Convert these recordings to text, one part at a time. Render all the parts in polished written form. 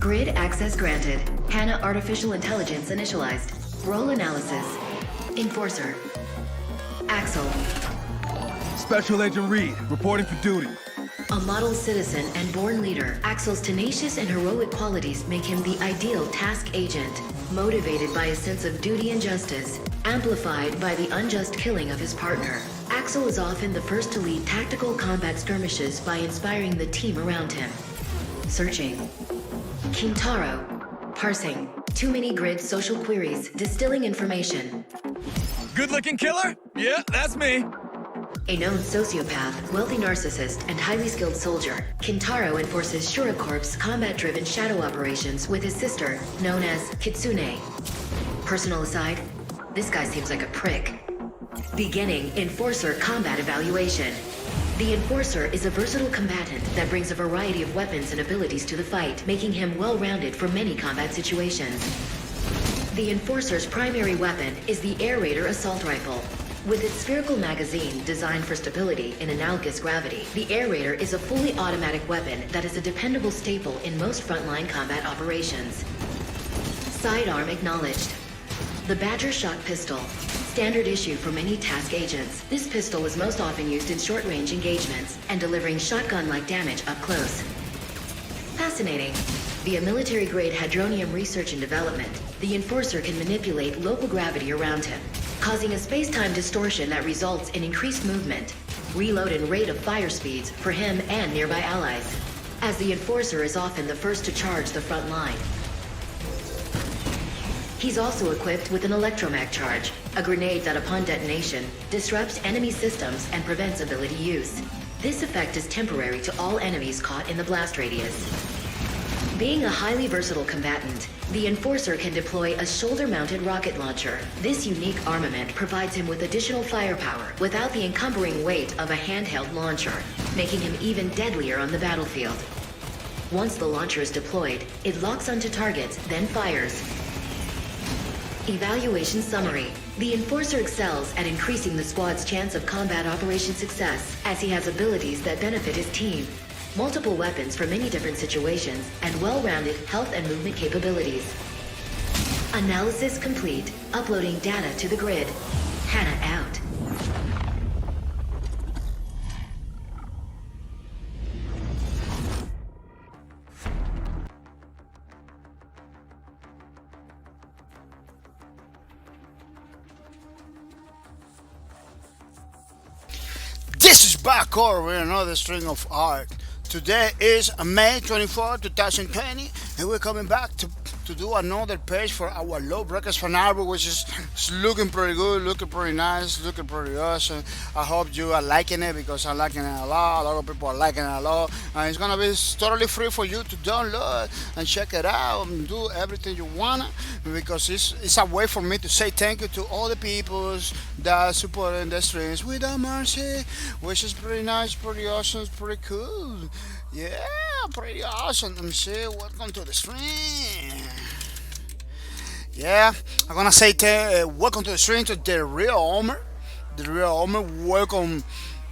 Grid access granted. HANA artificial intelligence initialized. Role analysis. Enforcer. Axel. Special Agent Reed, reporting for duty. A model citizen and born leader, Axel's tenacious and heroic qualities make him the ideal task agent, motivated by a sense of duty and justice, amplified by the unjust killing of his partner. Axel is often the first to lead tactical combat skirmishes by inspiring the team around him. Searching. Kintaro. Parsing. Too many grid social queries, distilling information. Good-looking killer? Yeah, that's me. A known sociopath, wealthy narcissist, and highly skilled soldier, Kintaro enforces Shuracorp's combat-driven shadow operations with his sister, known as Kitsune. Personal aside, this guy seems like a prick. Beginning Enforcer Combat Evaluation. The Enforcer is a versatile combatant that brings a variety of weapons and abilities to the fight, making him well-rounded for many combat situations. The Enforcer's primary weapon is the Air Raider Assault Rifle. With its spherical magazine designed for stability in analogous gravity, the Air Raider is a fully automatic weapon that is a dependable staple in most frontline combat operations. Sidearm acknowledged. The Badger Shot Pistol. Standard issue for many task agents, this pistol is most often used in short-range engagements and delivering shotgun-like damage up close. Fascinating. Via military-grade hadronium research and development, the Enforcer can manipulate local gravity around him, causing a space-time distortion that results in increased movement, reload and rate of fire speeds for him and nearby allies, as the Enforcer is often the first to charge the front line. He's also equipped with an electromag charge, a grenade that upon detonation, disrupts enemy systems and prevents ability use. This effect is temporary to all enemies caught in the blast radius. Being a highly versatile combatant, the Enforcer can deploy a shoulder-mounted rocket launcher. This unique armament provides him with additional firepower without the encumbering weight of a handheld launcher, making him even deadlier on the battlefield. Once the launcher is deployed, it locks onto targets, then fires. Evaluation summary. The Enforcer excels at increasing the squad's chance of combat operation success, as he has abilities that benefit his team, multiple weapons for many different situations, and well-rounded health and movement capabilities. Analysis complete. Uploading data to the grid. HANA out. This is bahcorp with another string of art. Today is May 24, 2020, and we're coming back to do another page for our low breakers fanarbor, which is looking pretty good, looking pretty nice, looking pretty awesome. I hope you are liking it because I'm liking it a lot. A lot of people are liking it a lot, and it's gonna be totally free for you to download and check it out and do everything you wanna, because it's a way for me to say thank you to all the people that support the streams without mercy, which is pretty nice, pretty awesome, it's pretty cool. Yeah, pretty awesome. Let me see. Welcome to the stream. Yeah, I'm gonna say welcome to the stream to the real Homer. The real Homer. Welcome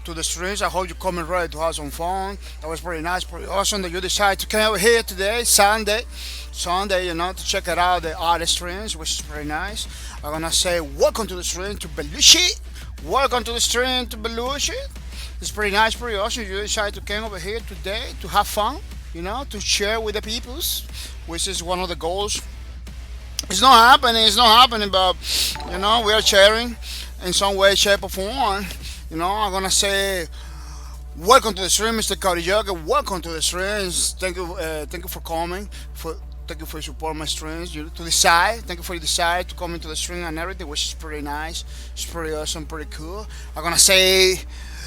to the streams. I hope you're coming ready to have some fun. That was pretty nice, pretty awesome that you decided to come over here today, Sunday, to check it out, the art streams, which is pretty nice. I'm gonna say welcome to the stream to Belushi. Welcome to the stream to Belushi. It's pretty nice, pretty awesome. You decided to come over here today to have fun, to share with the peoples, which is one of the goals. It's not happening, but we are sharing in some way, shape, or form. I'm gonna say welcome to the stream, Mr. Karaoke. Welcome to the streams. Thank you for coming. Thank you for supporting my streams. Thank you for your desire to come into the stream and everything, which is pretty nice. It's pretty awesome, pretty cool. I'm gonna say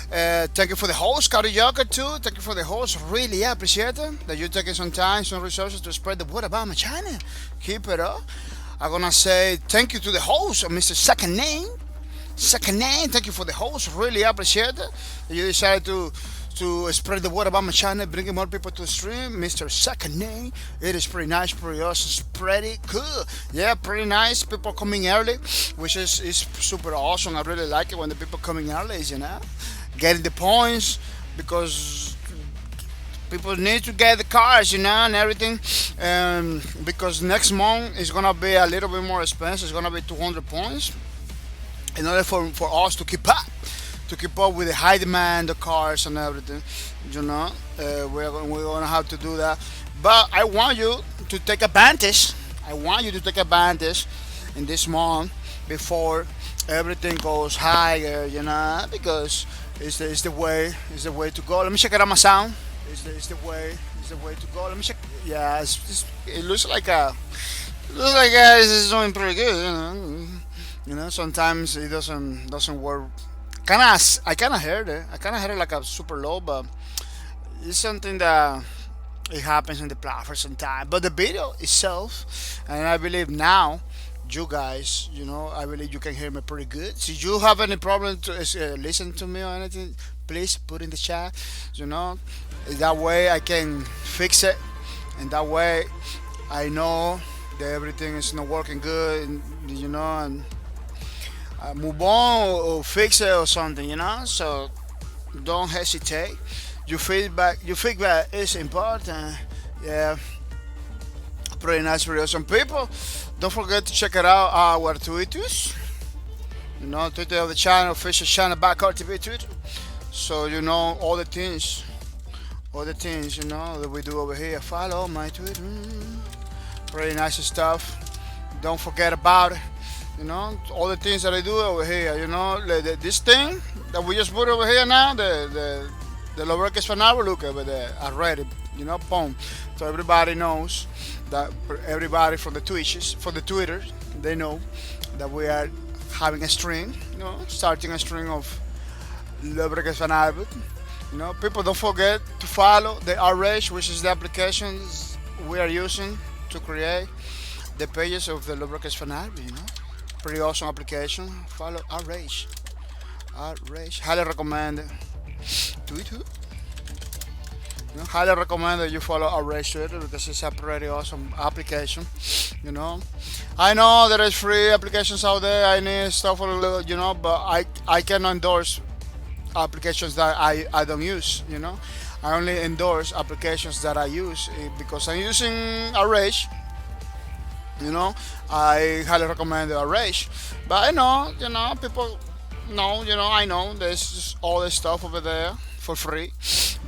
thank you for the host, Karaoke too. Thank you for the host. Really appreciate it that you're taking some time, some resources to spread the word about my channel. Keep it up. I'm gonna say thank you to the host, Mr. Second Name. Thank you for the host. Really appreciate it that you decided to spread the word about my channel, bringing more people to the stream. Mr. Second Name. It is pretty nice, pretty awesome, it's pretty cool. Yeah, pretty nice. People coming early, which is super awesome. I really like it when the people coming early, getting the points, because People need to get the cars, and everything, because next month is gonna be a little bit more expensive. It's gonna be 200 points in order for us to keep up with the high demand, the cars and everything. We're gonna have to do that. But I want you to take advantage. I want you to take advantage in this month before everything goes higher, because it's the way to go. Let me check it out my sound. It's the way to go. Let me check. Yeah, it looks like it's doing pretty good. Sometimes it doesn't work. I kind of heard it. I kind of heard it like a super low, but it's something that it happens in the platform sometimes. But the video itself, and I believe now, you guys, I believe you can hear me pretty good. So you have any problem to listen to me or anything, please put in the chat. That way I can fix it, and that way I know that everything is not working good, and move on or fix it or something. So don't hesitate. Your feedback is important. Yeah, pretty nice video. Some people, don't forget to check it out our Twitters. Twitter of the channel, official channel, bahcorp TV Twitter. So all the things, that we do over here. Follow my Twitter. Pretty nice stuff. Don't forget about it. All the things that I do over here. This thing that we just put over here now, the Lobreques Fanaro, look over there. I read it. Boom. So everybody knows that. Everybody from the Twitter, they know that we are having a string. Starting a string of Lobreques Fanaro. People, don't forget to follow the RH, which is the applications we are using to create the pages of the Lobreques Fanaro. Pretty awesome application. Follow RH. Highly recommend it. Twitter. Highly recommend that you follow RH Twitter because it's a pretty awesome application. I know there is free applications out there. I need stuff for a little, but I can endorse applications that I don't use. I only endorse applications that I use because I'm using RH. I highly recommend the RH. But I know, people know, I know there's just all this stuff over there for free.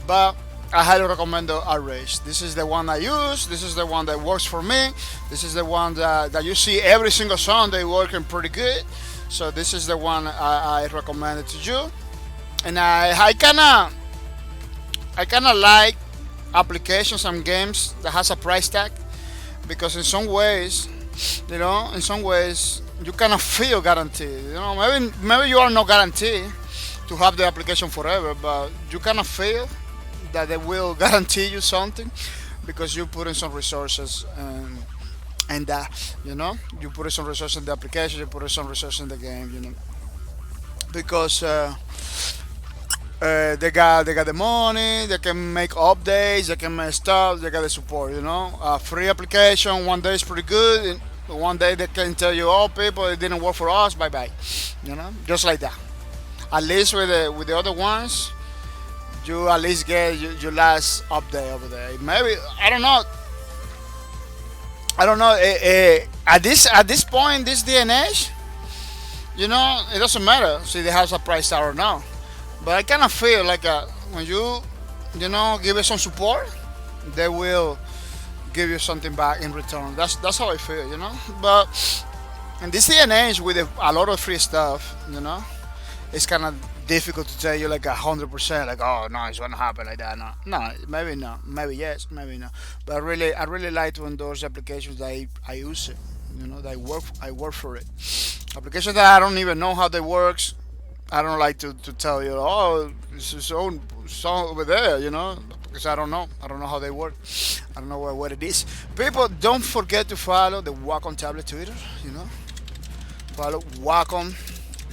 But I highly recommend the RH. This is the one I use. This is the one that works for me. This is the one that you see every single Sunday working pretty good. So this is the one I recommend it to you. And I kinda like applications and games that has a price tag, because in some ways you kind of feel guaranteed. Maybe you are not guaranteed to have the application forever, but you kind of feel that they will guarantee you something because you put in some resources, and that you put in some resources in the application, you put in some resources in the game, because they got the money, they can make updates, they can make stuff, they got the support. A free application one day is pretty good, and one day they can tell you, oh, people, it didn't work for us, bye bye. Just like that. At least with the other ones, you at least get your last update over there. Maybe I don't know. At this point, this day and age, it doesn't matter see they have a price tag or not. But I kind of feel like when you give it some support, they will give you something back in return. That's how I feel, But in this day and age, with a lot of free stuff, it's kind of difficult to tell you like 100%, like, oh no, it's gonna happen like that. No, maybe not, maybe yes, maybe not. But I really like to endorse applications that I use it. That I work for it. Applications that I don't even know how they works. I don't like to tell you, oh, this is so over there, because I don't know. I don't know how they work. I don't know what it is. People, don't forget to follow the Wacom Tablet Twitter, Follow Wacom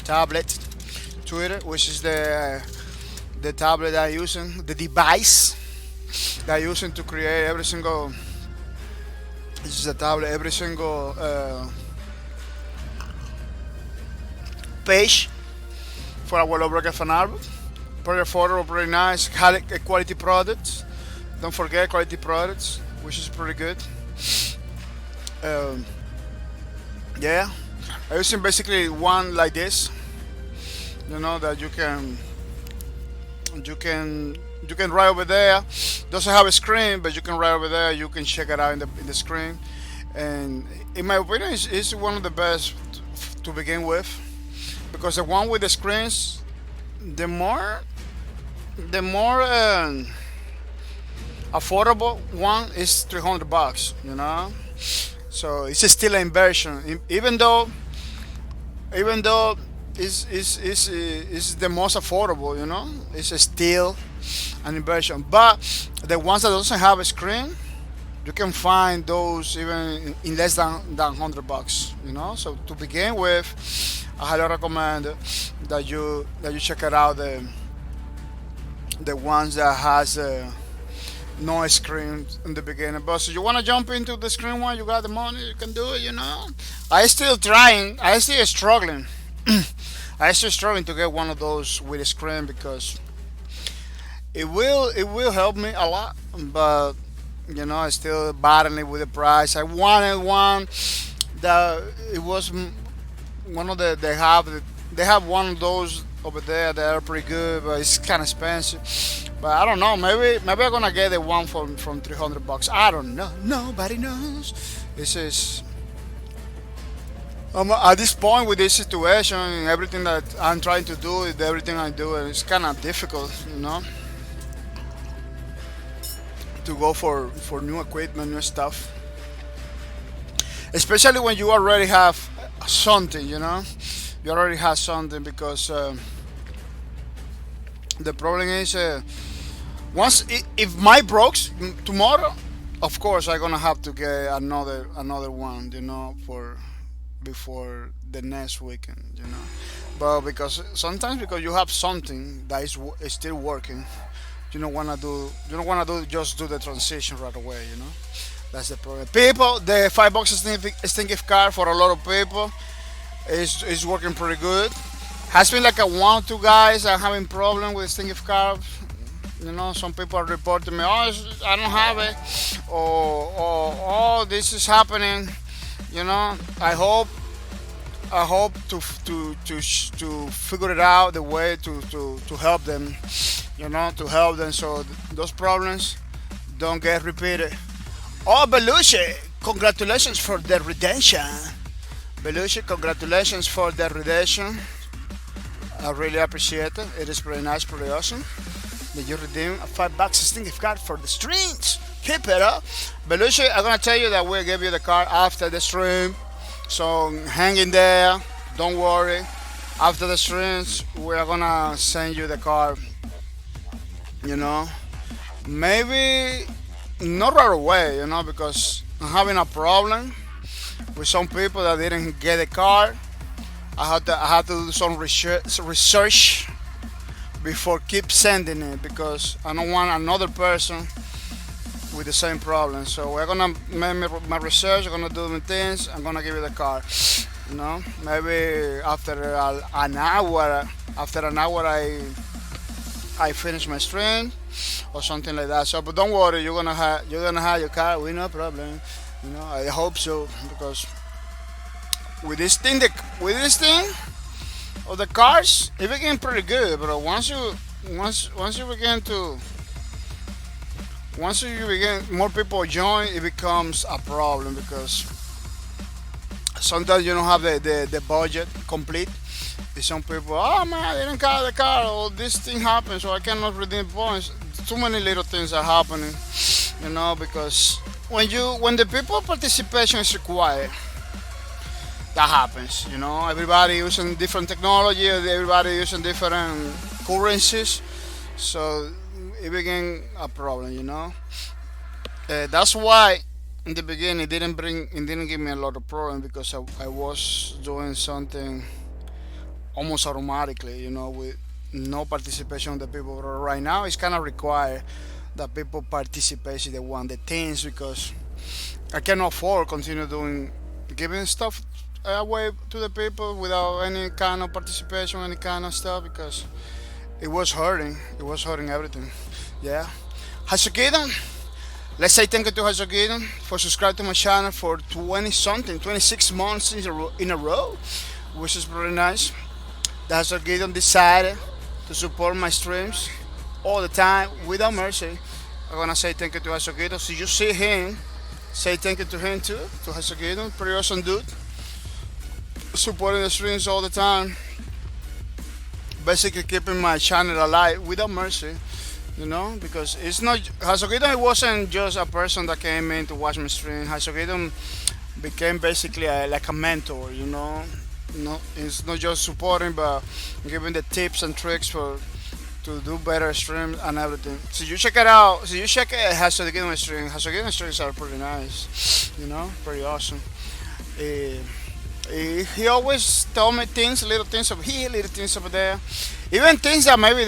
Tablet Twitter, which is the tablet that I'm using, the device that I'm using to create every single. This is a tablet, every single page for our Lobreques Fanaro. Pretty affordable, pretty nice, high quality products. Don't forget quality products, which is pretty good. Um, yeah, I'm using basically one like this. You know that you can you can write over there. Doesn't have a screen, but you can write over there. You can check it out in the screen. And in my opinion, it's one of the best to begin with, because the one with the screens, the more the more affordable one is 300 bucks. You know, so it's still an inversion, even though is the most affordable. You know, it's still an inversion. But the ones that doesn't have a screen, you can find those even in less than 100 bucks. You know, so to begin with, I highly recommend that you check it out, the ones that has no screen in the beginning. But so you want to jump into the screen one, you got the money, you can do it. You know, I still trying, I still struggling. I still struggling to get one of those with a screen, because it will help me a lot. But you know, I still battling with the price. I wanted one that it was one of they have one of those over there that are pretty good, but it's kind of expensive. But I don't know. Maybe I'm gonna get the one from 300 bucks. I don't know. Nobody knows. This is at this point with this situation, everything that I'm trying to do, everything I do, it's kind of difficult, you know, to go for new equipment, new stuff. Especially when you already have something, you know, you already have something, because the problem is, if my breaks tomorrow, of course I'm gonna have to get another one, you know, for before the next weekend, you know. But because sometimes, because you have something that is still working, you don't wanna just do the transition right away, you know. That's the problem. People, the $5 Steam gift card for a lot of people is working pretty good. Has been like a one or two guys are having problem with Steam gift card. You know, some people are reporting me, oh, I don't have it, or oh, this is happening. You know, I hope to figure it out, the way to help them. You know, to help them, so those problems don't get repeated. Oh, Belushi, congratulations for the redemption. Belushi, congratulations for the redemption. I really appreciate it. It is pretty nice, pretty awesome. That you redeem a $5 Steam gift card for the streams. Keep it up. Belushi, I'm gonna tell you that we'll give you the card after the stream. So hang in there. Don't worry. After the streams, we are gonna send you the card. You know, maybe not right away. You know, because I'm having a problem with some people that didn't get a card. I had to do some research before keep sending it, because I don't want another person with the same problem. So we're gonna make my research. I'm gonna do my things. I'm gonna give you the card. You know, maybe after an hour. After an hour, I finish my stream or something like that. So, but don't worry, you're gonna have your card with no problem. You know, I hope so, because with this thing of the cards, it became pretty good. But once you begin, more people join, it becomes a problem, because sometimes you don't have the budget complete. Some people, oh man, I didn't cut the card, or this thing happened, so I cannot redeem points. Too many little things are happening, you know, because when the people participation is required, that happens. You know, everybody using different technology, everybody using different currencies, so it became a problem. You know, that's why in the beginning it didn't give me a lot of problem, because I was doing something almost automatically. You know, with no participation of the people. But right now, it's kind of required that people participate in the things, because I cannot afford continue doing giving stuff away to the people without any kind of participation, any kind of stuff, because it was hurting. It was hurting everything. Yeah. Hasogedon. Let's say thank you to Hasogedon for subscribing to my channel for 20 something, 26 months in a row, which is pretty nice. The Hasogedon decided to support my streams all the time without mercy. I'm gonna say thank you to Hasogedon. So you see him, say thank you to him too, to Hasogedon. Pretty awesome dude. Supporting the streams all the time. Basically keeping my channel alive without mercy. You know, because it's not Hasogedon. It wasn't just a person that came in to watch my stream. Hasogedon became basically like a mentor. You know, no, it's not just supporting, but giving the tips and tricks for to do better streams and everything. So you check it out. So you check Hasogedon stream. Hasogedon streams are pretty nice. You know, pretty awesome. Eh, he always tell me things, little things over here, little things over there, even things that maybe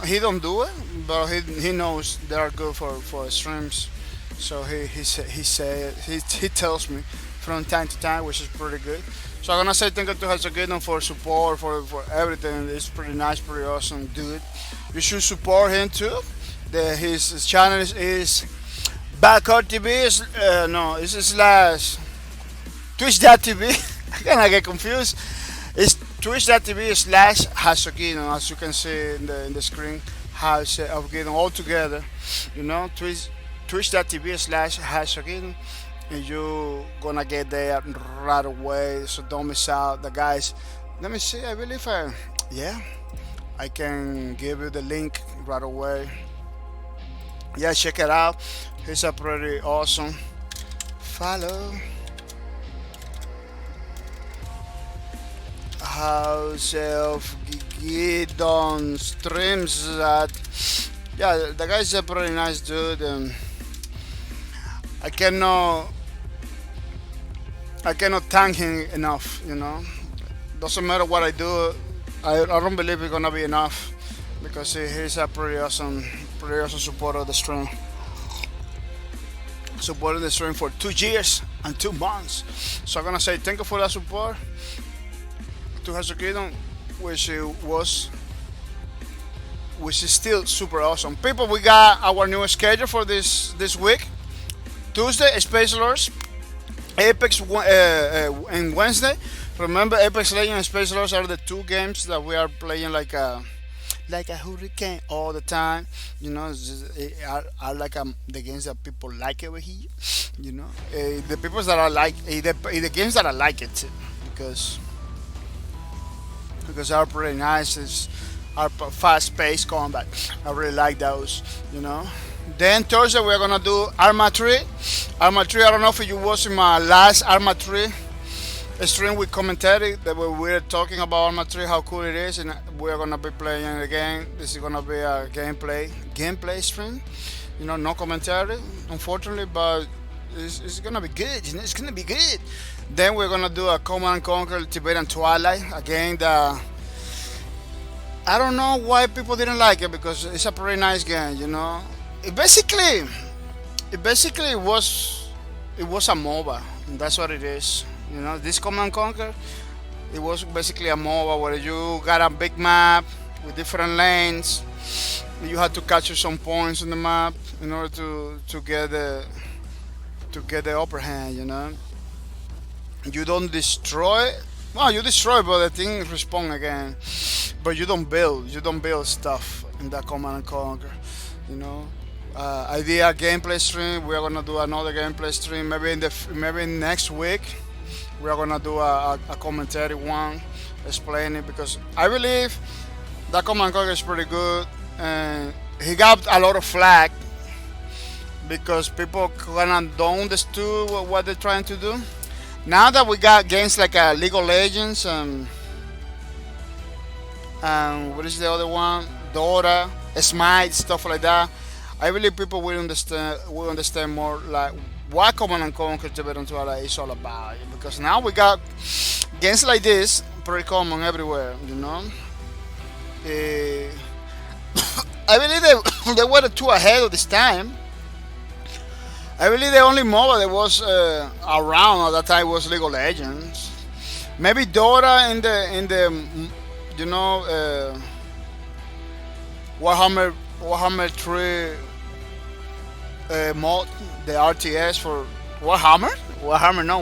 he don't do it, but he knows they are good for streams. So he tells me from time to time, which is pretty good. So I'm gonna say thank you to Hasogedon for support for everything. It's pretty nice, pretty awesome dude. You should support him too. His channel is bahcorp TV. No, it's slash twitch.tv. I kinda get confused. It's twitch.tv slash Hasogedon, as you can see in the screen. Hasogedon all together. You know, twitch.tv slash Hasogedon, and you gonna get there right away. So don't miss out. The guys, let me see. I believe I can give you the link right away. Yeah, check it out. He's a pretty awesome follow. House of Gidon streams that. Yeah, the guy's a pretty nice dude, and I cannot thank him enough. You know, doesn't matter what I do, I don't believe it's gonna be enough, because he's a pretty awesome supporter of the stream. Supported the stream for 2 years and 2 months. So I'm gonna say thank you for that support to Hasogedon, which is still super awesome. People, we got our new schedule for this week. Tuesday, Space Lords, Apex, and Wednesday. Remember, Apex Legends and Space Lords are the 2 games that we are playing like a hurricane all the time. You know, are like the games that people like over here. You know, the people that I like, the games that I like it because are pretty nice. Are fast-paced combat. I really like those. You know. Then Thursday we're gonna do Arma 3. Arma 3. I don't know if you watched my last Arma 3 stream with commentary that we were talking about Arma 3, how cool it is, and we're gonna be playing it again. This is gonna be a gameplay stream. You know, no commentary, unfortunately, but it's gonna be good. It's gonna be good. Then we're gonna do a Command & Conquer Tibetan Twilight again. I don't know why people didn't like it, because it's a pretty nice game. You know, it basically was a MOBA. And that's what it is. You know, this Command & Conquer, it was basically a MOBA where you got a big map with different lanes. You had to capture some points on the map in order to get the upper hand. You know, you don't destroy. Well, you destroy, but the thing respawn again. But you don't build stuff in that Command & Conquer. You know. I did a gameplay stream. We're gonna do another gameplay stream. Maybe next week we're gonna do a commentary one explaining, because I believe that Command & Conquer is pretty good, and he got a lot of flack because people kinda don't understand what they're trying to do. Now that we got games like League of Legends and what is the other one? Dota, Smite, stuff like that. I believe people will understand more like what Command & Conquer Tibetan Twilight is all about. Because now we got games like this pretty common everywhere, you know. I believe they were too ahead of this time. I believe the only MOBA that was around at that time was League of Legends. Maybe Dota in the you know, Warhammer 3 mod, the RTS for Warhammer. Warhammer, no,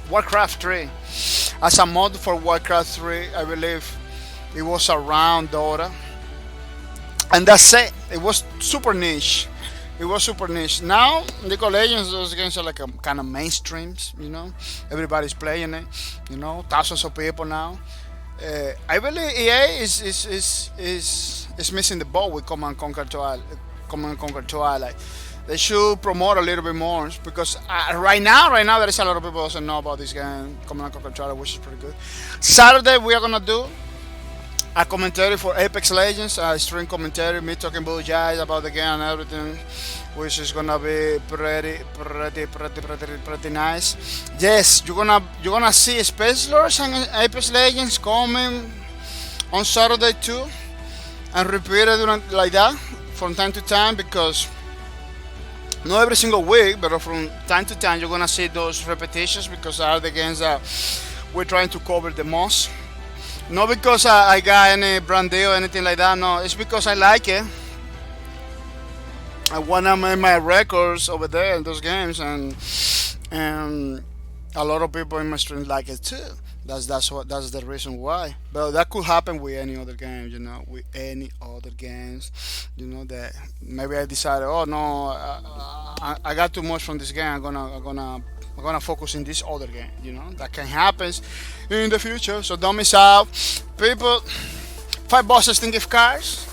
Warcraft 3. As a mod for Warcraft 3, I believe it was around Dota, and that's it. It was super niche. It was super niche. Now, League of Legends, those games are like a kind of mainstreams. Everybody's playing it. Thousands of people now. I believe EA is missing the boat with Command and Conquer Twilight. They should promote a little bit more because right now there is a lot of people who doesn't know about this game, Command and Conquer Twilight, which is pretty good. Saturday we are gonna do a commentary for Apex Legends, a stream commentary, me talking about guys about the game and everything, which is gonna be pretty nice. Yes, you're gonna see Space Lords and Apex Legends coming on Saturday too, and repeat it like that from time to time, because not every single week, but from time to time you're gonna see those repetitions, because they are the games that we're trying to cover the most. Not because I got any brand deal or anything like that. No, it's because I like it. I wanna make my records over there in those games, and a lot of people in my stream like it too. That's the reason why. But that could happen with any other games, with any other games, that maybe I decided, oh no, I got too much from this game. I'm gonna focus in this other game. That can happen in the future. So don't miss out, people. $5 in gift cards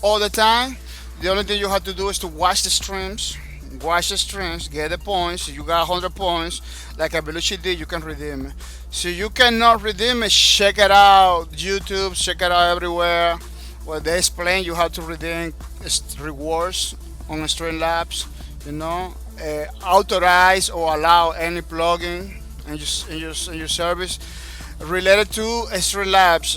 all the time. The only thing you have to do is to watch the streams. Get the points. If you got 100 points, like I believe she did, you can redeem it. So you cannot redeem it, check it out YouTube, check it out everywhere where they explain you how to redeem rewards on Streamlabs. Authorize or allow any plugin in your service related to Streamlabs.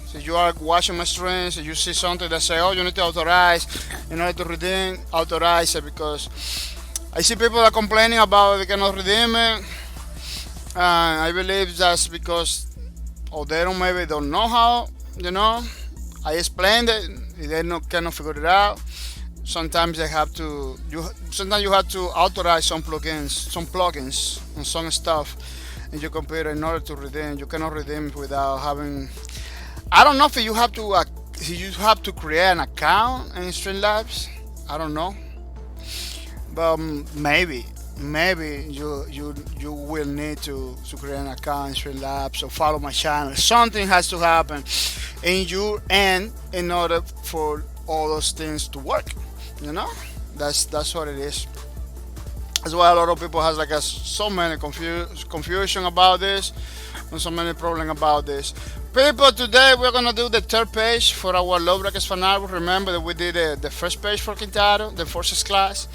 So you are watching my streams and you see something that say, oh, you need to authorize in order to redeem, authorize it, because I see people that are complaining about they cannot redeem it. I believe that's because they maybe don't know how. I explained it, they cannot figure it out. Sometimes they have to. Sometimes you have to authorize some plugins and some stuff in your computer in order to redeem. You cannot redeem without having. I don't know if you have to create an account in Streamlabs. I don't know, but maybe you will need to create an account in Streamlabs or follow my channel. Something has to happen in your end in order for all those things to work. That's what it is. That's why a lot of people has so many confusion about this and so many problems about this. People, today we're gonna do the third page for our Lowbreakers fan album. Remember that we did the first page for Quintaro, the Forces class,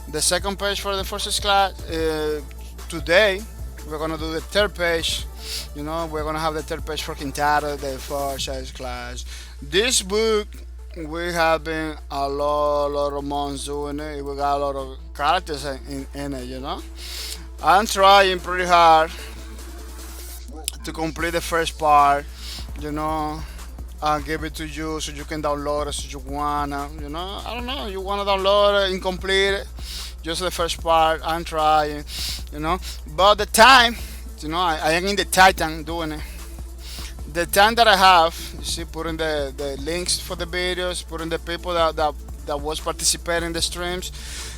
the second page for the Forces class. Today we're gonna do the third page. We're gonna have the third page for Quintaro, the Forces class. This book, we have been a lot of months doing it. We got a lot of characters in it. I'm trying pretty hard to complete the first part. I'll give it to you so you can download it so you wanna. I don't know, you wanna download it and complete it. Just the first part. I'm trying. But the time, I am in the Titan doing it. The time that I have, you see, putting the links for the videos, putting the people that was participating in the streams.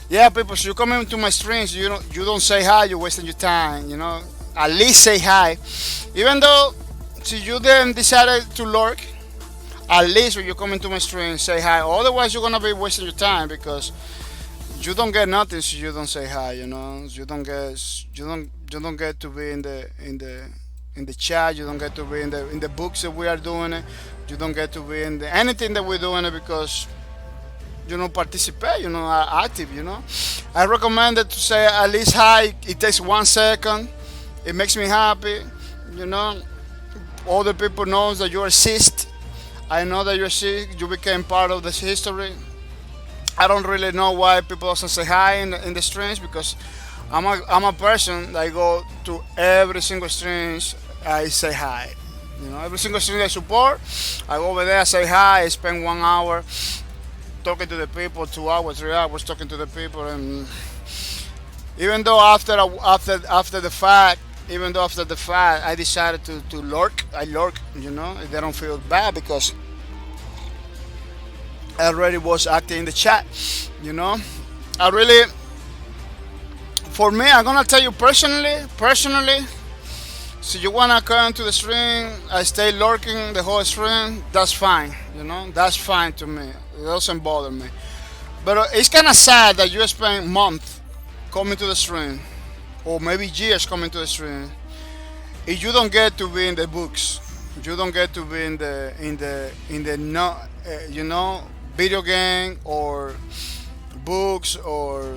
Yeah, people, so you come into my streams, you don't say hi, you're wasting your time. At least say hi, even though you then decided to lurk. At least when you come into my stream, say hi. Otherwise, you're gonna be wasting your time, because you don't get nothing so you don't say hi. You don't get to be in the chat. You don't get to be in the books that we are doing it. You don't get to be in anything that we're doing it, because you don't participate. Are active. I recommend it to say at least hi. It takes 1 second. It makes me happy. Other people knows that you exist. I know that you exist. You became part of this history. I don't really know why people doesn't say hi in the streams, because I'm a person that I go to every single streams. I say hi. Every single stream I support, I go over there, I say hi. I spend 1 hour talking to the people 2 hours, 3 hours talking to the people, and even though after the fact, I decided to lurk. I lurk, They don't feel bad because I already was active in the chat, you know. I really, for me, I'm gonna tell you personally. So you wanna come to the stream, I stay lurking the whole stream. That's fine, That's fine to me. It doesn't bother me. But it's kind of sad that you spend months coming to the stream, or maybe years coming to the stream, if you don't get to be in the books, you don't get to be in the no, video game or books or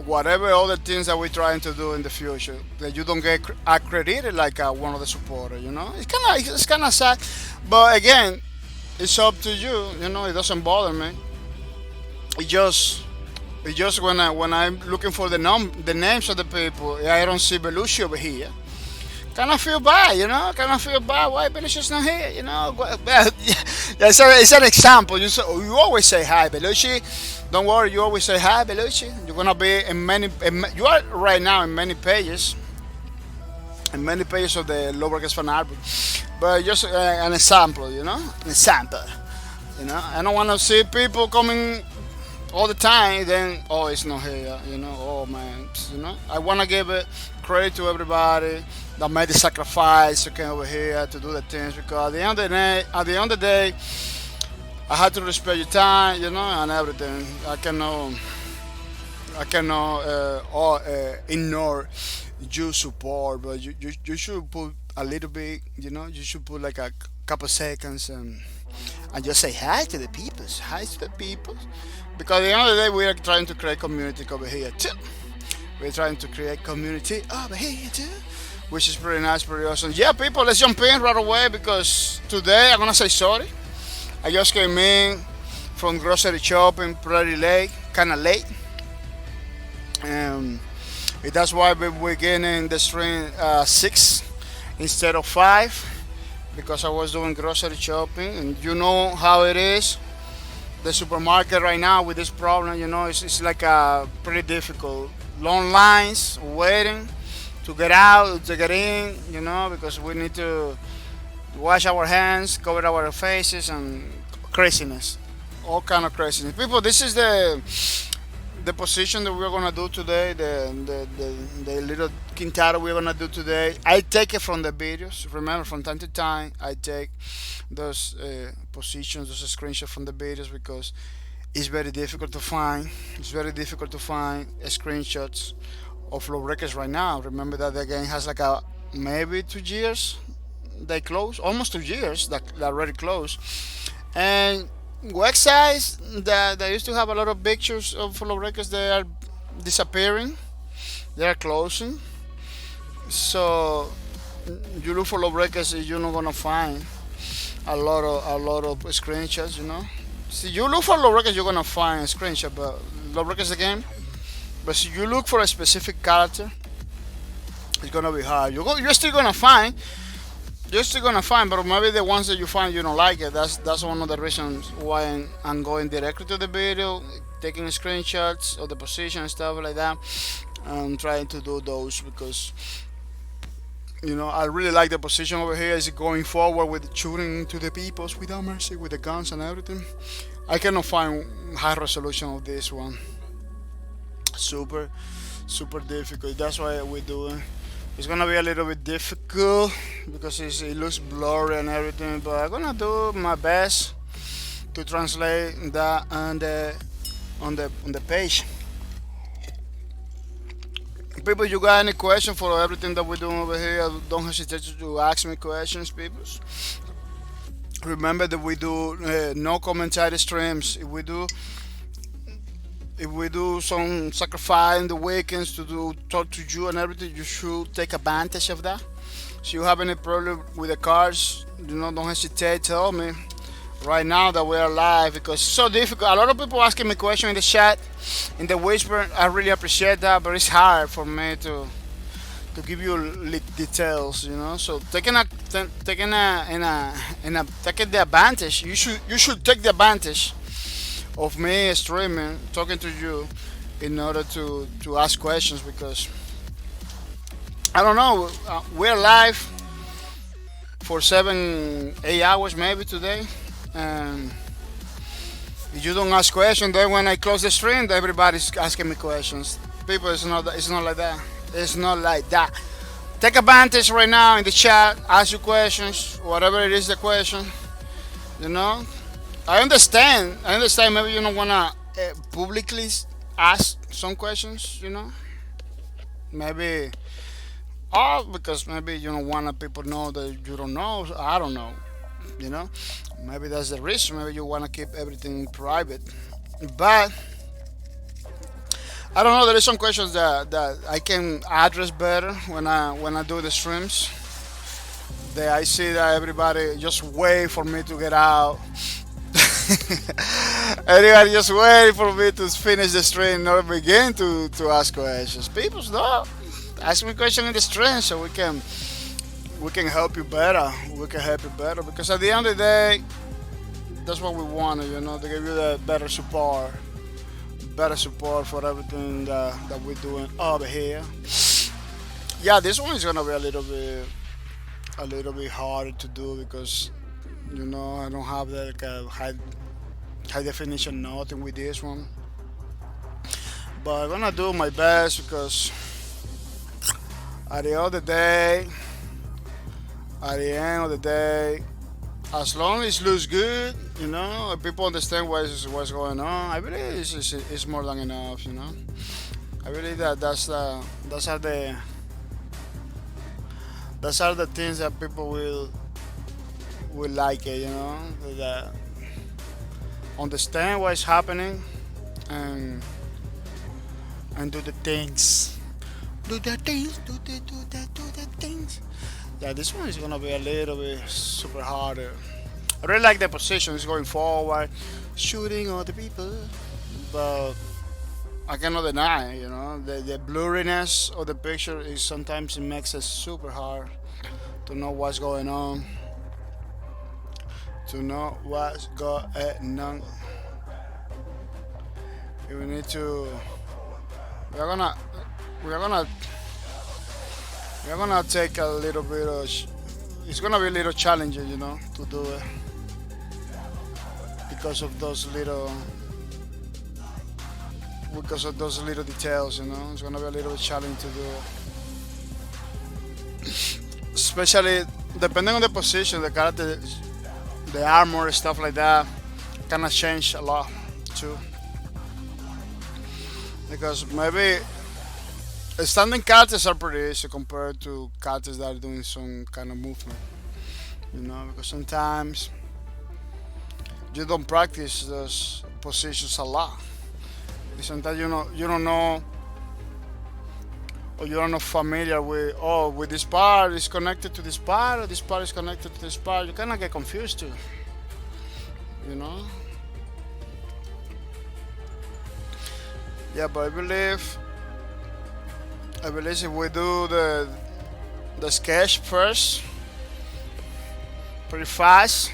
whatever other things that we're trying to do in the future, that you don't get accredited like one of the supporters. It's kind of sad, but again, it's up to you. It doesn't bother me. It just when I'm looking for the names of the people, I don't see Belushi over here. Kind of feel bad, Kind of feel bad. Why Belushi's not here, It's an example. You always say hi, Belushi. Don't worry, you always say hi, Belushi. You're gonna be you are right now in many pages. In many pages of the lowercase fan album. But just an example, An example. I don't want to see people coming all the time, then it's not here, oh man, I want to give it credit to everybody that made the sacrifice to come over here to do the things, because at the end of the day, I had to respect your time, and everything. I cannot ignore your support, but you should put a little bit, you should put like a couple seconds and just say hi to the people, because at the end of the day, we are trying to create community over here too. We're trying to create community over here too, which is pretty nice, pretty awesome. Yeah, people, let's jump in right away, because today I'm gonna say sorry. I just came in from grocery shopping pretty late, kind of late. That's why we're beginning the stream 6 instead of 5, because I was doing grocery shopping, and you know how it is. The supermarket right now with this problem, it's like pretty difficult. Long lines, waiting to get out, to get in, because we need to wash our hands, cover our faces, and craziness, all kind of craziness. People, this is the position that we're gonna do today, the little quintado we're gonna do today. I take it from the videos. Remember, from time to time, I take those positions, those screenshots from the videos, because it's very difficult to find. It's very difficult to find screenshots of flow records right now. Remember that the game has like maybe 2 years. They close almost 2 years that already closed, and websites that used to have a lot of pictures of flow records, they are disappearing. They are closing. So you look for flow records, you're not gonna find a lot of screenshots. See, you look for low records, you're gonna find a screenshot, but low records again. But if you look for a specific character, it's gonna be hard. You're still gonna find. But maybe the ones that you find you don't like it. That's one of the reasons why I'm going directly to the video, taking screenshots of the position and stuff like that. I'm trying to do those because I really like the position over here. Is going forward with shooting to the peoples without mercy, with the guns and everything. I cannot find high resolution of this one. Super difficult. That's why we're doing. It's gonna be a little bit difficult because it looks blurry and everything, but I'm gonna do my best to translate that on the page. People, you got any question for everything that we're doing over here? Don't hesitate to ask me questions, people. Remember that we do no commentary streams. If we do some sacrifice in the weekends to talk to you and everything, you should take advantage of that. So you have any problem with the cards, don't hesitate, tell me right now that we are live, because it's so difficult. A lot of people asking me questions in the chat, in the whisper. I really appreciate that, but it's hard for me to give you details, So taking the advantage, you should take the advantage of me streaming, talking to you, in order to ask questions because I don't know. We're live for 7, 8 hours maybe today, and if you don't ask questions, then when I close the stream, everybody's asking me questions. People, it's not like that. It's not like that. Take advantage right now in the chat. Ask your questions, whatever it is the question. You know, I understand. I understand. Maybe you don't wanna publicly ask some questions. You know, maybe, or because maybe you don't wanna people know that you don't know. I don't know. You know, maybe that's the reason. Maybe you wanna keep everything private. But I don't know. There is some questions that I can address better when I do the streams. That I see that everybody just wait for me to get out. Everybody just wait for me to finish the stream, not begin to ask questions. People, no, ask me questions in the stream so we can help you better. We can help you better because at the end of the day, that's what we want. You know, to give you the better support for everything that we're doing over here. Yeah, this one is gonna be a little bit harder to do because I don't have like a high definition nothing with this one. But I'm gonna do my best because at the end of the day, at the end of the day, as long as it looks good, if people understand what's going on, I believe it's more than enough. I believe that's are the things that people will like it. That understand what's happening and do the things. Do the things. Do the things. Yeah, this one is gonna be a little bit super harder. I really like the position. It's going forward, shooting all the people, but I cannot deny, the blurriness of the picture is sometimes it makes it super hard to know what's going on. To know what's going on. We need to. We're gonna. We're gonna. We're gonna take a little bit of. It's gonna be a little challenging, to do it because of those little. Because of those little details, it's gonna be a little bit challenging to do it. Especially depending on the position, the character, the armor, stuff like that, kind of change a lot too. Because maybe standing characters are pretty easy compared to characters that are doing some kind of movement. Because sometimes you don't practice those positions a lot. Sometimes you don't know, or you're not familiar with this part is connected to this part, or this part is connected to this part. You kind of get confused too. Yeah, but I believe if we do the sketch first, pretty fast,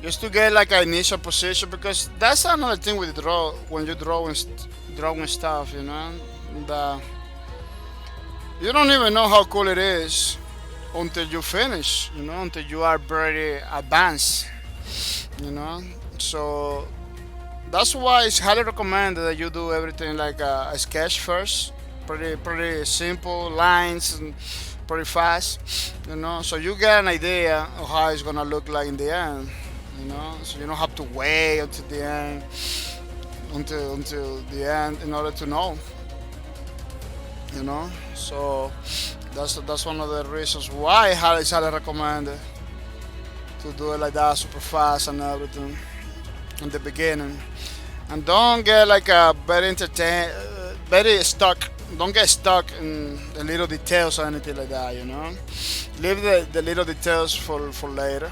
just to get like an initial position, because that's another thing with draw when you're drawing stuff, that you don't even know how cool it is until you finish, until you are very advanced, so that's why it's highly recommended that you do everything like a sketch first, pretty simple lines and pretty fast, so you get an idea of how it's gonna look like in the end. So you don't have to wait until the end, until the end in order to know. So that's one of the reasons why it's highly recommended to do it like that, super fast and everything in the beginning, and don't get like a very stuck. Don't get stuck in the little details or anything like that. Leave the little details for later.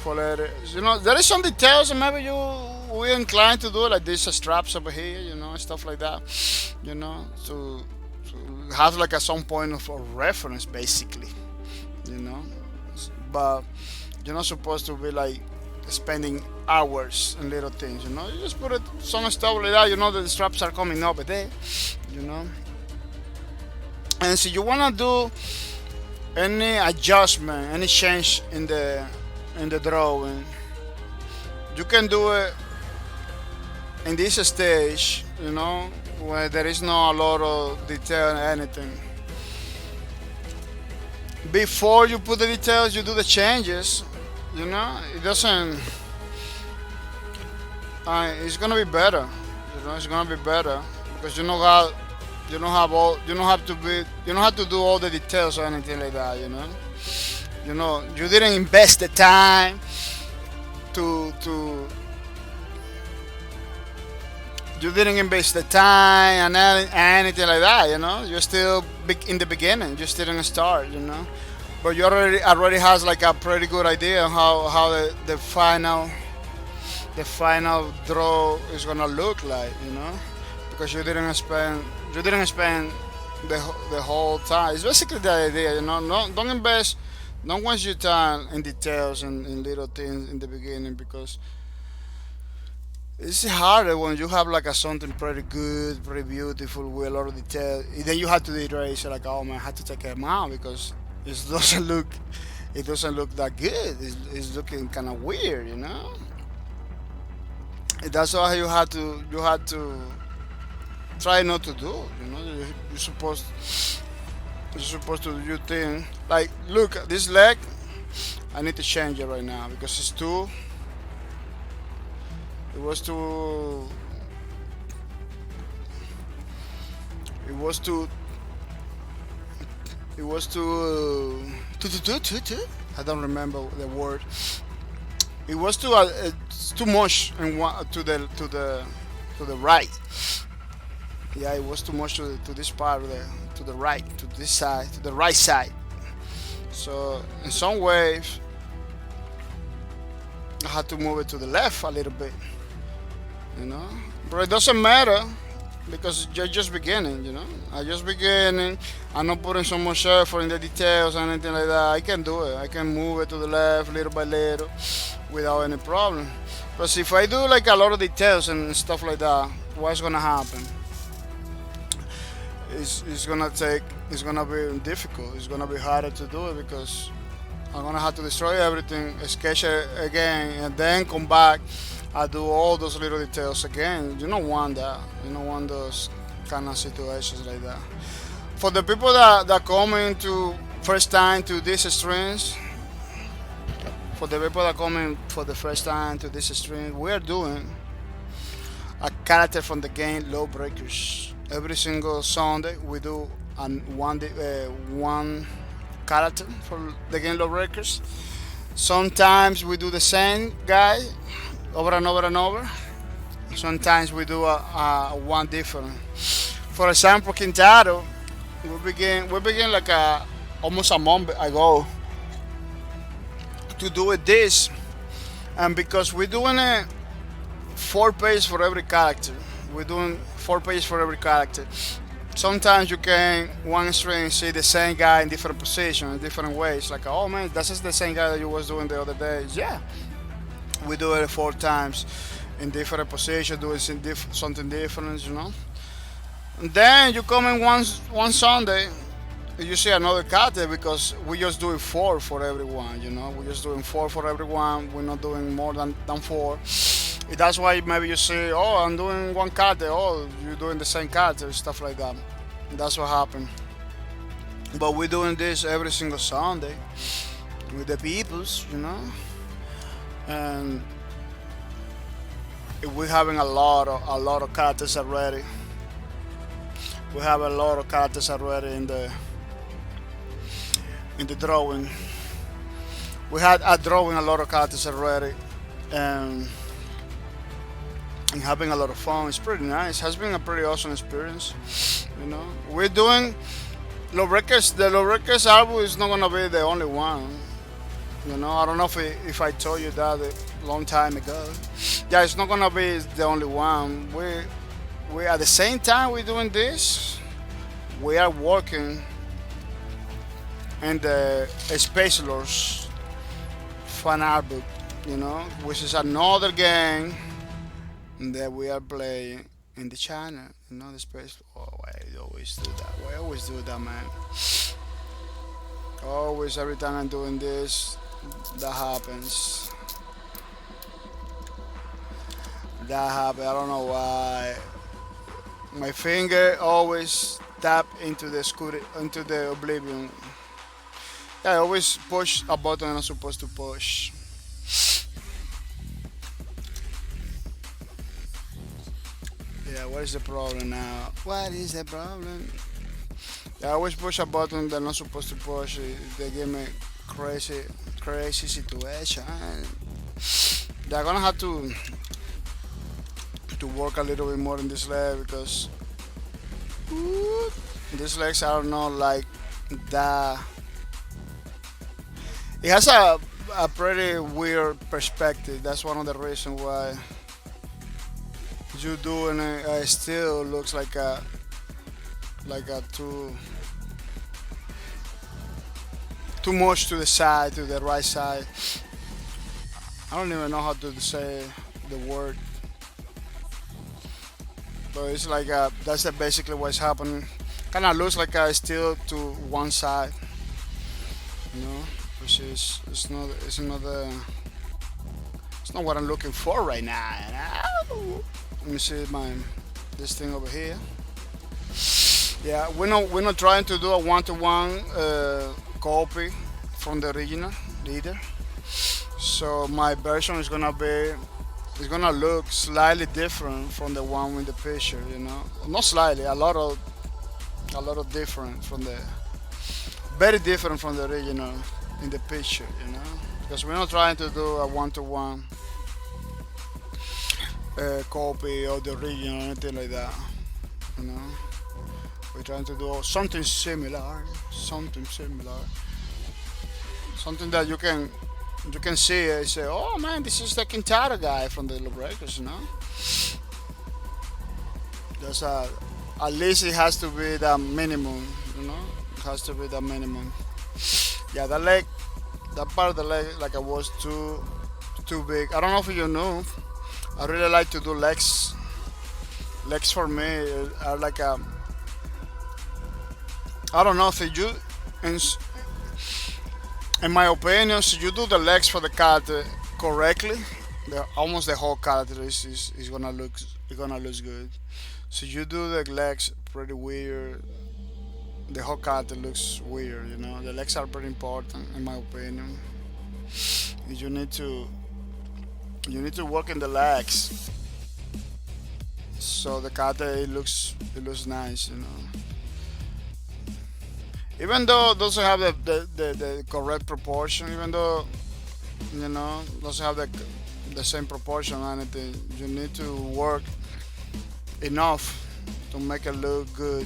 There is some details and maybe we're inclined to do it like these straps over here, stuff like that, to have like some point of a reference basically, but you're not supposed to be like spending hours and little things. You know, you just put it some stuff like that. You know that the straps are coming over there. You know, and so you wanna do any adjustment, any change in the drawing, you can do it in this stage, you know, where there is not a lot of detail or anything. Before you put the details, you do the changes. You know, it doesn't. It's gonna be better. You know, it's gonna be better because you know how you don't have all. You don't have to be. You don't have to do all the details or anything like that. You know. You know, you didn't invest the time to you didn't invest the time and anything like that, you know. You're still in the beginning. You still didn't start, you know. But you already has like a pretty good idea of how the final draw is gonna look like, you know, because you didn't spend the whole time. It's basically the idea, you know. No, don't waste your time in details and in little things in the beginning because it's harder when you have like a something pretty good, pretty beautiful with a lot of detail. Then you have to erase it, like, oh man, I had to take them out because it doesn't look that good. It's looking kind of weird, you know. That's why you had to try not to do. You know, you're supposed to do your thing. Like, look, this leg, I need to change it right now because it's too. It was too. It was too. It was too. I don't remember the word. It was too. It's too much and to the right. Yeah, it was too much to this part of to the right, to this side, to the right side. So in some ways, I had to move it to the left a little bit, you know. But it doesn't matter because you're just beginning, you know. I'm just beginning. I'm not putting so much effort in the details or anything like that. I can do it. I can move it to the left little by little without any problem. But if I do like a lot of details and stuff like that, what's gonna happen? It's gonna be difficult. It's gonna be harder to do it because I'm gonna have to destroy everything, sketch it again, and then come back. I do all those little details again. You don't want that. You don't want those kind of situations like that. For the people that come into first time to these streams, for the people that come in for the first time to this stream, we are doing a character from the game Lawbreakers. Every single Sunday we do one character for the game Lawbreakers. Sometimes we do the same guy over and over and over. Sometimes we do a one different. For example, Quintaro, we begin like almost a month ago to do it this, and because we're doing it 4 pages for every character. We're doing 4 pages for every character. Sometimes you can one stream see the same guy in different positions, in different ways. Like, oh man, this is the same guy that you was doing the other day. Yeah, we do it 4 times in different positions, doing something different, you know. And then you come in one Sunday, you see another character because we just doing 4 for everyone, you know. We're just doing 4 for everyone. We're not doing more than 4. That's why maybe you see, oh, I'm doing one character, oh, you're doing the same character, stuff like that. That's what happened. But we're doing this every single Sunday with the peoples, you know, and we're having a lot of characters already. We have a lot of characters already in the drawing. We had a drawing a lot of characters already, and having a lot of fun. It's pretty nice. It has been a pretty awesome experience. You know, we're doing Lawbreakers. The Lawbreakers album is not gonna be the only one. You know, I don't know if I told you that a long time ago. Yeah, it's not gonna be the only one. We at the same time we're doing this, we are working in the Space Lords fan art book. which is another game that we are playing in the channel. The space. Oh, I always do that. I always do that, man. Always, every time I'm doing this, that happens. That happens. I don't know why. My finger always tap into the scooter, into the oblivion. Yeah, I always push a button I'm not supposed to push. Yeah, what is the problem now? What is the problem? Yeah, I always push a button that I'm not supposed to push. They give me crazy situation. They're gonna have to work a little bit more in this leg because these legs are not like that. It has a pretty weird perspective. That's one of the reasons why you doing it still looks like a too much to the side, to the right side. I don't even know how to say the word, but it's like that's basically what's happening. Kind of looks like I still to one side, which is it's not what I'm looking for right now. Let me see this thing over here. Yeah, we're not trying to do a one-to-one copy from the original either. So my version is gonna look slightly different from the one with the picture. Not slightly, a lot of different from the very different from the original in the picture. Because we're not trying to do a one-to-one copy of the original or anything like that. We're trying to do something similar, something that you can see and say, oh man, this is the Quintana guy from the Lawbreakers, That's at least it has to be the minimum, It has to be the minimum. Yeah, that part of the leg, like I was too big. I don't know if you know. I really like to do legs. Legs for me are like a. I don't know if you, in my opinion, if you do the legs for the character correctly, almost the whole character is gonna look good. So you do the legs pretty weird, the whole character looks weird. The legs are pretty important in my opinion. You need to work in the legs so the character it looks nice. Even though it doesn't have the correct proportion, even though doesn't have the same proportion or anything, you need to work enough to make it look good.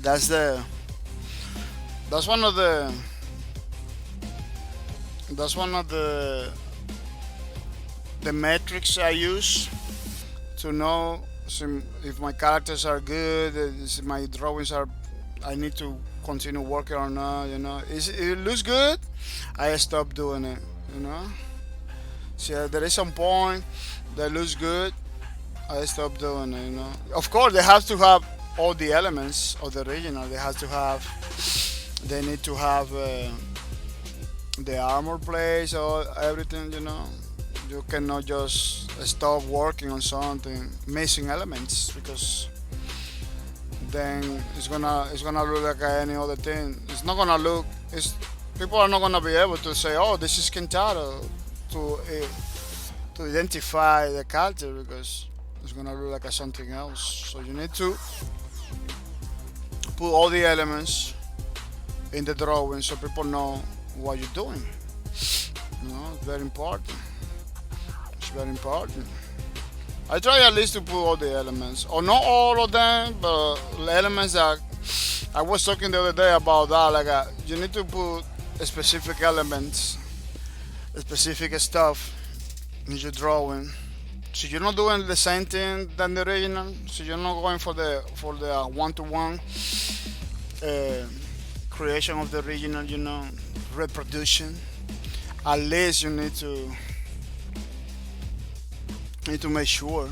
That's one of the metrics I use to know if my characters are good, if my drawings are. I need to continue working or not. It looks good, I stop doing it. So there is some point that looks good, I stop doing it. Of course, they have to have all the elements of the original. They need to have the armor plates or everything. You cannot just stop working on something missing elements, because then it's gonna look like any other thing. It's not gonna look. People are not gonna be able to say, "Oh, this is Kentaro," to identify the character, because it's gonna look like something else. So you need to put all the elements in the drawing so people know what you're doing. It's very important. It's very important. I try at least to put all the elements, or not all of them, but the elements that I was talking the other day about that. Like you need to put specific elements, specific stuff in your drawing. So you're not doing the same thing than the original. So you're not going for the one-to-one creation of the original. Reproduction. At least you need to make sure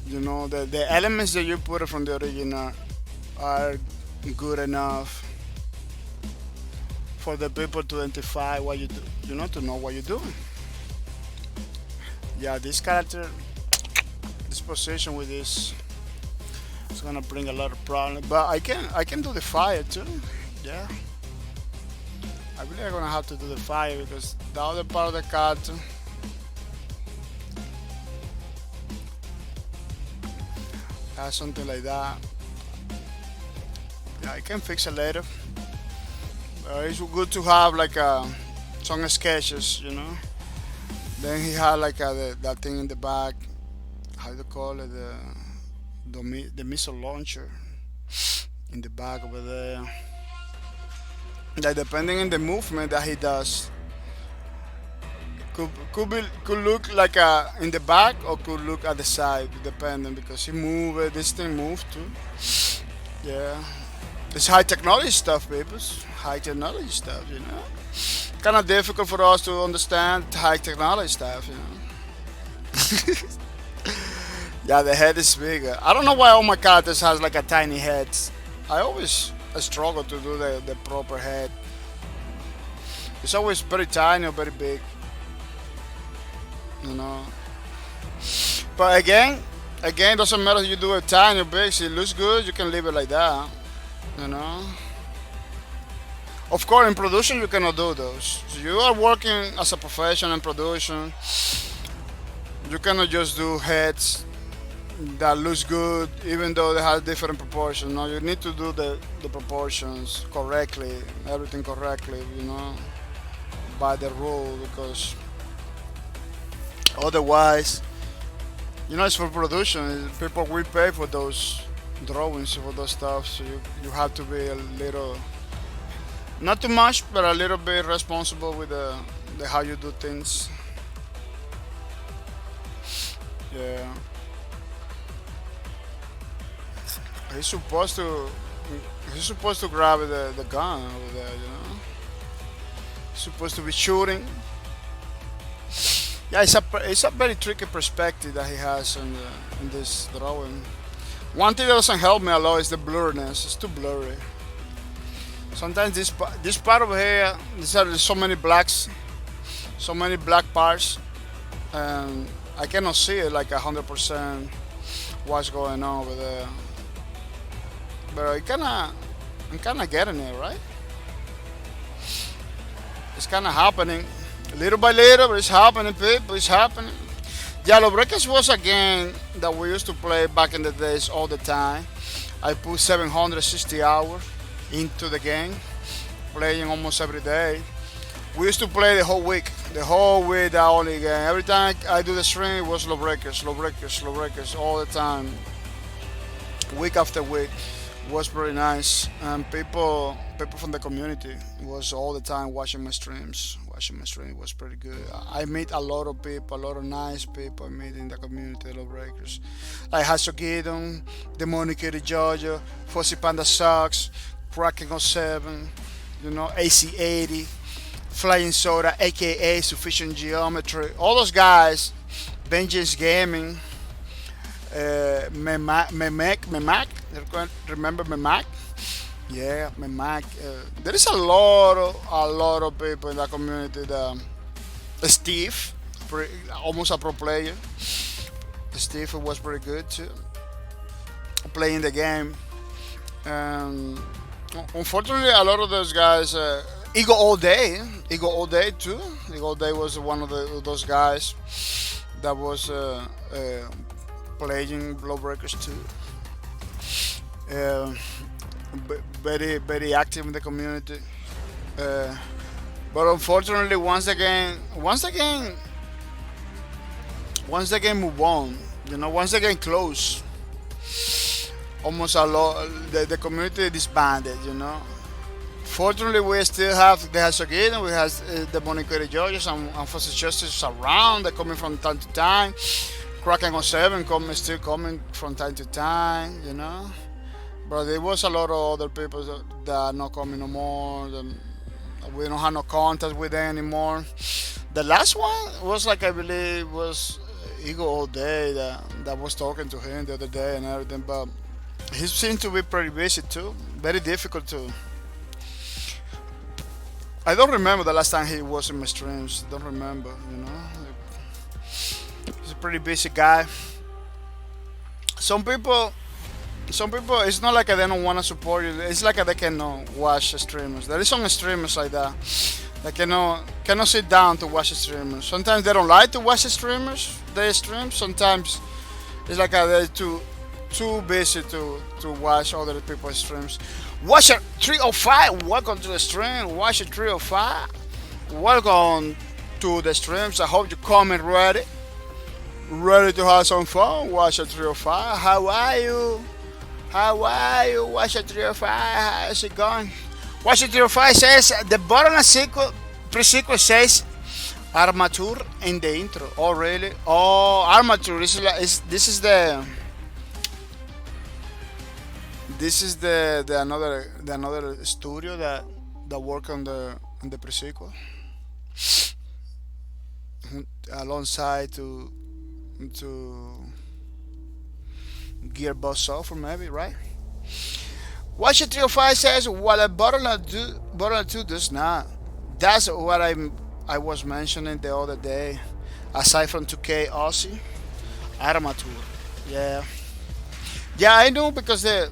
you know that the elements that you put from the original are good enough for the people to identify what you do, you know, to know what you're doing. Yeah, this character, this position with this, it's gonna bring a lot of problems. But I can do the fire too. Yeah, I really are gonna have to do the fire because the other part of the character has something like that. Yeah, I can fix it later. It's good to have like some sketches, you know. Then he had like that thing in the back. How do you call it? The missile launcher in the back over there. Like depending on the movement that he does, could look like in the back or could look at the side, depending because he moved. This thing moved too. Yeah, it's high technology stuff, people. High technology stuff, you know. Kind of difficult for us to understand high technology stuff, you know. Yeah, the head is bigger. I don't know why all my characters has like a tiny head. I always struggle to do the proper head. It's always very tiny or very big, you know. But again, doesn't matter if you do it tiny or big. If it looks good, you can leave it like that, you know. Of course, in production you cannot do those. So you are working as a professional in production. You cannot just do heads that looks good, even though they have different proportions. No, you need to do the proportions correctly, everything correctly, you know, by the rule, because otherwise, you know, it's for production. People will pay for those drawings, for those stuff. So you have to be a little, not too much, but a little bit responsible with the how you do things. Yeah. He's supposed to he's supposed to grab the gun over there, you know. He's supposed to be shooting. Yeah, it's a very tricky perspective that he has in this drawing. One thing that doesn't help me a lot is the blurriness. It's too blurry. Sometimes this part over here, there's so many blacks, so many black parts, and I cannot see it like 100% what's going on over there. But I'm kinda getting it, right? It's kinda happening, little by little, but it's happening, people. It's happening. Yeah, Breakers was a game that we used to play back in the days all the time. I put 760 hours into the game, playing almost every day. We used to play the whole week, that only game. Every time I do the stream, it was Breakers, all the time, week after week. Was very nice, and people from the community was all the time watching my streams. Watching my stream was pretty good. I meet a lot of people, a lot of nice people I meet in the community of Breakers, like Hasogidon, Demonic Kitty Jojo, Fuzzy Panda Sucks, Kraken 07, you know, AC80, Flying Soda, aka Sufficient Geometry, all those guys, Vengeance Gaming, Memak, remember Memak? Yeah, Memak. There is a lot of people in that community. Steve, almost a pro player. Steve was pretty good too, playing the game. And unfortunately, a lot of those guys, Ego All Day too. Ego All Day was one of those guys that was playing Breakers too. Very active in the community. But unfortunately, once the game move on, you know, once the game closed, almost a lot the community disbanded, you know. Fortunately, we still have the Hasogid, we have the Monicary Judges and Fuzzy Justice around. They're coming from time to time. Kraken 07 still coming from time to time, you know. But there was a lot of other people that are not coming no more. We don't have no contact with them anymore. The last one was like, I believe was Eagle all day that was talking to him the other day and everything, but he seemed to be pretty busy too. Very difficult to. I don't remember the last time he was in my streams. Don't remember, you know. He's a pretty busy guy. Some people, some people, it's not like they don't want to support you. It's like they cannot watch streamers. There is some streamers like that. They cannot sit down to watch streamers. Sometimes they don't like to watch streamers. They stream. Sometimes it's like they're too busy to watch other people's streams. Watcher 305, welcome to the stream. Watcher 305, welcome to the streams. I hope you coming ready to have some fun. Watcher 305, how are you? How are you? Watcher 305, how's it going? Watcher 305 says the bottom of sequel, pre-sequel says armature in the intro. Oh really? Oh, armature. This is the another studio that work on the pre-sequel alongside to Gearbox software maybe, right? Watcher 305 says what a Borderlands 2 does not. That's what I was mentioning the other day. Aside from 2K Aussie, Armature. Yeah. Yeah, I know because they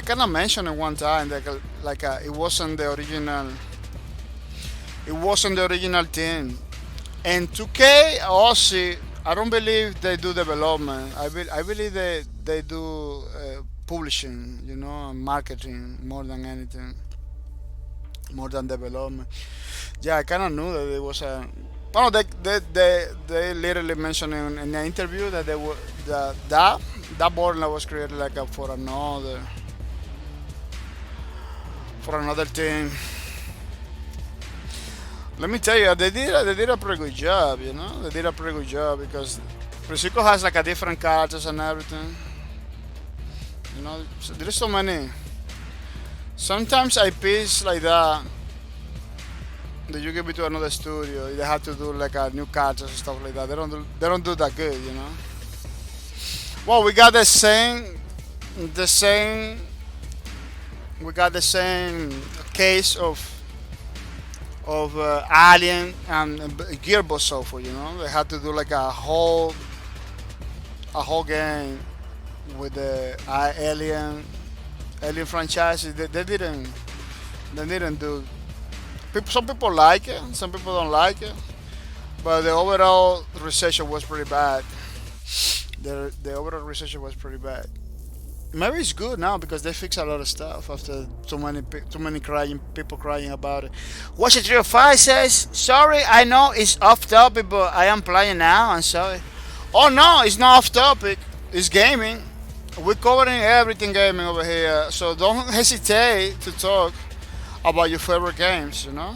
kind of mentioned it one time that it wasn't the original. It wasn't the original team. And 2K Aussie, I don't believe they do development. I believe they do publishing, you know, and marketing more than anything, more than development. Yeah, I kind of knew that it was a. Oh, they literally mentioned in the interview that they were that Borderlands was created like for another team. Let me tell you, they did a pretty good job. You know, they did a pretty good job because Presico has like a different characters and everything. You know, so there's so many. Sometimes IPs like that you give it to another studio, they have to do like a new characters and stuff like that. They don't do that good, you know. Well, we got the same we got the same case of Alien and Gearbox software, you know. They had to do like a whole game with the Alien franchise. They didn't do. Some people like it, some people don't like it, but the overall reception was pretty bad. The overall reception was pretty bad. Maybe it's good now because they fix a lot of stuff after too many people crying about it. Watch it 305 says, sorry, I know it's off topic, but I am playing now. I'm sorry. Oh no, it's not off topic. It's gaming. We're covering everything gaming over here, so don't hesitate to talk about your favorite games. You know,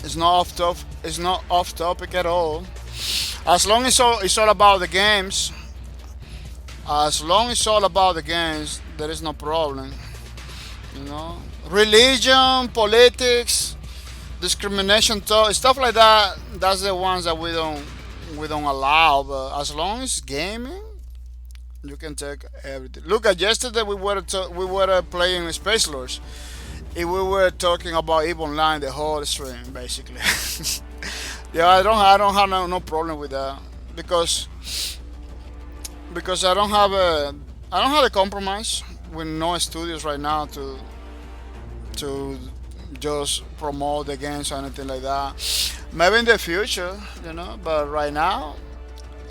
it's not off top. It's not off topic at all. As long as it's all about the games. As long as it's all about the games, there is no problem. You know, religion, politics, discrimination, stuff like that. That's the ones that we don't allow. But as long as gaming, you can take everything. Look at yesterday we were playing Space Lords. We were talking about EVE Online the whole stream basically. Yeah, I don't have no problem with that because I don't have a compromise with no studios right now to just promote the games or anything like that. Maybe in the future, you know, but right now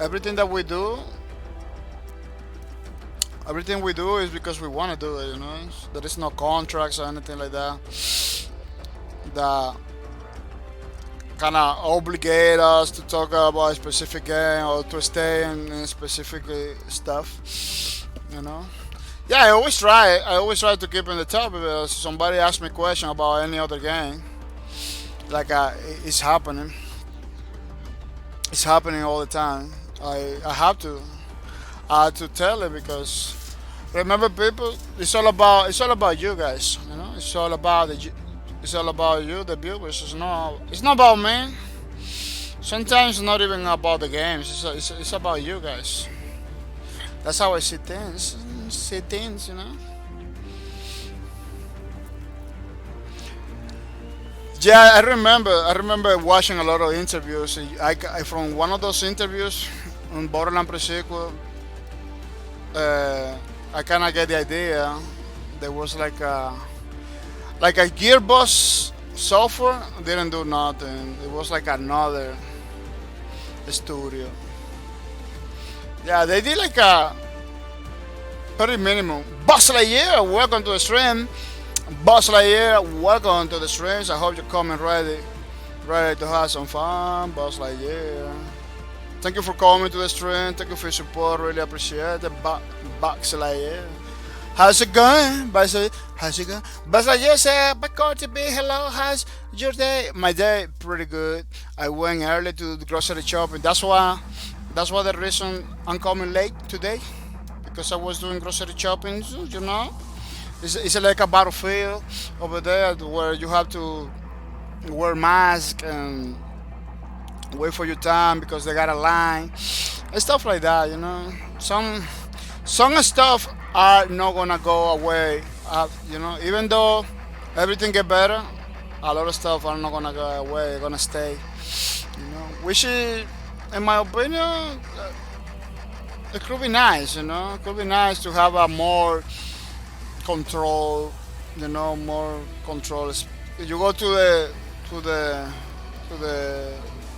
everything we do is because we want to do it, you know. There is no contracts or anything like that that kind of obligate us to talk about a specific game or to stay in specific stuff, you know. Yeah, I always try to keep in the top. If somebody asks me a question about any other game, like it's happening all the time. I have to tell it because remember, people, it's all about you guys, you know. It's all about It's all about you, the viewers. It's not about me. Sometimes it's not even about the games. It's about you guys. That's how I see things. See things, you know. Yeah, I remember watching a lot of interviews. From one of those interviews on Borderland Pre-Sequel, I kind of get the idea. There was like a Gearbox software didn't do nothing. It was like another studio. Yeah, they did like a pretty minimum. Buzz Lightyear, welcome to the stream. Buzz Lightyear, welcome to the streams. I hope you're coming ready to have some fun. Buzz Lightyear. Thank you for coming to the stream. Thank you for your support. Really appreciate it. Buzz Lightyear. How's it going? How's it going? Buzz Lightyear said, bahcorp to be hello. How's your day? My day pretty good. I went early to the grocery shopping. That's why the reason I'm coming late today. Because I was doing grocery shopping, you know. It's like a battlefield over there where you have to wear mask and wait for your time because they got a line and stuff like that. You know, some stuff are not gonna go away. You know, even though everything get better, a lot of stuff are not gonna go away. They're gonna stay. You know, which is, in my opinion, it could be nice. You know, it could be nice to have a more control, you know, more control. You go to the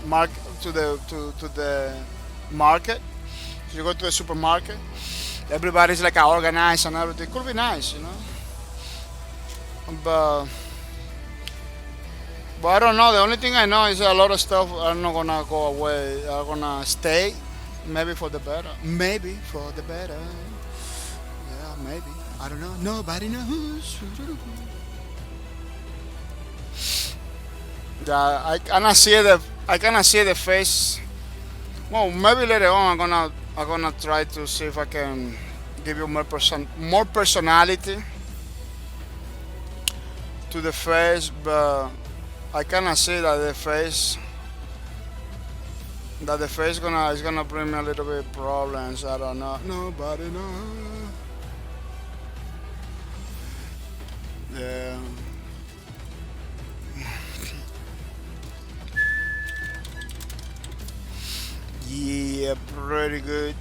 market to the market. You go to the supermarket. Everybody's like organized and everything. It could be nice, you know. But I don't know. The only thing I know is a lot of stuff are not gonna go away. Are gonna stay. Maybe for the better. Maybe for the better. Yeah, maybe. I don't know. Nobody knows. Yeah, I cannot see the face. Well, maybe later on I'm gonna try to see if I can give you more personality to the face, but I cannot see that the face is gonna bring me a little bit problems. I don't know. Nobody knows. Yeah. Yeah, pretty good.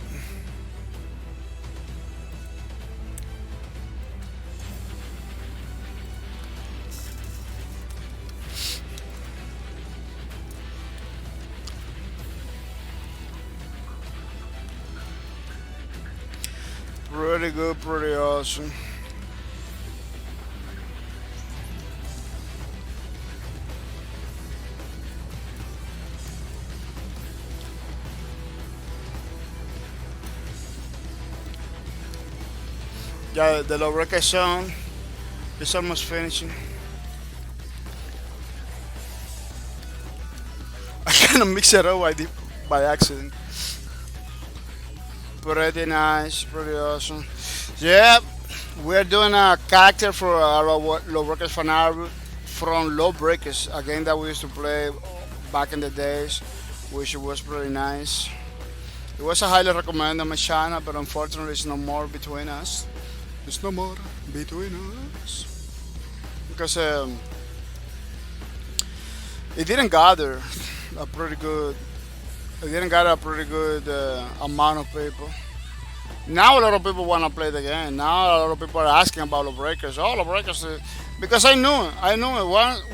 Pretty good, pretty awesome. Yeah, the lubrication is almost finishing. I kind of mixed it up by accident. Pretty nice, pretty awesome. Yeah, we're doing a character for our Lawbreakers fan from Lawbreakers, a game that we used to play back in the days, which was pretty nice. It was a highly recommended on my channel, but unfortunately, it's no more between us. It's no more between us because it didn't gather a pretty good. It didn't gather a pretty good amount of people. Now a lot of people want to play the game. Now a lot of people are asking about Lawbreakers. Oh, Lawbreakers, because I knew it. I knew it.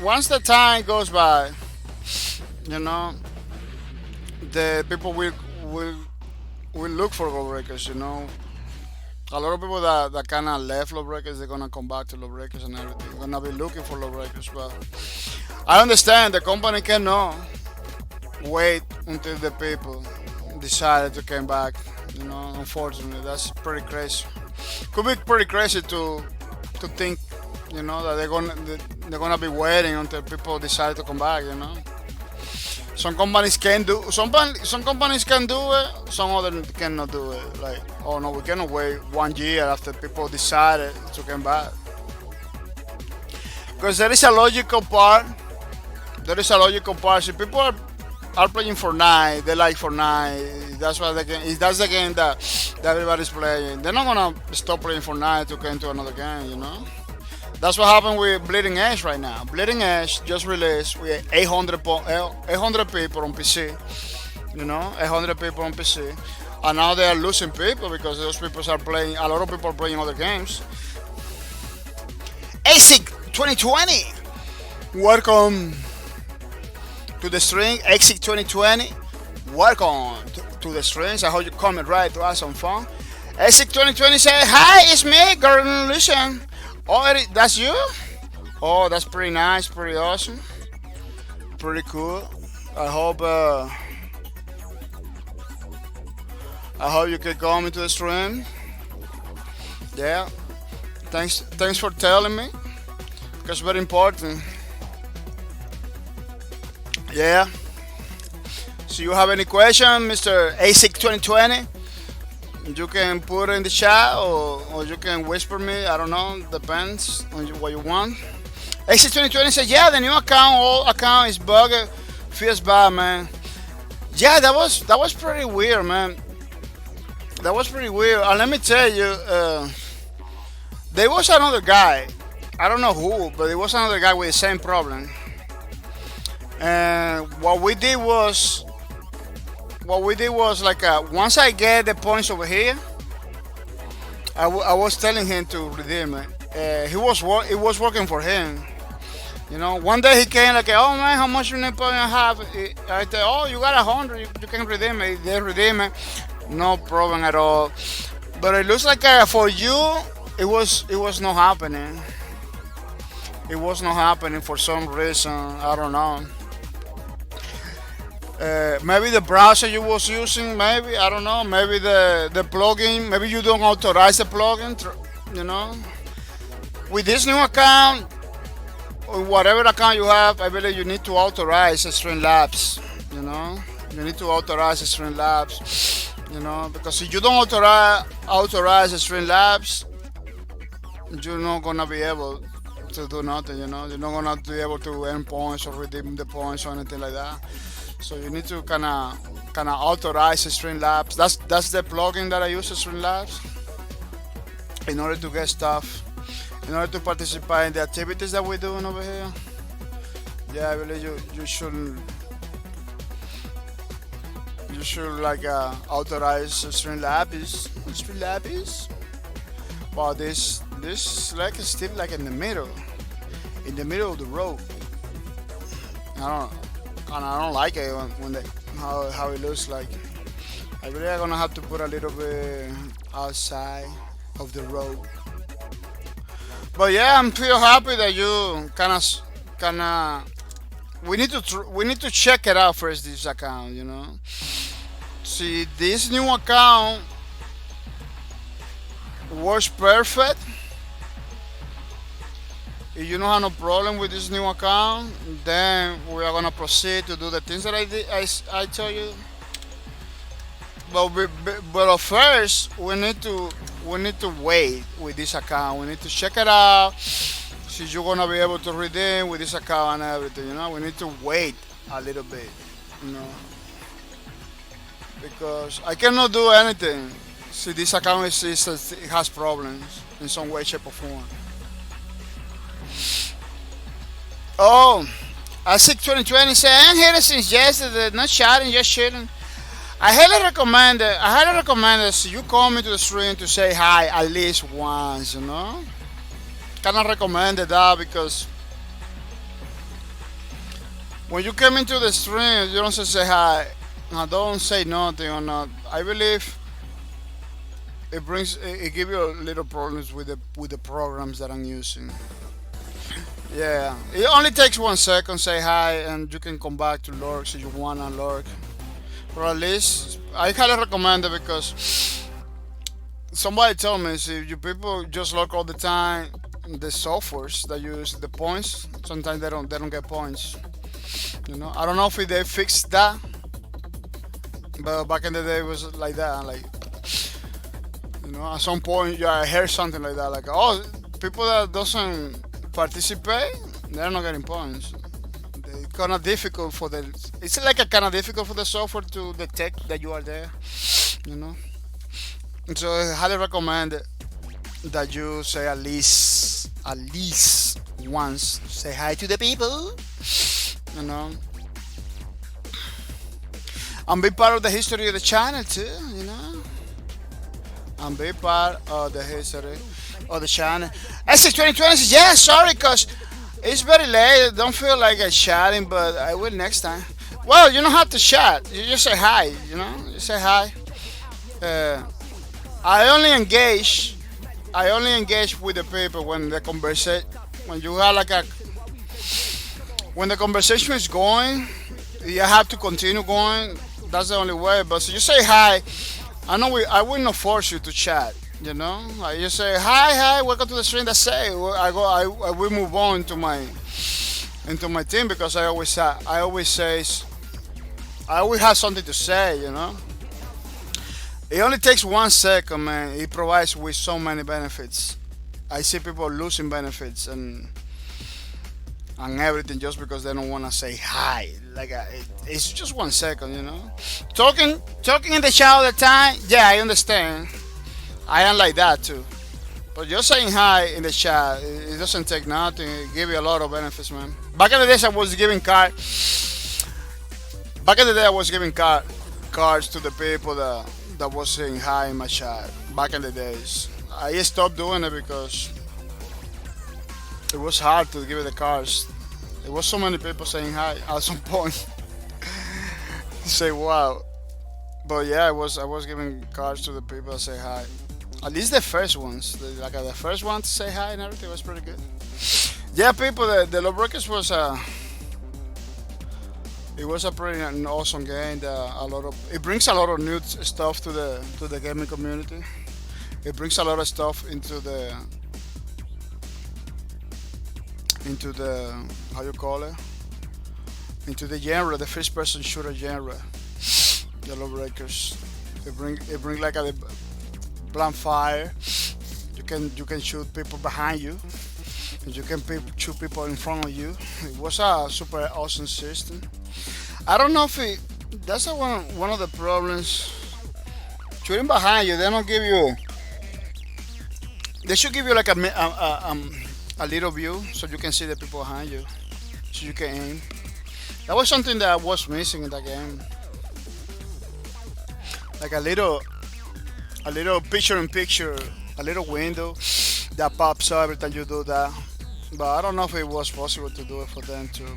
Once the time goes by, you know, the people will look for Lawbreakers. You know. A lot of people that kind of left Lawbreakers, they're gonna come back to Lawbreakers and everything. They're gonna be looking for Lawbreakers, but I understand the company cannot wait until the people decide to come back. You know, unfortunately, that's pretty crazy. Could be pretty crazy to think, you know, that they're gonna be waiting until people decide to come back. You know. Some companies can do some companies can do it. Some others cannot do it. Like, oh no, we cannot wait 1 year after people decided to come back. Because there is a logical part. There is a logical part. See, people are playing Fortnite. They like Fortnite. That's why the game. If that's the game that everybody's playing, they're not gonna stop playing Fortnite to get into another game. You know. That's what happened with Bleeding Edge right now. Bleeding Edge just released with 800 people on PC. You know, 800 people on PC, and now they are losing people because those people are playing. A lot of people are playing other games. ASIC 2020. Welcome to the stream, ASIC 2020. Welcome to the streams. I hope you comment right to have some fun. ASIC 2020 said, "Hi, it's me, Gordon Lucian." Oh, that's you? Oh, that's pretty nice, pretty awesome, pretty cool. I hope you can come into the stream. Yeah. Thanks for telling me. Because it's very important. Yeah. So you have any question, Mr. ASIC 2020? You can put it in the chat or you can whisper me. I don't know. Depends on what you want. ASIC 2020 says, yeah, the new old account is bugged. Feels bad, man. Yeah, that was pretty weird, man. That was pretty weird. And let me tell you, there was another guy. I don't know who, but there was another guy with the same problem. And what we did was like once I get the points over here, I was telling him to redeem it. It was working for him. You know, one day he came like, oh man, how much you need point I have? I said, oh, you got 100, you can redeem it. They redeem it, no problem at all. But it looks like for you, it was not happening. It was not happening for some reason. I don't know. Maybe the browser you was using, maybe, I don't know, maybe the plugin, maybe you don't authorize the plugin, you know. With this new account, or whatever account you have, I believe you need to authorize Streamlabs, you know. You need to authorize Streamlabs, you know, because if you don't authorize Streamlabs, you're not gonna be able to do nothing, you know. You're not gonna be able to earn points or redeem the points or anything like that. So you need to kind of authorize Streamlabs. That's the plugin that I use, Streamlabs, in order to get stuff, in order to participate in the activities that we're doing over here. Yeah, I believe you should like authorize Streamlabs. Wow, this like is still like in the middle of the road. I don't like it when how it looks like. I really are gonna have to put a little bit outside of the road. But yeah, I'm feel happy that you kind of. We need to check it out first. This account, you know. See, this new account works perfect. If you don't have no problem with this new account, then we are gonna proceed to do the things that I tell you. But first, we need to wait with this account. We need to check it out. See, you're gonna be able to redeem with this account and everything. You know, we need to wait a little bit. You know, because I cannot do anything. See, this account it has problems in some way, shape, or form. Oh, ASIC 2020 said, I'm here since yesterday, not chatting, just chilling. I highly recommend that you come into the stream to say hi at least once, you know? Kind of recommended that because when you come into the stream, you don't say hi, don't say nothing or not. I believe it gives you a little problems with the programs that I'm using. Yeah, it only takes 1 second, say hi, and you can come back to lurk if you want to lurk. Or at least, I highly recommend it because somebody told me, if you people just lurk all the time, the softwares that use the points, sometimes they don't get points. You know, I don't know if they fixed that, but back in the day it was like that. Like, you know, at some point, yeah, I heard something like that, like, oh, people that doesn't participate They're not getting points. It's kind of difficult for the. It's like a kind of difficult for the software to detect that you are there. You know. So I highly recommend that you say at least once. Say hi to the people. You know. And be part of the history of the channel too. You know. And be part of the history of the channel. S6 2020 says, yeah, sorry, cause it's very late. Don't feel like I'm chatting, but I will next time. Well, you don't have to chat. You just say hi. You know, you say hi. Uh, I only engage. I only engage with the people when the conversation, when you have like a, when the conversation is going, you have to continue going. That's the only way. But so you say hi. I know I will not force you to chat. You know, I just say hi, welcome to the stream. That's it. I will move on to my into my team because I always have something to say. You know, it only takes 1 second, man. It provides with so many benefits. I see people losing benefits and everything just because they don't want to say hi. Like it's just 1 second, you know. Talking in the chat all the time. Yeah, I understand. I am like that too. But just saying hi in the chat, it doesn't take nothing. It gives you a lot of benefits, man. Back in the days, I was giving cards to the people that was saying hi in my chat. Back in the days, I stopped doing it because it was hard to give it the cards. There was so many people saying hi at some point. Say wow. But yeah, I was giving cards to the people that say hi. At least the first ones, the first one to say hi and everything was pretty good. Yeah, people, the Lawbreakers was it was a pretty awesome game. It brings a lot of new stuff to the gaming community. It brings a lot of stuff into the how you call it, into the genre, the first person shooter genre. The Lawbreakers. It bring like a blunt fire. You can shoot people behind you. And you can shoot people in front of you. It was a super awesome system. I don't know if that's one of the problems. Shooting behind you, they don't give you. They should give you like a little view so you can see the people behind you, so you can aim. That was something that was missing in the game. Like a little picture-in-picture, a little window that pops up every time you do that. But I don't know if it was possible to do it for them too.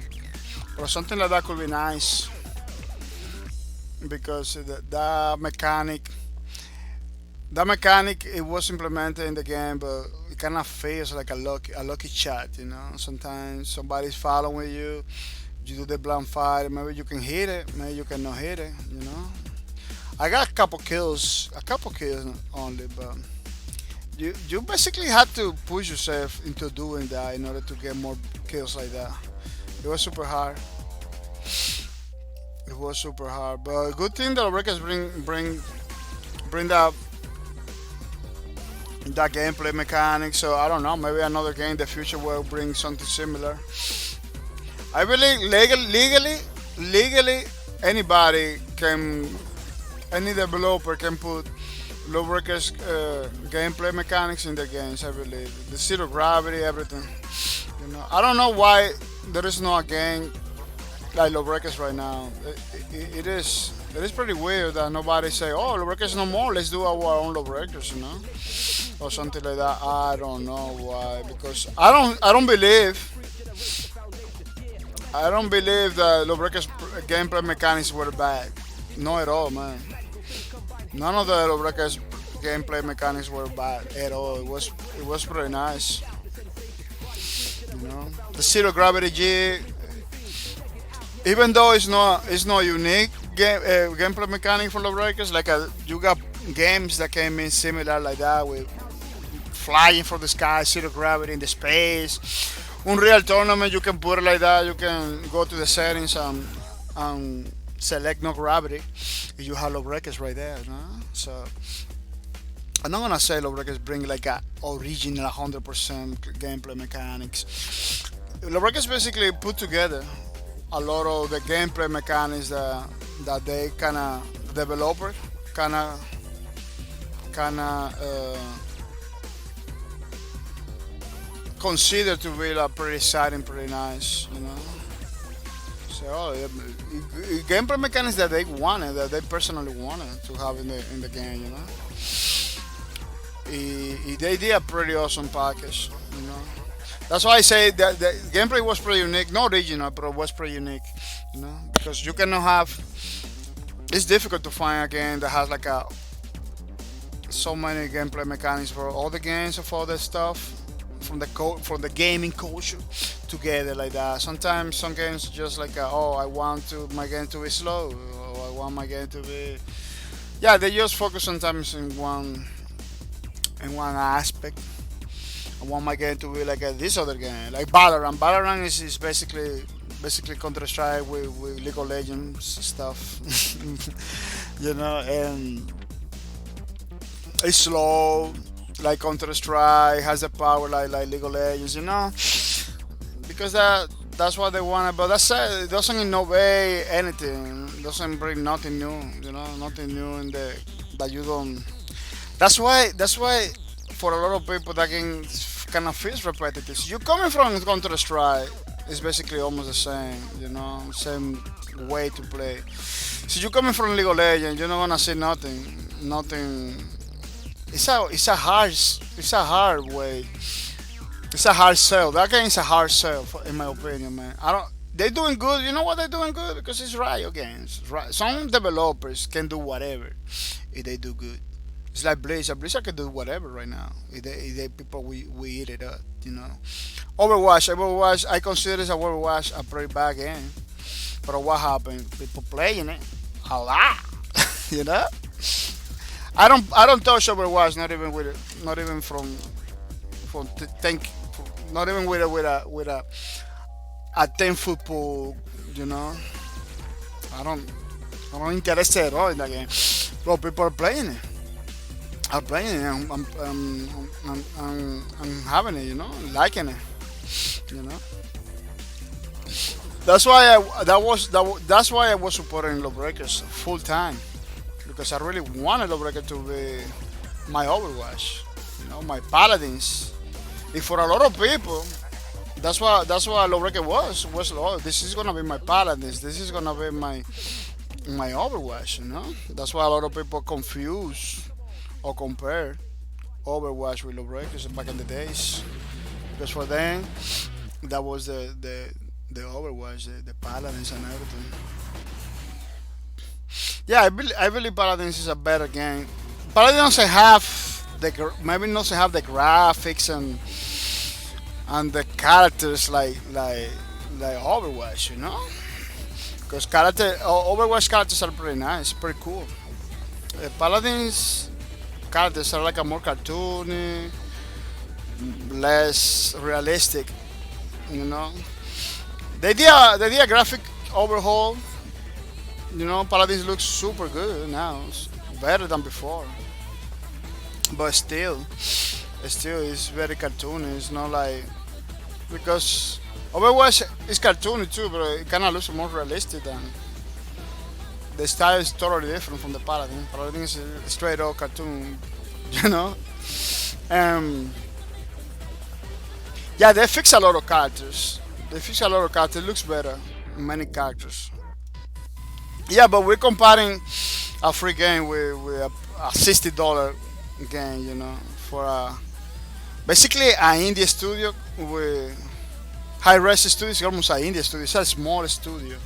Or something like that could be nice because that mechanic it was implemented in the game, but it kind of feels like a lucky shot. You know, sometimes somebody's following you. You do the blind fire. Maybe you can hit it. Maybe you cannot hit it. You know. I got a couple kills only, but you basically had to push yourself into doing that in order to get more kills like that. It was super hard. It was super hard, but good thing that Records bring that gameplay mechanic. So I don't know, maybe another game in the future will bring something similar. I believe legally any developer can put Lawbreakers gameplay mechanics in their games. I believe the zero gravity, everything. You know, I don't know why there is no a game like Lawbreakers right now. It is pretty weird that nobody say, "Oh, Lawbreakers no more. Let's do our own Lawbreakers," you know, or something like that. I don't know why, because I don't believe that Lawbreakers gameplay mechanics were bad. Not at all, man. None of the Lawbreakers gameplay mechanics were bad at all. It was pretty nice. You know, the zero gravity G, even though it's not unique gameplay mechanic for Lawbreakers. Like you got games that came in similar like that with flying from the sky, zero gravity in the space. Unreal Tournament, you can put it like that. You can go to the settings and select no gravity. You have Lawbreakers right there, no? So I'm not gonna say Lawbreakers bring like a original 100% gameplay mechanics. Lawbreakers basically put together a lot of the gameplay mechanics that they kind of developer kind of kind of consider to be like pretty exciting, pretty nice, you know. So yeah, gameplay mechanics that they wanted, that they personally wanted to have in the game, you know. They did a pretty awesome package, you know. That's why I say that the gameplay was pretty unique, not original, but it was pretty unique, you know, because you cannot have. It's difficult to find a game that has like a so many gameplay mechanics for all the games of all that stuff from the gaming culture together like that. Sometimes some games just like oh, I want to my game to be slow, or I want my game to be yeah. They just focus sometimes in one aspect. I want my game to be like this other game, like Valorant. Valorant is basically Counter Strike with League of Legends stuff, you know, and it's slow like Counter Strike, has the power like League of Legends, you know, because that's what they want. But that's it doesn't innovate anything, doesn't bring nothing new, you know, nothing new in the that you don't. That's why for a lot of people that can kind of feels repetitive. You coming from Counter Strike, it's basically almost the same, you know, same way to play. So you coming from League of Legends, you're not gonna see nothing. It's a hard way. It's a hard sell. That game is a hard sell, in my opinion, man. I don't. They doing good. You know what they're doing good because it's Riot games. Right. Some developers can do whatever if they do good. It's like Blizzard. Blizzard can do whatever right now. If they people we eat it up, you know. Overwatch. I consider Overwatch a pretty bad game. But what happened? People playing it a lot, you know. I don't touch Overwatch. Not even from think. Not even a 10 foot pool, you know. I don't interested at all in that game. But people are playing it. I'm playing it. I'm having it, you know, liking it, you know. That's why I was supporting Lawbreakers full time because I really wanted Lawbreaker to be my Overwatch, you know, my Paladins. And for a lot of people, that's what Lawbreaker was. Oh, this is gonna be my Paladins. This is gonna be my Overwatch, you know. That's why a lot of people confuse or compare Overwatch with Lawbreakers back in the days. Because for them, that was the Overwatch, the Paladins and everything. Yeah, I believe Paladins is a better game. Paladins doesn't have maybe doesn't have the graphics and the characters like Overwatch, you know. Because Overwatch characters are pretty nice, pretty cool. Paladins characters are like a more cartoony, less realistic, you know. They did a graphic overhaul. You know, Paladins looks super good now. It's better than before. But still, it's very cartoony. It's not like because Overwatch is cartoony too, but it kind of looks more realistic than the style is totally different from the Paladin. Paladin is a straight up cartoon, you know. Um, yeah, they fix a lot of characters. It looks better. Many characters. Yeah, but we're comparing a free game with a $60 game, you know, for basically an indie studio with high res studio. It's almost an indie studio. It's a small studio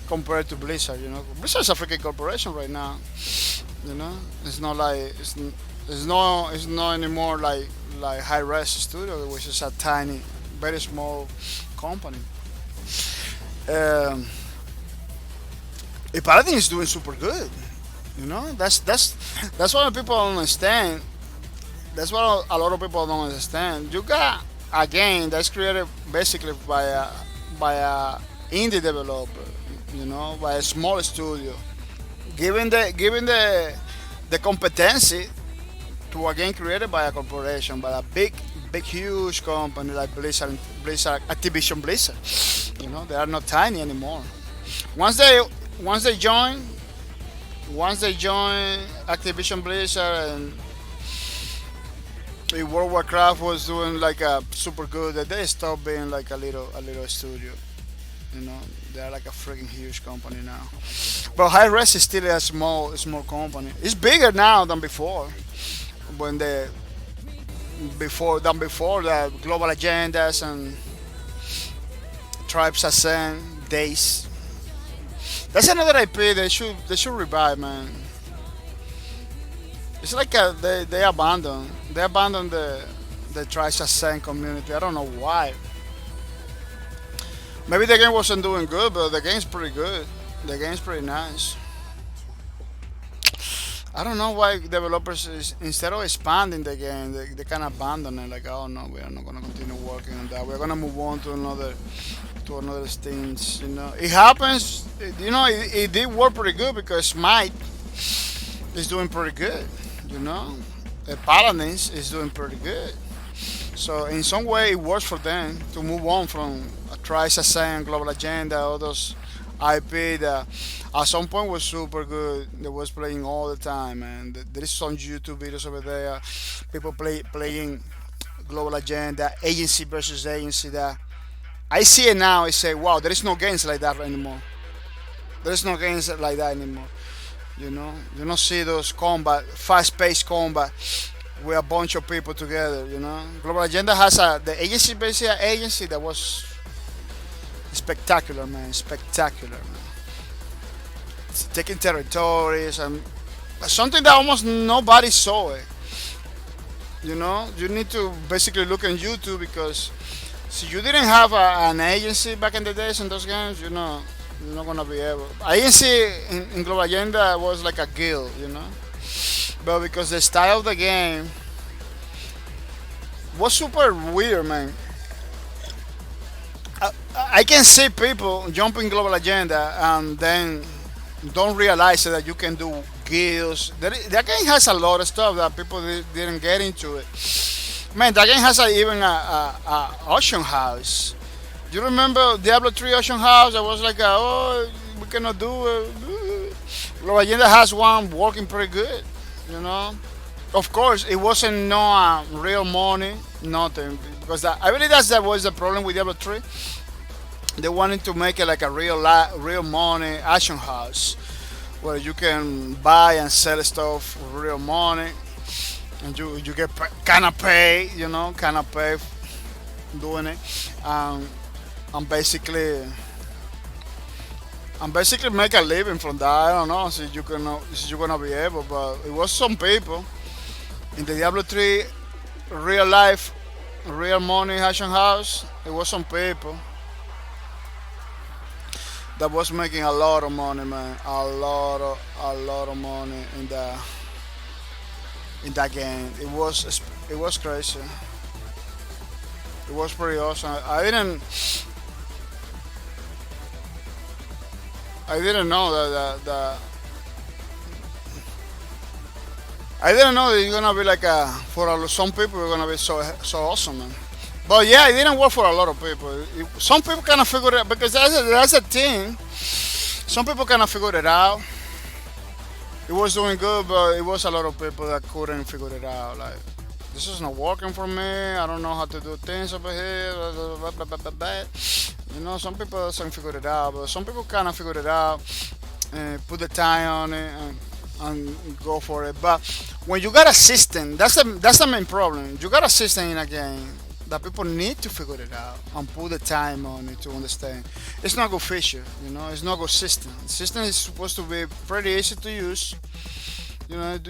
compared to Blizzard, you know. Blizzard's a freaking corporation right now, you know. It's not like it's not anymore like high res studio, which is a tiny, very small company. Um, Paladin is doing super good. You know, that's what people don't understand. That's what a lot of people don't understand. You got a game that's created basically by a indie developer, you know, by a small studio. Given the competency to a game created by a corporation, by a big, huge company like Blizzard, Activision Blizzard. They are not tiny anymore. Once they once they join once they join Activision Blizzard and World of Warcraft was doing like a super good, that they stopped being like a little studio. You know, they're like a freaking huge company now. But High Res is still a small company. It's bigger now than before. When the before the global agendas and tribes ascend days. That's another IP they should revive, man. It's like they abandoned the tribes ascend community. I don't know why. Maybe the game wasn't doing good, but the game's pretty good. The game's pretty nice. I don't know why developers, instead of expanding the game, they kind of abandon it. Like, oh no, we are not gonna continue working on that. We're gonna move on to another things. It happens. It did work pretty good because Smite is doing pretty good. The Paladins is doing pretty good. So in some way, it works for them to move on from a Trice Ascent, Global Agenda, all those IP that at some point was super good. They was playing all the time, and there is some YouTube videos over there. People playing Global Agenda, agency versus agency. That I see it now. I say, wow, there is no games like that anymore. There is no games like that anymore. You don't see those fast-paced combat with a bunch of people together. Global Agenda has the agency based agency that was spectacular, man. Spectacular, man. It's taking territories and something that almost nobody saw it. You need to basically look on YouTube because see, you didn't have an agency back in the days in those games. You're not gonna be able. Agency in Global Agenda was like a guild. But because the style of the game was super weird, man. I can see people jumping Global Agenda and then don't realize that you can do guilds. That game has a lot of stuff that people didn't get into it. Man, that game has even a auction house. You remember Diablo 3 auction house? I was like, oh, we cannot do it. Global Agenda has one working pretty good. Of course, it wasn't no real money, nothing. Because I believe that was the problem with Diablo 3. They wanted to make it like a real money auction house where you can buy and sell stuff for real money, and you get kind of pay, doing it, and basically make a living from that. I don't know if you're gonna be able, but it was some people in the Diablo 3 real life, real money auction house. It was some people that was making a lot of money, man. A lot of money in that game. It was crazy. It was pretty awesome. I didn't know that I didn't know that you're gonna be like some people are gonna be so awesome, man. But yeah, it didn't work for a lot of people. Some people kind of figured it out because that's a thing. Some people kind of figured it out. It was doing good, but it was a lot of people that couldn't figure it out. Like, this is not working for me. I don't know how to do things over here. Blah, blah, blah, blah, blah. Some people doesn't figure it out, but some people kind of figured it out and put the time on it and go for it. But when you got a system, that's the main problem. You got a system in a game that people need to figure it out and put the time on it to understand. It's not good feature, it's not good system. The system is supposed to be pretty easy to use, and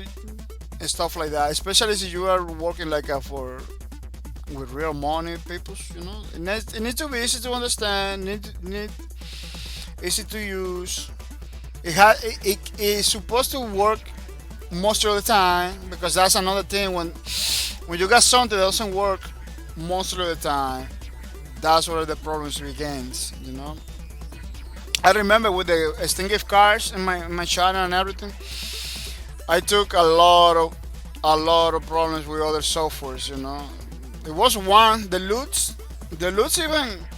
stuff like that. Especially if you are working like with real money people, it needs to be easy to understand, easy to use. It is supposed to work most of the time because that's another thing when you got something that doesn't work most of the time, that's where the problems begins. I remember with the Steam gift cards in my channel and everything, I took a lot a lot of problems with other softwares. It was one the loots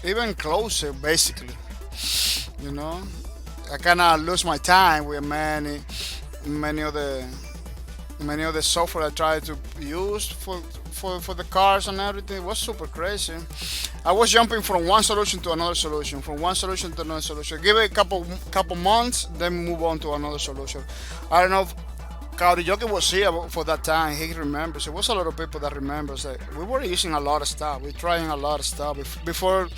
even closer basically. You know, I kind of lose my time with many of the software I tried to use for the cars and everything. It was super crazy. I was jumping from one solution to another solution, from one solution to another solution. Give it a couple months, then move on to another solution. I don't know if Kaurijoki was here for that time. He remembers. It was a lot of people that remembers that we were using a lot of stuff. We're trying a lot of stuff before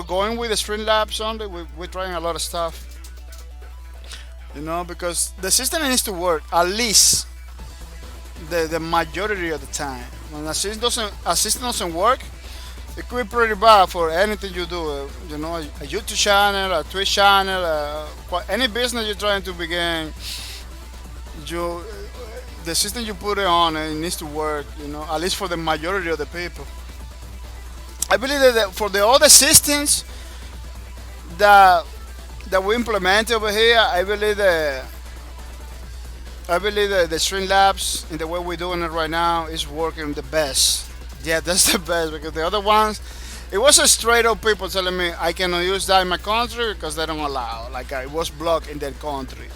going with the Streamlabs only. We're trying a lot of stuff. Because the system needs to work at least the majority of the time. When a system doesn't work, it could be pretty bad for anything you do. A YouTube channel, a Twitch channel, any business you're trying to begin. The system you put it on, it needs to work. At least for the majority of the people. I believe that for the other systems that we implement over here, I believe that the Streamlabs in the way we're doing it right now is working the best. Yeah, that's the best, because the other ones, it was a straight up people telling me I cannot use that in my country because they don't allow. Like it was blocked in that country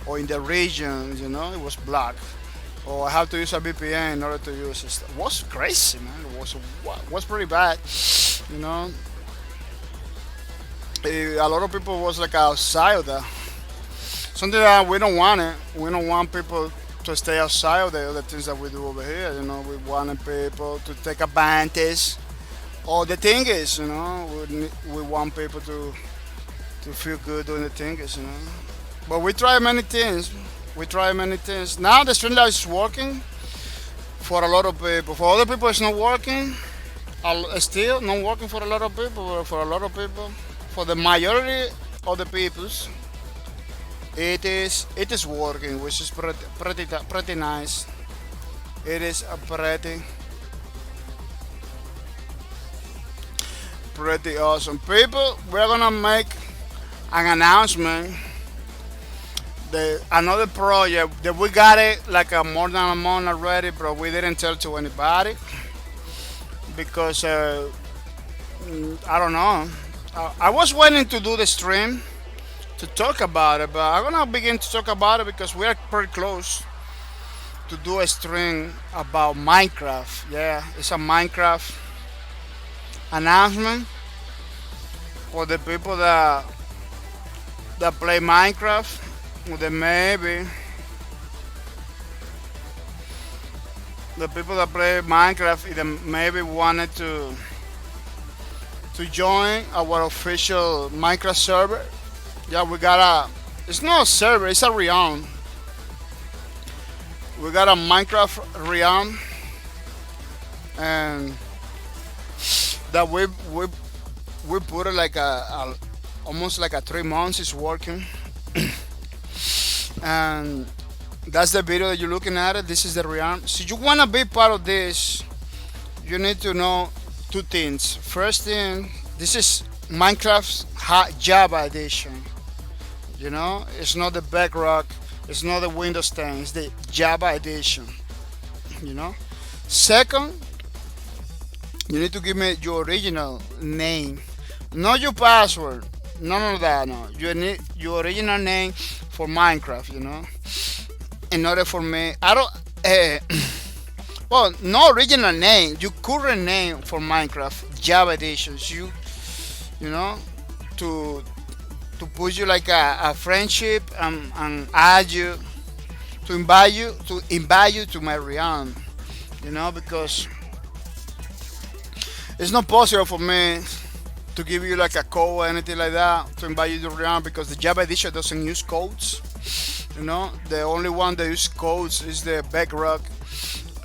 or in the region, it was blocked. Or I have to use a VPN in order to use it. It was crazy, man. It was pretty bad, A lot of people was like outside of that. Something that we don't want it. We don't want people to stay outside of the other things that we do over here. We want people to take advantage. Or the thing is, we want people to feel good doing the things, But we try many things. Now the Streamlabs is working for a lot of people. For other people, it's not working. Still not working for a lot of people. But for a lot of people, for the majority of the peoples, it is working, which is pretty nice. It is a pretty awesome. People, we're gonna make an announcement. Another project that we got it like more than a month already, but we didn't tell to anybody because I don't know. I was waiting to do the stream to talk about it, but I'm gonna begin to talk about it because we are pretty close to do a stream about Minecraft. Yeah, it's a Minecraft announcement for the people that play Minecraft. Maybe the people that play Minecraft, they maybe wanted to join our official Minecraft server. Yeah, it's not a server, it's a realm. We got a Minecraft realm, and that we put it like almost like a 3 months is working. And that's the video that you're looking at. This is the realm. So you want to be part of this, you need to know two things. First thing, this is Minecraft's Java edition. It's not the Bedrock, it's not the Windows 10, it's the Java edition. Second, you need to give me your original name, not your password. None of that. No, you need your original name for Minecraft. In order for me, I don't. Well, no original name. Your current name for Minecraft Java editions. To put you like a friendship and add you to invite you to my realm. Because it's not possible for me to give you like a code or anything like that to invite you to realm, because the Java edition doesn't use codes. The only one that uses codes is the Bedrock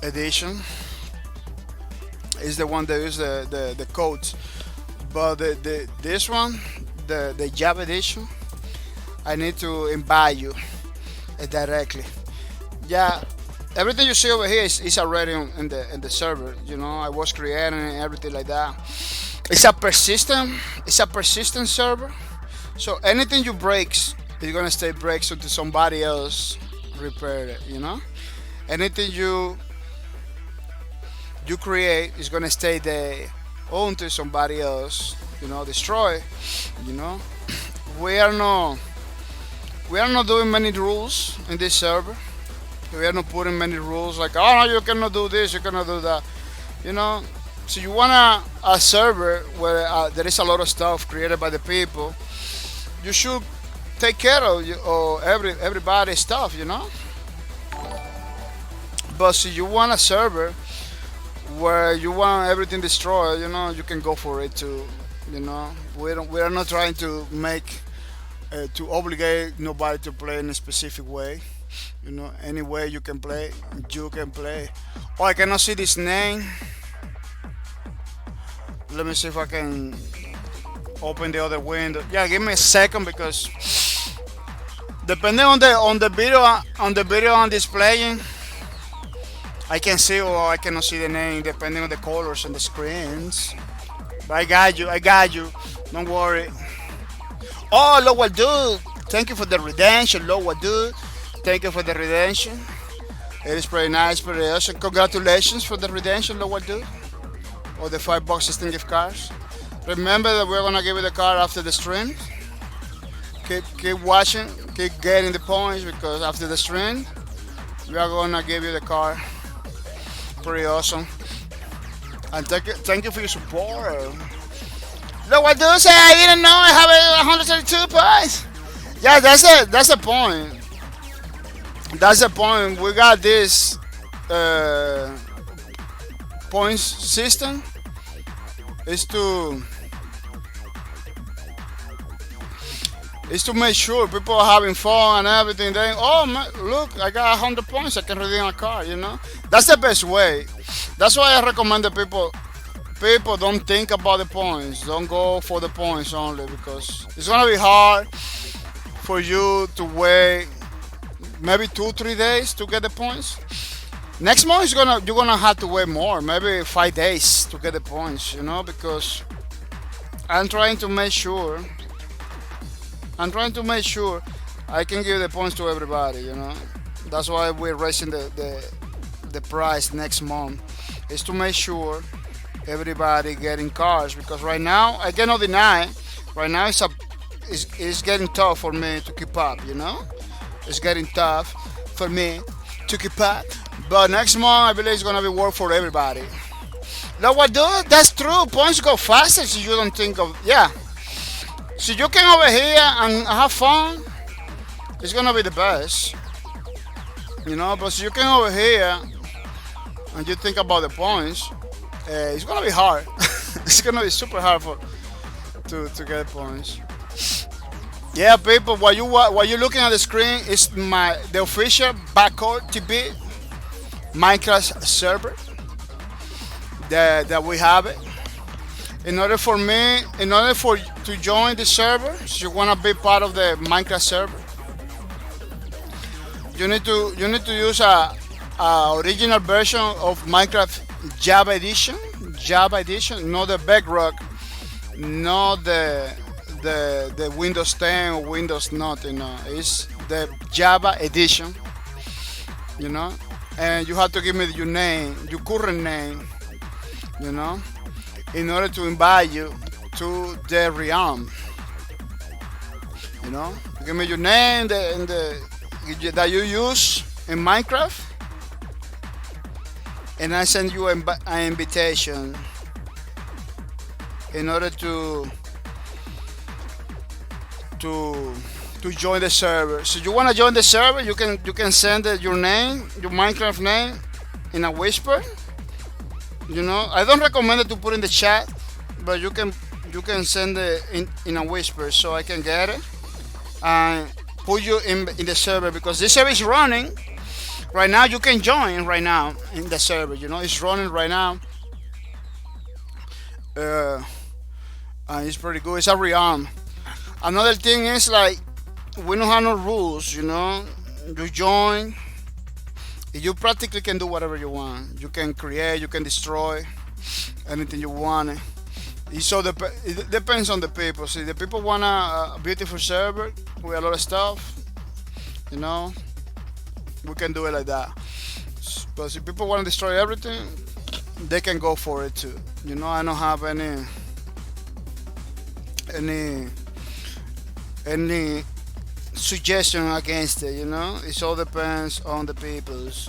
edition. Is the one that uses the codes. But this one, the Java edition, I need to invite you directly. Yeah, everything you see over here is already in the server. I was creating and everything like that. It's a persistent server. So anything you breaks, it's gonna stay breaks until somebody else repair it. Anything you create is gonna stay there until somebody else, destroy. You know, we are not we are not doing many rules in this server. We are not putting many rules like, oh no, you cannot do this, you cannot do that. You know, so you want a server where there is a lot of stuff created by the people. You should take care of everybody's stuff. But if you want a server where you want everything destroyed, you can go for it too. We are not trying to make to obligate nobody to play in a specific way. Any way you can play, you can play. Oh, I cannot see this name. Let me see if I can open the other window. Yeah, give me a second because depending on the video I'm displaying, I can see or I cannot see the name depending on the colors on the screens. But I got you. Don't worry. Oh, Lord, dude. Thank you for the redemption, Lord, dude. Thank you for the redemption. It is pretty nice, pretty awesome. Congratulations for the redemption, Lord, dude. Or the $5 System gift cards. Remember that we're gonna give you the card after the stream. Keep watching, keep getting the points because after the stream, we are gonna give you the card. Pretty awesome. And thank you for your support. Look what do say, I didn't know I have 132 points. Yeah, that's the point. That's the point. We got this points system is to make sure people are having fun and everything. Then, oh man, look, I got 100 points. I can redeem a car. That's the best way. That's why I recommend that people don't think about the points. Don't go for the points only because it's gonna be hard for you to wait maybe 2-3 days to get the points. Next month you're gonna have to wait more, maybe 5 days to get the points. Because I'm trying to make sure I can give the points to everybody. That's why we're raising the price next month. Is to make sure everybody getting cars because right now I cannot deny. Right now it's getting tough for me to keep up. It's getting tough for me to keep up. But next month I believe it's gonna be work for everybody. Now what dude? That's true. Points go faster so you don't think of So you can over here and have fun. It's gonna be the best. But so you can over here and you think about the points, it's gonna be hard. It's gonna be super hard to get points. Yeah, people. While you're looking at the screen, is the official bahcorp TV Minecraft server that we have it. In order for to join the server, so you wanna be part of the Minecraft server, you need to use a original version of Minecraft Java edition, not the Bedrock, not the Windows 10 or Windows nothing. It's the Java edition. And you have to give me your name, your current name. In order to invite you to the realm. Give me your name that you use in Minecraft, and I send you an invitation in order to join the server. So you want to join the server, you can send your name, your Minecraft name, in a whisper. I don't recommend it to put in the chat, but you can send it in a whisper so I can get it and put you in the server because this server is running right now. You can join right now in the server. It's running right now. And it's pretty good. It's a realm. Another thing is like we don't have no rules. You join. You practically can do whatever you want. You can create, you can destroy anything you want. It depends on the people. See, the people want a beautiful server with a lot of stuff. We can do it like that. Because if people want to destroy everything, they can go for it too. You know, I don't have any any suggestion against it. You know, it all depends on the people's.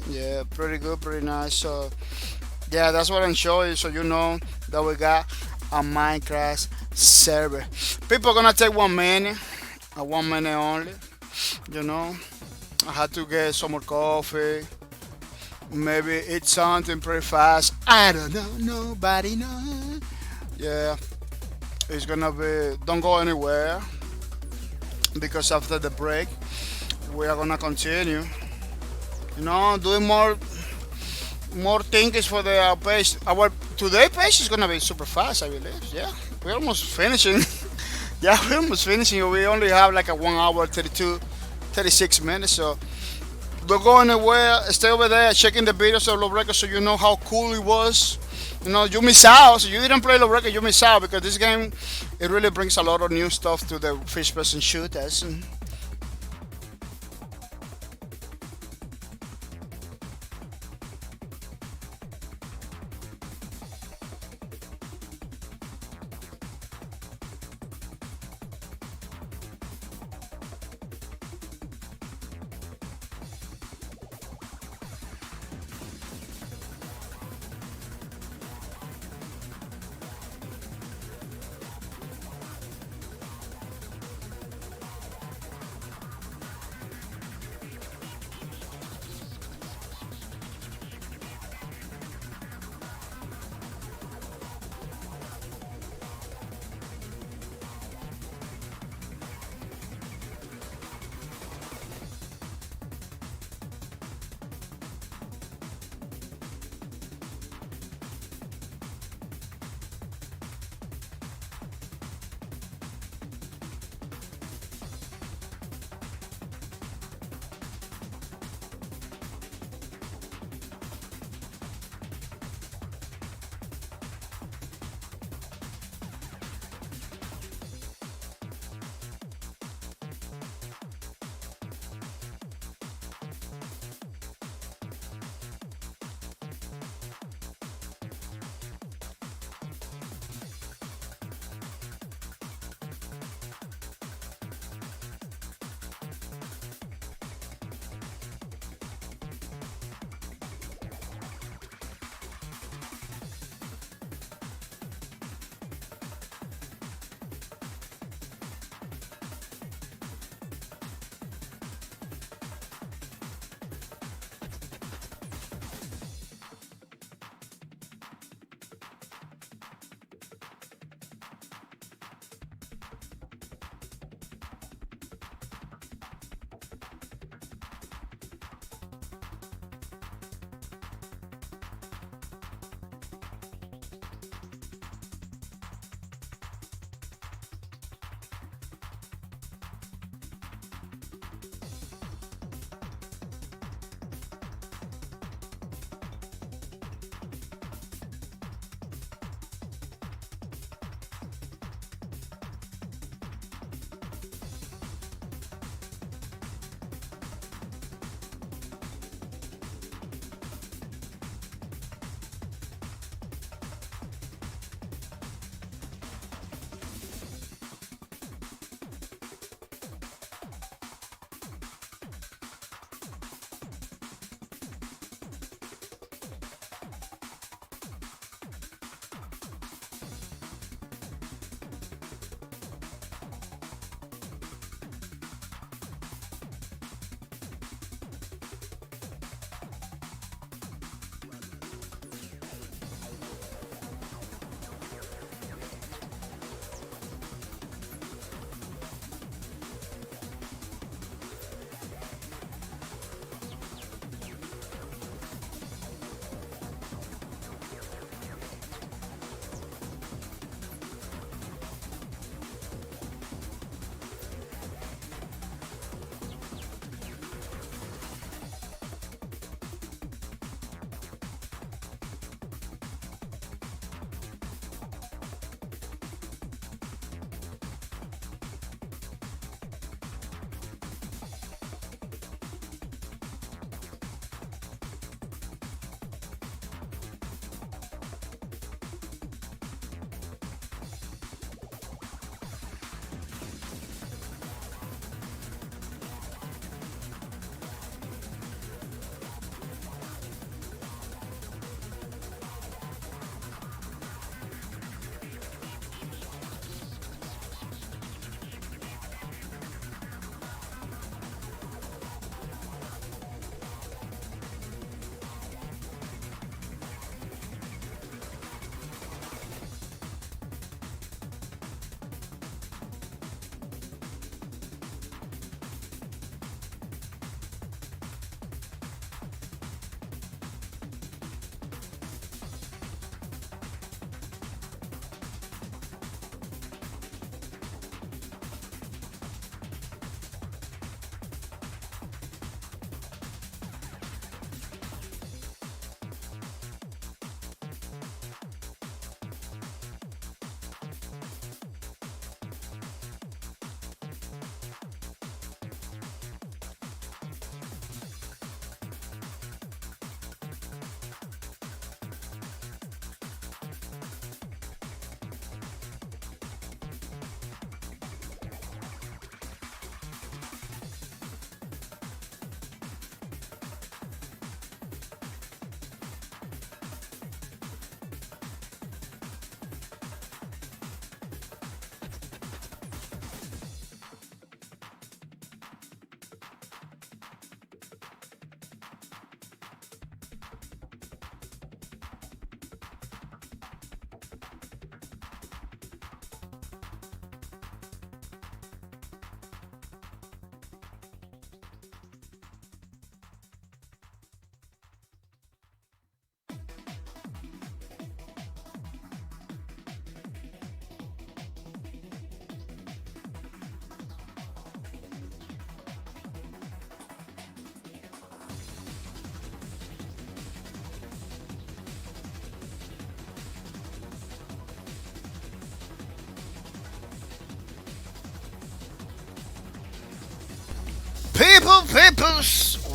Yeah, pretty good, pretty nice. So yeah, that's what I'm showing. So you know that we got a Minecraft server. People are gonna take 1 minute, a 1 minute only. You know, I had to get some more coffee. Maybe eat something pretty fast. I don't know. Nobody knows. Yeah, it's gonna be. Don't go anywhere because after the break, we are gonna continue. You know, doing more things for the page. Our today page is gonna be super fast, I believe. Yeah, we're almost finishing. Yeah, we're almost finishing. We only have like a 1 hour, 32, 36 minutes. So don't go anywhere. Stay over there checking the videos of Lowbreaker so you know how cool it was. You know, you miss out. So you didn't play Lowbreaker, you miss out because this game it really brings a lot of new stuff to the first-person shooters.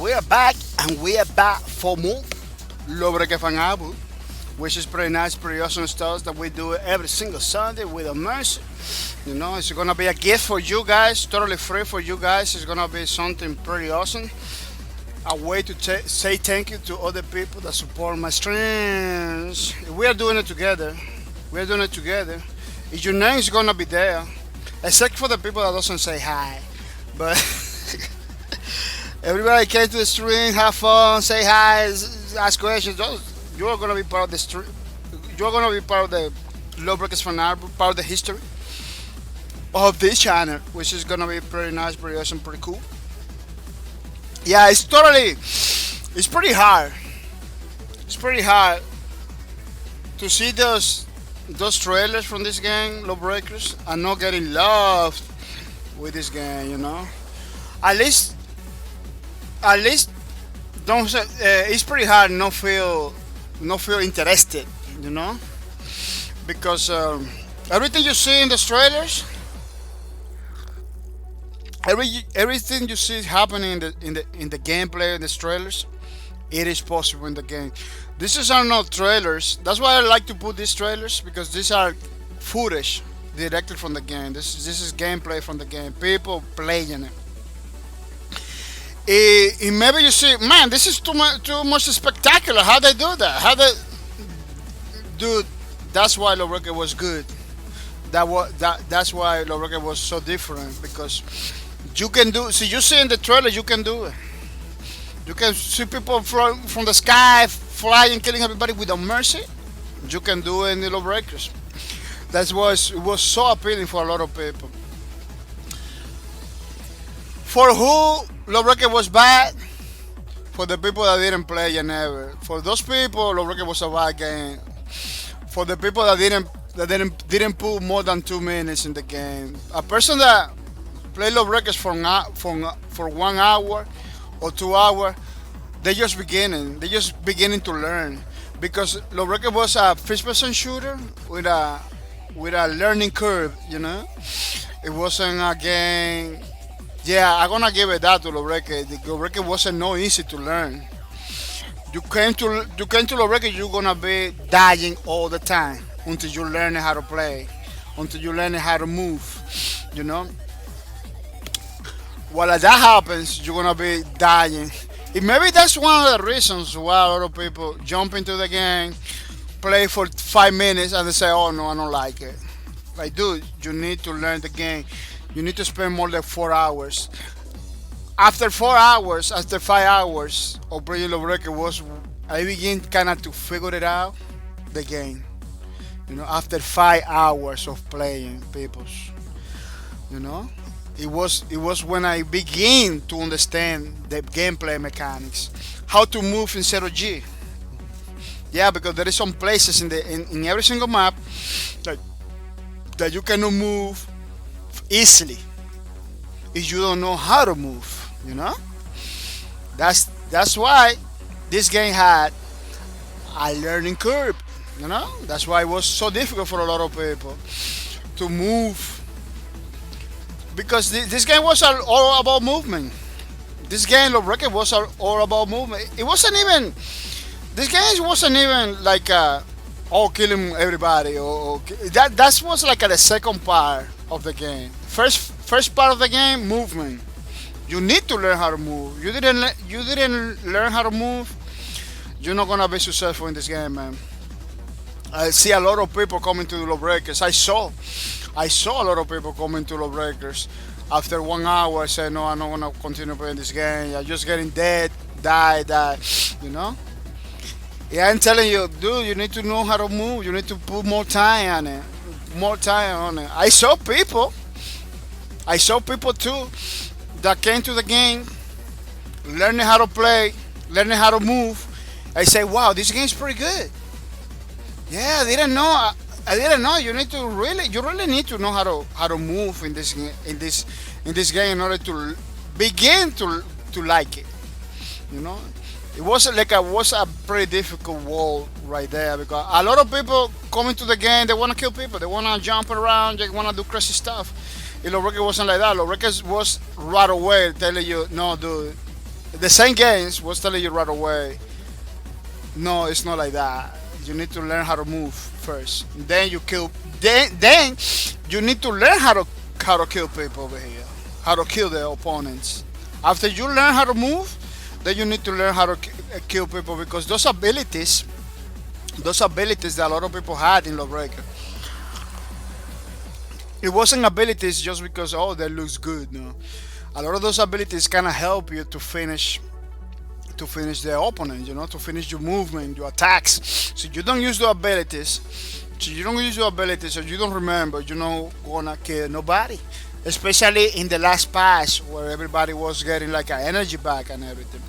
we are back, and we are back for more Lobreque Fan Album, which is pretty nice, pretty awesome stuff that we do every single Sunday with a mercy. You know, it's gonna be a gift for you guys, totally free for you guys. It's gonna be something pretty awesome. A way to say thank you to other people that support my streams. We are doing it together. We are doing it together. Your name is gonna be there, except for the people that doesn't say hi. But everybody came to the stream, have fun, say hi, ask questions. You're gonna be part of the stream. You're gonna be part of the Lawbreakers Fan Album, part of the history of this channel, which is gonna be pretty nice, pretty awesome, pretty cool. Yeah, it's pretty hard. It's pretty hard to see those trailers from this game, Lawbreakers, and not getting loved with this game. You know, at least, don't say, it's pretty hard not feel interested. You know, because everything you see in the trailers. Everything you see happening in the gameplay in the trailers, it is possible in the game. These are not trailers. That's why I like to put these trailers, because these are footage directly from the game. This is gameplay from the game. People playing it. And maybe you see, man, this is too much spectacular. How they do that? Dude, that's why Lawbreaker was good. That's why Lawbreaker was so different, because you can do. See, you see in the trailer, you can do it. You can see people from the sky flying, killing everybody without mercy. You can do it in the Lawbreakers. It was so appealing for a lot of people. For who Lawbreaker was bad? For the people that didn't play it never. For those people, Lawbreaker was a bad game. For the people that didn't put more than 2 minutes in the game. A person that play Lawbreakers for 1 hour or 2 hours, they're just beginning to learn, because Lawbreaker was a first-person shooter with a learning curve. You know, it wasn't a game. Yeah, I'm gonna give it that to Lawbreaker. The Lawbreaker wasn't no easy to learn. You came to Lawbreaker, you're gonna be dying all the time until you learn how to play, until you learn how to move. You know. While that happens, you're gonna be dying. And maybe that's one of the reasons why a lot of people jump into the game, play for 5 minutes, and they say, "Oh no, I don't like it." Like, dude, you need to learn the game. You need to spend more than 4 hours. After 4 hours, after 5 hours of playing Lawbreaker, I begin kind of to figure it out, the game. You know, after 5 hours of playing, peoples. You know. It was when I began to understand the gameplay mechanics, how to move in 0G. Yeah, because there is some places in every single map that you cannot move easily if you don't know how to move. You know, that's why this game had a learning curve. You know, that's why it was so difficult for a lot of people to move. Because this game was all about movement. This game, Lawbreaker, was all about movement. It wasn't even. This game wasn't even like killing everybody. That was like the second part of the game. First part of the game, movement. You need to learn how to move. You didn't learn how to move, you're not gonna be successful in this game, man. I see a lot of people coming to the Lawbreakers. I saw a lot of people coming to Lawbreakers. After 1 hour, I said, no, I'm not gonna continue playing this game. I'm just getting dead, die, you know? Yeah, I'm telling you, dude, you need to know how to move. You need to put more time on it. I saw people too that came to the game, learning how to play, learning how to move. I say, wow, this game is pretty good. Yeah, I didn't know. You really need to know how to move in this game in order to begin to like it. You know, it was a pretty difficult world right there, because a lot of people coming to the game, they want to kill people, they want to jump around, they want to do crazy stuff. Lawbreaker wasn't like that. Lawbreaker was right away telling you, no, dude, The same games was telling you right away. No, it's not like that. You need to learn how to move first. Then you kill. Then you need to learn how to kill people over here. How to kill the opponents. After you learn how to move, then you need to learn how to kill people because those abilities that a lot of people had in Lawbreaker, it wasn't abilities just because oh that looks good. No, a lot of those abilities kind of help you to finish the opponent, to finish your movement, your attacks. So you don't use the abilities. So you don't use your abilities, so you don't remember. You're not gonna kill nobody. Especially in the last patch where everybody was getting like an energy back and everything,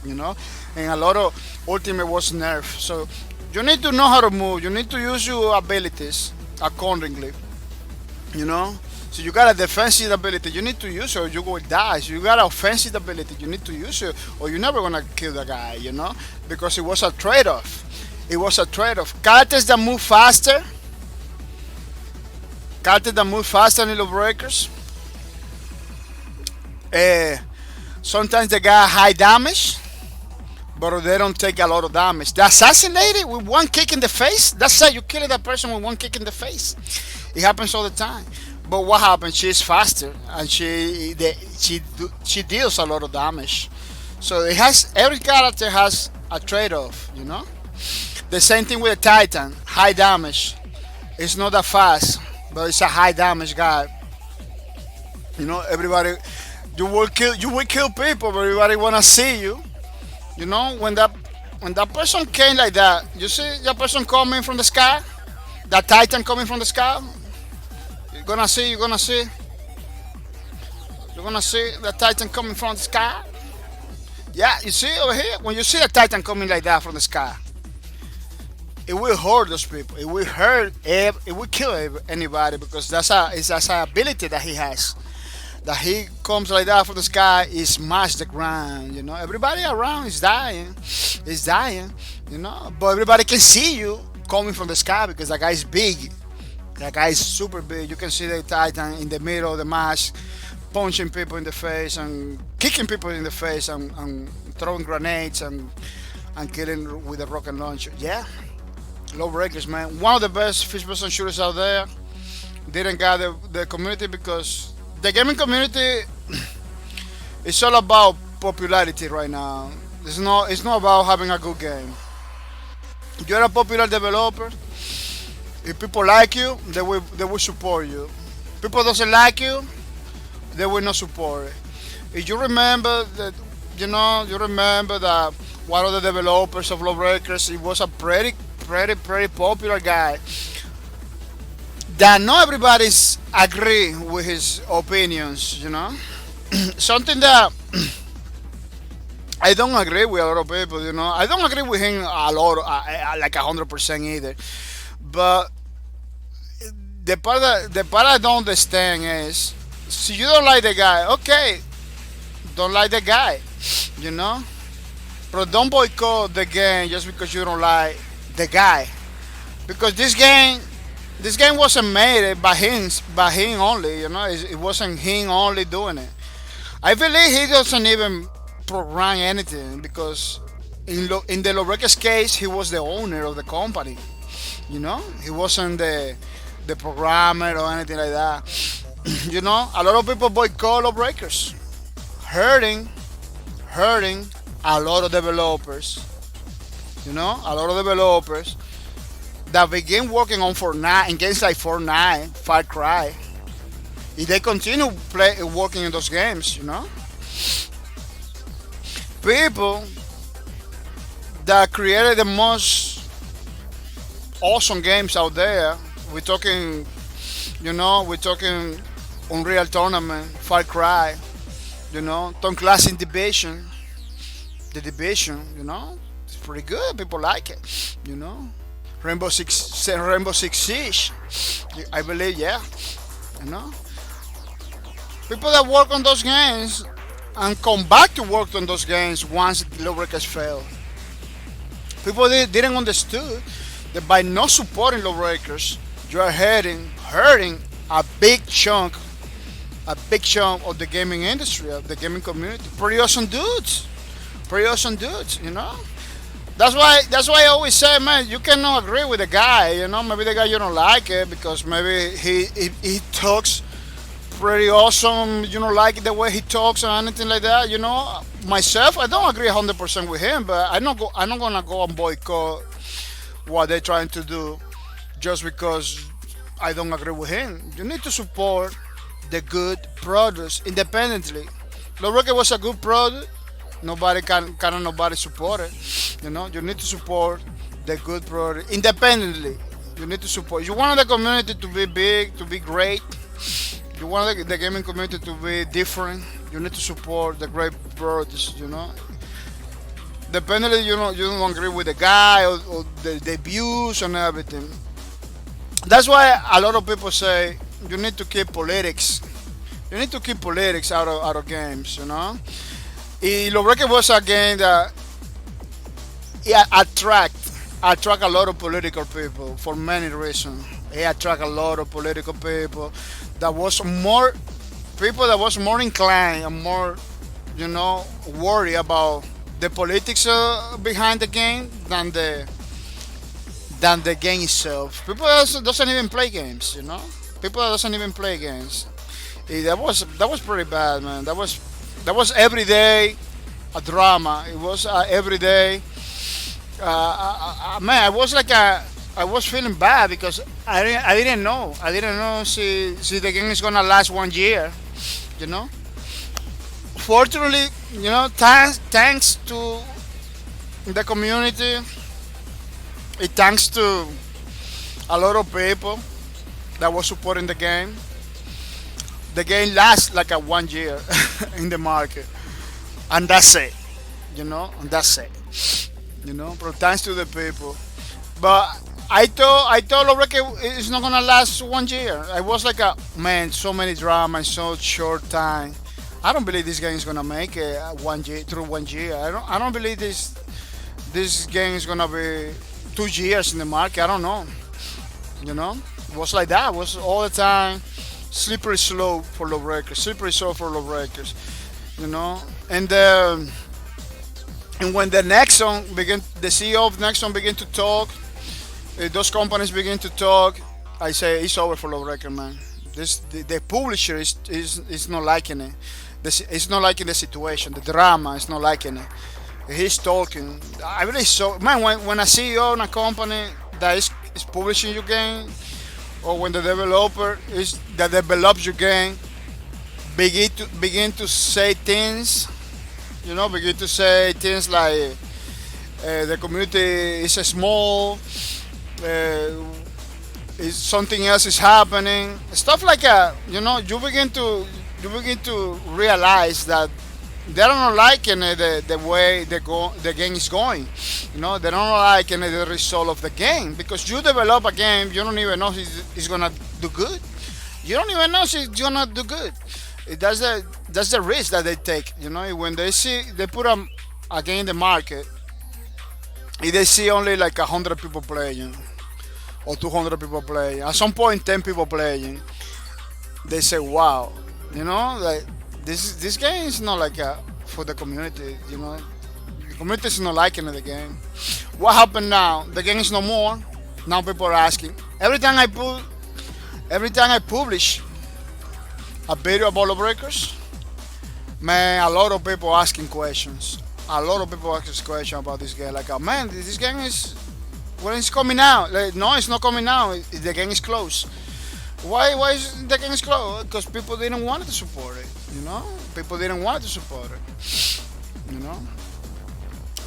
and a lot of ultimate was nerfed. So you need to know how to move. You need to use your abilities accordingly. So you got a defensive ability, you need to use it or you will die. So you got an offensive ability, you need to use it or you're never gonna kill the guy, because it was a trade-off. It was a trade-off. Characters that move faster in Little Breakers. Sometimes they got high damage, but they don't take a lot of damage. The assassinated with one kick in the face, that's it, you kill that person with one kick in the face. It happens all the time. But what happens? She's faster and she deals a lot of damage. So every character has a trade-off. The same thing with a Titan, high damage. It's not that fast, but it's a high damage guy. Everybody, you will kill people, but everybody wanna see you. When that person came like that, you see that person coming from the sky, that Titan coming from the sky. You're gonna see the Titan coming from the sky. Yeah, you see over here, when you see the Titan coming like that from the sky, it will hurt those people. It will hurt. It will kill anybody because that's a ability that he has. That he comes like that from the sky, he smash the ground. Everybody around is dying. But everybody can see you coming from the sky because that guy is big. That guy is super big. You can see the Titan in the middle of the match, punching people in the face and kicking people in the face and throwing grenades and killing with a rocket launcher. Yeah, Lawbreakers, man. One of the best first-person shooters out there. Didn't get the community because the gaming community is all about popularity right now. It's not about having a good game. You're a popular developer. If people like you, they will support you. People doesn't like you, they will not support it. If you remember that, you remember that one of the developers of Lawbreakers, he was a pretty popular guy. That not everybody's agree with his opinions. Something that I don't agree with a lot of people. I don't agree with him a lot, like 100% either. But the part I don't understand is, so you don't like the guy, okay, don't like the guy, but don't boycott the game just because you don't like the guy, because this game wasn't made by him only, it wasn't him only doing it. I believe he doesn't even program anything because in the Lawbreakers case, he was the owner of the company. He wasn't the programmer or anything like that. A lot of people boycott Lawbreakers, hurting a lot of developers. A lot of developers that begin working on Fortnite in games like Fortnite, Far Cry. If they continue working in those games, people that created the most awesome games out there. We're talking Unreal Tournament, Far Cry, Tom Clancy's Division. The Division, it's pretty good. People like it, Rainbow Six Siege, I believe, yeah, People that work on those games and come back to work on those games once Lawbreakers failed. People didn't understood that by not supporting Lawbreakers, you are hurting a big chunk of the gaming industry, of the gaming community. Pretty awesome dudes. pretty awesome dudes, you know. That's why I always say, man, you cannot agree with the guy, you know. Maybe the guy you don't like it because maybe he talks pretty awesome. You don't like the way he talks or anything like that, you know. Myself, I don't agree 100% with him, but I'm not gonna go and boycott what they're trying to do just because I don't agree with him. You need to support the good products independently. Low Rocket was a good product. Nobody support it. You know, you need to support the good product independently. You need to support. You want the community to be big, to be great. You want the gaming community to be different. You need to support the great products. You know, dependently, you don't agree with the guy or the views and everything. That's why a lot of people say you need to keep politics. You need to keep politics out of games. You know. Y Lowbreaker was a game that attract a lot of political people for many reasons. It attract a lot of political people that was more inclined and more, you know, worried about the politics behind the game than the game itself. People that doesn't even play games, you know. People that doesn't even play games. That was pretty bad, man. That was every day a drama. It was every day. Man, I was feeling bad because I didn't know. I didn't know si the game is gonna last 1 year. You know. Fortunately, you know, thanks to the community, it thanks to a lot of people that was supporting the game. The game lasts like a 1 year in the market, and that's it. You know, and that's it. You know, but thanks to the people. But I thought already it's not gonna last 1 year. I was like, man, so many drama in so short time. I don't believe this game is gonna make it 1 year through 1 year. I don't believe this game is gonna be 2 years in the market. I don't know. You know, it was like that. It was all the time slippery slope for lawbreakers. Slippery slope for lawbreakers. You know, and when the Nexon the CEO of Nexon begin to talk, those companies begin to talk. I say it's over for lawbreaker, man. The publisher is not liking it. It's not liking the situation. The drama is not liking it. He's talking. I really so man. When a CEO in a company that is publishing your game, or when the developer is that develops your game, begin to say things, you know, begin to say things like the community is small, is something else is happening, stuff like that. You know, you begin to realize that they don't like the way the game is going. You know, they don't like the result of the game because you develop a game, you don't even know if it's gonna do good. You don't even know if it's gonna do good. That's the risk that they take. You know, when they put a game in the market, if they see only like 100 people playing or 200 people playing, at some point 10 people playing, they say, wow, you know, like this game is not like for the community. You know, the community is not liking the game. What happened now? The game is no more. Now people are asking. Every time I publish a video about lawbreakers, man, a lot of people asking questions. A lot of people asking questions about this game. Like, man, this game is when it's coming out. Like, no, it's not coming out. The game is closed. Why is the game is closed? Because people didn't want to support it. You know, people didn't want to support it. You know,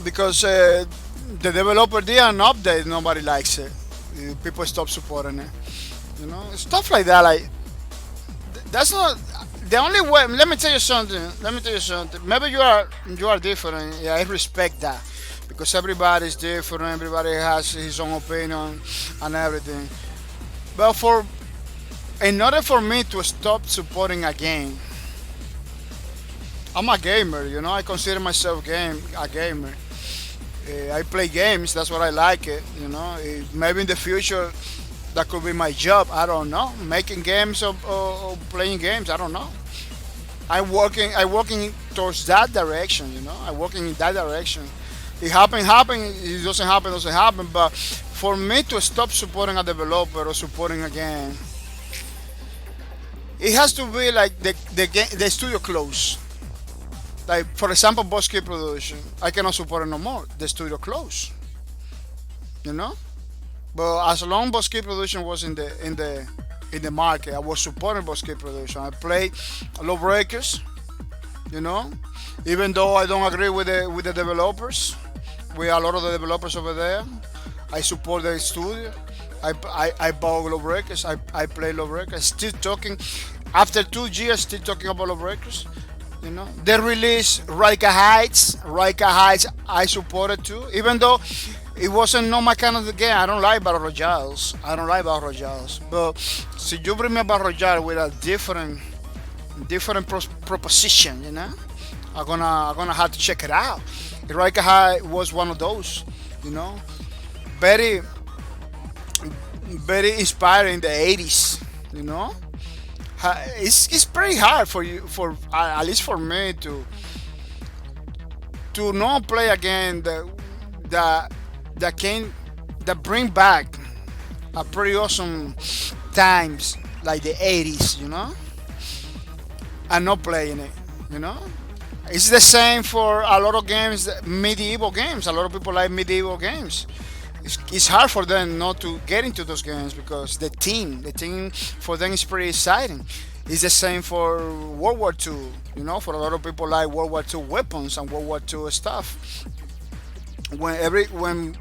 because the developer did an update. Nobody likes it. People stop supporting it. You know, stuff like that. Like, that's not the only way. Let me tell you something. Maybe you are different. Yeah, I respect that because everybody's different. Everybody has his own opinion and everything. But in order for me to stop supporting a game, I'm a gamer. You know, I consider myself a gamer. I play games. That's what I like. It. You know, maybe in the future that could be my job. I don't know. Making games or playing games. I don't know. I'm working towards that direction, I'm working in that direction. It happen, it doesn't happen. But for me to stop supporting a developer or supporting a game, it has to be like the studio close. Like for example, Bosque Production, I cannot support it no more. The studio closed, you know. But as long Bosque Production was in the market, I was supporting Bosque Production. I played Lawbreakers, you know, even though I don't agree with the developers, with a lot of the developers over there. I support the studio. I bought Lawbreakers. I play Lawbreakers. Still talking after 2 years. Still talking about Lawbreakers. They released Rika Heights. Rika Heights I supported too, even though it wasn't not my kind of the game. I don't like battle royales. I don't like battle royales. But so you bring me a battle royale with a different proposition, I'm gonna have to check it out. Rika High was one of those, very very inspiring in the 80s, it's pretty hard for you, for at least for me, to not play again that can that bring back a pretty awesome times like the 80s, and not playing it, it's the same for a lot of games, medieval games. A lot of people like medieval games. It's hard for them not to get into those games because the team for them is pretty exciting. It's the same for World War II. For a lot of people like World War II weapons and World War II stuff. When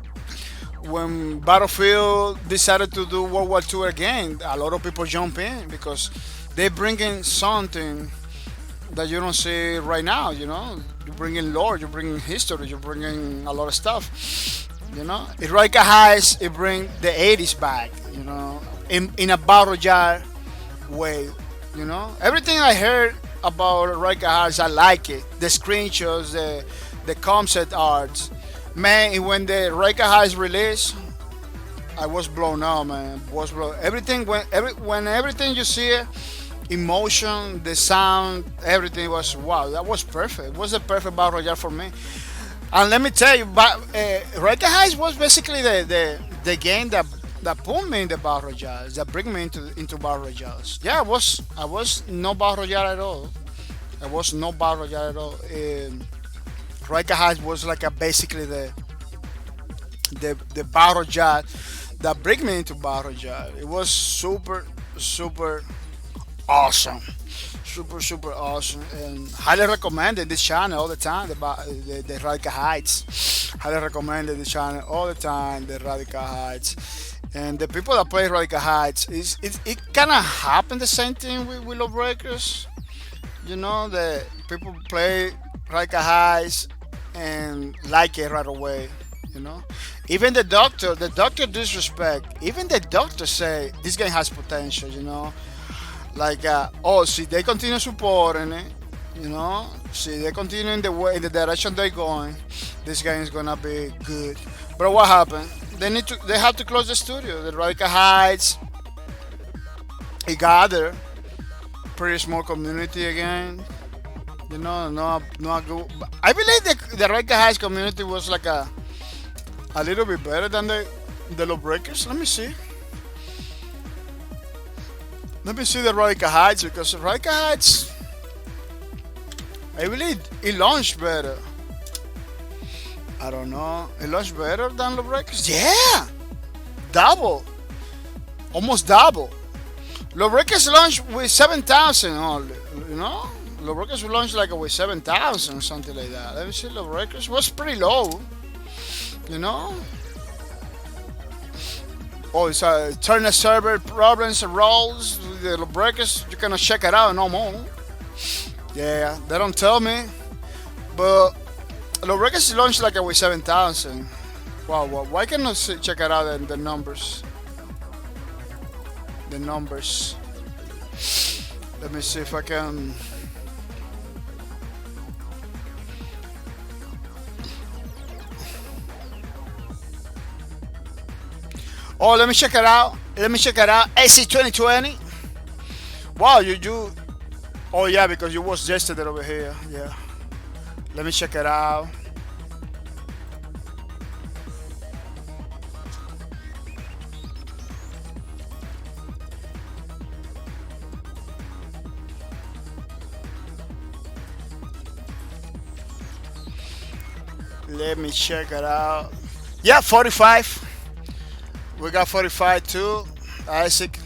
Battlefield decided to do World War II again, a lot of people jump in because they bring in something that you don't see right now. You bring in lore, you bring in history, you bring in a lot of stuff. Eureka Heights, it bring the 80s back, in a battle jar way, Everything I heard about Eureka Heights, I like it. The screenshots, the concept arts. Man, when the Eureka Heights released, I was blown out, man. Everything, when everything you see, emotion, the sound, everything was, wow, that was perfect. It was a perfect battle royale for me. And let me tell you, Rika Heights was basically the game that put me in the battle royales, that bring me into battle royales. Yeah, I was no battle royale at all. I was no battle royale at all. Rika Heights was like basically the battle royale that bring me into battle royale. It was super awesome. Super awesome, and highly recommended this channel all the time. The Radical Heights, highly recommended this channel all the time. The Radical Heights, and the people that play Radical Heights, it kind of happened the same thing with Lawbreakers. The people play Radical Heights and like it right away. Even the doctor disrespect. Even the doctor say this game has potential. Like, see, they continue supporting it, see, they continue in the direction they're going, this game is gonna be good. But what happened? They have to close the studio. The Radical Heights, it gathered pretty small community again, no good. I believe the Radical Heights community was like a little bit better than the Lawbreakers. Let me see the Radical Heights, because Radical Heights, I believe it launched better. I don't know. It launched better than Lawbreakers? Yeah! Double. Almost double. Lawbreakers launched with 7,000 only, Lawbreakers launched like with 7,000, something like that. Let me see, Lawbreakers was pretty low, Oh, it's turn server problems and roles. The breakers, you cannot check it out no more. Yeah, they don't tell me. But the breakers launched like with 7,000. Wow, why can't I check it out in the numbers? The numbers. Let me see if I can. Oh, let me check it out. AC 2020. Wow, you. Oh yeah, because you was yesterday over here. Yeah. Let me check it out. Let me check it out. Yeah, 45. We got 45 too. Isaac.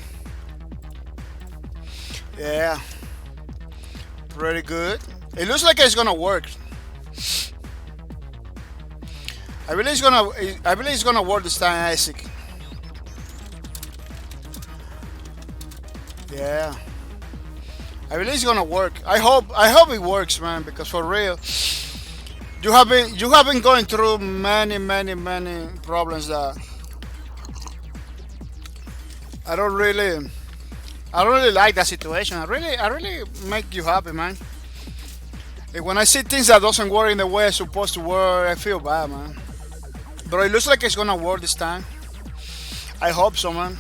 Yeah. Pretty good. It looks like it's gonna work. I believe it's gonna work this time, Isaac. Yeah. I believe it's gonna work. I hope it works, man, because for real, you have been going through many problems that I don't really like that situation. I really make you happy, man. And when I see things that doesn't work in the way it's supposed to work, I feel bad, man. But it looks like it's gonna work this time. I hope so, man.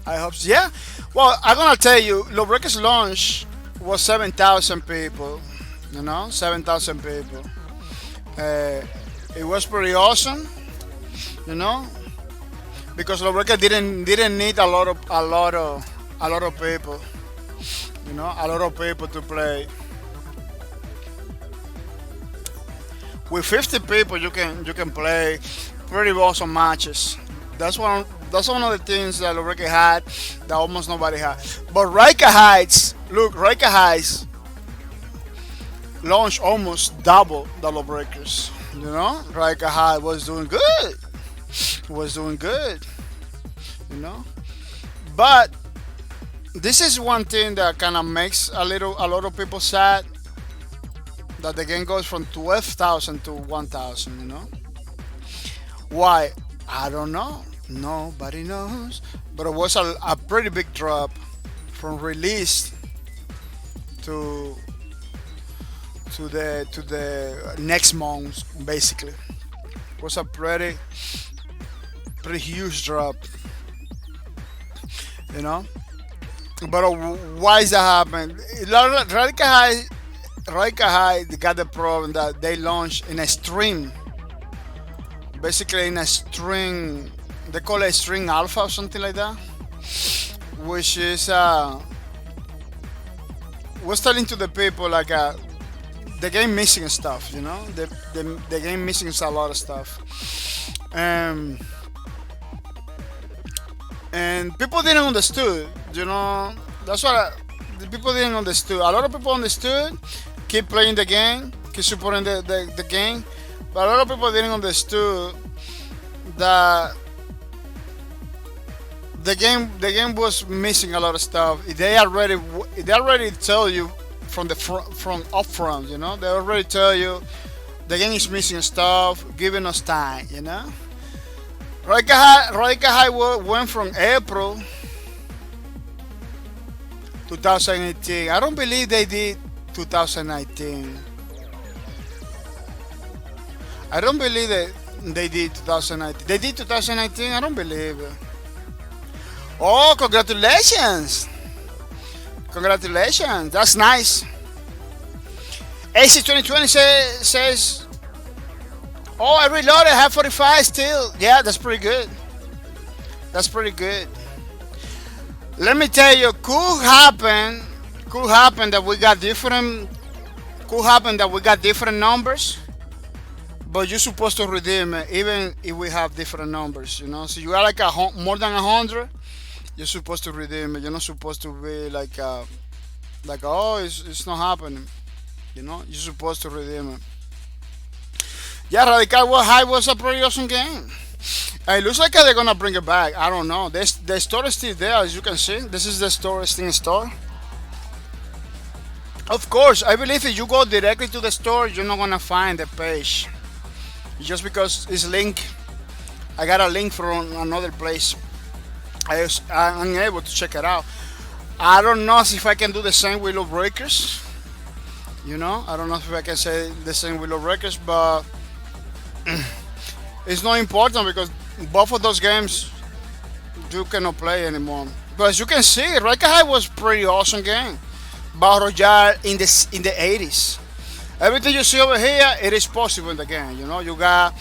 I hope so. Yeah. Well, I'm gonna tell you, Lobreak's launch was 7,000 people. 7,000 people. It was pretty awesome, you know, because Lobreak didn't need a lot of people, a lot of people to play. With 50 people, you can play pretty awesome matches. That's one of the things that Lobreak had that almost nobody had. But Rika Heights launched almost double the Lawbreakers. Rika Heights was doing good. But this is one thing that kind of makes a lot of people sad. That the game goes from 12,000 to 1,000. Why? I don't know. Nobody knows. But it was a pretty big drop from release to the next month, basically. It was a pretty huge drop, But why is that happening? Rika High got the problem that they launched in a string. Basically, in a string, they call it string alpha or something like that, which is was telling to the people like the game missing stuff, the game missing a lot of stuff, and people didn't understood, that's what the people didn't understood. A lot of people understood, keep playing the game, keep supporting the game, but a lot of people didn't understood that the game was missing a lot of stuff. They already tell you from upfront, They already tell you the game is missing stuff, giving us time, Rika High went from April 2018. I don't believe they did 2019. I don't believe that they did 2019. They did 2019? I don't believe it. Oh, congratulations! Congratulations! That's nice. AC 2020 says, oh, I reloaded. I have 45 still. Yeah, that's pretty good. That's pretty good. Let me tell you, could happen that we got different numbers, but you're supposed to redeem it even if we have different numbers, So you got like more than 100, you're supposed to redeem it. You're not supposed to be like oh, it's not happening, You're supposed to redeem it. Yeah, Radical High was a pretty awesome game. It looks like they're gonna bring it back. I don't know. The store is still there, as you can see. This is the store, Steam store. Of course, I believe if you go directly to the store, you're not gonna find the page. Just because it's linked. I got a link from another place. I'm unable to check it out. I don't know if I can do the same with Lawbreakers. I don't know if I can say the same with Lawbreakers, but it's not important because both of those games you cannot play anymore. But as you can see, Rika High was pretty awesome game. battle royale in the 80s. Everything you see over here, it is possible in the game. You know, you got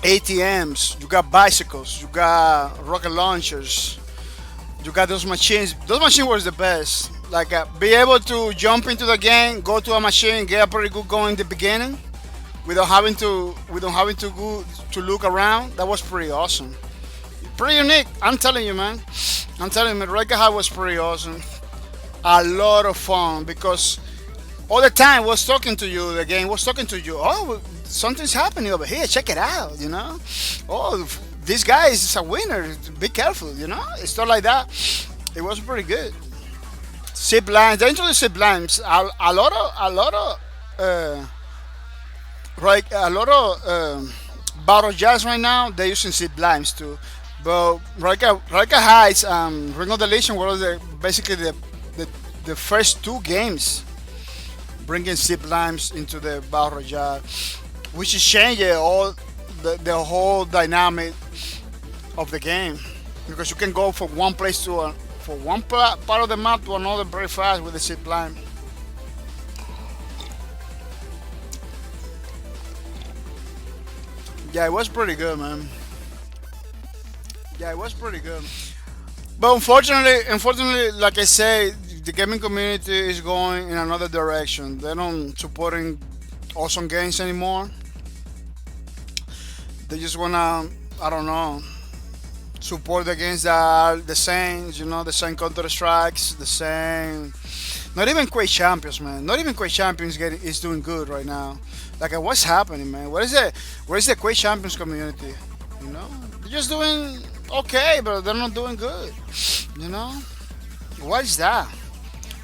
ATMs, you got bicycles, you got rocket launchers, you got those machines. Those machines was the best. Like be able to jump into the game, go to a machine, get a pretty good going in the beginning, without having to go to look around. That was pretty awesome, pretty unique. I'm telling you, man. I'm telling you, Record High was pretty awesome. A lot of fun because all the time was talking to you. The game was talking to you. Oh, something's happening over here. Check it out. You know. Oh, this guy is a winner. Be careful. You know. It's stuff like that. It was pretty good. Zip lines. They introduced zip lines. Battle jazz right now. They're using zip lines too. But Rika Heights, Ring of the Legion were basically the first two games bringing zip lines into the Battle Royale, which is changing all the whole dynamic of the game because you can go from one place for one part of the map to another very fast with the zip line. Yeah, it was pretty good, man. Yeah, it was pretty good. But unfortunately, like I say, the gaming community is going in another direction. They don't supporting awesome games anymore. They just wanna, I don't know, support the games that are the same. You know, the same Counter Strikes, the same. Not even Quake Champions, man. Not even Quake Champions is doing good right now. Like, what's happening, man? Where is the Quake Champions community? You know, they're just doing okay, but they're not doing good. You know, what is that?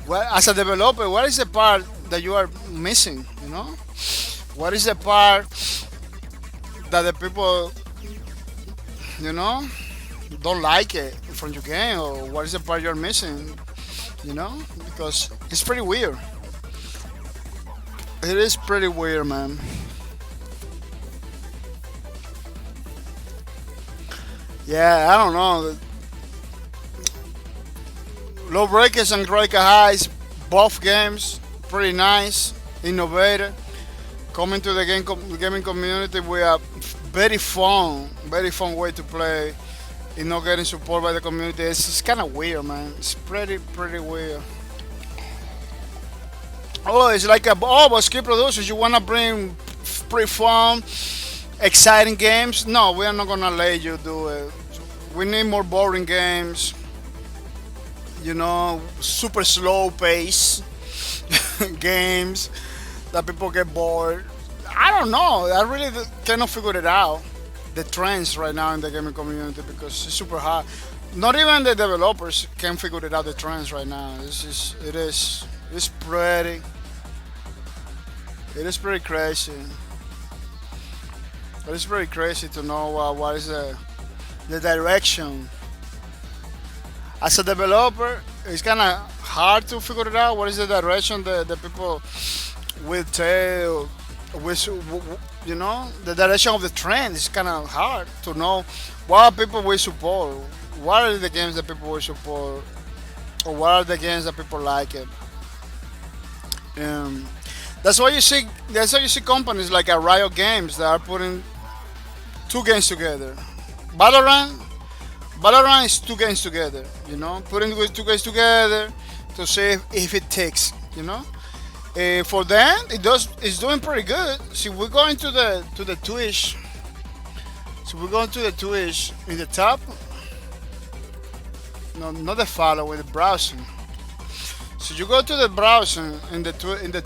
Well, as a developer, what is the part that you are missing? You know, what is the part that the people, you know, don't like it from your game, or what is the part you're missing? You know, because it's pretty weird. It is pretty weird, man. Yeah, I don't know. Low Breakers and Breaker Highs, both games, pretty nice, innovative. Coming to the gaming community with a very fun way to play. You not getting support by the community. It's kind of weird, man. It's pretty weird. Oh, it's like but skip producers. You wanna bring pretty fun, exciting games? No, we are not gonna let you do it. We need more boring games. You know, super slow pace games that people get bored. I don't know. I really cannot figure it out. The trends right now in the gaming community because it's super hard. Not even the developers can figure it out. The trends right now. It's pretty crazy. But it's pretty crazy to know what is the direction. As a developer, it's kind of hard to figure it out. What is the direction the people will tell? You know, the direction of the trend is kind of hard to know what people will support. What are the games that people will support, or what are the games that people like it? Um, that's why you see. That's why you see companies like Riot Games that are putting two games together. Valorant. Valorant is two games together. You know, putting two games together to see if it takes. You know. For them, it's doing pretty good. See, we're going to the Twitch. So we're going to the Twitch in the top. No, not the follow, the browsing. So you go to the browsing in the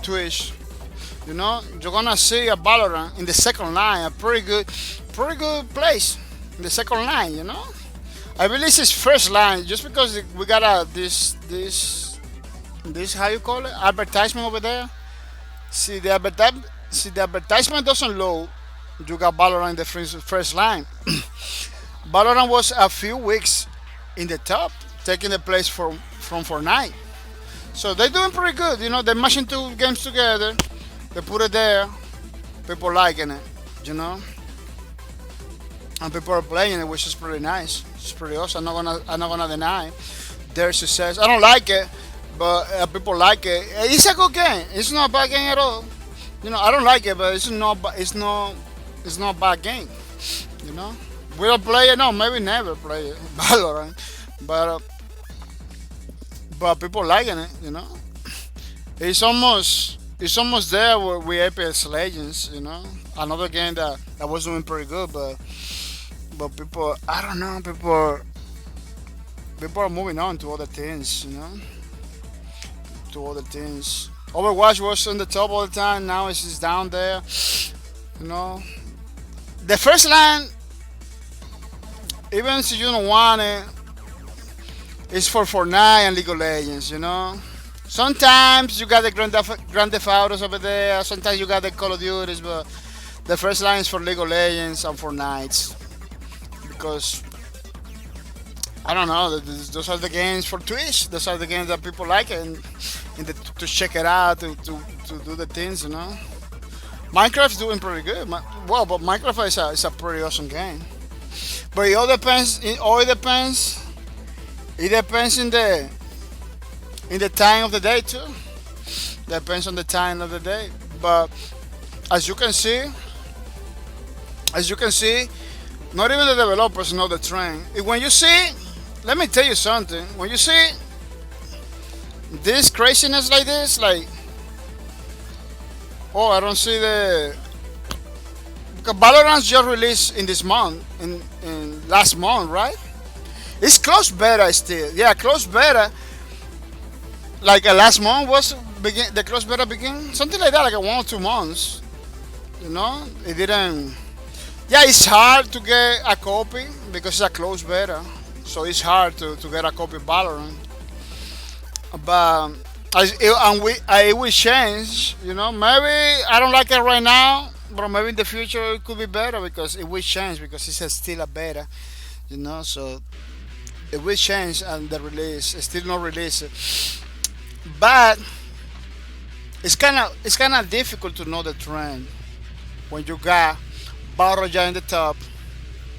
Twitch. You know, you're gonna see a Valorant in the second line, a pretty good place in the second line. You know, I believe it's first line just because we got this how you call it, advertisement over there. See the advertisement doesn't load. You got Valorant in the first line. Valorant was a few weeks in the top, taking the place from Fortnite. So they're doing pretty good. You know, they're mashing two games together. They put it there. People liking it. You know, and people are playing it, which is pretty nice. It's pretty awesome. I'm not gonna deny their success. I don't like it. but people like it. It's a good game. It's not a bad game at all. You know, I don't like it, but it's not a bad game. You know, we don't play it. No, maybe never play it. Valorant, but people liking it. You know, it's almost there with Apex Legends. You know, another game that was doing pretty good, but people, I don't know, people are moving on to other things. You know, to other things. Overwatch was on the top all the time. Now it's just down there. You know, the first line, even if you don't want it, it's for Fortnite and League of Legends. You know, sometimes you got the Grand Theft Autos over there. Sometimes you got the Call of Duties, but the first line is for League of Legends and Fortnite because I don't know. Those are the games for Twitch. Those are the games that people like and to check it out, to do the things, you know. Minecraft's doing pretty good. Well, but Minecraft is a pretty awesome game. But it all depends. It depends. It depends in the time of the day too. Depends on the time of the day. But as you can see, not even the developers know the trend. When you see, let me tell you something. When you see this craziness like this, like, oh, I don't see the, because Valorant just released in this month, in last month, right? It's closed beta still. Yeah, closed beta. Like last month was the closed beta begin, something like that, like 1 or 2 months. You know, it didn't. Yeah, it's hard to get a copy because it's a closed beta, so it's hard to get a copy of Valorant. But it will change. You know, maybe I don't like it right now, but maybe in the future it could be better because it will change because it's still a beta. You know, so it will change and the release it's still not released. But it's kind of difficult to know the trend when you got Battle Royale in the top,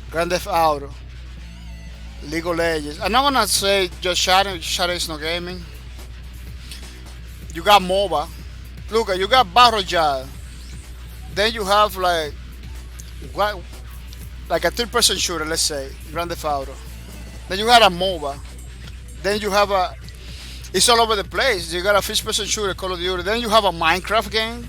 Grand Theft Auto, League of Legends. I'm not gonna say just Shadow is no gaming. You got MOBA. Look, you got Battle Royale. Then you have like a third-person shooter, let's say, Grand Theft Auto. Then you got a MOBA. Then you have it's all over the place. You got a first-person shooter, Call of Duty. Then you have a Minecraft game.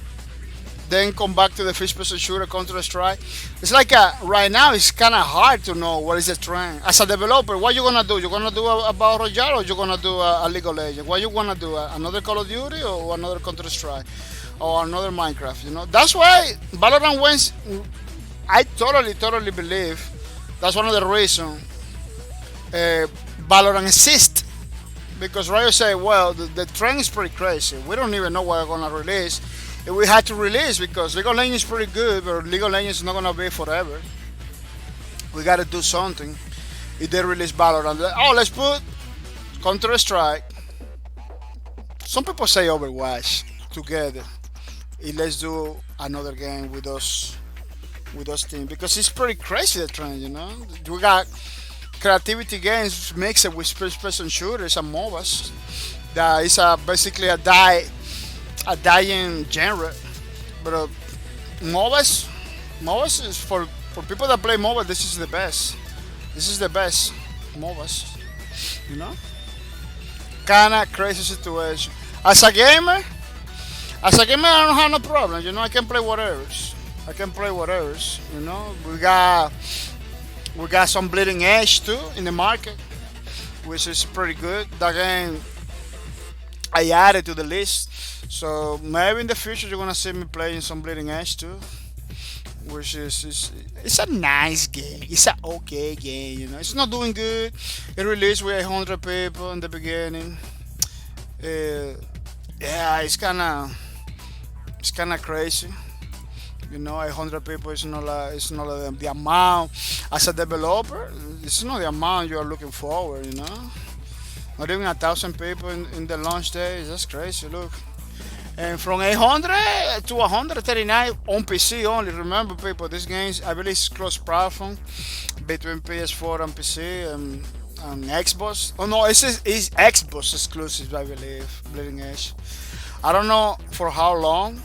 Then come back to the first-person shooter, Counter-Strike. It's like right now, it's kind of hard to know what is the trend. As a developer, what you gonna do? You gonna do a Battle Royale or you gonna do a League of Legends? What you gonna do? Another Call of Duty or another Counter-Strike or another Minecraft? You know, that's why Valorant wins. I totally believe that's one of the reasons Valorant exists. Because Riot say, well, the trend is pretty crazy. We don't even know what we're gonna release. If we had to release, because League of Legends is pretty good, but League of Legends is not gonna be forever. We gotta do something. If they release Valorant, let's put Counter-Strike. Some people say Overwatch together. Let's do another game with those teams because it's pretty crazy the trend, you know. We got creativity games mixed with first-person shooters and MOBAs. That is basically a dying genre. But MOBAs is for people that play MOBA. This is the best. This is the best MOBAs. You know, kinda crazy situation. As a gamer, I don't have no problem. You know, I can play whatever. You know, we got some Bleeding Edge too in the market, which is pretty good. That game I added to the list, so maybe in the future you're gonna see me playing some Bleeding Edge too, which is it's a nice game. It's an okay game, you know. It's not doing good. It released with 100 people in the beginning. Yeah, it's kind of crazy. You know, 100 people is not the amount. As a developer, it's not the amount you are looking forward. You know, not even 1,000 people in the launch days. That's crazy. Look, and from 800 to 139 on PC only. Remember, people, this game I believe is cross-platform between PS4 and PC. on Xbox. Oh no, it's Xbox exclusive, I believe. Bleeding Edge. I don't know for how long,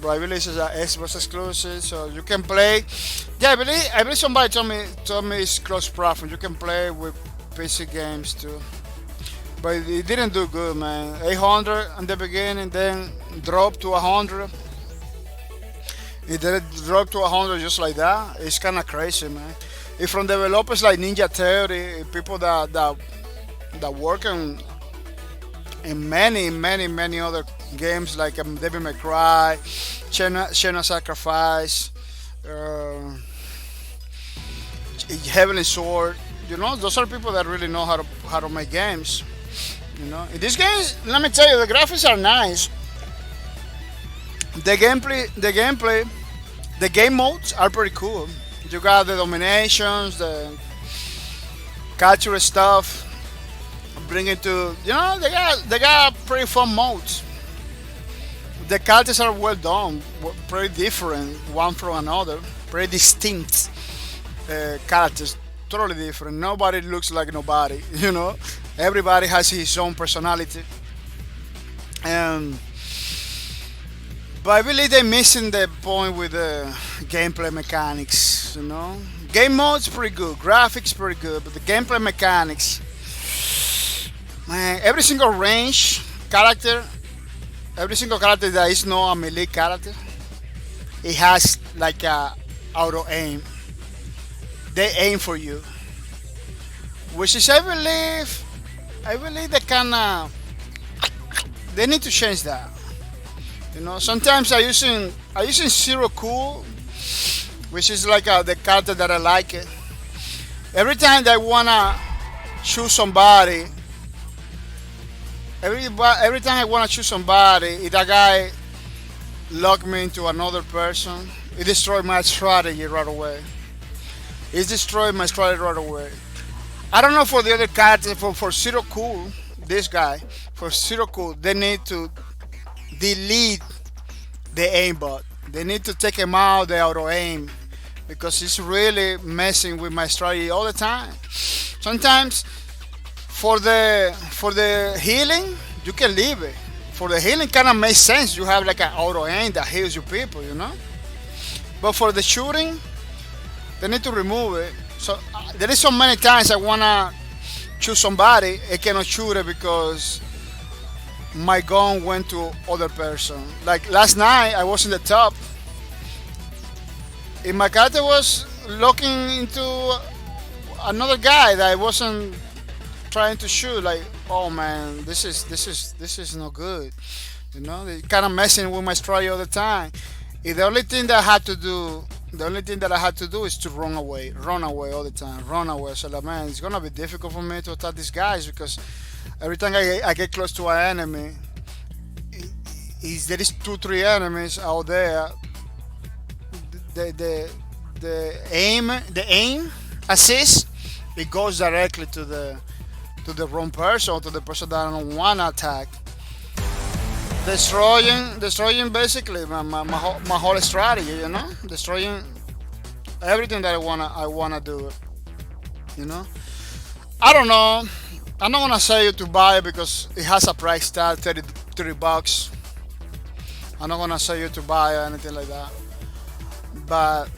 but I believe it's an Xbox exclusive, so you can play. Yeah, I believe somebody told me it's cross-platform. You can play with PC games too. But it didn't do good, man. 800 in the beginning, then dropped to 100. It did drop to 100 just like that. It's kind of crazy, man. If from developers like Ninja Theory, people that work in many other games like Devil May Cry, China Sacrifice, Heavenly Sword. You know, those are people that really know how to make games. You know, in these games, let me tell you, the graphics are nice. The game modes are pretty cool. You got the dominations, the capture stuff. Bring it to, you know, they got pretty fun modes. The characters are well done, pretty different one from another, pretty distinct characters, totally different. Nobody looks like nobody, you know. Everybody has his own personality. But I believe they're missing the point with the gameplay mechanics, you know. Game mode's pretty good, graphics pretty good, but the gameplay mechanics, man, every single character that is not a melee character, it has like a auto aim. They aim for you, which is I believe they need to change that. You know, sometimes I using Zero Cool, which is like the character that I like it. Every time that I wanna choose somebody, every time I wanna choose somebody, if that guy lock me into another person, it destroyed my strategy right away. It destroyed my strategy right away. I don't know for the other characters, for Zero Cool, this guy, for Zero Cool, they need to delete the aimbot. They need to take him out, the auto aim, because it's really messing with my strategy all the time. Sometimes for the healing, you can leave it. For the healing, kind of makes sense. You have like an auto aim that heals your people, you know. But for the shooting, they need to remove it. So there is so many times I wanna choose somebody, I cannot shoot it because my gun went to other person. Like last night, I was in the top. If my character was looking into another guy that I wasn't trying to shoot, like, oh man, this is not good. You know, they kind of messing with my strategy all the time. If the only thing that I had to do is to run away all the time, run away. So like, man, it's gonna be difficult for me to attack these guys because every time I get close to an enemy, there is 2-3 enemies out there. The aim assist, it goes directly to the wrong person or to the person that I don't want to attack. Destroying basically my whole strategy, you know, destroying everything that I wanna do, you know. I don't know. I'm not gonna say you to buy it because it has a price tag, $30. I'm not gonna say you to buy or anything like that. But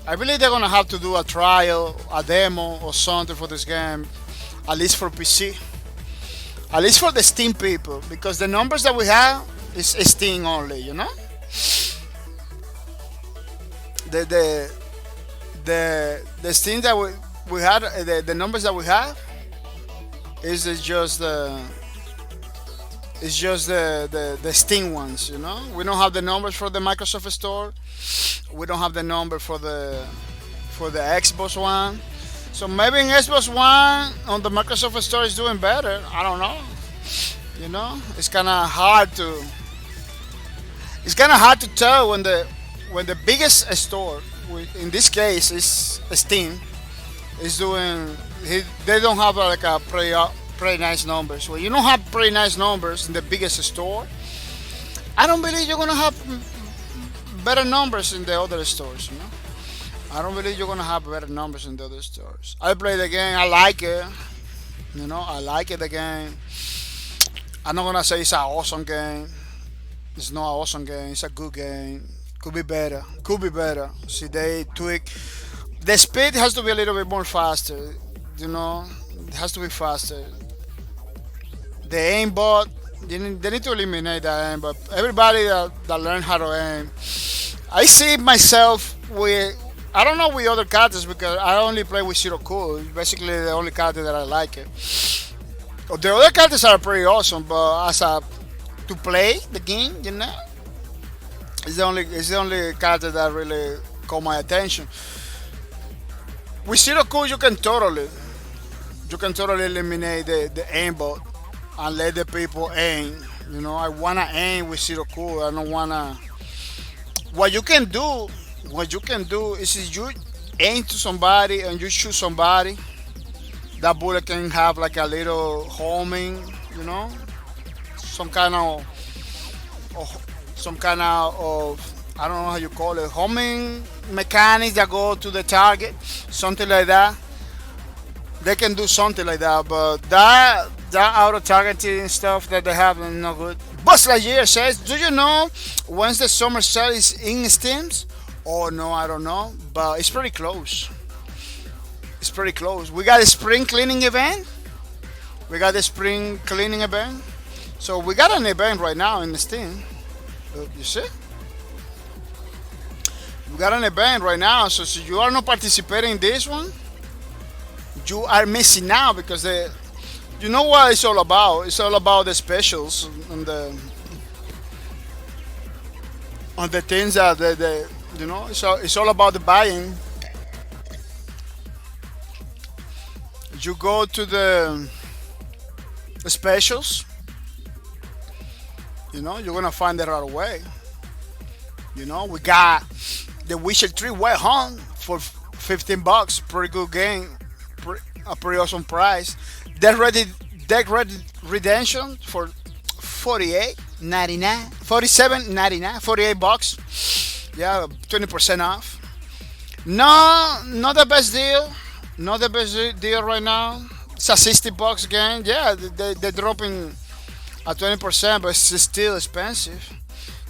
I believe they're gonna have to do a trial, a demo, or something for this game, at least for PC, at least for the Steam people, because the numbers that we have is Steam only, you know. The Steam that we had, the numbers that we have is just the Steam ones, you know. We don't have the numbers for the Microsoft Store. We don't have the number for the Xbox One. So maybe in Xbox One on the Microsoft Store is doing better. I don't know. You know, it's kind of hard to tell when the biggest store, in this case is Steam, is doing. They don't have like a pretty nice numbers. When you don't have pretty nice numbers in the biggest store, I don't believe you're gonna have better numbers in the other stores, you know. I don't believe you're gonna have better numbers in the other stores. I play the game. I like it. I like it. The game. I'm not gonna say it's an awesome game. It's not an awesome game. It's a good game. Could be better. Could be better. See, they tweak. The speed has to be a little bit more faster. It has to be faster. The aimbot, they need to eliminate that aimbot. Everybody that learn how to aim. I see myself with. I don't know with other characters because I only play with Zero Cool. Basically, the only character that I like it. The other characters are pretty awesome, but as a to play the game, it's the only character that really caught my attention. With Zero Cool, you can totally eliminate the aimbot and let the people aim. I wanna aim with Zero Cool. I don't wanna. What you can do, what you can do is if you aim to somebody and you shoot somebody, that bullet can have like a little homing, some kind of I don't know how you call it, homing mechanics that go to the target, something like that. They can do something like that, but that auto targeting stuff that they have is not good. Buzz Lightyear says, "Do you know when's the summer sale is in Steam?" Oh no, I don't know, but it's pretty close. It's pretty close. We got a spring cleaning event. So we got an event right now in the Steam. You see? We got an event right now. So if you are not participating in this one, you are missing out because you know what it's all about. It's all about the specials and the things that it's all about the buying. You go to the specials, you're gonna find it right away. We got the Witcher 3 Wild Hunt for $15. Pretty good game, a pretty awesome price. Deck Ready Redemption for $48.99, $47.99, $48. Yeah, 20% off. No, not the best deal. Not the best deal right now. It's a $60 game. Yeah, they're dropping at 20%, but it's still expensive.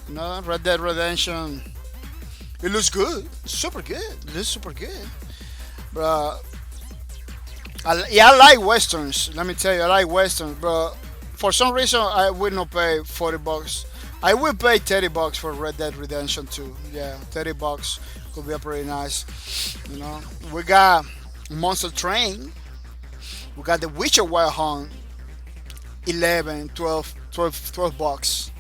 Red Dead Redemption. It looks good. Super good. It looks super good. But I like westerns. Let me tell you, I like westerns. But for some reason, I will not pay $40. I will pay $30 for Red Dead Redemption 2. Yeah, $30 could be pretty nice. We got Monster Train. We got the Witcher Wild Hunt. 11, 12 bucks.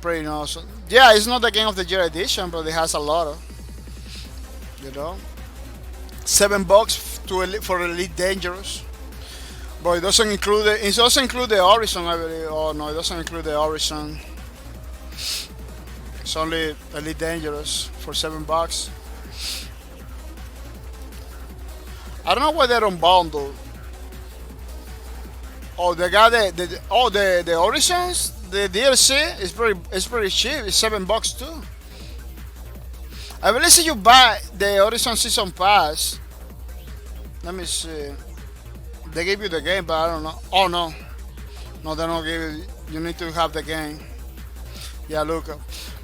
Pretty awesome. Yeah, it's not the Game of the Year edition, but it has a lot of. $7 for Elite Dangerous. But it doesn't include the Horizon, I believe. Oh no, it doesn't include the Horizon. It's only Elite Dangerous for $7. I don't know why they don't bundle. Oh, they got the Horizons, the DLC is pretty cheap. It's $7 too. I believe if you buy the Horizon Season Pass, let me see. They give you the game, but I don't know. Oh no, they don't give you. You need to have the game. Yeah, look.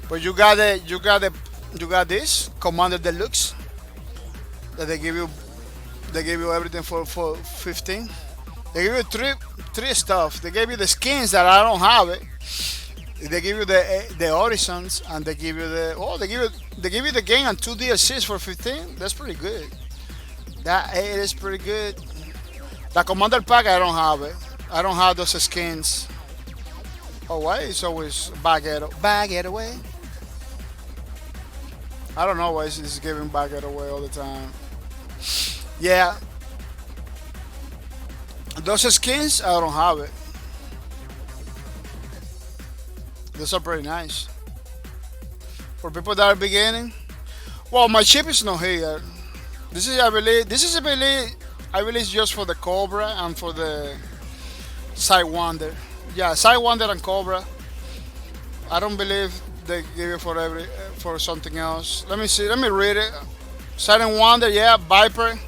But you got this Commander Deluxe that they give you. They give you everything for 15. They give you three stuff. They gave you the skins that I don't have it. They give you the Horizons and they give you they give you the game and 2 DLCs for 15. That's pretty good. It is pretty good. The Commander Pack I don't have it. I don't have those skins. Oh why? It's always bag it away. I don't know why it's giving bag it away all the time. Yeah. Those skins, I don't have it. Those are pretty nice. For people that are beginning. Well, my chip is not here. I believe it's just for the Cobra and for the Sidewinder. Yeah, Sidewinder and Cobra. I don't believe they give it for something else. Let me see. Let me read it. Silent Wonder, yeah, Viper.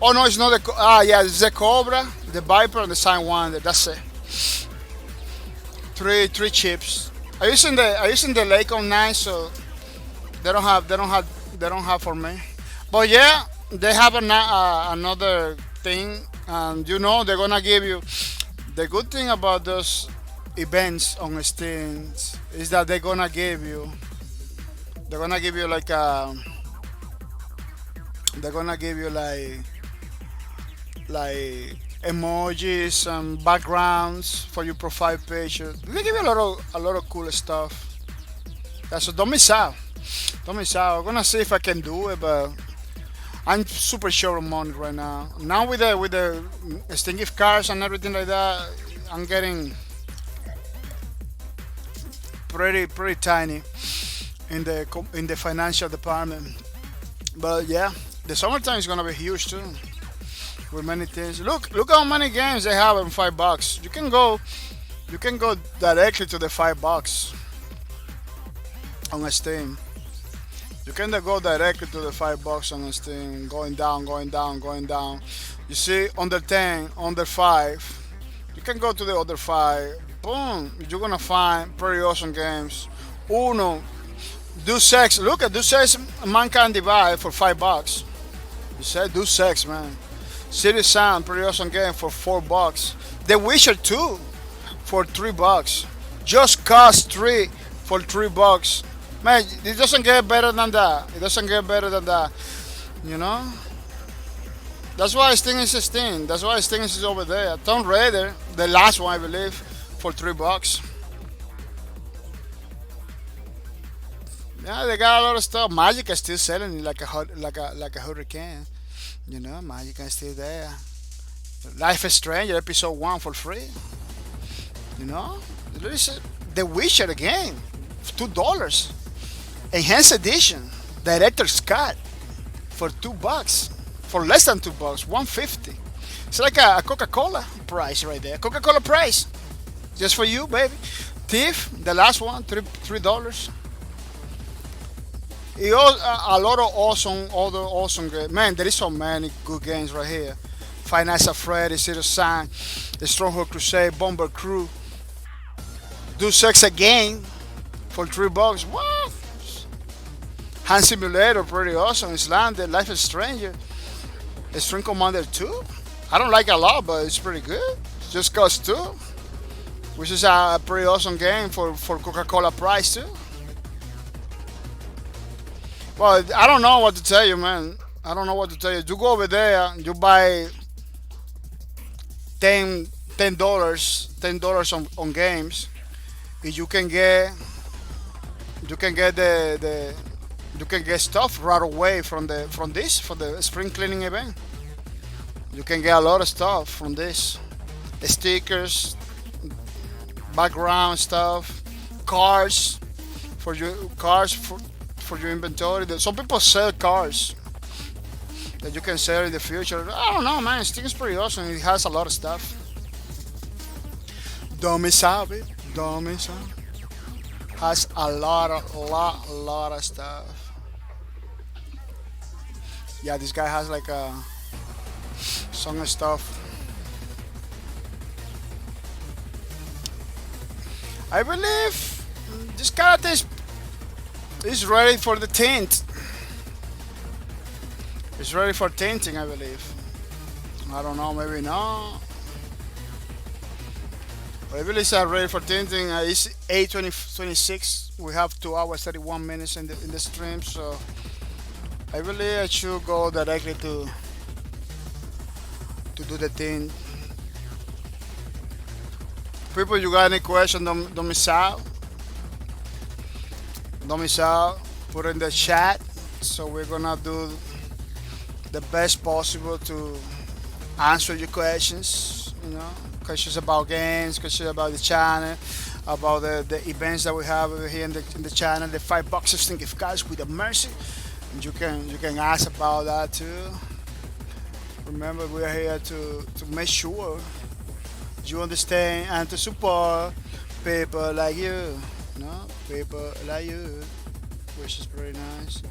Oh no, it's not the yeah, it's the Cobra, the Viper, and the Silent Wonder. That's it. Three chips. I using the Lacom 9, so they don't have for me. But yeah, they have another thing, and they're gonna give you. The good thing about those events on Steam is that they're gonna give you like they're gonna give you like emojis and backgrounds for your profile picture. They give you a lot of cool stuff. Yeah, so don't miss out. Don't miss out. I'm gonna see if I can do it, but I'm super short on money right now. Now with the Steam gift cards and everything like that, I'm getting pretty tiny in the financial department. But yeah, the summertime is gonna be huge too, with many things. Look how many games they have in $5. You can go directly to the $5 on Steam. You can go directly to the $5 on Steam, going down, going down, going down. You see, under 10, under 5. You can go to the other 5. Boom! You're gonna find pretty awesome games. Uno, Deus Ex. Look at Deus Ex Mankind Divide for $5. You said Deus Ex, man. City Sound, pretty awesome game for $4. The Witcher 2 for $3. Just Cause 3 for $3. Man, it doesn't get better than that. It doesn't get better than that. You know? That's why Sting is Sting. That's why Sting is over there. Tomb Raider, the last one I believe, for $3. Yeah, they got a lot of stuff. Magic is still selling like a hurricane. Magic is still there. Life is Strange, episode 1 for free. There is The Witcher game, $2. Enhanced edition, director's cut for $2, for less than $2, $1.50. It's like a Coca-Cola price right there. Coca-Cola price, just for you, baby. Thief, the last one, $3. A lot of other awesome games. Man, there is so many good games right here. Five Nights at Freddy's, City Sign, The Stronghold Crusade, Bomber Crew, Deus Ex Again for $3. What? Hand Simulator, pretty awesome. Icelandic, Life is Stranger, Extreme Commander 2. I don't like it a lot, but it's pretty good. Just Cause 2, which is a pretty awesome game for Coca-Cola price too. Well, I don't know what to tell you, man. I don't know what to tell you. You go over there, you buy $10 on games, and you can get stuff right away from the spring cleaning event. You can get a lot of stuff from this. Stickers, background stuff, cars for your inventory. Some people sell cars that you can sell in the future. I don't know, man. Steam is pretty awesome. It has a lot of stuff. Don't miss out, babe. Don't miss out. Has a lot of stuff. Yeah, this guy has like some stuff. I believe this character is ready for the tint. It's ready for tinting, I believe. I don't know, maybe not. But I believe it's ready for tinting. It's 8:26. We have 2 hours 31 minutes in the stream, so I believe I should go directly to do the tint. People, you got any question? Don't miss out. Don't miss out. Put it in the chat. So we're gonna do the best possible to answer your questions. Questions about games, questions about the channel, about the events that we have over here in the channel, the $5 Steam gift cards with a mercy. And you can ask about that too. Remember, we are here to make sure you understand and to support people like you. People like you, which is pretty nice.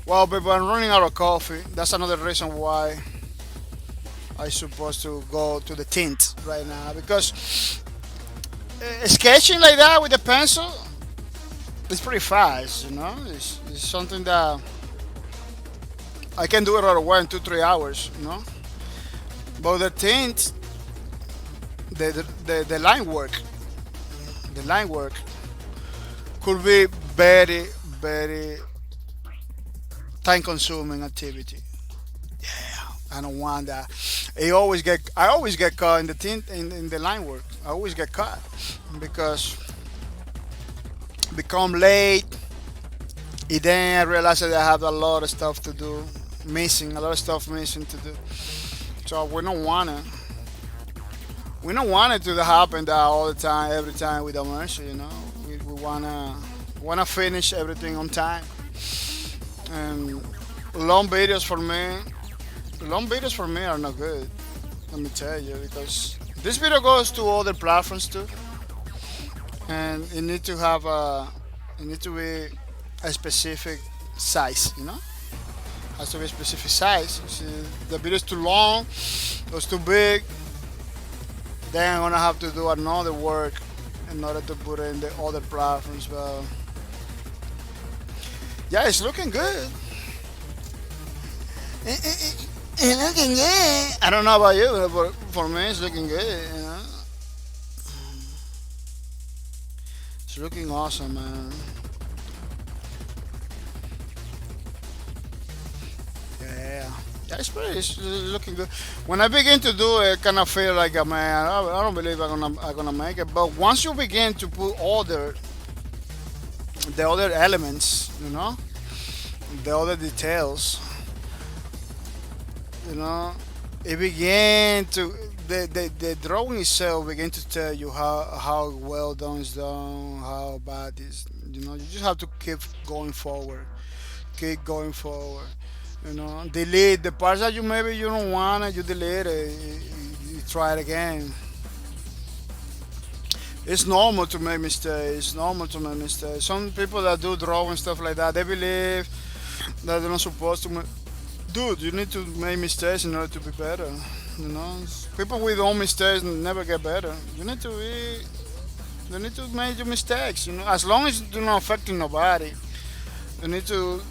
Well, but I'm running out of coffee. That's another reason why I supposed to go to the tint right now because sketching like that with a pencil is pretty fast. You know, it's something that I can do it right away in 2 3 hours. You know, but the tint, the line work, the line work could be very very time consuming activity. I don't want that. I always get caught in the tint in the line work. I always get caught because become late. And then I realize that I have a lot of stuff to do, missing a lot of stuff missing to do. So we don't want it to happen that all the time, every time with the mercy. You know, we wanna finish everything on time. And long videos for me, long videos for me are not good. Let me tell you, because this video goes to other platforms too, and it need to have it need to be a specific size. You know, has to be a specific size. You see, the video is too long, it's too big. Then I'm gonna have to do another work in order to put it in the other platforms. But yeah, it's looking good. It's looking good. I don't know about you, but for me, it's looking good. You know, it's looking awesome, man. Yeah, yeah, it's looking good. When I begin to do it, I kind of feel like, man, I don't believe I'm gonna make it. But once you begin to put all the other elements, you know, the other details, you know, it began to the drawing itself begin to tell you how well done is done, how bad is. You know, you just have to keep going forward. You know, delete the parts that maybe you don't want it, you delete it, you try it again. It's normal to make mistakes. It's normal to make mistakes. Some people that do drawing stuff like that, they believe that they're not supposed to make. Dude, you need to make mistakes in order to be better. You know, people with own mistakes never get better. You need to make your mistakes. You know, as long as you're not affecting nobody, you need to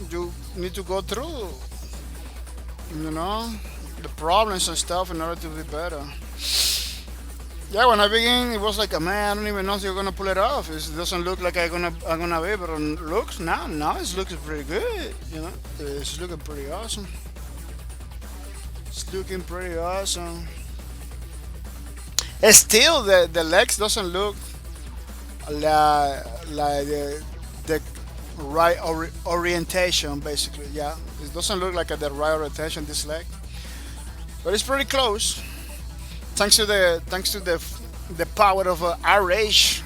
you need to go through. You know, the problems and stuff in order to be better. Yeah, when I began, it was like, man, I don't even know if you're gonna pull it off. It doesn't look like I'm gonna be, but it looks now it looks pretty good. You know, it's looking pretty awesome. It's looking pretty awesome. And still, the legs doesn't look like the right orientation. Basically, yeah, it doesn't look like the right orientation this leg, but it's pretty close. Thanks to the power of RH,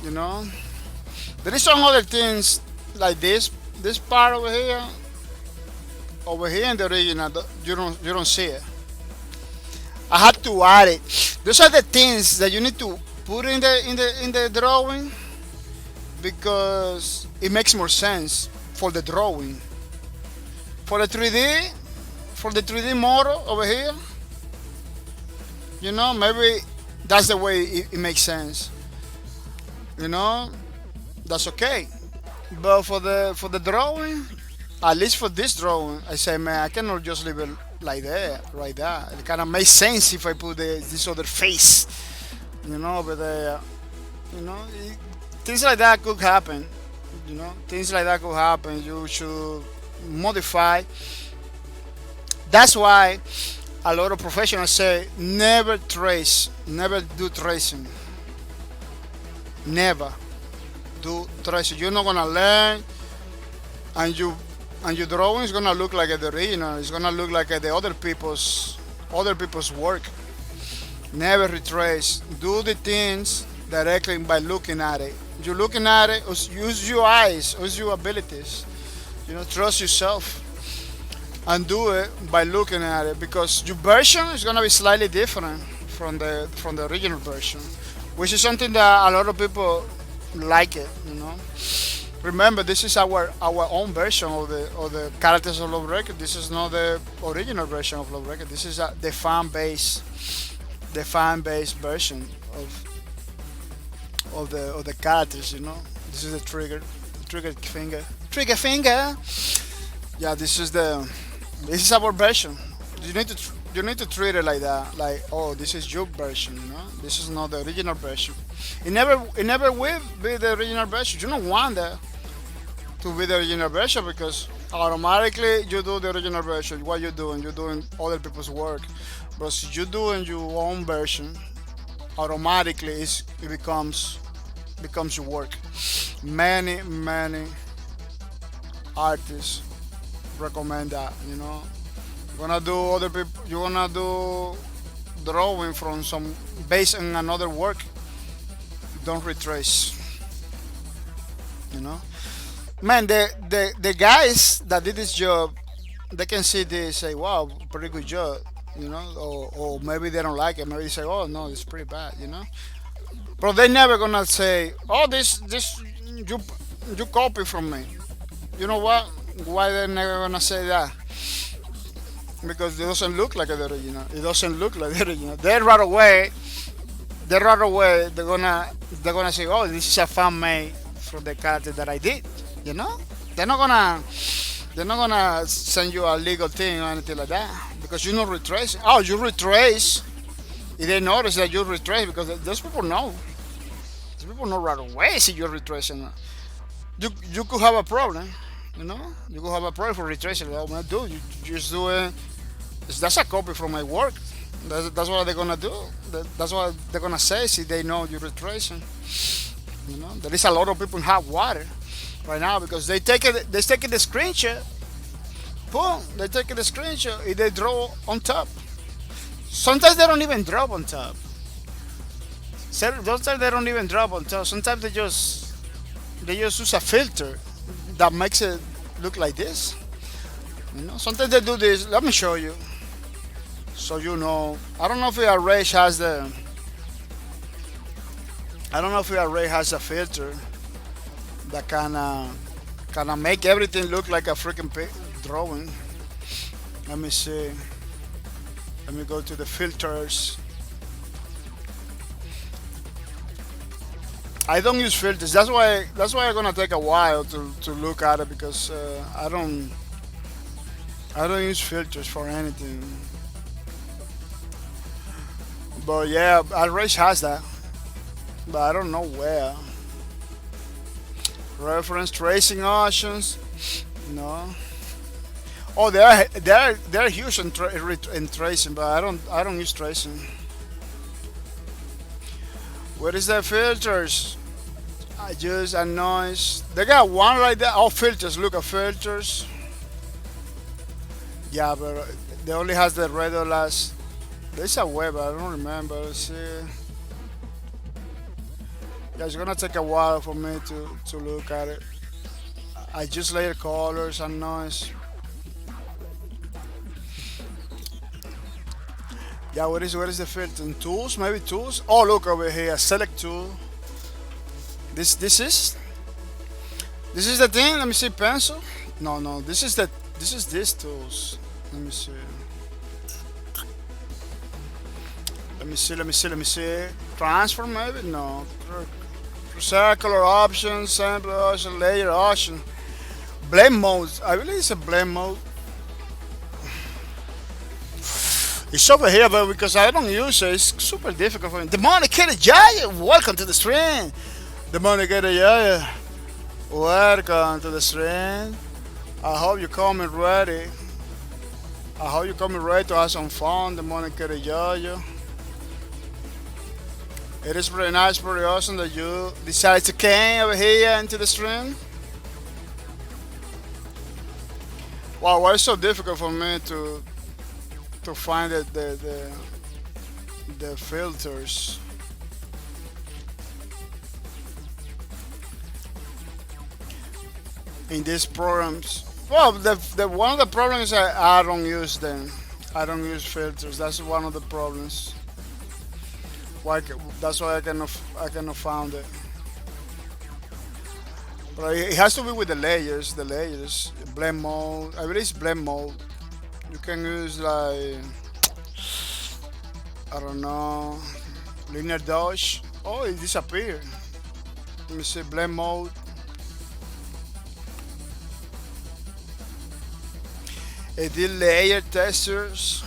you know. There is some other things like this part over here in the original. You don't see it. I have to add it. Those are the things that you need to put in the drawing because it makes more sense for the drawing. For the 3D model over here. You know, maybe that's the way it makes sense. You know, that's okay. But for the drawing, at least for this drawing, I say, man, I cannot just leave it like that, right there. It kind of makes sense if I put this other face. You know, but you know, things like that could happen. You know, things like that could happen. You should modify. That's why a lot of professionals say never do tracing, never do tracing. You're not gonna learn, and your drawing is gonna look like the original. It's gonna look like the other people's work. Never retrace. Do the things directly by looking at it. You're looking at it. Use your eyes. Use your abilities. You know, trust yourself. And do it by looking at it because your version is gonna be slightly different from the original version, which is something that a lot of people like it. You know, Remember, this is our own version of the characters of Love Record. This is not the original version of Love Record. This is the fan base version of the characters. You know, this is the trigger finger. Yeah, this is our version. You need to treat it like that. Like, oh, this is your version. You know, this is not the original version. It never will be the original version. You don't want that to be the original version because automatically you do the original version. What you doing? You're doing other people's work. But if you're doing your own version, automatically it becomes your work. Many artists recommend that. You know, you're gonna do drawing from some based on another work. Don't retrace. You know, man, the guys that did this job, they can see this, say, wow, pretty good job. You know, or maybe they don't like it. Maybe they say, oh no, it's pretty bad. You know, but they never gonna say, oh, this you copy from me. You know what? Why they never gonna say that? Because it doesn't look like the original. It doesn't look like the original. They're gonna say, oh, this is a fan made for the character that I did. You know, they're not gonna send you a legal thing or anything like that because you not retrace. Oh, you retrace. If they notice that you retrace, because those people know. Those people know right away if you're retracing. You could have a problem. You know, you could have a problem for retracing. Oh man, dude, you just do it. That's a copy from my work. That's what they're gonna do. That's what they're gonna say. See, they know you're retracing. You know, there is a lot of people in hot water right now because they take the screenshot. Boom, they take the screenshot. And they draw on top. Sometimes they don't even drop on top. Sometimes they don't even drop on top. Sometimes they just use a filter that makes it look like this. You know, sometimes they do this. Let me show you, so you know. I don't know if your array has the. I don't know if your array has a filter that kind of make everything look like a freaking drawing. Let me see. Let me go to the filters. I don't use filters. That's why it's gonna take a while to look at it because I don't use filters for anything. But yeah, Arrays has that, but I don't know where. Reference tracing options, no. Oh, they're huge in tracing, but I don't use tracing. What is the filters? I use a noise. They got one right there. Oh, filters. Look at filters. Yeah, but they only has the red or last. There's a web. I don't remember. Let's see. Yeah, it's gonna take a while for me to look at it. I just layer colors and noise. Yeah, what is the filter? In tools, maybe tools. Oh, look over here. Select tool. This is the thing. Let me see. Pencil. No. This is this tools. Let me see. Let me see. Transfer maybe? No. Circular options, sample option, layer option. Blend mode. I believe it's a blend mode. It's over here, but because I don't use it, it's super difficult for me. Demonic Kitty Jaya, welcome to the stream. Demonic Kitty Jaya, welcome to the stream. I hope you're coming ready. I hope you're coming ready to have some fun. Demonic Kitty Jaya. It is pretty nice, pretty awesome that you decided to come over here into the stream. Wow, why is it so difficult for me to find the filters? In these programs? Well, the one of the problems I don't use them. I don't use filters. That's one of the problems. That's why I cannot found it. But it has to be with the layers. The layers, blend mode. I believe it's blend mode. You can use like I don't know, linear dodge. Oh, it disappeared. Let me see blend mode. It did layer textures.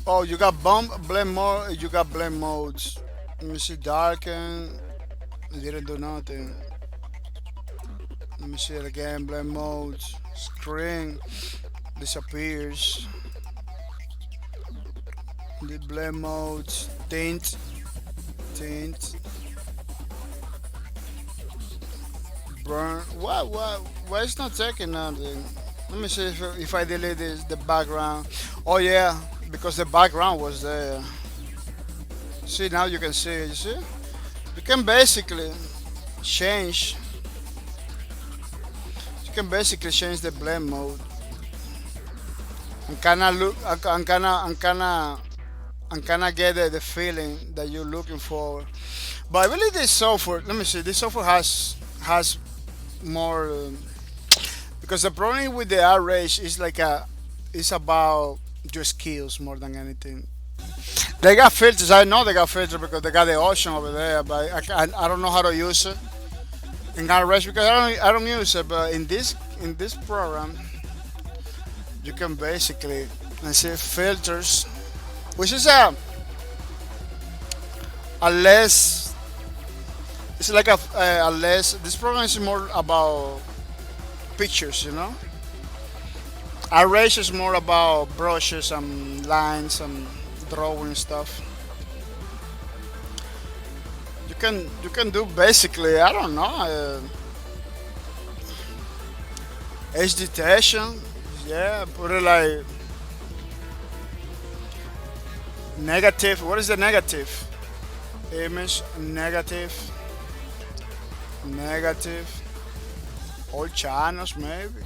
Oh, you got bump blend mode. You got blend modes. Let me see darken. It didn't do nothing. Let me see it again. Blend modes. Screen disappears. The blend modes. Tint. Tint. Burn. What? What? Why it's not taking nothing? Let me see if I delete this, the background. Oh yeah, because the background was there. See, now you can see it. You see? You can basically change. You can basically change the blend mode. And kinda look. And kinda get the feeling that you're looking for. But I believe this software. Let me see. This software has more. Because the problem with the array is like it's about your skills more than anything. They got filters. I know they got filters because they got the option over there, but I don't know how to use it in arrays because I don't use it. But in this program, you can basically and see filters, which is a less. It's like a less. This program is more about pictures, you know. Arrays is more about brushes and lines and drawing stuff. You can do basically I don't know edge detection. Yeah, put it like negative. What is the negative? Image negative, negative. All channels maybe.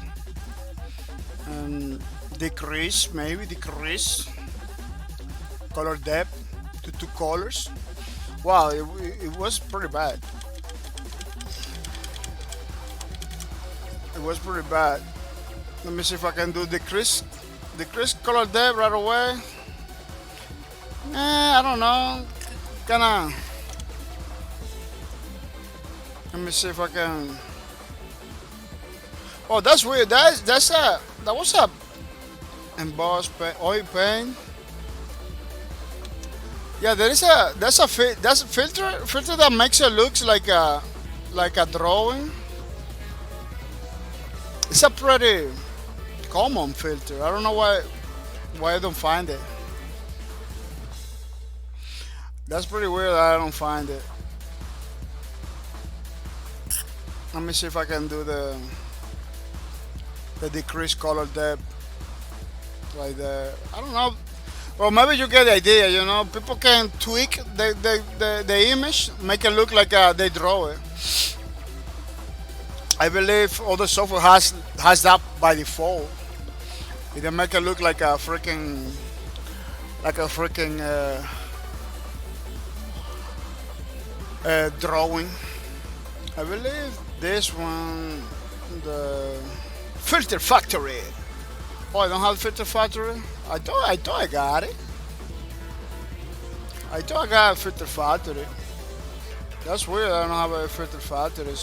And decrease maybe decrease color depth to 2 colors. Wow, it was pretty bad. It was pretty bad. Let me see if I can do decrease color depth right away. I don't know. Kinda. Let me see if I can. Oh, that's weird. That was a embossed oil paint. Yeah, that's a filter that makes it looks like a drawing. It's a pretty common filter. I don't know why I don't find it. That's pretty weird. That I don't find it. Let me see if I can do the decreased color depth like that. I don't know. Well, maybe you get the idea. You know, people can tweak the image, make it look like they draw it. I believe all the software has that by default. It can make it look like a freaking drawing. I believe this one, the Filter Factory. Oh, I don't have Filter Factory. I thought I got it. I thought I got a Filter Factory. That's weird. I don't have a Filter Factory.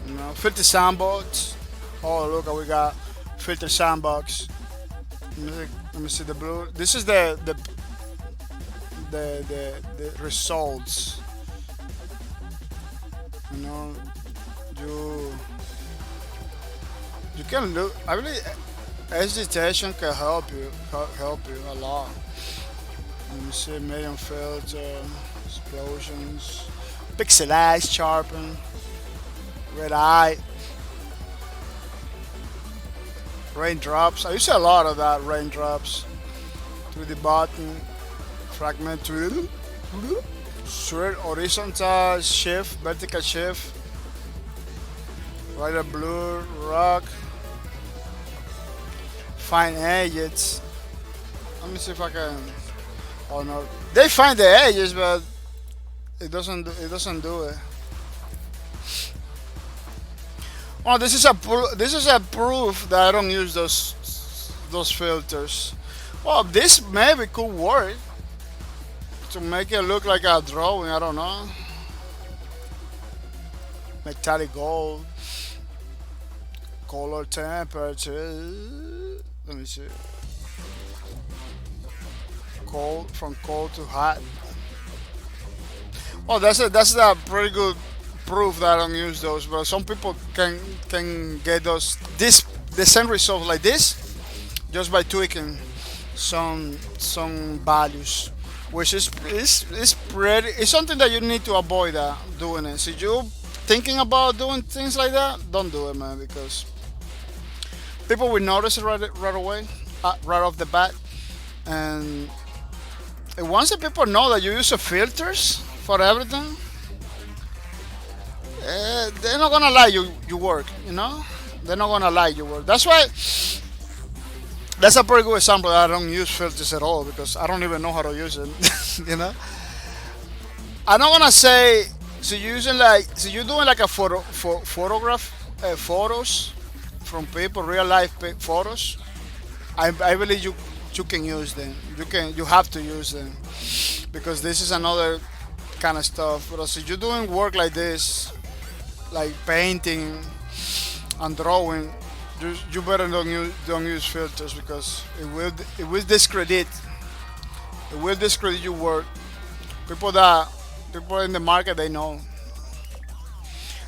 You know, Filter Sandbox. Oh, look, we got Filter Sandbox. Let me see the blue. This is the results. You know, you can look. I really edge detection can help you a lot. Let me see medium filter, explosions, pixelize, sharpen, red eye, raindrops. I use a lot of that raindrops. 3D button, fragment 3D. Straight horizontal shift, vertical shift, right blur, rock, fine edges. Let me see if I can. Oh no, they find the edges, but It doesn't do it. Well, this is a proof that I don't use those filters. Well, this maybe could work to make it look like a drawing. I don't know. Metallic gold, color temperature. Let me see. Cold from cold to hot. Oh, that's a pretty good proof that I don't use those. But some people can get the same result like this just by tweaking some values, which is pretty. It's something that you need to avoid doing it. So you thinking about doing things like that, don't do it, man, because people will notice it right away, right off the bat, and once the people know that you use the filters for everything, they're not gonna lie you work. You know, they're not gonna lie you work. That's why. That's a pretty good example. I don't use filters at all because I don't even know how to use it. You know, I don't wanna say so you're doing like a photograph photos from people, real life photos. I believe you can use them. You have to use them because this is another kind of stuff. But if you're doing work like this, like painting and drawing, you better don't use filters because it will discredit your work. People in the market, they know.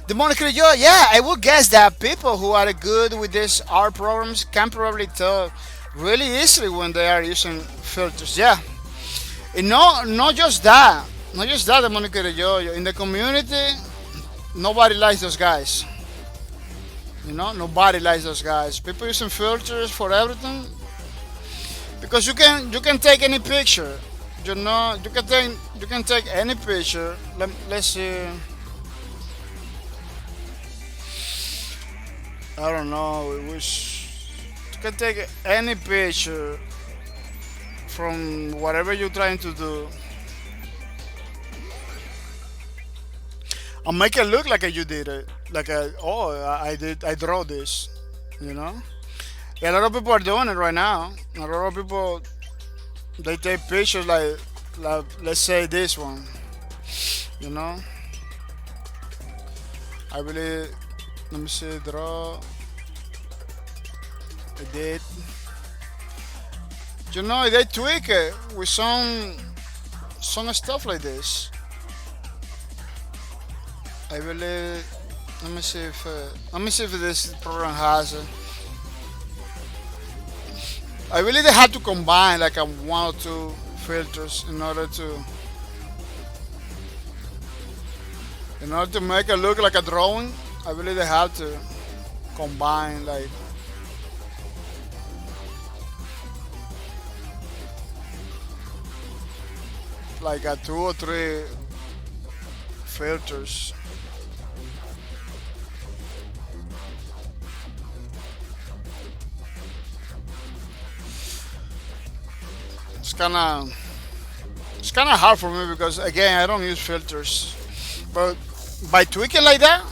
The Monica, yeah, I would guess that people who are good with these art programs can probably tell really easily when they are using filters. Yeah, and not just that, the Monica, in the community, nobody likes those guys. You know, nobody likes those guys. People using filters for everything because you can take any picture. You know, you can take any picture. Let's see. I don't know. It was you can take any picture from whatever you're trying to do and make it look like you did it. Like I draw this. You know. Yeah, a lot of people are doing it right now. A lot of people they take pictures like let's say this one. You know. I really let me see draw edit. You know they tweak it with some stuff like this. I really let me see if this program has it. I really they have to combine like a one or two filters in order to make it look like a drawing. I believe they have to combine like a two or three filters. It's kind of hard for me because again I don't use filters, but by tweaking like that,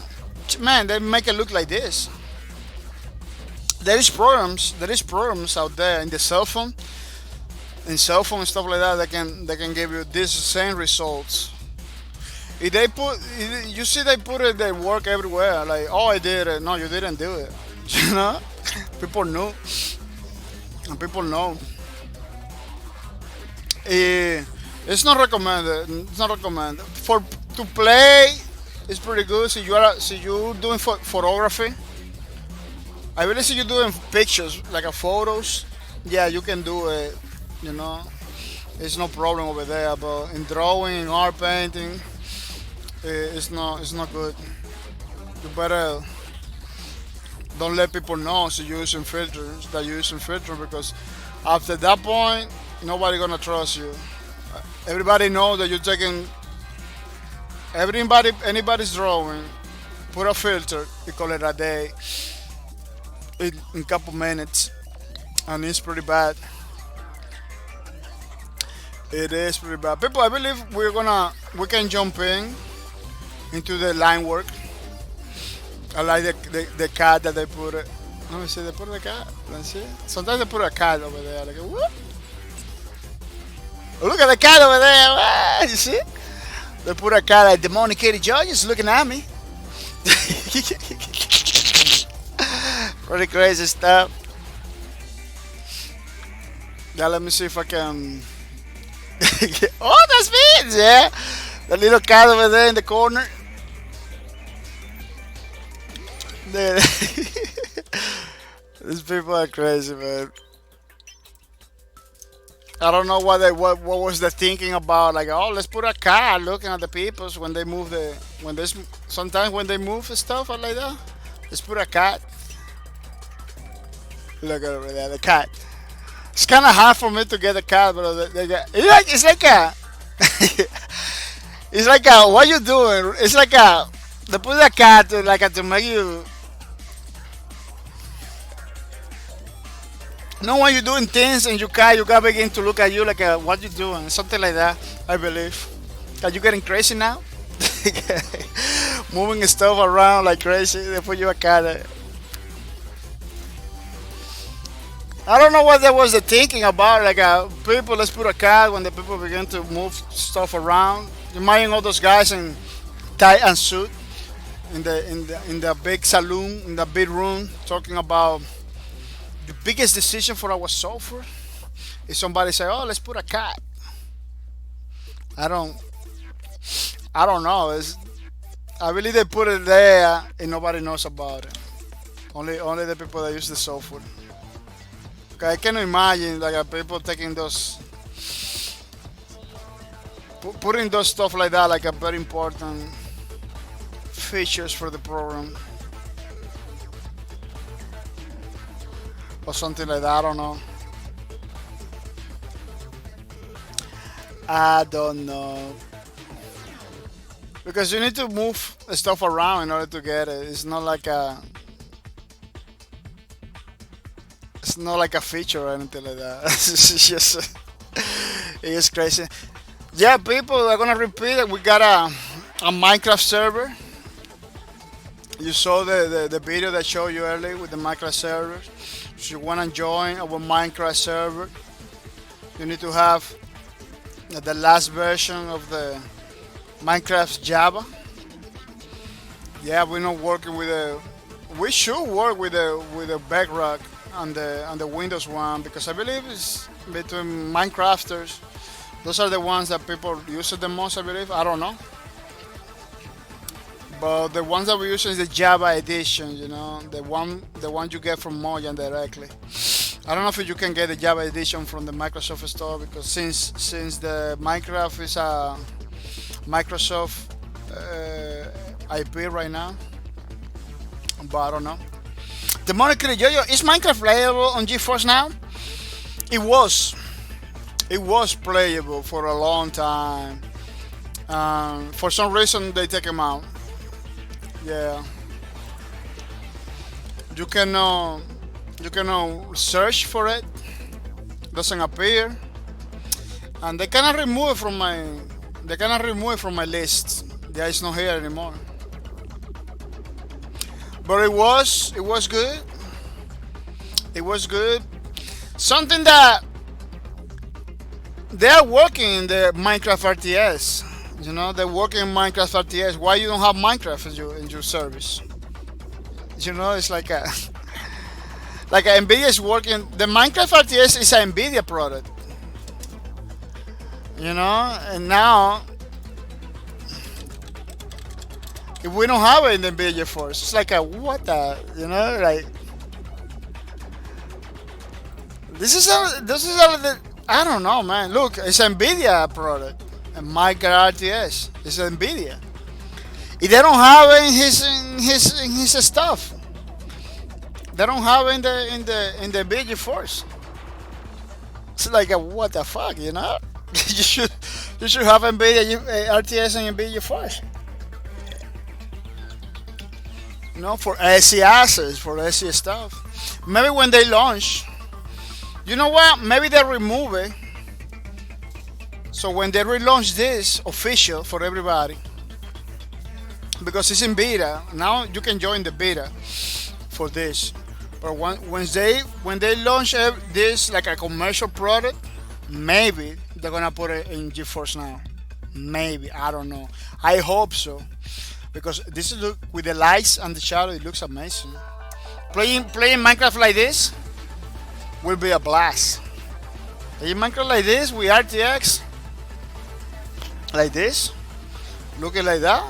man, they make it look like this. There is programs out there in the cell phone and stuff like that that can give you these same results. If they put, you see, they put it, they work everywhere. Like, oh, I did it. No, you didn't do it. You know, people know, and people know. It's not recommended. It's not recommended for to play. It's pretty good. So you're doing photography. I really see you doing pictures like a photos. Yeah, you can do it. You know, it's no problem over there. But in drawing, in art painting, it's not good. You better don't let people know so you're using filters because after that point nobody gonna trust you. Everybody knows that you're taking anybody's drawing, put a filter, you call it a day in a couple minutes, and it's pretty bad. It is pretty bad. People, I believe we can jump into the line work. I like the cat that they put it. Let me see, they put the cat. Let's see. Sometimes they put a cat over there. Like, whoop. Look at the cat over there. Ah, you see? They put a cat like demonic Katie George is looking at me. Pretty crazy stuff. Yeah, let me see if I can. Oh, that's me! Yeah, the little cat over there in the corner. These people are crazy, man. I don't know what was the thinking about. Like, oh, let's put a cat looking at the peoples when they move sometimes when they move stuff like that. Let's put a cat. Look over there, the cat. It's kind of hard for me to get a cat, but it's like a, it's like a, what you doing? It's like a, they put a cat to make you. No, when you're doing things and you cat begin to look at you like what you doing, something like that. I believe. Are you getting crazy now? Moving stuff around like crazy. They put you a cat. I don't know what that was the thinking about. Like people, let's put a cat when the people begin to move stuff around. Imagine all those guys in tie and suit in the big saloon, in the big room, talking about the biggest decision for our software. If somebody say, "Oh, let's put a cat," I don't know. I believe they put it there and nobody knows about it. Only the people that use the software. Okay, I can imagine like people taking those, putting those stuff like that, like a very important features for the program or something like that. I don't know. I don't know. Because you need to move stuff around in order to get it. It's not like a feature or anything like that. It's just it's crazy. Yeah, people are gonna repeat it. We got a Minecraft server. You saw the video that showed you earlier with the Minecraft server. If you wanna join our Minecraft server, you need to have the last version of the Minecraft Java. Yeah, we're not working with a. We should work with a Bedrock on the Windows one because I believe it's between Minecrafters. Those are the ones that people use it the most. I believe. I don't know, but the ones that we use is the Java edition. You know, the one you get from Mojang directly. I don't know if you can get the Java edition from the Microsoft Store because since the Minecraft is a Microsoft IP right now, but I don't know. The Monocle Jojo, is Minecraft playable on GeForce now? It was playable for a long time. For some reason they take them out. Yeah. You cannot search for it. Doesn't appear. And they cannot remove it from my list. Yeah, it's not here anymore. But it was good. It was good. Something that they're working in the Minecraft RTS. You know, they're working in Minecraft RTS. Why you don't have Minecraft in your service? You know, it's like Nvidia is working. The Minecraft RTS is an Nvidia product. You know, and now if we don't have it in the NVIDIA Force, it's like what the, you know, like this is the, I don't know, man. Look, it's an NVIDIA product, and Minecraft RTS is NVIDIA. If they don't have it in his stuff, they don't have it in the NVIDIA Force. It's like what the fuck, you know? you should have NVIDIA RTS and NVIDIA Force. You know, for SE assets, for SE stuff. Maybe when they launch, you know what? Maybe they remove it So when they relaunch this official for everybody, because it's in beta now, you can join the beta for this. But when they launch this like a commercial product, maybe they're gonna put it in GeForce Now. Maybe, I don't know. I hope so, because this look with the lights and the shadow, it looks amazing. Playing Minecraft like this will be a blast. Playing Minecraft like this with RTX, like this, looking like that,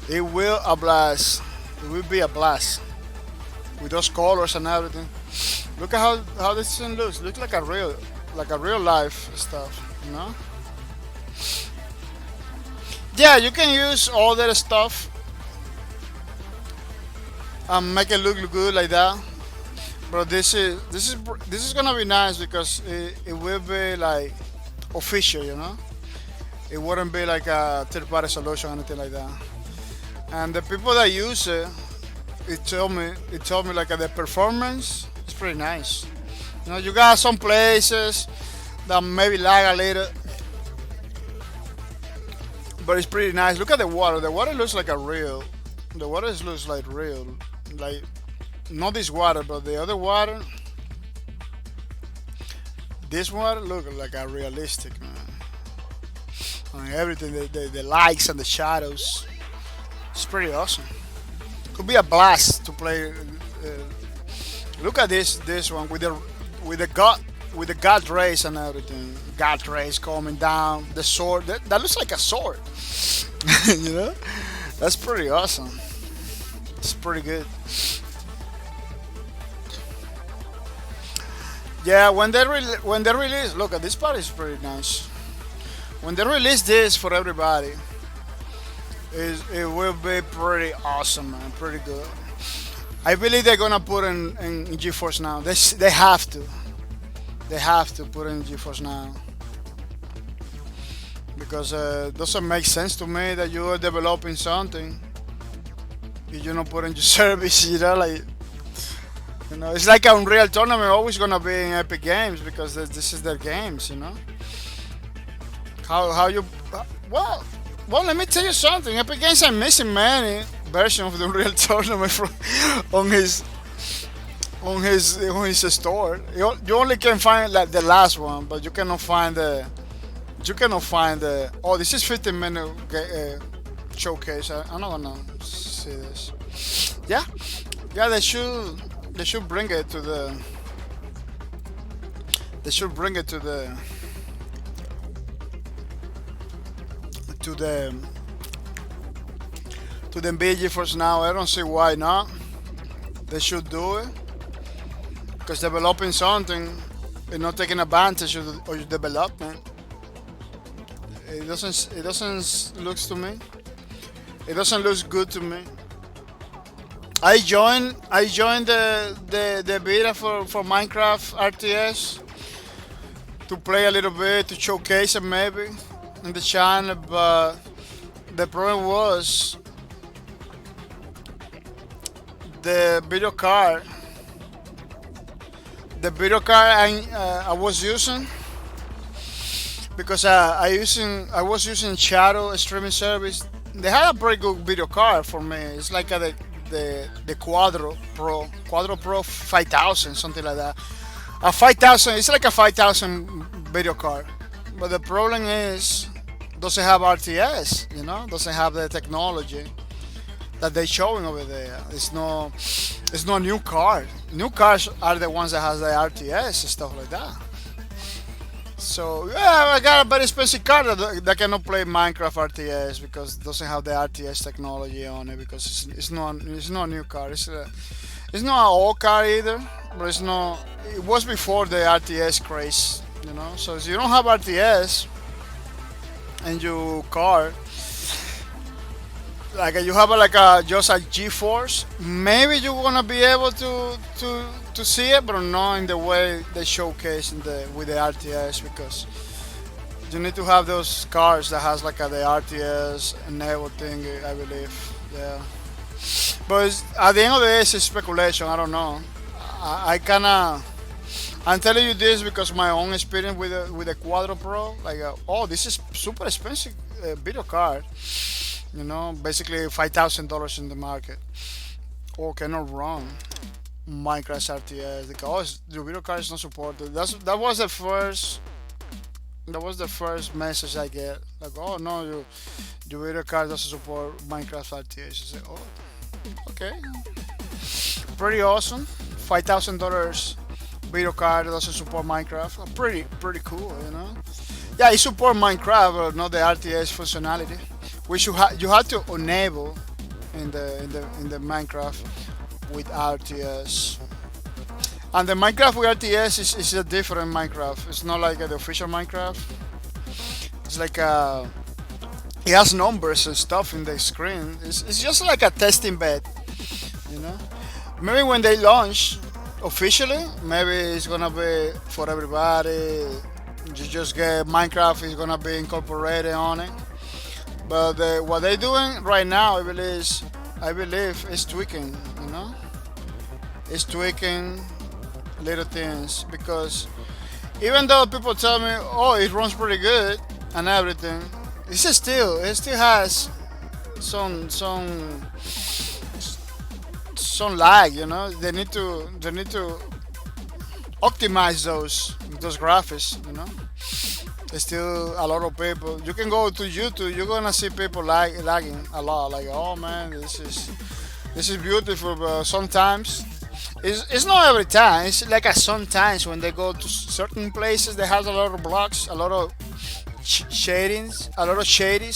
it will a blast. It will be a blast with those colors and everything. Look at how this thing looks. Looks like a real life stuff, you know. Yeah, you can use all that stuff and make it look good like that. But this is gonna be nice because it will be like official, you know. It wouldn't be like a third-party solution or anything like that. And the people that use it, it told me like the performance is pretty nice. You know, you got some places that maybe lag a little, but it's pretty nice. Look at the water. The water looks like a real. The water looks like real, like not this water, but the other water. This water looks like a realistic, man. And everything, the lights and the shadows. It's pretty awesome. Could be a blast to play. Look at this one with the god rays and everything. God rays coming down. The sword that looks like a sword. You know, that's pretty awesome. It's pretty good. Yeah, when they release, look at this part is pretty nice. When they release this for everybody, it will be pretty awesome, man. Pretty good. I believe they're gonna put in GeForce Now. They have to. They have to put in GeForce Now, because it doesn't make sense to me that you are developing something if you don't put in your service. You know, like, you know, it's like Unreal Tournament always gonna be in Epic Games because this is their games. You know, how you well. Well, let me tell you something. Epic Games are missing many versions of the Unreal Tournament on his store. You only can find like the last one, but you cannot find the. Oh, this is 15-minute showcase. I'm not gonna see this. Yeah. They should bring it to the. They should bring it to the NVIDIA GeForce Now. I don't see why not. They should do it, because developing something and not taking advantage of your development, it doesn't look to me. It doesn't look good to me. I joined the beta for Minecraft RTS to play a little bit, to showcase it maybe in the channel, but the problem was the video card. The video card I was using, because I was using Shadow streaming service. They had a pretty good video card for me. It's like the Quadro Pro 5000, something like that. A 5000. It's like a 5000 video card. But the problem is, doesn't have RTS, you know, doesn't have the technology that they're showing over there. It's no new card. New cars are the ones that has the RTS and stuff like that. So yeah, I got a very expensive card that cannot play Minecraft RTS because it doesn't have the RTS technology on it, because it's not a new card. It's not an old card either, but it was before the RTS craze, you know. So if you don't have RTS and your card, like you have just a GeForce, maybe you're gonna be able to see it, but not in the way they showcase with the RTS, because you need to have those cards that has like the RTS and everything, I believe. Yeah. But at the end of the day, it's speculation. I don't know. I'm telling you this because my own experience with the Quadro Pro, like, oh, this is super expensive video card. You know, basically $5,000 in the market. Oh, cannot run Minecraft RTS because the video card is not supported. That was the first message I get. Like, oh no, your video card doesn't support Minecraft RTS. I say, oh, okay, pretty awesome. $5,000 video card doesn't support Minecraft. Pretty cool, you know. Yeah, it support Minecraft, but not the RTS functionality, which you have to enable in the Minecraft with RTS. And the Minecraft with RTS is a different Minecraft. It's not like the official Minecraft. It's like it has numbers and stuff in the screen. It's just like a testing bed, you know. Maybe when they launch officially, maybe it's gonna be for everybody. You just get Minecraft is gonna be incorporated on it. But what they're doing right now, I believe, is tweaking. You know, it's tweaking little things because even though people tell me, oh, it runs pretty good and everything, it still has some lag. You know, they need to optimize those graphics. You know, there's still a lot of people. You can go to YouTube, you're gonna see people lagging a lot. Like, oh man, this is beautiful, but sometimes it's not every time. It's like sometimes when they go to certain places, they have a lot of blocks, a lot of shadings, a lot of shading.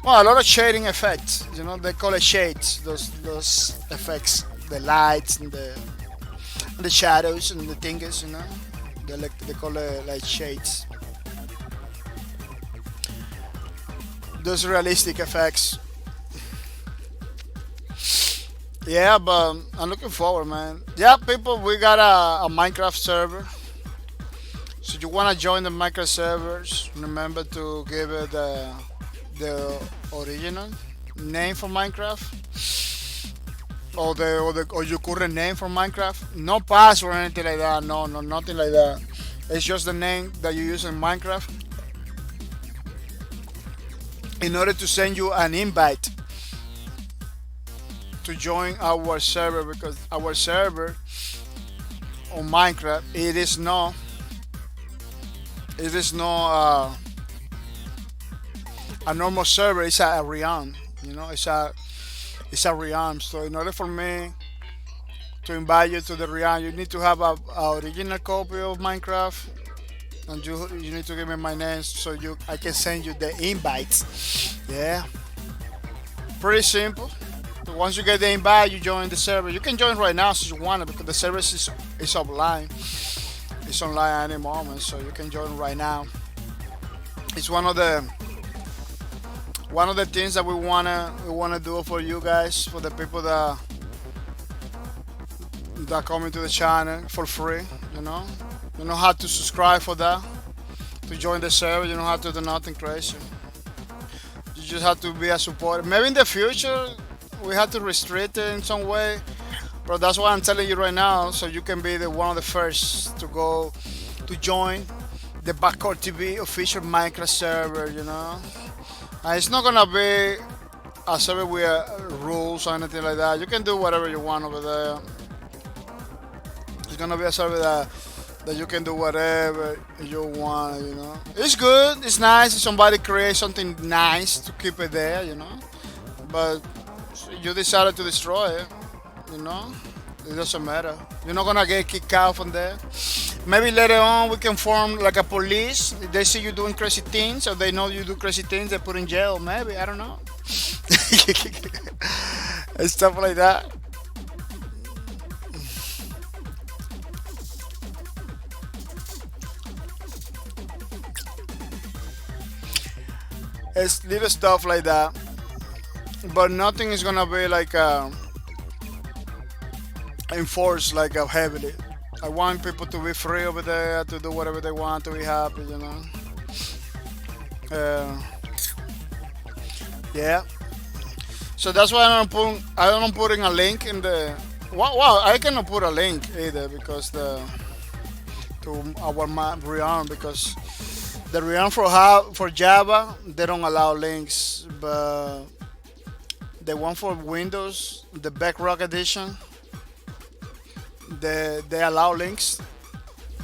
Well, a lot of shading effects. You know, they call it shades. Those effects, the lights and the shadows and the things. You know, they call it like shades. Those realistic effects. Yeah, but I'm looking forward, man. Yeah, people, we got a Minecraft server. So you wanna join the Minecraft servers? Remember to give it the original name for Minecraft, or your current name for Minecraft. No password or anything like that. No, nothing like that. It's just the name that you use in Minecraft. In order to send you an invite to join our server, because our server on Minecraft it is no a normal server. It's a realm, you know. It's a realm. So in order for me to invite you to the realm, you need to have a original copy of Minecraft, and you need to give me my name so I can send you the invites. Yeah, pretty simple. So once you get the invite, you join the server. You can join right now if you want it because the service is offline. It's online at any moment, so you can join right now. It's one of the things that we wanna do for you guys, for the people that come into the channel for free. You know how to subscribe for that, to join the server. You don't have to do nothing crazy. You just have to be a supporter. Maybe in the future we have to restrict it in some way, but that's why I'm telling you right now, so you can be one of the first to join the Bahcorp TV official Minecraft server. You know, and it's not gonna be a server with rules or anything like that. You can do whatever you want over there. It's gonna be a server that you can do whatever you want. You know, it's good, it's nice if somebody creates something nice to keep it there. You know, but you decided to destroy it, you know, it doesn't matter. You're not gonna get kicked out from there. Maybe later on we can form like a police. If they see you doing crazy things or they know you do crazy things, they put in jail. Maybe, I don't know. And stuff like that. It's little stuff like that. But nothing is gonna be like enforced like heavily. I want people to be free over there, to do whatever they want, to be happy, you know. Yeah. So that's why I'm putting a link in the Well, I cannot put a link either because to our realm, because the realm for Java they don't allow links, but the one for Windows, the Bedrock edition, they allow links.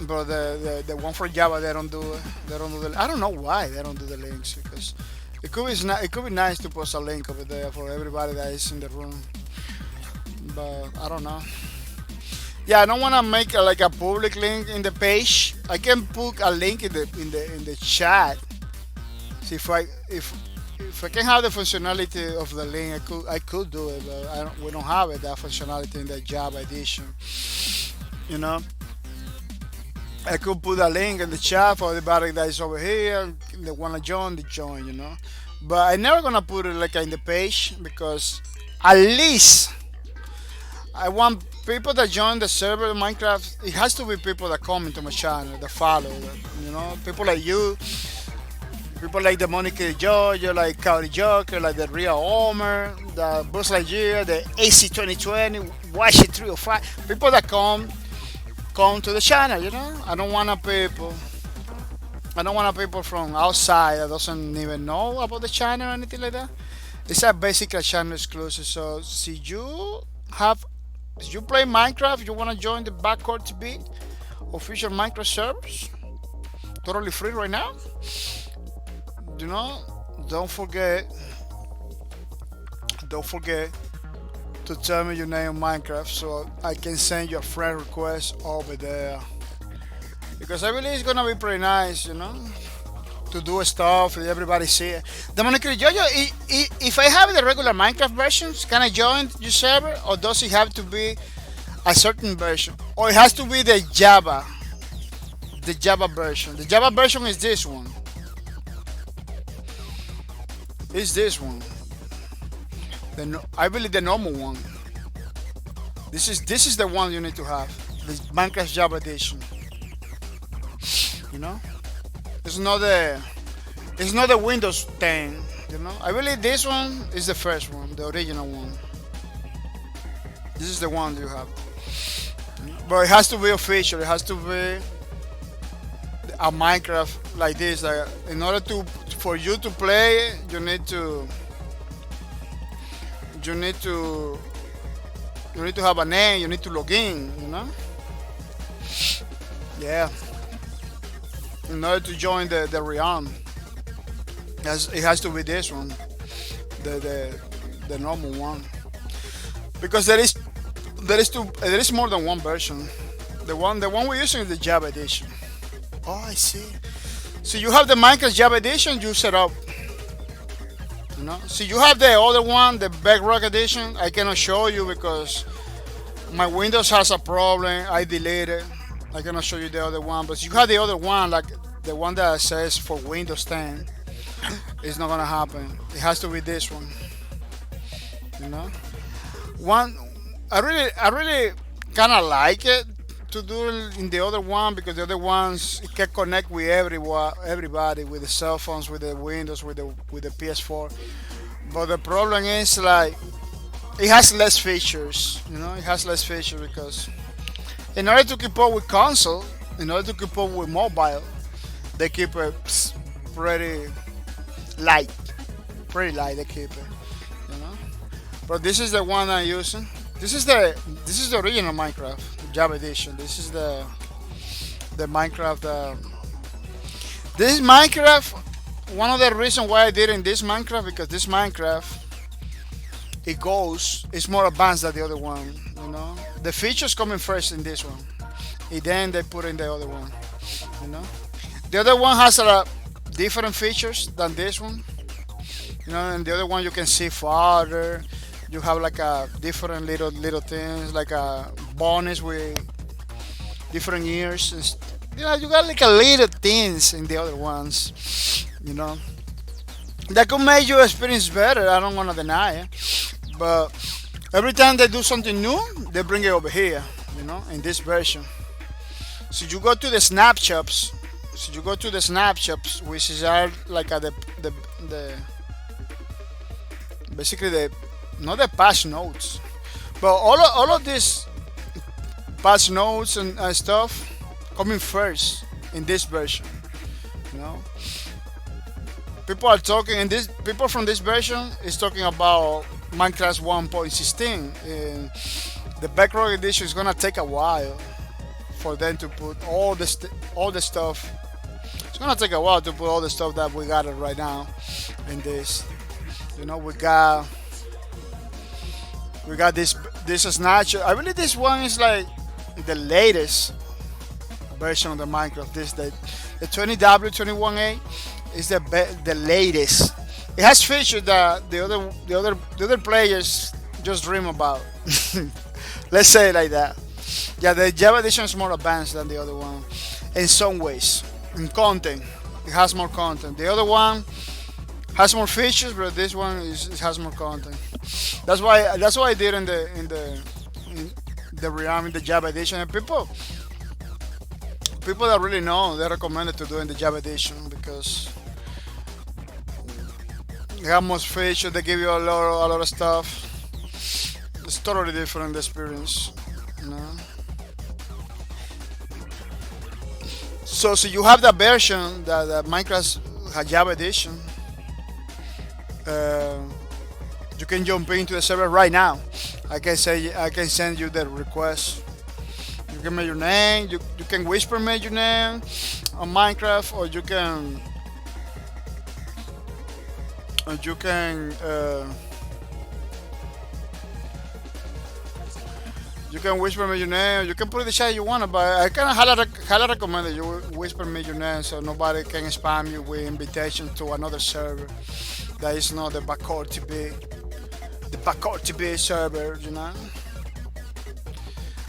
But the one for Java they don't do it. They don't do the. I don't know why they don't do the links, because it could be nice to post a link over there for everybody that is in the room. But I don't know. Yeah, I don't want to make like a public link in the page. I can put a link in the chat. See if I can have the functionality of the link, I could do it, but we don't have it, that functionality in the Java edition. You know, I could put a link in the chat for everybody that is over here. They wanna join, they join. You know, but I never gonna put it like in the page, because at least I want people that join the server of Minecraft. It has to be people that come into my channel, that follow. You know, people like you. People like the Monica George, like Cowdy Joker, like the Real Homer, the Buzz Lightyear, the AC 2020, Washi 305. People that come to the channel, you know. I don't want people from outside that doesn't even know about the channel or anything like that. It's a basic channel exclusive. So if you play Minecraft, you want to join the Bahcorp TV official Minecraft servers, totally free right now. You know, don't forget to tell me your name on Minecraft so I can send you a friend request over there, because I believe it's gonna be pretty nice, you know, to do stuff and everybody see it. The Monica Jojo, if I have the regular Minecraft versions, can I join your server, or does it have to be a certain version, or it has to be the Java version? The Java version is this one. Is this one? I believe the normal one. This is the one you need to have. The Minecraft Java edition. You know, it's not the Windows 10. You know, I believe this one is the first one, the original one. This is the one you have. But it has to be official. It has to be a Minecraft like this. Like, in order for you to play, you need to have a name. You need to log in. You know. Yeah. In order to join the realm, it has to be this one, the normal one, because there is more than one version. The one we're using is the Java edition. Oh, I see. So you have the Minecraft Java edition you set up. You know. So you have the other one, the Bedrock edition. I cannot show you because my Windows has a problem. I deleted it. I cannot show you the other one. But you have the other one, like the one that says for Windows 10. It's not gonna happen. It has to be this one. You know. I really kind of like it to do it in the other one, because the other ones it can connect with everybody, with the cell phones, with the Windows, with the PS4. But the problem is, like, it has less features. You know, it has less features because in order to keep up with console, in order to keep up with mobile, they keep it pretty light. They keep it. You know. But this is the one I'm using. This is the original Minecraft Java edition. This is the Minecraft. This Minecraft. One of the reasons why I did in this Minecraft, because this Minecraft it's more advanced than the other one. You know, the features coming first in this one, and then they put in the other one. You know, the other one has a lot different features than this one. You know, and the other one you can see farther. You have like a different little things, like a bonus with different years. You know, you got like a little things in the other ones. You know, that could make your experience better. I don't want to deny it, but every time they do something new, they bring it over here. You know, in this version. So you go to the snapshots. Which is like the basically the not the patch notes, But all of these patch notes and stuff coming first in this version. You know, people are talking, and this people from this version is talking about Minecraft 1.16, and the backlog edition is gonna take a while for them to put all the stuff. It's gonna take a while to put all the stuff that we got right now in this. You know, we got this snatcher. I believe this one is like the latest version of the Minecraft. This the 20W21A is the latest. It has features that the other players just dream about. Let's say it like that. Yeah, the Java edition is more advanced than the other one in some ways. In content, it has more content. The other one has more features, but this one has more content. That's why I did in the realm in the Java edition. And people that really know, they recommended to do in the Java edition because they have more features. They give you a lot of stuff. It's totally different experience, you know. So you have that version that Minecraft Java edition. You can jump into the server right now. I can send you the request. You can make your name. You can whisper make your name on Minecraft, or you can whisper me your name. You can put it in the chat you want, but I kind of highly recommend that you whisper me your name so nobody can spam you with invitations to another server that is not the bahcorp TV server, you know.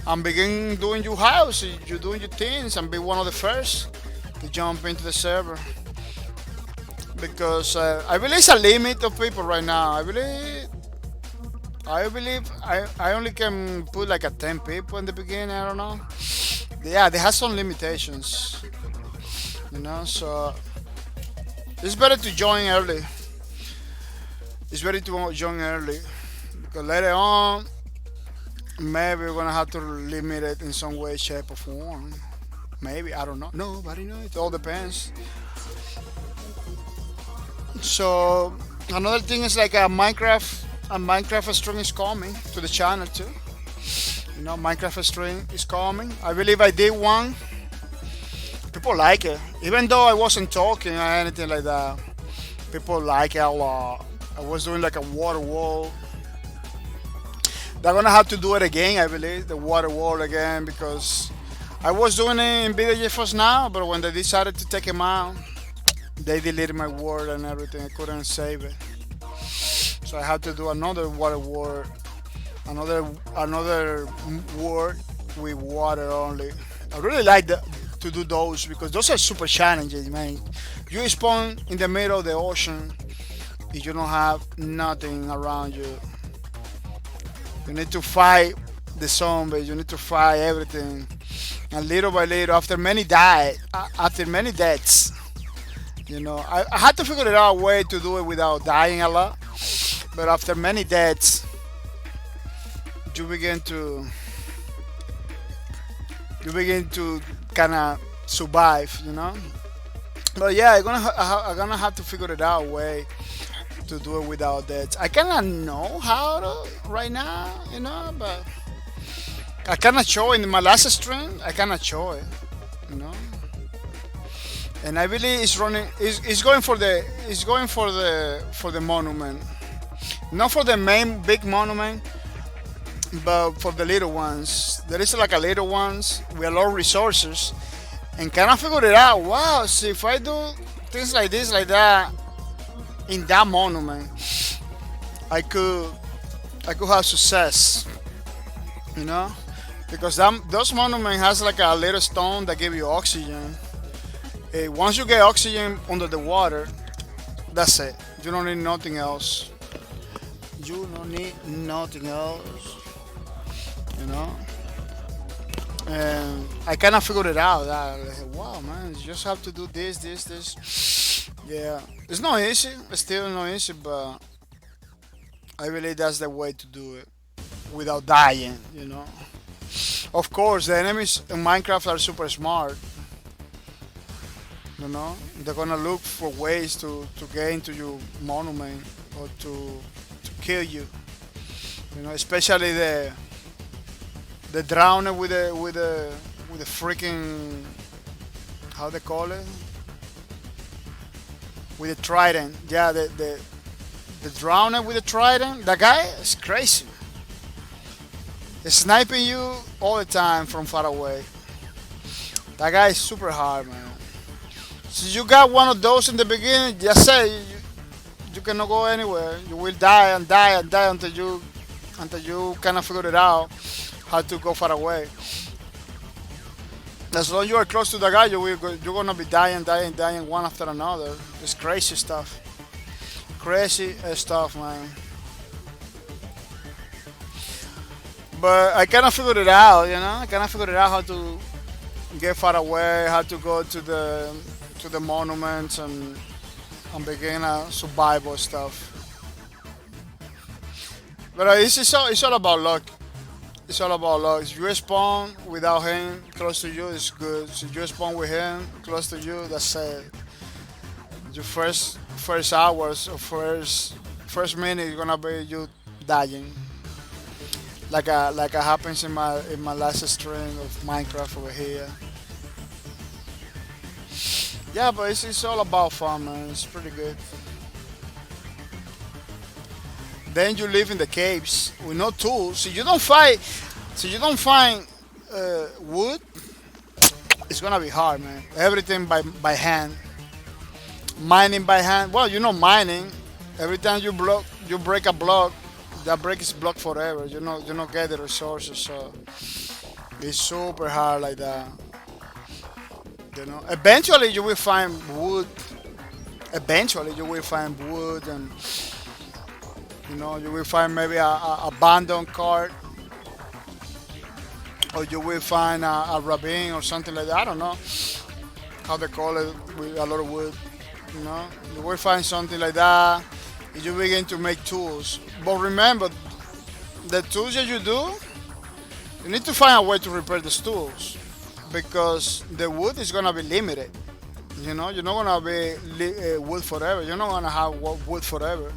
And begin doing your house, you doing your things, and be one of the first to jump into the server. Because I believe it's a limit of people right now. I believe I only can put like a 10 people in the beginning. I don't know. Yeah, they have some limitations, you know. So it's better to join early. It's better to join early because later on, maybe we're gonna have to limit it in some way, shape, or form. Maybe, I don't know. Nobody knows. It all depends. So another thing is like a Minecraft stream is coming to the channel too. You know, Minecraft stream is coming. I believe I did one. People like it, even though I wasn't talking or anything like that. People like it a lot. I was doing like a water wall. They're gonna have to do it again, I believe, the water wall again, because I was doing it in video GeForce Now, but when they decided to take him out, they deleted my word and everything. I couldn't save it, so I had to do another water word, another word with water only. I really like to do those because those are super challenging, man. You spawn in the middle of the ocean if you don't have nothing around you. You need to fight the zombies. You need to fight everything, and little by little, after many deaths. You know, I had to figure out a way to do it without dying a lot. But after many deaths, you begin to kind of survive, you know. But yeah, I'm gonna have to figure it out a way to do it without deaths. I kind of know how to right now, you know, but I kind of show in my last stream. I kind of show it, you know. And I believe it's running. It's going for the monument, not for the main big monument, but for the little ones. There is like a little ones with a lot of resources, and kind of figured it out. Wow, see if I do things like this, like that, in that monument, I could have success, you know, because those monument has like a little stone that give you oxygen. Once you get oxygen under the water, that's it. You don't need nothing else. You don't need nothing else. You know? And I kind of figured it out. That, wow, man, you just have to do this. Yeah. It's not easy. It's still not easy, but I believe that's the way to do it. without dying, you know. Of course, the enemies in Minecraft are super smart. You know, they're gonna look for ways to get into your monument or to kill you. You know, especially the drowner with the freaking, how they call it, with the trident. Yeah, the drowner with the trident. That guy is crazy. He's sniping you all the time from far away. That guy is super hard, man. So you got one of those in the beginning, just say you cannot go anywhere. You will die and die and die until you kind of figure it out how to go far away. As long as you are close to the guy, you're gonna be dying, dying, dying one after another. It's crazy stuff. Crazy stuff, man. But I kind of figured it out, you know. I kind of figured it out how to get far away, how to go to the monuments and begin survival stuff. But it's all about luck. It's all about luck. If you spawn without him close to you, it's good. If you spawn with him close to you, that's it. Your first hours or first minute is gonna be you dying. Like it happens in my last stream of Minecraft over here. Yeah, but it's all about fun, man. It's pretty good. Then you live in the caves with no tools. So you don't find wood. It's gonna be hard, man. Everything by hand. Mining by hand. Well, you know mining. Every time you break a block, that break is blocked forever. You don't get the resources, so it's super hard like that. You know, eventually you will find wood. Eventually you will find wood, and you know you will find maybe a abandoned cart, or you will find a ravine or something like that. I don't know how they call it with a lot of wood. You know, you will find something like that. You begin to make tools. But remember, the tools that you do, you need to find a way to repair the tools because the wood is gonna be limited. You know, you're not gonna be wood forever. You're not gonna have wood forever.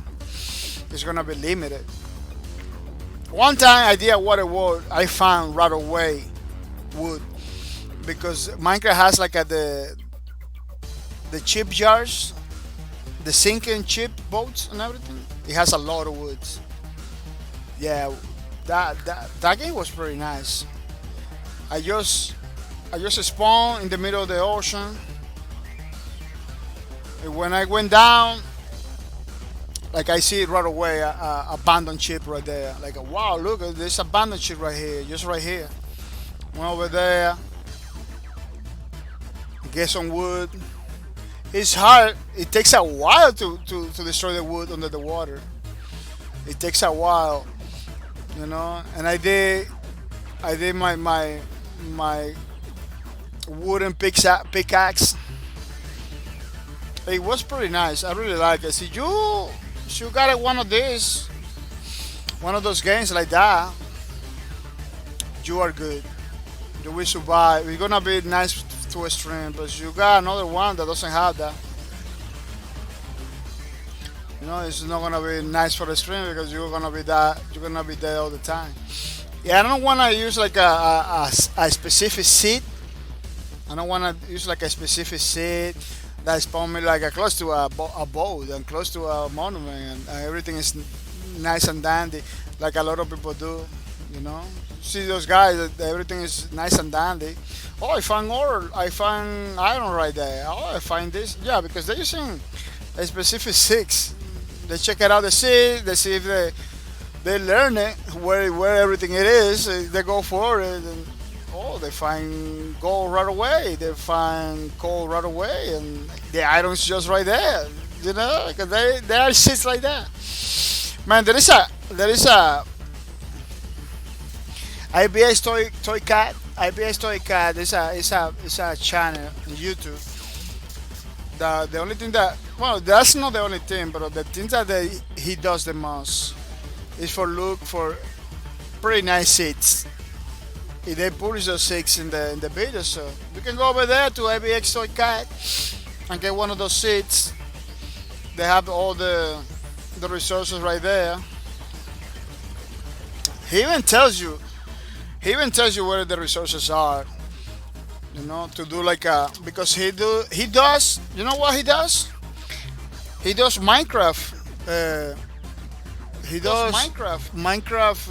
It's gonna be limited. One time I did a water world, I found right away wood because Minecraft has like the chip jars, the sinking chip boats and everything. It has a lot of woods. Yeah, that game was pretty nice. I just spawned in the middle of the ocean. And when I went down, like I see it right away, abandoned ship right there. Like wow, look, there's abandoned ship right here, just right here. Went over there, get some wood. It's hard. It takes a while to destroy the wood under the water. It takes a while, you know. And I did my wooden pickaxe. It was pretty nice. I really like it. See, you got one of these, one of those games like that, you are good. You will survive. It's gonna be nice to a stream, but you got another one that doesn't have that. You know, it's not gonna be nice for the stream because you're gonna be there all the time. Yeah, I don't wanna use like a specific seed. I don't wanna use like a specific seed that spawn me like close to a boat and close to a monument, and everything is nice and dandy, like a lot of people do. You know, see those guys, everything is nice and dandy. Oh, I found ore, I found iron right there. Oh, I find this. Yeah, because they're using a specific six. They check it out the seed, they see if they learn it, where everything it is, they go for it. And, oh, they find gold right away. They find coal right away, and the iron's just right there. You know, because they are shits like that. Man, there is a IBS Toy Cat. IBS Toy Cat is a channel on YouTube. The only thing that's not the only thing, but the thing that he does the most is look for pretty nice seats. They publish those seats in the video, so you can go over there to ABX Toy Cat and get one of those seats. They have all the resources right there. He even tells you where the resources are. You know, to do like a, because he does, you know what he does? He does Minecraft. He does Minecraft.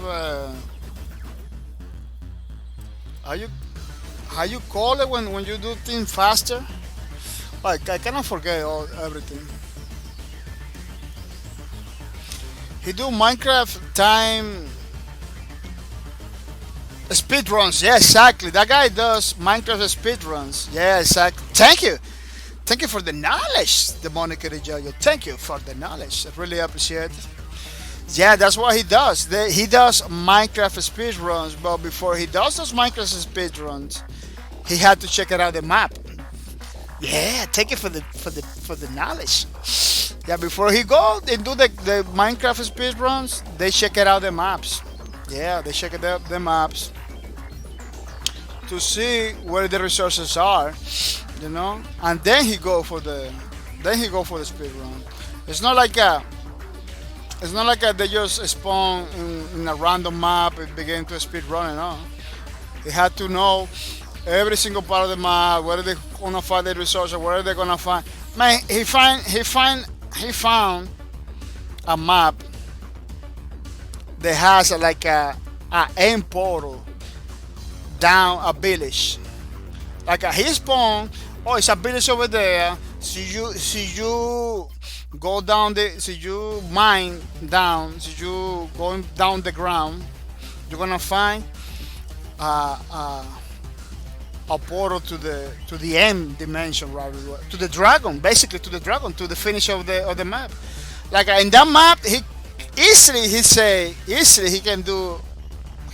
How you call it when you do things faster? Like I cannot forget everything. He do Minecraft time speed runs. Yeah, exactly. That guy does Minecraft speed runs. Yeah, exactly. Thank you for the knowledge, the Monica de Jojo. Thank you for the knowledge. I really appreciate it. Yeah, that's what he does. He does Minecraft speed runs, but before he does those Minecraft speed runs, he had to check it out the map. Yeah, thank you for the knowledge. Yeah, before he go and do the Minecraft speed runs, they check it out the maps. Yeah, they check it out the maps to see where the resources are, you know, and then he go for the speed run. It's not like they just spawn in a random map and begin to speed run. No, they had to know every single part of the map, where they're gonna find the resources, where they're gonna find. Man, he found a map that has like a end portal down a village. Like he spawned. Oh, it's a village over there. See you go down you mine down. You going down the ground, you're gonna find a portal to the end dimension, rather, to the dragon, basically to the dragon, to the finish of the map. Like in that map, he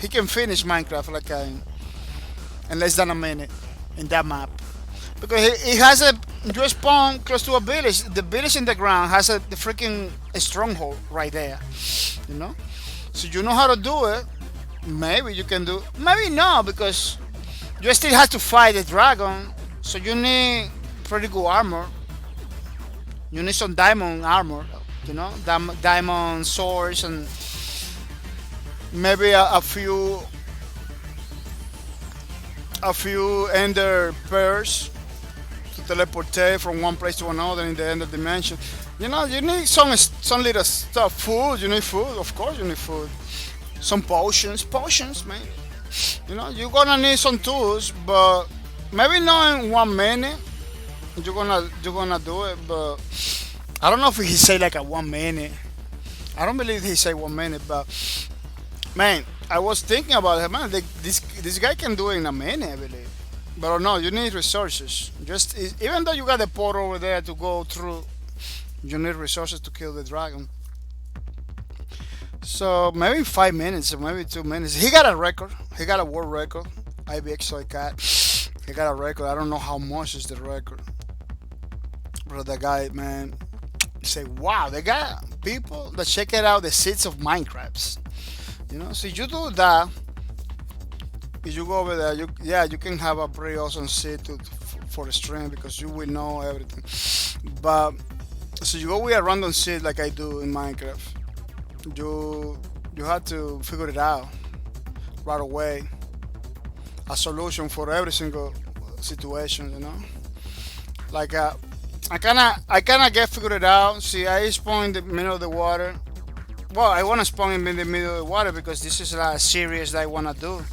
can finish Minecraft like in less than a minute in that map, because he has you spawn close to a village. The village in the ground has the freaking stronghold right there, you know. So you know how to do it. Maybe you can do, maybe no, because you still have to fight the dragon. So you need pretty good armor. You need some diamond armor, you know, diamond swords, and maybe a few ender pearls to teleport from one place to another in the ender dimension. You know, you need some little stuff. Food, you need food. Of course, you need food. Some potions, man. You know, you're gonna need some tools, but maybe not in 1 minute. You're gonna do it, but I don't know if he say like a 1 minute. I don't believe he say 1 minute, but man, I was thinking about it. Man, this guy can do it in a minute, I believe. But no, you need resources. Just even though you got the portal over there to go through, you need resources to kill the dragon. So maybe 5 minutes or maybe 2 minutes. He got a record. He got a world record. IBX Toy Cat. He got a record. I don't know how much is the record. But the guy, man, say, wow, they got people that check it out the seeds of Minecraft. You know, so you do that. If you go over there, you can have a pretty awesome seed for the stream, because you will know everything. But so you go with a random seed like I do in Minecraft. You have to figure it out right away. A solution for every single situation, you know. Like I kinda get figured out. See, I spawn in the middle of the water. Well, I wanna spawn in the middle of the water because this is a series that I wanna do.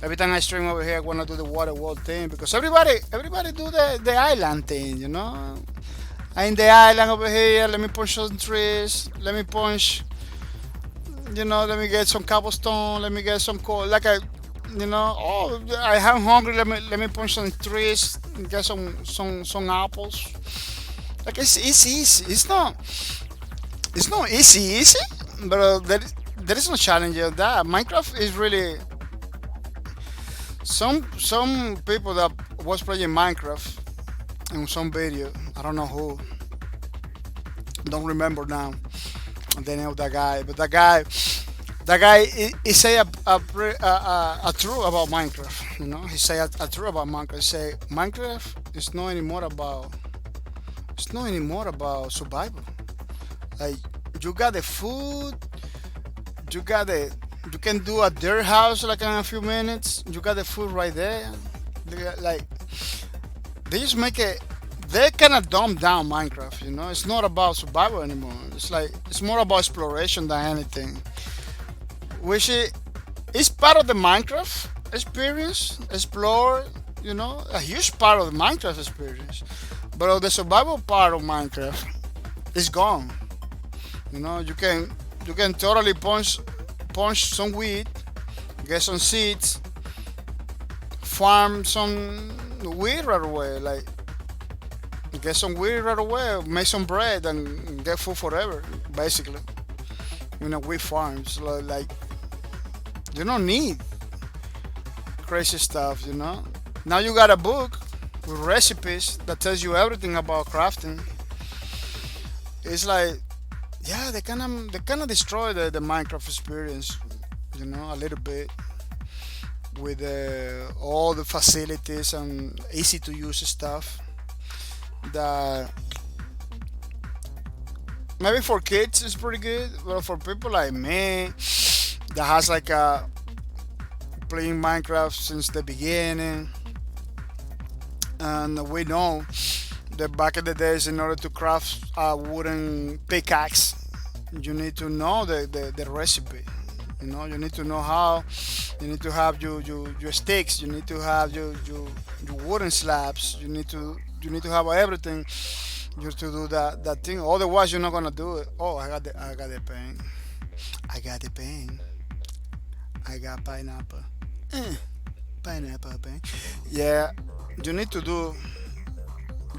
Every time I stream over here, I wanna do the water world thing, because everybody do the island thing, you know. I'm in the island over here. Let me punch some trees. Let me punch. You know, let me get some cobblestone. Let me get some coal. Like you know, oh, I am hungry. Let me punch some trees. Get some apples. Like it's easy. It's not easy. But there is no challenge of that. Minecraft is really some people that was playing Minecraft in some video. I don't know who. Don't remember now the name of that guy. But that guy That guy, he say a true about Minecraft. You know, he say a true about Minecraft. He say Minecraft is not anymore about. It's not anymore about survival. Like you got the food, you got the. You can do a dirt house like in a few minutes. You got the food right there. Like they just make it. They kind of dumb down Minecraft. You know, it's not about survival anymore. It's like it's more about exploration than anything. Which is part of the Minecraft experience. Explore, you know, a huge part of the Minecraft experience. But the survival part of Minecraft is gone. You know, you can totally punch some wheat, get some seeds, farm some wheat right away. Like get some wheat right away, make some bread, and get food forever. Basically, you know, wheat farms like you don't need crazy stuff, you know. Now you got a book with recipes that tells you everything about crafting. It's like, yeah, they kind of destroy the Minecraft experience, you know, a little bit with all the facilities and easy to use stuff that maybe for kids it's pretty good, but for people like me that has like a playing Minecraft since the beginning, and we know that back in the days, in order to craft a wooden pickaxe, you need to know the recipe. You know, you need to know how. You need to have your sticks. You need to have your wooden slabs. You need to have everything just to do that thing. Otherwise, you're not gonna do it. Oh, I got the pen. I got the pen. I got pineapple. Eh, pineapple pen. Yeah, you need to do.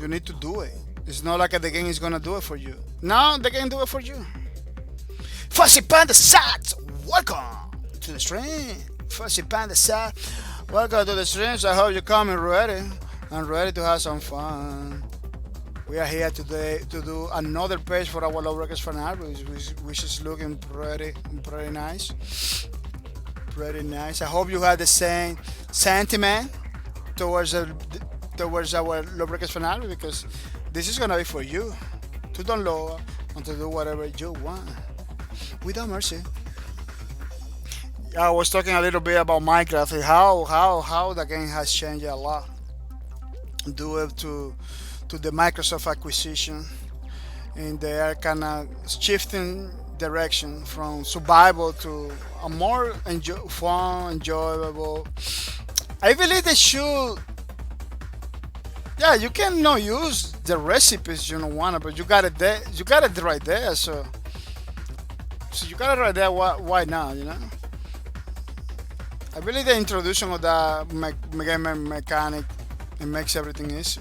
You need to do it. It's not like the game is gonna do it for you. No, the game do it for you. Fuzzy Panda Sats, welcome to the stream. Fuzzy Panda Sat, welcome to the streams. I hope you're coming ready. I'm ready to have some fun. We are here today to do another page for our Lowbreakers fan art, which is looking pretty nice. Pretty nice. I hope you have the same sentiment towards our Lowbreakers fan art, because this is gonna be for you to download and to do whatever you want without mercy. I was talking a little bit about Minecraft and how the game has changed a lot due to the Microsoft acquisition, and they are kind of shifting direction from survival to a more fun, enjoyable. I believe they should. Yeah, you can not use the recipes you don't want, but you got it there. You got it right there, so you got it right there. Why not? You know. I believe the introduction of that game mechanic, it makes everything easy.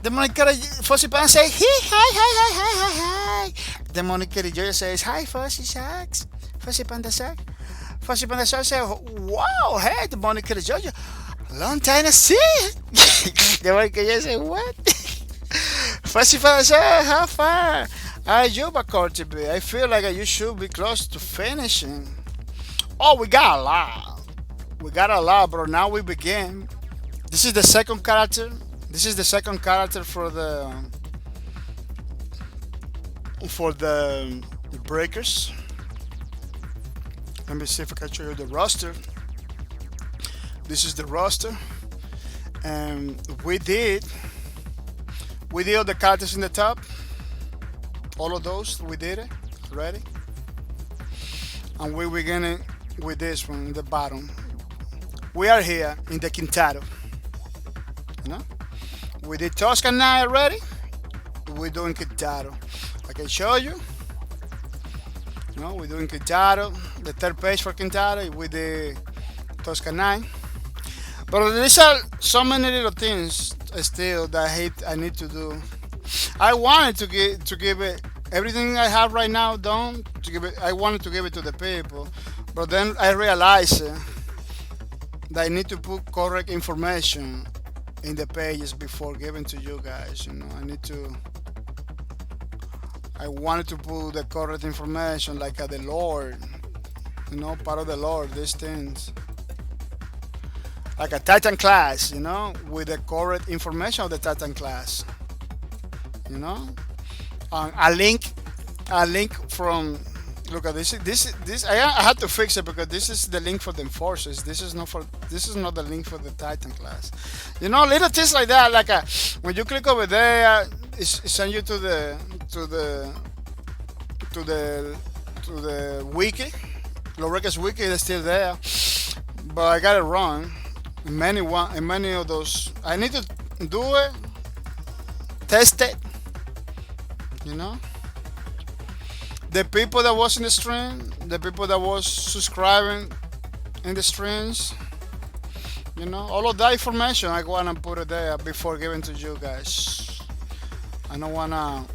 The Monica Fuzzy Pan say hi. The Monica Joy says hi Fuzzy Sacks. Fuzzy Panda Sack. Fuzzy Panda Sack says wow, hey, the Monica Joy. Long time to see. The Monica Joy says what? Fuzzy Panda says how far are you, bahcorp TV? I feel like you should be close to finishing. Oh, we got a lot. We got a lot, bro. Now we begin. This is the second character. This is the second character for the breakers. Let me see if I can show you the roster. This is the roster, and we did all the characters in the top. All of those we did it already, and we're beginning with this one in the bottom. We are here in the Quintaro. You know, we did Toscana already. We're doing Quintaro. I can show you. You know, we're doing Quintaro. The third page for Quintaro with the Toscana. But there's so many little things still that I need to do. I wanted to give it everything I have right now done. I wanted to give it to the people, but then I realized that I need to put correct information in the pages before giving to you guys. You know, I I wanted to put the correct information, like the Lord, part of the Lord, these things. Like a Titan class, with the correct information of the Titan class, you know. A link from. Look at this. I had to fix it because this is the link for the enforcers. This is not the link for the Titan class. Little things like that. Like when you click over there, it sends you to the wiki. Lowreca's wiki is still there, but I got it wrong. In many of those, I need to do it, test it. The people that was in the stream, the people that was subscribing in the streams, all of that information I wanna put it there before giving to you guys. I don't wanna,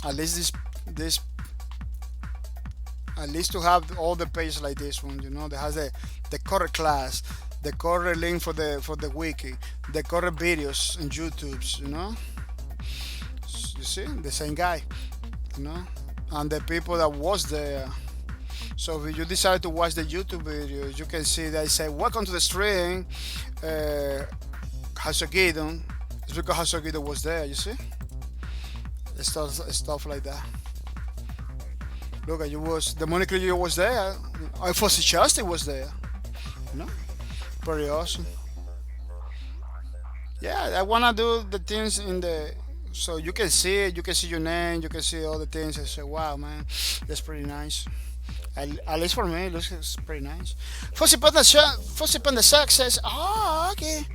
at least this at least to have all the pages like this one, that has the correct class, the correct link for the wiki, the correct videos in YouTube's, you see, the same guy, and the people that was there. So if you decide to watch the YouTube videos, you can see they say welcome to the stream, Hasogidon. It's because Hasogidon was there, you see, stuff like that. Look at the Monica you was there. I Fossey Chasty was there. Pretty awesome. Yeah, I wanna do the things so you can see it, you can see your name, you can see all the things. I say, wow, man, that's pretty nice. At least for me, it looks pretty nice. Fossey Panda Shack says, oh, okay,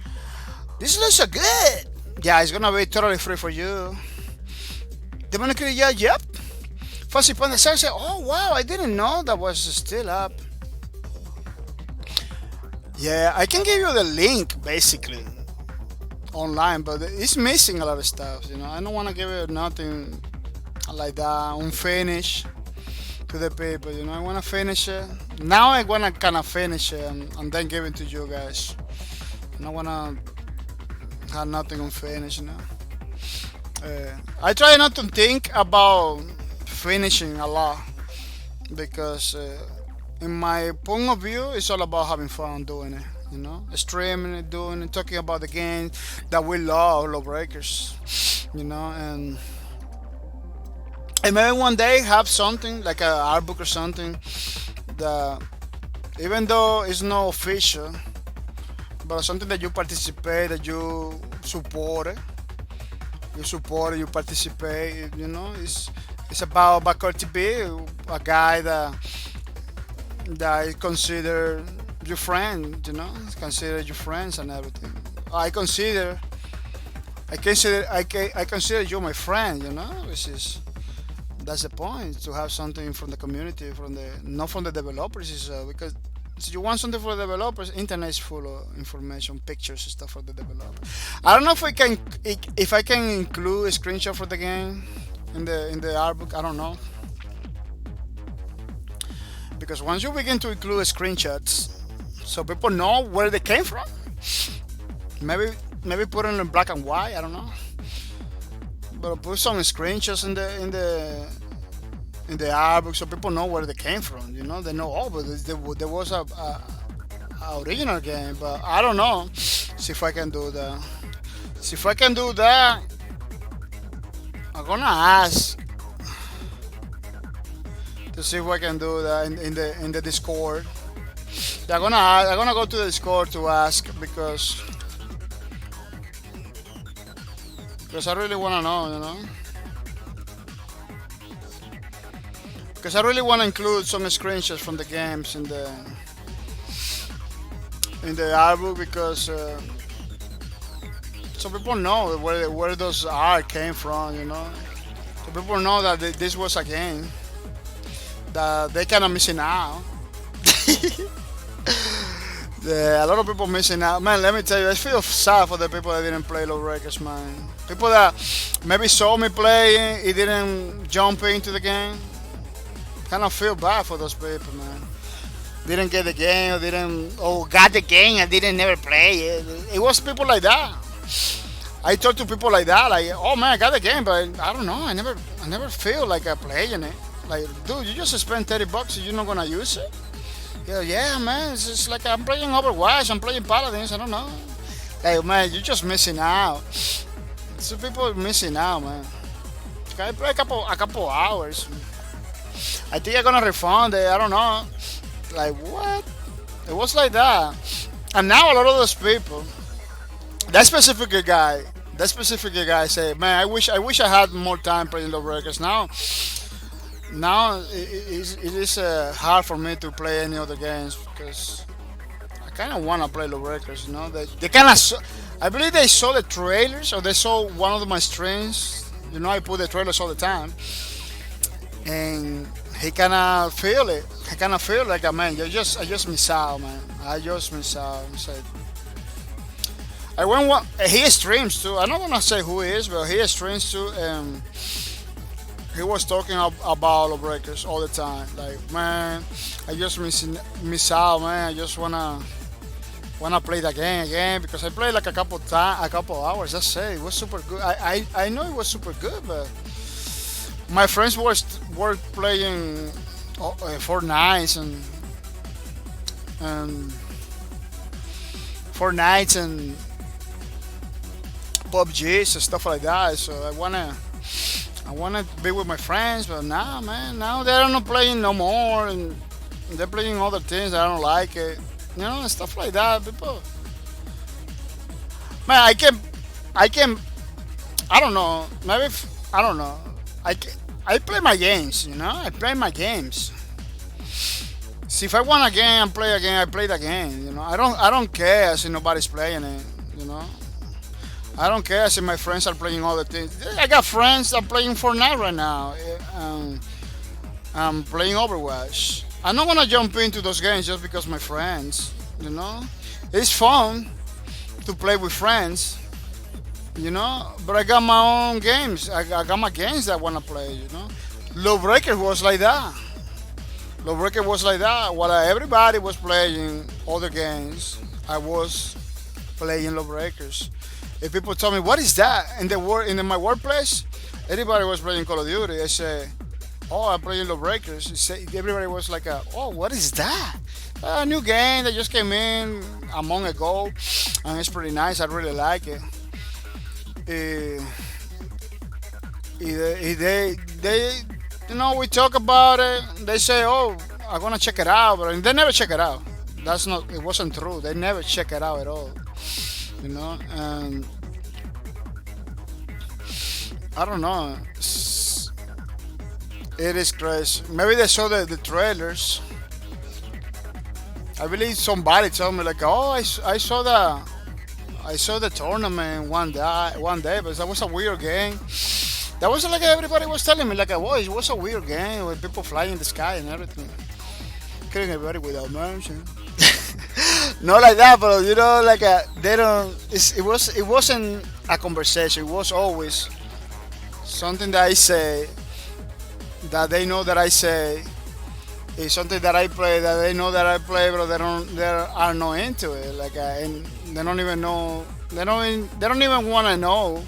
this looks so good. Yeah, it's gonna be totally free for you. The Monica, yeah, yep. Fossey Panda Shack said, oh wow, I didn't know that was still up. Yeah, I can give you the link basically online, but it's missing a lot of stuff. I don't want to give it nothing like that unfinished to the people. I want to finish it. Now I want to kind of finish it and then give it to you guys. I don't want to have nothing unfinished. I try not to think about finishing a lot because in my point of view, it's all about having fun doing it. Streaming it, doing it, talking about the game that we love breakers. And maybe one day have something like an art book or something that, even though it's not official, but something that you participate, that you support it, you participate. It's about bahcorp TV, a guy that is considered your friend, consider your friends and everything. I consider you my friend, which is, that's the point, to have something from the community, not from the developers, because if you want something for the developers, internet is full of information, pictures and stuff for the developers. I don't know if I can include a screenshot for the game in the art book. I don't know, because once you begin to include screenshots, so people know where they came from, maybe put it in black and white. I don't know, but put some screenshots in the art book so people know where they came from. They know, oh, but there was a original game, but I don't know. See if I can do that. I'm gonna ask to see if I can do that in the Discord. I'm gonna go to the Discord to ask because I really wanna know, because I really wanna include some screenshots from the games in the album, because so people know where those art came from, so people know that this was a game that they kind of missing out. A lot of people missing out, man. Let me tell you, I feel sad for the people that didn't play Low Records, man. People that maybe saw me playing, it didn't jump into the game. Kind of feel bad for those people, man. Didn't get the game, or got the game and didn't never play it. It was people like that. I talk to people like that, like, oh man, I got the game, but I don't know. I never feel like I'm playing it. Like, dude, you just spent $30 and you're not gonna use it. Yeah, man. It's just like I'm playing Overwatch. I'm playing Paladins. I don't know. Like, man, you're just missing out. Some people are missing out, man. I play a couple hours. I think I'm gonna refund it. I don't know. Like what? It was like that. And now a lot of those people, that specific guy said, man, I wish I had more time playing the records. Now it is hard for me to play any other games because I kind of want to play the records. You know, they kind of. I believe they saw the trailers or they saw one of my streams. You know, I put the trailers all the time, and he kind of feel it. I kind of feel like, man, I just miss out, man. I just miss out. Said, I went one. He streams too. I don't want to say who he is, but he streams too. He was talking about Lawbreakers all the time. Like, man, I just miss out, man. I just wanna play the game again because I played like a couple hours. That's it. It was super good. I know it was super good, but my friends were playing Fortnite and Fortnite and PUBGs and stuff like that. So I wanna be with my friends, but now, man, now they're not playing no more, and they're playing other things. I don't like it, you know, and stuff like that. People, man, I can, I don't know, maybe I don't know. I play my games, you know. I play my games. See, if I want a game and play a game, I play the game. You know, I don't care if nobody's playing it. You know. I don't care if my friends are playing other things. I got friends that are playing Fortnite right now. I'm playing Overwatch. I'm not gonna jump into those games just because my friends. You know, it's fun to play with friends. You know, but I got my own games. I got my games that I wanna play. You know, Lawbreaker was like that. Lawbreaker was like that. While everybody was playing other games, I was playing Lawbreakers. If people tell me what is that in my workplace, everybody was playing Call of Duty. I say, oh, I'm playing Lawbreakers. Everybody was like, oh, what is that? A new game that just came in a month ago, and it's pretty nice. I really like it. They you know, we talk about it. They say, oh, I'm gonna check it out, but they never check it out. It wasn't true. They never check it out at all. You know, and I don't know. It is crazy. Maybe they saw the trailers. I believe somebody told me like, oh, I saw the tournament one day, but that was a weird game. That was like everybody was telling me like, oh, it was a weird game with people flying in the sky and everything, killing everybody without mercy. Not like that, but you know, like they don't. It wasn't a conversation. It was always something that I say that they know that I say. It's something that I play that they know that I play, but they are not into it. Like and they don't even know. They don't even want to know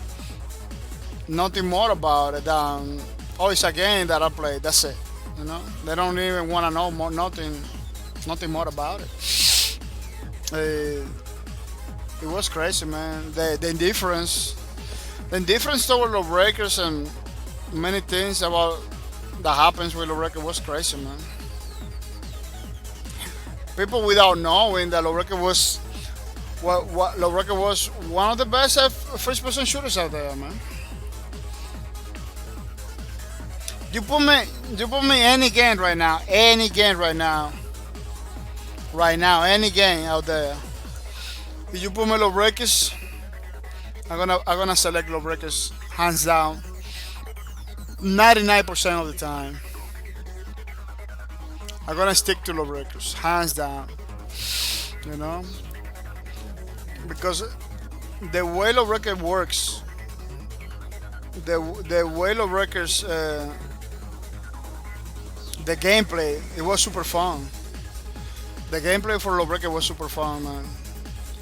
nothing more about it than, oh, it's a game that I play. That's it. You know, they don't even want to know nothing more about it. It was crazy, man. The indifference toward Lawbreakers and many things about that happens with Lawbreaker was crazy, man. People without knowing that Lawbreaker was Lawbreaker was one of the best first-person shooters out there, man. You put me any game right now, any game out there. If you put me Lawbreakers, I'm gonna select Lawbreakers hands down. 99% of the time, I'm gonna stick to Lawbreakers hands down. You know, because the way Lawbreaker works, the way Lawbreakers, the gameplay, it was super fun. The gameplay for Lawbreaker was super fun, man.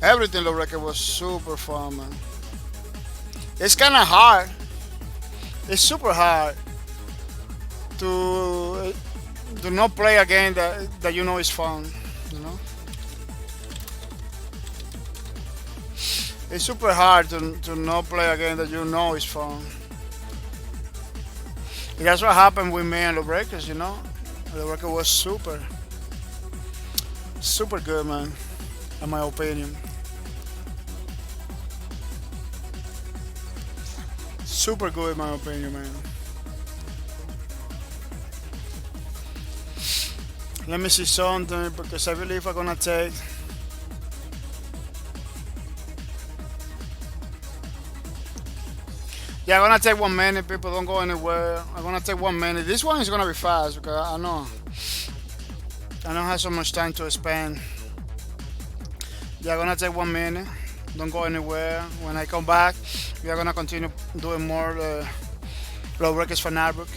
Everything Lawbreaker was super fun, man. It's kind of hard. It's super hard to not play a game that you know is fun. You know, it's super hard to not play a game that you know is fun. And that's what happened with me and the Breakers. You know, the Breaker was super good, man. In my opinion, super good in my opinion, man. Let me see something because I believe I'm gonna take. Yeah, I'm gonna take 1 minute. People don't go anywhere. I'm gonna take 1 minute. This one is gonna be fast because I don't have so much time to spend. Yeah, I'm gonna take 1 minute. Don't go anywhere. When I come back, we are gonna continue doing more low records for Narbrook.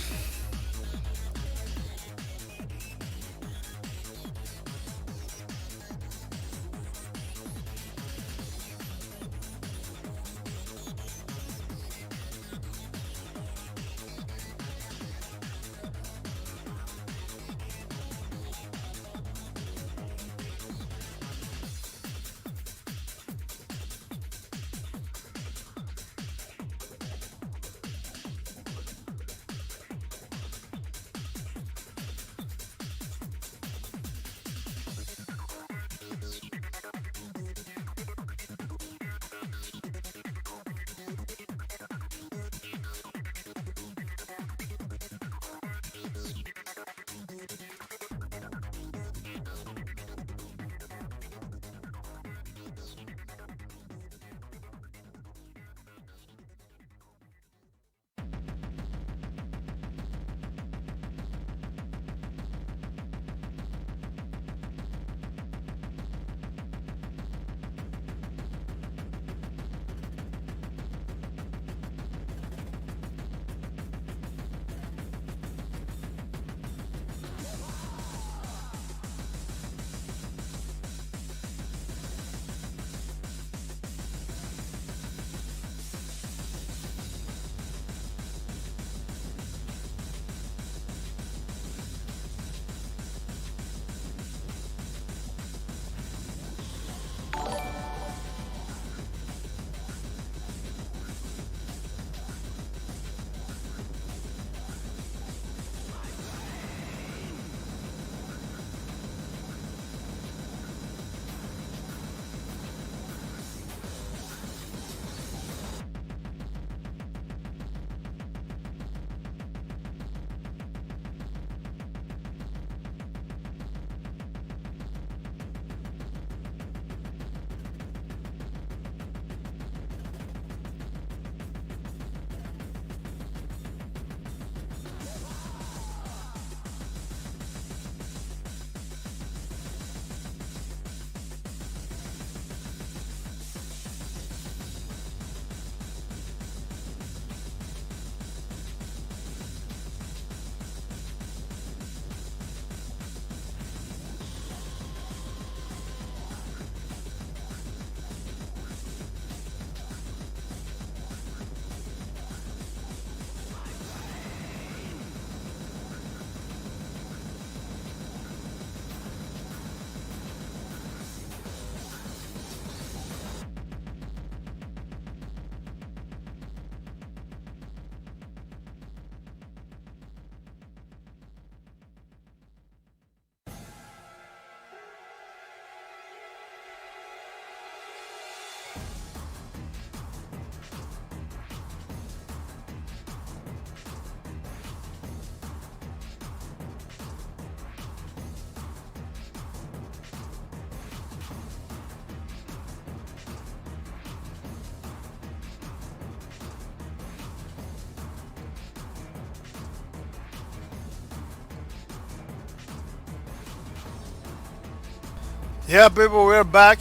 Yeah, people, we're back,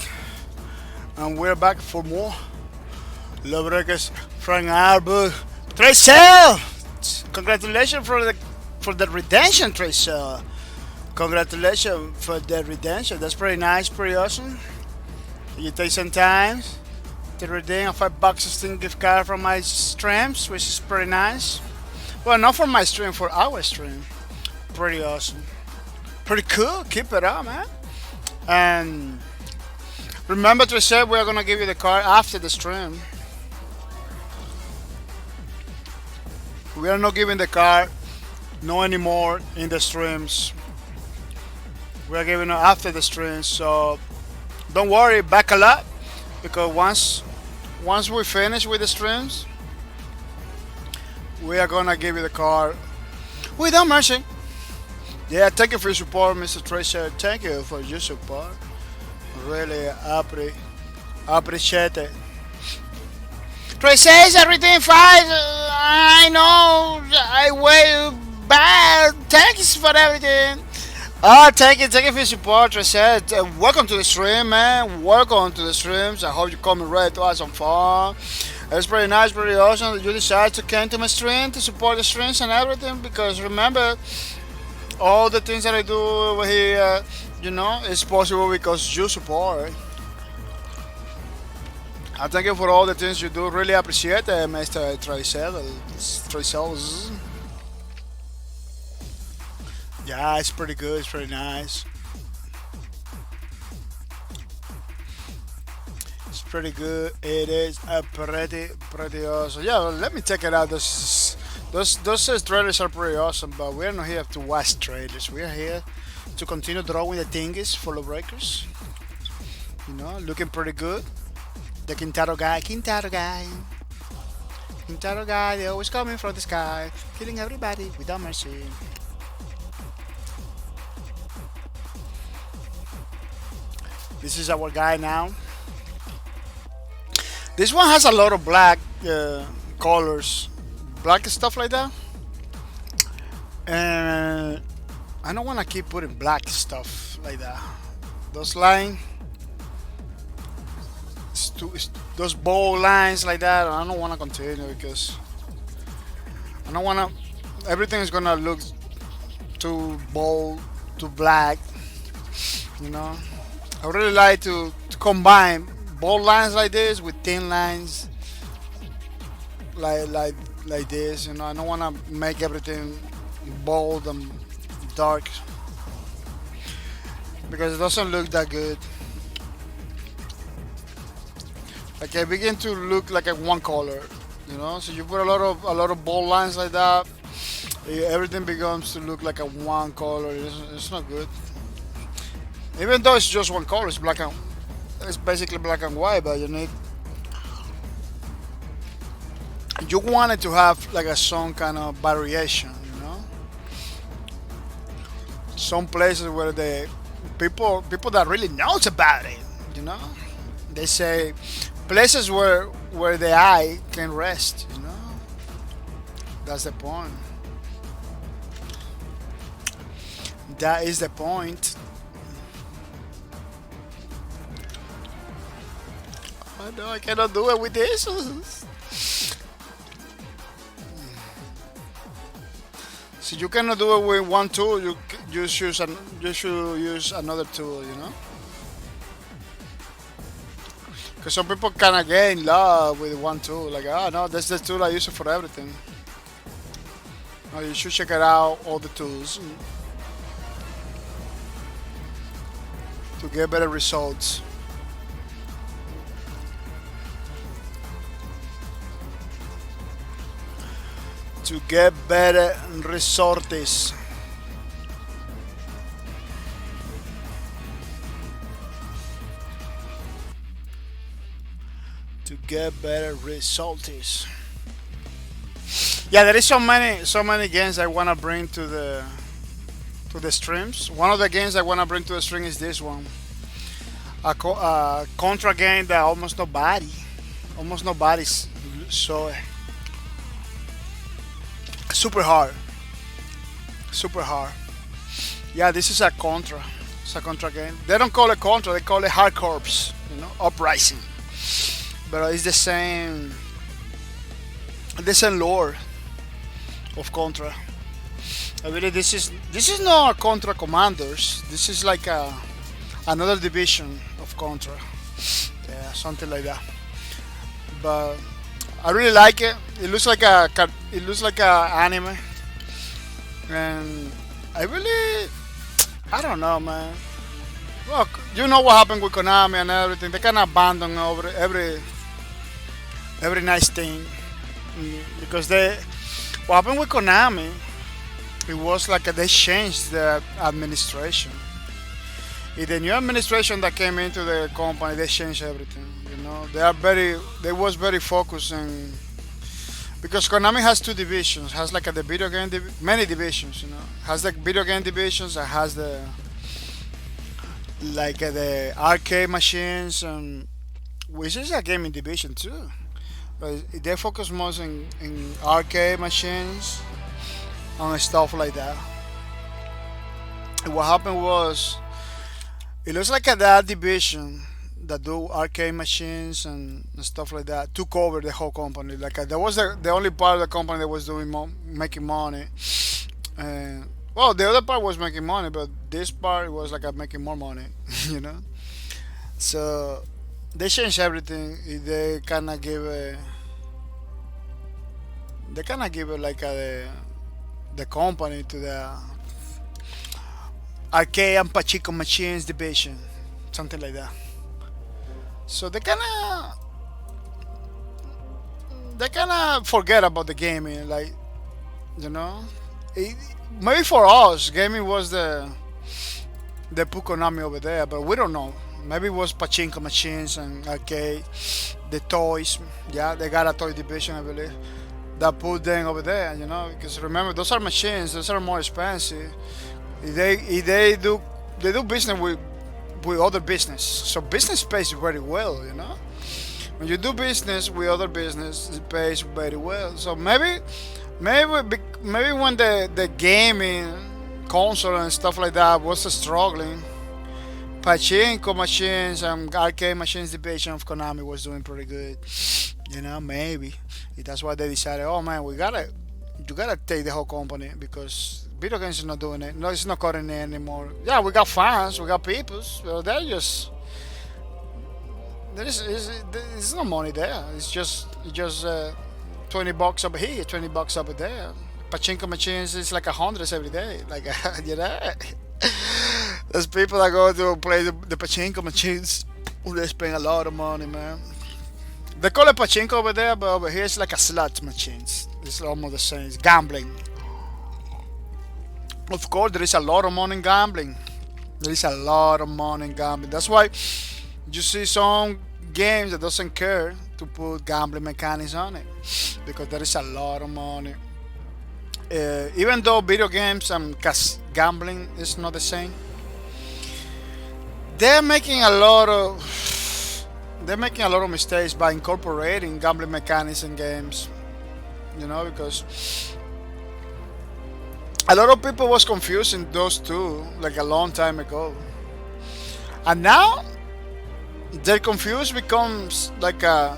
and we're back for more Lawbreakers from Arbor. Tracer, congratulations for the redemption, Tracer. Congratulations for the redemption. That's pretty nice, pretty awesome. You take some time to redeem a $5 Steam gift card from my streams, which is pretty nice. Well, not for my stream, for our stream. Pretty awesome. Pretty cool. Keep it up, man. And remember to say we're gonna give you the card after the stream. We are not giving the card no anymore in the streams. We are giving it after the stream, so don't worry, back a lot, because once we finish with the streams, we are gonna give you the card without mercy. Yeah, thank you for your support, Mr. Tracer. Thank you for your support. Really appreciate it. Tracer, is everything fine? I know I way bad. Thanks for everything. Oh, thank you for your support, Tracer. Welcome to the stream, man. Welcome to the streams. I hope you're coming ready to have some fun. It's pretty nice, pretty awesome that you decided to come to my stream to support the streams and everything, because remember, all the things that I do over here, it's possible because you support. I thank you for all the things you do. Really appreciate it, Mr. Tricels. Yeah, it's pretty good. It's pretty nice. It's pretty good. It is pretty awesome. Yeah, well, let me check it out. Those trailers are pretty awesome, but we're not here to watch trailers. We're here to continue drawing the thingies for the breakers. Looking pretty good. The Quintaro guy, they always coming from the sky, killing everybody without mercy. This is our guy now. This one has a lot of black colors, black stuff like that, and I don't want to keep putting black stuff like that. Those lines, those bold lines like that, I don't want to continue, because I don't want to. Everything is gonna look too bold, too black. I really like to combine bold lines like this with thin lines like this. I don't want to make everything bold and dark, because it doesn't look that good. Like, I begin to look like a one color, So you put a lot of bold lines like that, everything begins to look like a one color. It's not good. Even though it's just one color, it's basically black and white, but you want it to have like some kind of variation, Some places where the people that really knows about it, they say places where the eye can rest, That's the point. That is the point. Oh, no, I cannot do it with this. So you cannot do it with one tool. You should use another tool, Because some people kind of get in love with one tool. Like, no, that's the tool I use it for everything. No, you should check it out, all the tools, to get better results. To get better results. To get better results. Yeah, there is so many games I wanna bring to the streams. One of the games I wanna bring to the stream is this one. A Contra game that almost nobody's saw it. Super hard. Yeah, this is a Contra. It's a Contra game. They don't call it Contra, they call it Hardcorps, Uprising. But it's the same lore of Contra. I believe this is not Contra Commanders. This is like another division of Contra. Yeah, something like that. but I really like it. It looks like a anime, and I don't know, man. Look, you know what happened with Konami and everything. They kind of abandon over every nice thing. Because what happened with Konami, it was like they changed the administration. In the new administration that came into the company, they changed everything. You know, they was very focused on, because Konami has two divisions. Has like the video game many divisions. You know, has the video game divisions and has the arcade machines, and which is a gaming division too. But they focus most in arcade machines and stuff like that. And what happened was, it looks like that division that do arcade machines and stuff like that took over the whole company. Like that was the only part of the company that was doing making money. And well, the other part was making money, but this part was like making more money, you know. So they changed everything. They kind of give it like the company to the arcade and pachinko machines division, something like that. So they kind of forget about the gaming, like, you know. It, maybe for us, gaming was the put Konami over there, but we don't know. Maybe it was pachinko machines and arcade, the toys. Yeah, they got a toy division, I believe, that put them over there. You know, because remember, those are machines. Those are more expensive. They do business with other business. So business pays very well. You know, when you do business with other business, it pays very well. So maybe when the gaming console and stuff like that was struggling, pachinko machines and arcade machines division of Konami was doing pretty good. You know, maybe that's why they decided, oh man, you gotta take the whole company, because video games is not doing it. No, it's not cutting it anymore. Yeah, we got fans, we got peoples, but they're just there's no money there. It's just $20 over here, $20 over there. Pachinko machines is like hundreds every day. Like you know, there's people that go to play the pachinko machines. They spend a lot of money, man. They call it pachinko over there, but over here it's like a slot machines. It's almost the same. It's gambling. Of course, there is a lot of money in gambling. There is a lot of money in gambling. That's why you see some games that doesn't care to put gambling mechanics on it, because there is a lot of money. Even though video games and gambling is not the same, they're making a lot of mistakes by incorporating gambling mechanics in games. You know, because a lot of people was confusing those two like a long time ago, and now their confused becomes like a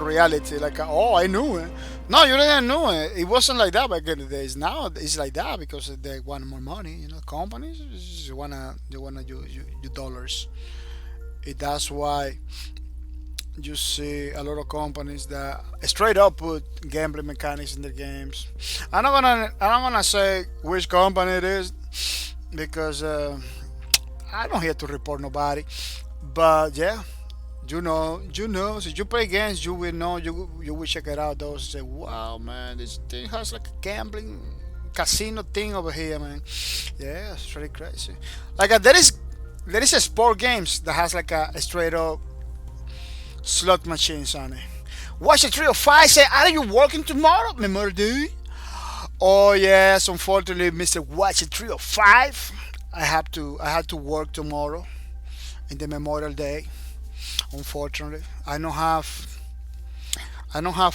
reality. Like oh, I knew it. No, you didn't know it. It wasn't like that back in the days. Now it's like that because they want more money. You know, companies you wanna you dollars. That's why you see a lot of companies that straight up put gambling mechanics in their games. I'm not gonna say which company it is, because I don't here to report nobody. But yeah, you know. So you play games, you will know. You will check it out. Those say, wow, man, this thing has like a gambling casino thing over here, man. Yeah, it's really crazy. Like there is a sport games that has like a straight up slot machines on it. Watch the 305 say, are you working tomorrow, Memorial Day? Oh yes, unfortunately, Mr. Watch it 305. I had to work tomorrow in the Memorial Day. Unfortunately, I don't have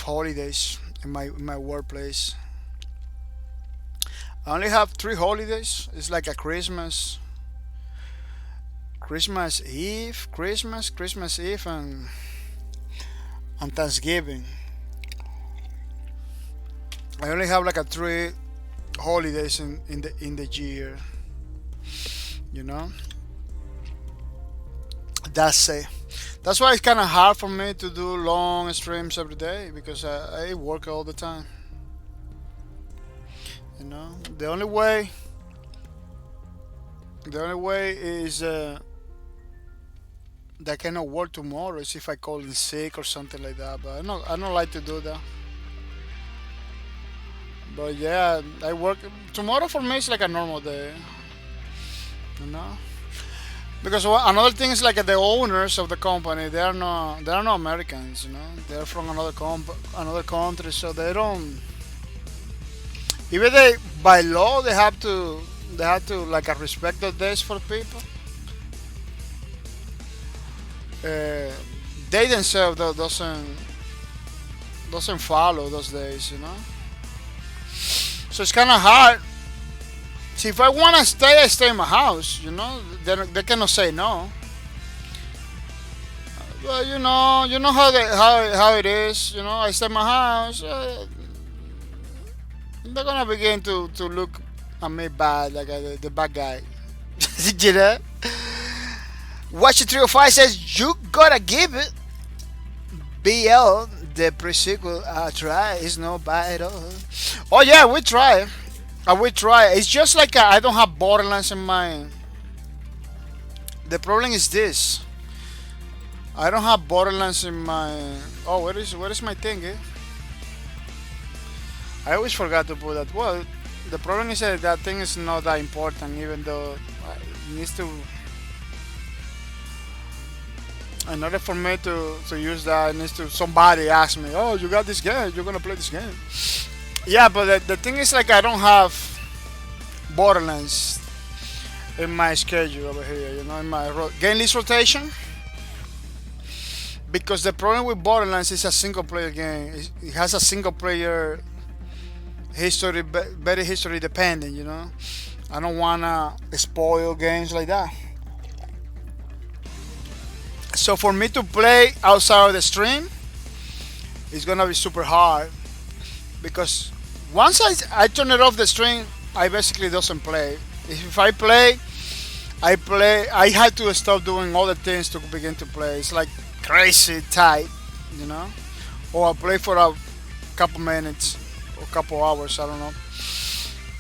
holidays in my workplace. I only have 3 holidays. It's like a Christmas Eve, and Thanksgiving. I only have like a 3 holidays in the year. You know. That's it. That's why it's kind of hard for me to do long streams every day because I work all the time. You know, the only way is that I cannot work tomorrow is if I call in sick or something like that. But I don't like to do that. But yeah, I work tomorrow for me is like a normal day. You know. Because another thing is like the owners of the company, they are not Americans, you know. They're from another country, so they don't. Even they by law they have to like respect the days for people. They themselves doesn't follow those days, you know. So it's kind of hard. See, if I want to stay, I stay in my house. You know, they cannot say no. Well, you know how it is. You know, I stay in my house. They're gonna begin to look at me bad, like the bad guy. You know. Watch the 305 says you gotta give it. BL the pre-sequel try is no bad at all. Oh yeah, we try. I will try. It's just like I don't have Borderlands in my. The problem is this. I don't have Borderlands in my. Oh, where is my thing? Eh? I always forgot to put that. Well, the problem is that thing is not that important, even though it needs to. In order for me to use that, it needs to somebody ask me, "Oh, you got this game? You're gonna play this game?" Yeah, but the thing is like I don't have Borderlands in my schedule over here, you know, in my game list rotation. Because the problem with Borderlands is a single player game. It has a single player history, very history dependent, you know. I don't wanna spoil games like that. So for me to play outside of the stream, it's gonna be super hard because once I turn it off the stream, I basically doesn't play. If I play, I have to stop doing other things to begin to play. It's like crazy tight, you know. Or I play for a couple minutes or couple hours. I don't know.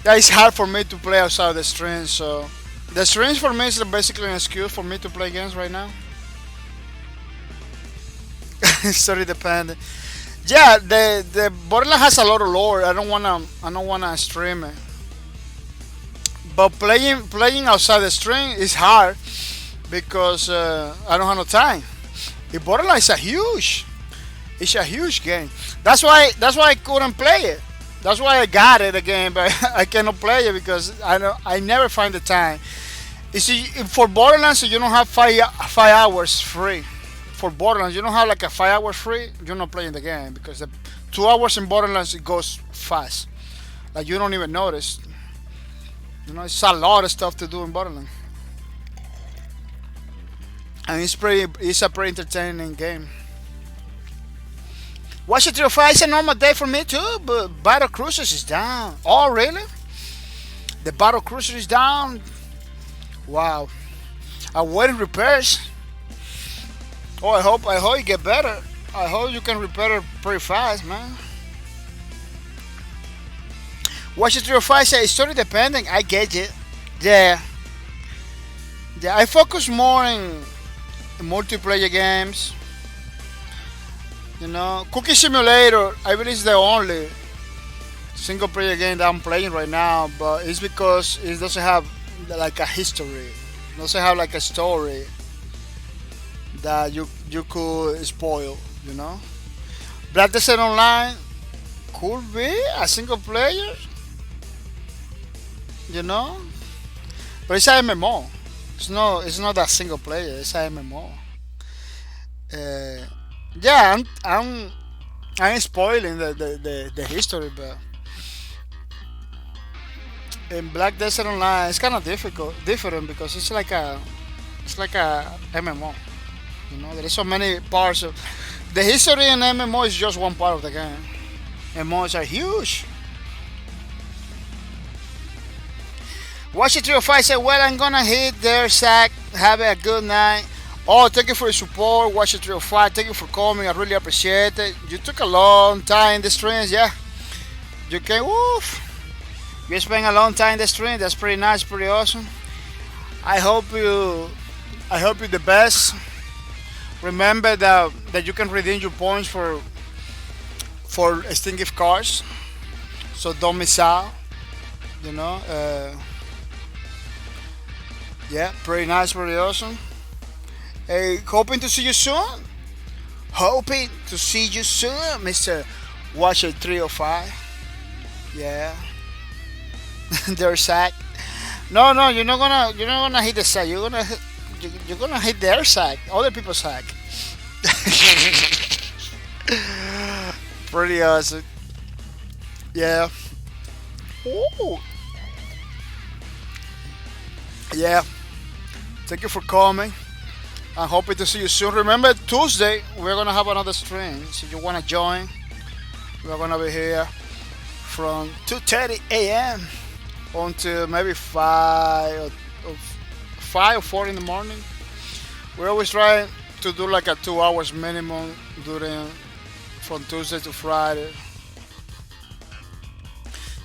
Yeah, it's hard for me to play outside the stream. So the streams for me is basically an excuse for me to play games right now. Story dependent. Yeah, the Borderlands has a lot of lore. I don't wanna stream it. But playing outside the stream is hard because I don't have no time. The Borderlands is it's a huge game. That's why I couldn't play it. That's why I got it again, but I cannot play it because I never find the time. You see, for Borderlands, you don't have 5 hours free. For Borderlands, you don't have like a 5 hours free. You're not playing the game because the 2 hours in Borderlands it goes fast. Like you don't even notice. You know, it's a lot of stuff to do in Borderlands, and it's a pretty entertaining game. Watch it 305 is a normal day for me too, but Battle Cruisers is down. Oh really? The Battle Cruiser is down. Wow. I'm waiting repairs. Oh, I hope you get better. I hope you can repair it pretty fast, man. Watch it 305 says story dependent. I get it. Yeah. Yeah, I focus more in multiplayer games. You know, Cookie Simulator, I believe is the only single player game that I'm playing right now, but it's because it doesn't have like a history. It doesn't have like a story that you could spoil, you know. Black Desert Online could be a single player, you know, but it's a MMO. It's not a single player. It's a MMO. Yeah, I'm spoiling the history, but in Black Desert Online it's kind of different because it's like a MMO. You know, there is so many parts of the history in MMO is just one part of the game. MMOs are huge. Watch it 305 said, well, I'm gonna hit there, Zach. Have a good night. Oh, thank you for your support, Watch It 305. Thank you for coming. I really appreciate it. You took a long time in the streams, yeah. You came, woof. You spent a long time in the stream. That's pretty nice, pretty awesome. I hope you, I hope you the best. Remember that you can redeem your points for Steam gift cards, so don't miss out. You know, yeah, pretty nice, pretty awesome. Hey, hoping to see you soon. Hoping to see you soon, Mr. Watcher 305. Yeah. Their sack. No, no, you're not gonna hit the sack. You're gonna hit their sack, other people's sack. Pretty awesome. Yeah. Ooh. Yeah. Thank you for coming. I'm hoping to see you soon. Remember, Tuesday we're gonna have another stream. So if you wanna join, we're gonna be here from 2:30 a.m. until maybe 5 or 4 in the morning. We always try to do like a 2 hours minimum during from Tuesday to Friday.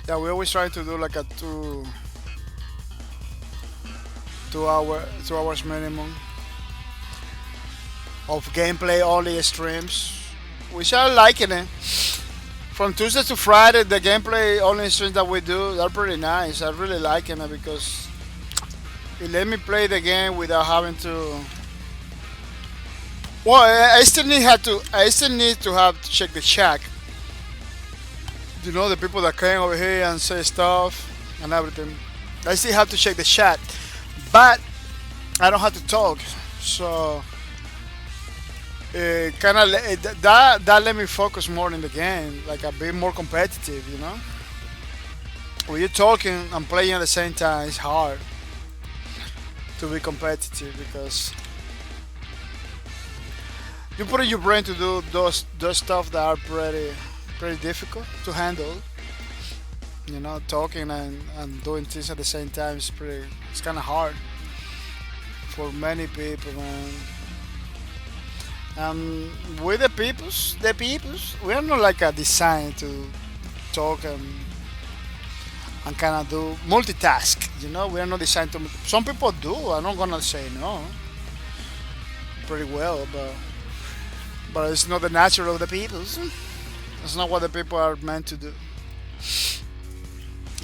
Yeah, we always try to do like a 2 hours minimum of gameplay only streams. We are liking it. From Tuesday to Friday, the gameplay only streams that we do, they're pretty nice. I really liking it because it let me play the game without having to. Well, I still need to have to check the chat. You know, the people that came over here and say stuff and everything. I still have to check the chat, but I don't have to talk. So kind of that let me focus more in the game, like a bit more competitive. You know, when you're talking and playing at the same time, it's hard to be competitive because you put in your brain to do those stuff that are pretty difficult to handle. You know, talking and doing things at the same time is it's kind of hard for many people, man. With the peoples, we are not like a design to talk and kind of do multitask. You know, we are not designed to. Some people do. I'm not gonna say no. Pretty well, but it's not the nature of the peoples. It's not what the people are meant to do.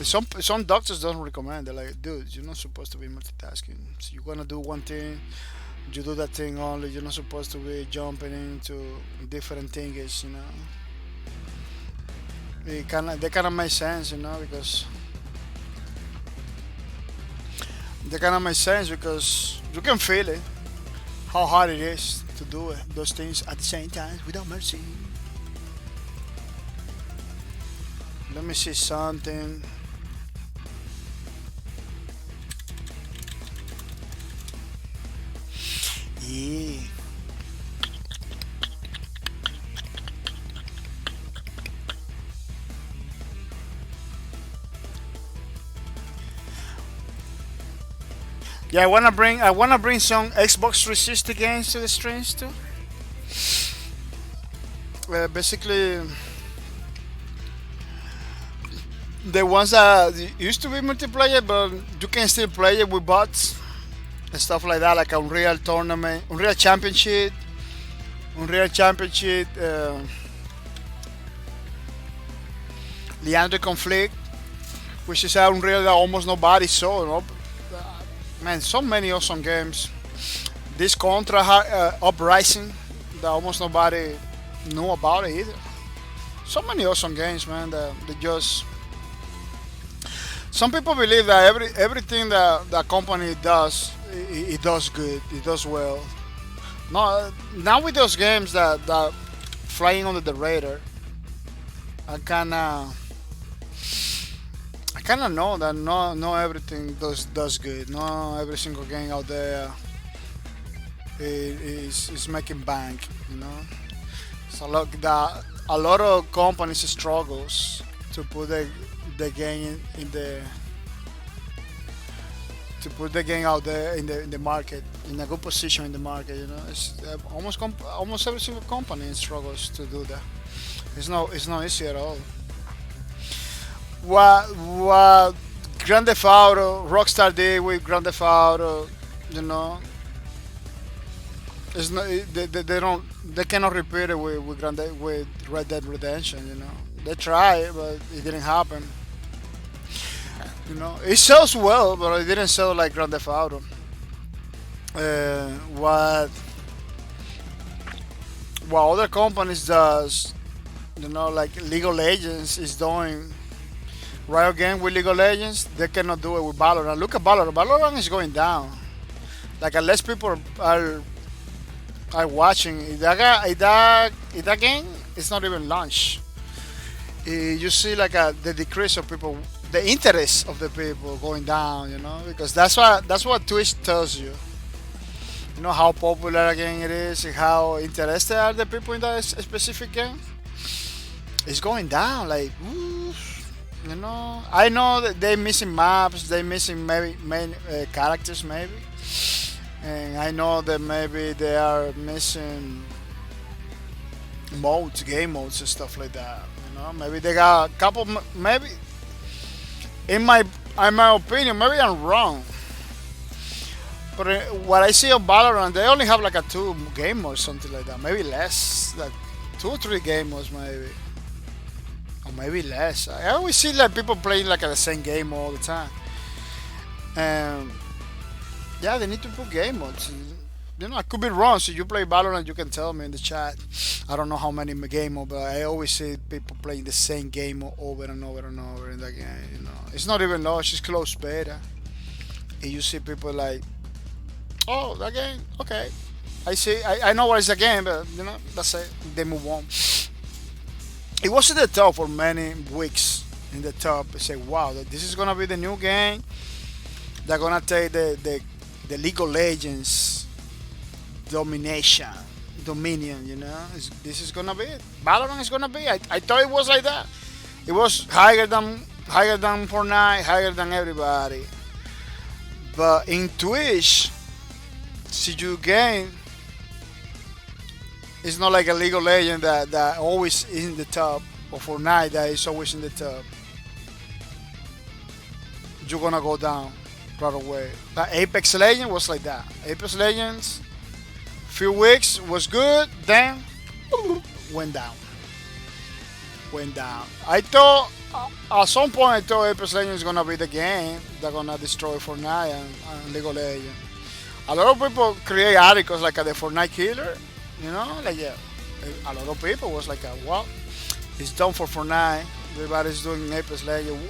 Some doctors don't recommend. They're like, dude, you're not supposed to be multitasking. So you're gonna do one thing, you do that thing only. You're not supposed to be jumping into different things. You know, they kind of make sense. You know, because they kind of make sense because you can feel it, how hard it is to do it, those things at the same time without mercy. Let me see something. Yeah. Yeah, I wanna bring some Xbox 360 games to the streams too. Basically, the ones that used to be multiplayer, but you can still play it with bots and stuff like that, like Unreal Tournament, Unreal Championship, Unreal Championship, Leandro Conflict, which is an Unreal that almost nobody saw. You know? Man, so many awesome games. This Contra Uprising that almost nobody knew about it either. So many awesome games, man. That just some people believe that everything that the company does, it does good, it does well. No, now with those games that flying under the radar, I kind of know that no everything does good. No every single game out there is making bank. You know, so a lot of companies struggles to put the game in to put the game out there in the market, in a good position in the market. You know, it's almost every single company struggles to do that. It's not easy at all. What Grand Theft Auto, Rockstar did with Grand Theft Auto, you know, it's not they don't they cannot repeat it with Red Dead Redemption. You know, they tried, but it didn't happen. You know, it sells well, but it didn't sell like Grand Theft Auto. What other companies does, you know, like League of Legends is doing. Riot Game with League of Legends, they cannot do it with Valorant. Look at Valorant. Valorant is going down. Like unless people are watching, if that game is not even launched. You see like the decrease of people, the interest of the people going down. You know, because that's what Twitch tells you. You know how popular a game it is, and how interested are the people in that specific game. It's going down. Like, ooh, you know, I know that they're missing maps, they're missing maybe main characters, maybe, and I know that maybe they are missing modes, game modes, and stuff like that. You know, maybe they got a couple, maybe. In my opinion, maybe I'm wrong. But what I see of Valorant, they only have like a 2 game modes, something like that. Maybe less, like 2 or 3 game modes, maybe. Or maybe less. I always see like people playing like the same game all the time. Yeah, they need to put game modes. You know, I could be wrong. So you play Valorant, you can tell me in the chat. I don't know how many game modes, but I always see people playing the same game over and over and over in that game. You know, it's not even launched; it's closed beta. And you see people like, oh, that game, okay. I see. I know what is the game, but you know, that's it. They move on. It was in the top for many weeks. In the top, I say, wow, this is gonna be the new game. They're gonna take the League of Legends dominion. You know, this is gonna be it. Valorant is gonna be. I thought it was like that. It was higher than Fortnite, higher than everybody. But in Twitch, see you game. It's not like a League of Legends that always is in the top, or Fortnite that is always in the top. You're gonna go down right away. But Apex Legends was like that. Apex Legends, few weeks was good, then went down. I thought at some point I thought Apex Legends is gonna be the game that's gonna destroy Fortnite and League of Legends. A lot of people create articles like the Fortnite killer. You know, like yeah, a lot of people was like, well, it's done for Fortnite. Everybody's doing Apex Legends,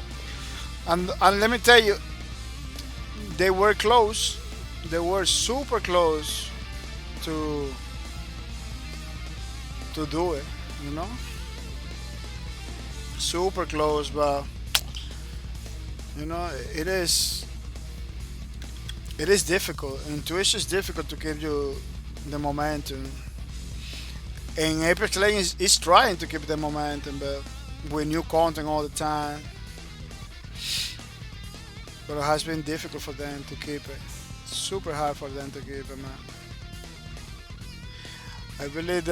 and let me tell you, they were close. They were super close to do it. You know, super close, but you know, it is difficult. And Twitch is difficult to give you the momentum. And Apex Legends is trying to keep the momentum, but with new content all the time. But it has been difficult for them to keep it. Super hard for them to keep it, man. I believe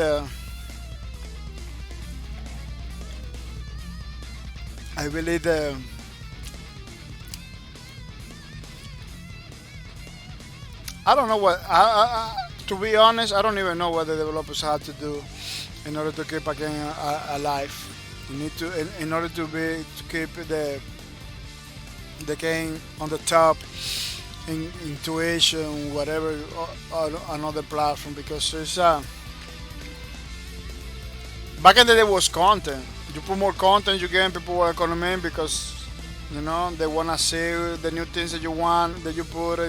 I don't know what to be honest, I don't even know what the developers had to do in order to keep a game alive. You need to, in order to keep the game on the top in Intuition, whatever, or another platform, because it's back in the day was content. You put more content, you get people are coming in because you know they wanna see the new things that you want that you put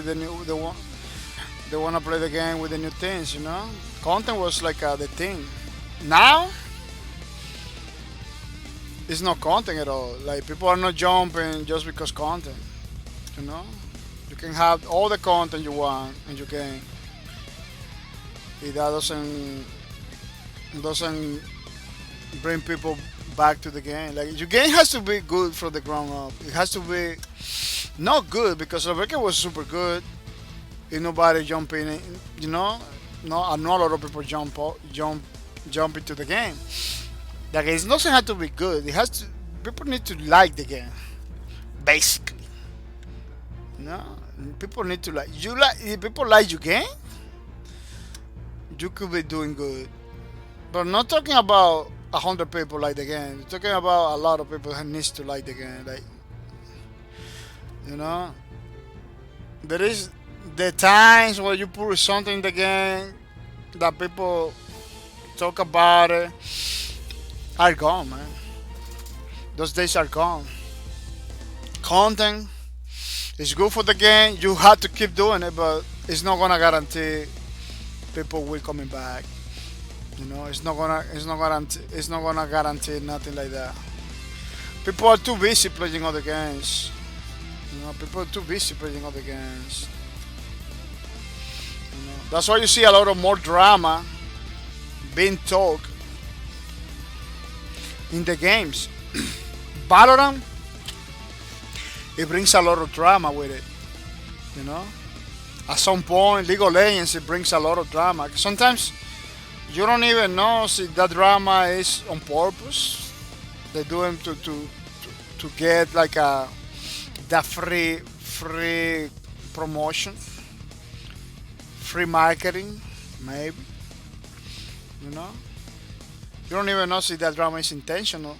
they wanna play the game with the new things. You know, content was like the thing. Now it's not content at all. Like people are not jumping just because content. You know, you can have all the content you want in your game. If that doesn't bring people back to the game. Like your game has to be good from the ground up. It has to be Not good because Rebecca was super good. Ain't nobody jumping in, you know. No, not a lot of people jump into the game. The game doesn't have to be good. It has to. People need to like the game, basically. No, people need to like you. Like if people like your game, you could be doing good. But not talking about 100 people like the game. Talking about a lot of people who needs to like the game. Like you know, there is the times where you put something in the game that people talk about it are gone, man. Those days are gone. Content is good for the game. You have to keep doing it, but it's not gonna guarantee people will coming back. You know, it's not gonna guarantee nothing like that. People are too busy playing other games. You know, people are too busy playing other games. You know, that's why you see a lot of more drama being talked in the games. Valorant, it brings a lot of drama with it. You know, at some point, League of Legends, it brings a lot of drama. Sometimes you don't even know if that drama is on purpose. They do it to get like a that free promotion, free marketing, maybe. You know, you don't even know if that drama is intentional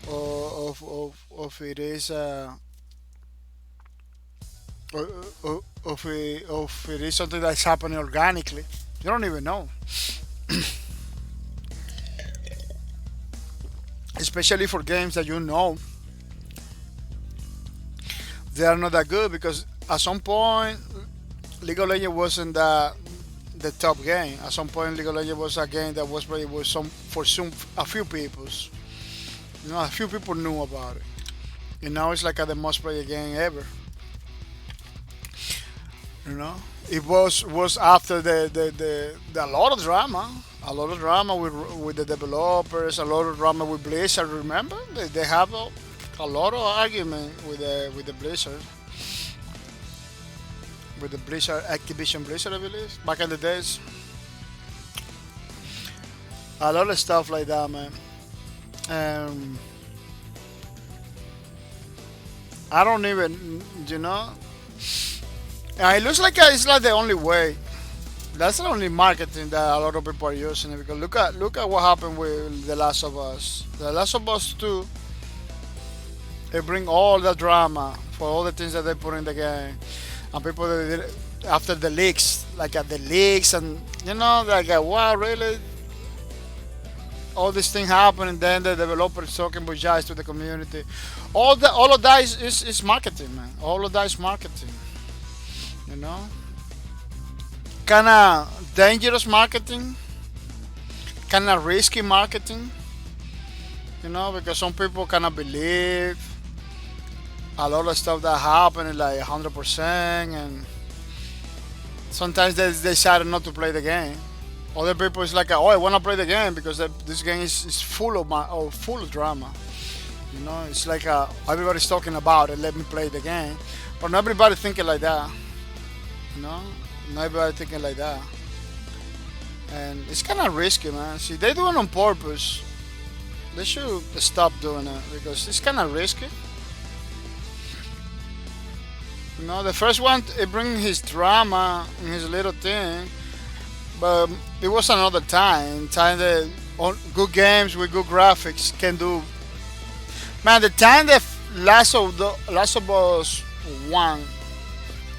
or of it is of it is something that's happening organically. You don't even know. Especially for games that you know they are not that good because at some point League of Legends wasn't the top game. At some point League of Legends was a game that was played with some a few people. You know, a few people knew about it. And now it's like the most played game ever. You know, it was after the a lot of drama with the developers, a lot of drama with Blizzard. Remember, they have a lot of argument with the Blizzard, with the Blizzard Activision Blizzard, I believe, back in the days. A lot of stuff like that, man. Um, I don't even, you know. It looks like it's like the only way. That's the only marketing that a lot of people are using it because look at what happened with The Last of Us. The Last of Us 2, they bring all the drama for all the things that they put in the game, and people after the leaks, like at the leaks, and you know, like wow, really, all this thing happened, and then the developers talking about guys to the community. All of that is marketing, man. All of that is marketing. You know, kind of dangerous marketing, kind of risky marketing. You know, because some people cannot believe a lot of stuff that happened like 100%, and sometimes they decided not to play the game. Other people is like, oh, I want to play the game because this game is full of drama. You know, it's like everybody's talking about it. Let me play the game, but not everybody thinking like that. You know, not everybody thinking like that, and it's kind of risky, man. See, they do it on purpose. They should stop doing it because it's kind of risky. You know, the first one, it brings his drama and his little thing, but it was another time that good games with good graphics can do. Man, the time that Last of Us 1,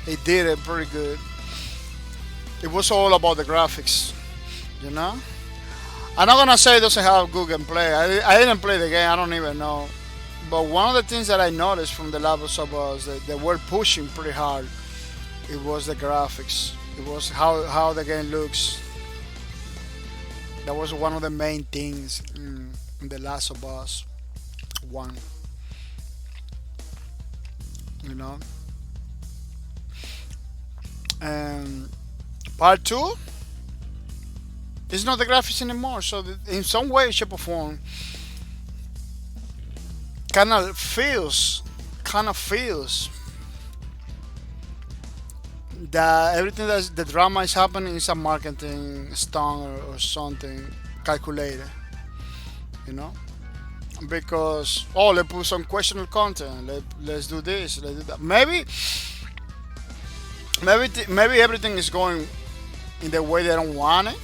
it did it pretty good. It was all about the graphics, you know. I'm not gonna say it doesn't have good gameplay. I didn't play the game. I don't even know. But one of the things that I noticed from the Last of Us that they were pushing pretty hard. It was the graphics. It was how the game looks. That was one of the main things in the Last of Us 1. You know. And part 2, it's not the graphics anymore. So in some way, shape or form, kind of feels that everything that's the drama is happening is a marketing stunt or something calculated, you know, because let's put some questionable content, let's do this, let's do that. Maybe everything is going in the way they don't want it.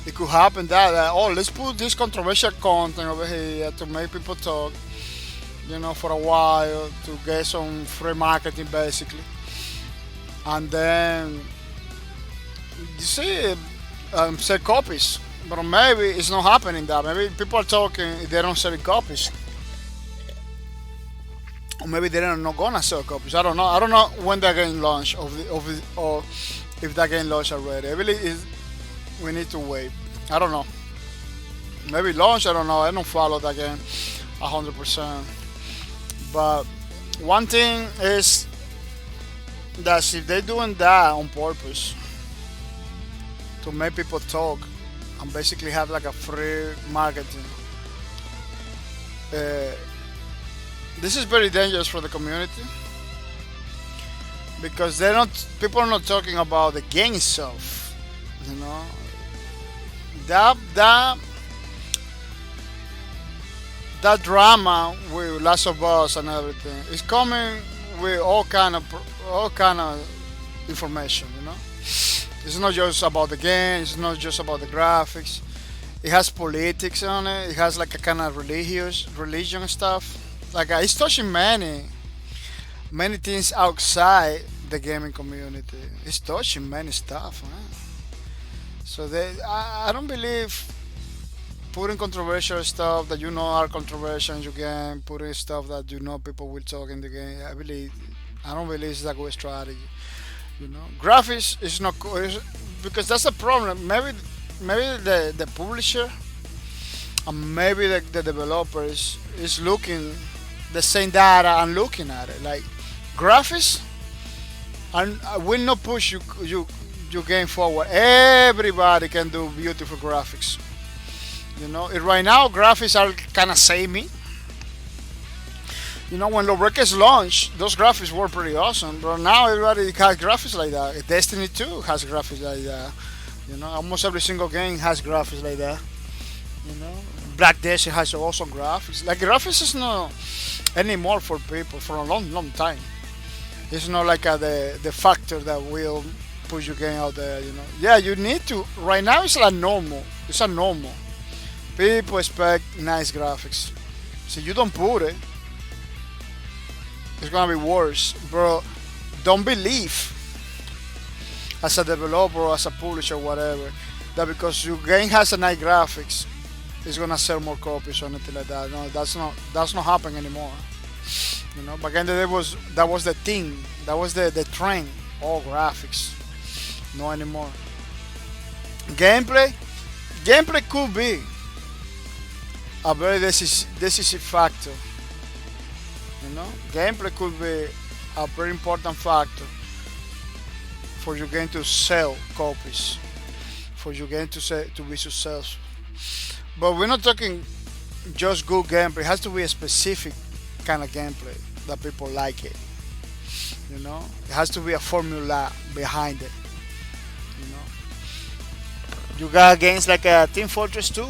It could happen that let's put this controversial content over here to make people talk, for a while to get some free marketing basically, and then you see sell copies. But maybe it's not happening that. Maybe people are talking, they don't sell copies, or maybe they're not gonna sell copies. I don't know. I don't know when that game launch or if that game launched already. I believe we need to wait. I don't know. Maybe launch. I don't know. I don't follow that game 100%. But one thing is that if they're doing that on purpose to make people talk and basically have like a free marketing, this is very dangerous for the community because people are not talking about the game itself. That drama with Last of Us and everything is coming with all kind of information. It's not just about the game. It's not just about the graphics. It has politics on it. It has like a kind of religion stuff. Like it's touching many things outside the gaming community. It's touching many stuff, man. So I don't believe putting controversial stuff that are controversial in your game, putting stuff that people will talk in the game. I don't believe it's a good strategy. Graphics is not because that's the problem. Maybe the publisher and maybe the developer is looking the same data and looking at it like graphics and will not push your game forward. Everybody can do beautiful graphics. Right now graphics are kind of samey. When Lawbreakers launched, those graphics were pretty awesome. But now everybody has graphics like that. Destiny 2 has graphics like that. Almost every single game has graphics like that. Black Desert has awesome graphics. Like graphics is not anymore for people for a long time. It's not like the factor that will push your game out there. Yeah, you need to. Right now it's like normal. It's a normal. People expect nice graphics. So you don't put it, it's gonna be worse, bro. Don't believe, as a developer or as a publisher or whatever, that because your game has a nice graphics, it's gonna sell more copies or anything like that. No, that's not happening anymore. Back in the day that was the thing, that was the trend. All graphics, no anymore. Gameplay could be a very decisive factor. Gameplay could be a very important factor for your game to sell copies, for your game to be successful. But we're not talking just good gameplay. It has to be a specific kind of gameplay that people like it. It has to be a formula behind it. You got games like Team Fortress 2,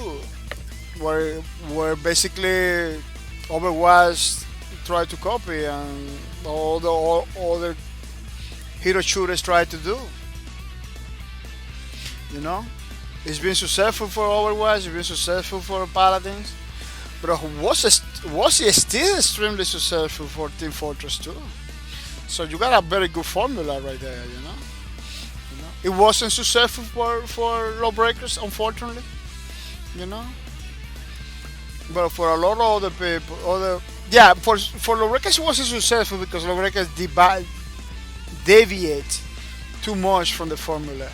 where basically Overwatch tried to copy and all the hero shooters tried to do. It's been successful for Overwatch, it's been successful for Paladins, but was it still extremely successful for Team Fortress 2? So you got a very good formula right there. It wasn't successful for Lawbreakers, unfortunately. But for a lot of other people, for Lawbreakers it wasn't successful because Lawbreakers deviate too much from the formula.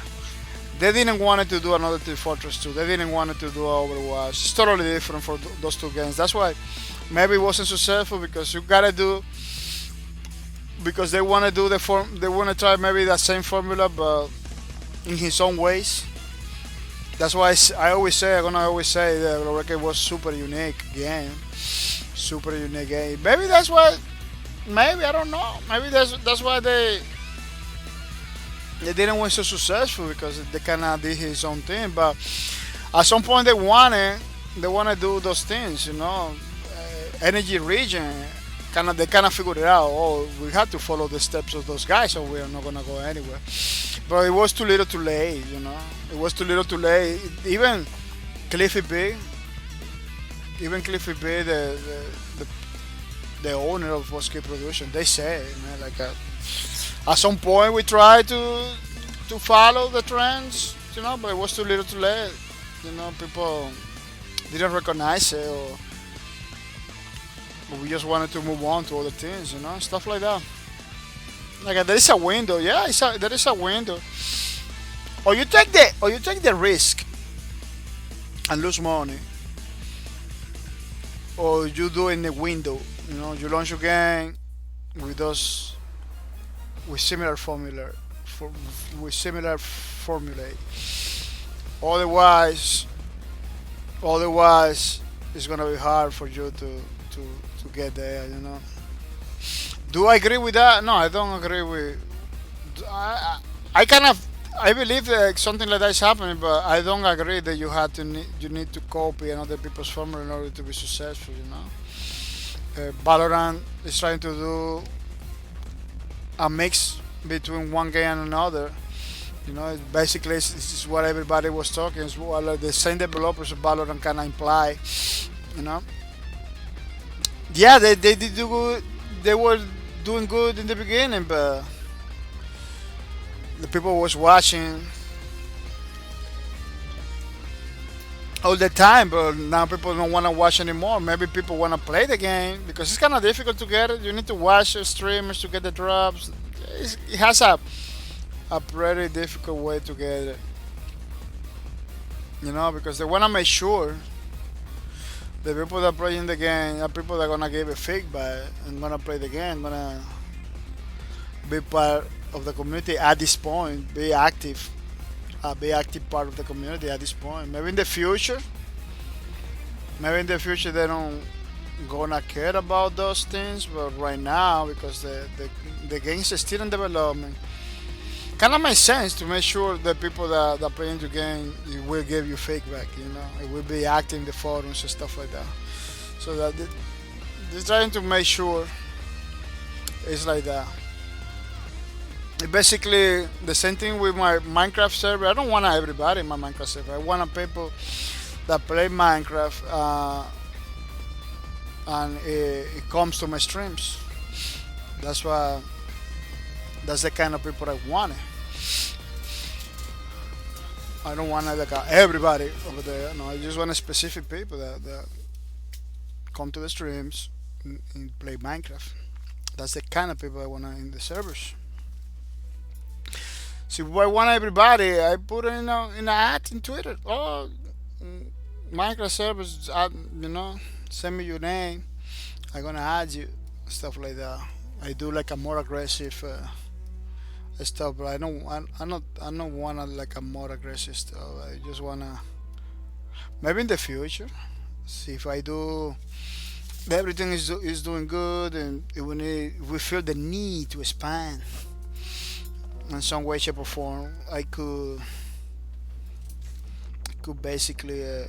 They didn't want to do another Team Fortress 2. They didn't want to do Overwatch. It's totally different for those two games. That's why maybe it wasn't successful because you gotta do. Because they want to do they want to try maybe that same formula, but in his own ways. That's why I'm gonna always say that Lawbreakers was super unique game. Maybe that's why. Maybe I don't know. Maybe that's why they They didn't win so successful because they kind of did his own thing. But at some point they wanna do those things, energy region. They kind of figured it out. Oh, we had to follow the steps of those guys, so we're not gonna go anywhere. But it was too little, too late. It was too little, too late. Cliffy B, Cliffy B, the owner of Bosque Production, they say, man, like at some point we tried to follow the trends, but it was too little, too late. People didn't recognize it, or we just wanted to move on to other things, stuff like that. Like there is a window, yeah, there is a window. Or you take the risk and lose money, or you do in the window. You launch your game with those with similar formula, with similar formulae. Otherwise, it's gonna be hard for you to get there. Do I agree with that? No, I don't agree with. I kind of I believe that something like that is happening, but I don't agree that you need to copy another people's formula in order to be successful. Valorant is trying to do a mix between one game and another. Basically it's what everybody was talking. It's what the same developers of Valorant kind of imply. You know. Yeah, they did do good. They were doing good in the beginning, but the people was watching all the time. But now people don't want to watch anymore. Maybe people want to play the game because it's kind of difficult to get it. You need to watch streamers to get the drops. It has a pretty difficult way to get it. Because they want to make sure the people that play in the game are people that are gonna give a feedback and gonna play the game, gonna be part of the community at this point, be active part of the community at this point. Maybe in the future they don't gonna care about those things, but right now, because the game is still in development, kind of makes sense to make sure that people that play in the game, it will give you feedback. It will be active in the forums and stuff like that. So that they're trying to make sure it's like that. Basically, the same thing with my Minecraft server. I don't want everybody in my Minecraft server. I want people that play Minecraft and it comes to my streams. That's the kind of people I want. I don't want like everybody over there. No, I just want specific people that come to the streams and play Minecraft. That's the kind of people I want in the servers. See, if I want everybody, I put it in an ad in Twitter. Oh, Minecraft servers, send me your name. I'm gonna add you, stuff like that. I do like a more aggressive stuff, but I don't wanna like a more aggressive stuff. I just wanna maybe in the future see if I do. Everything is doing good, and if we feel the need to expand in some way, shape, or form. I could basically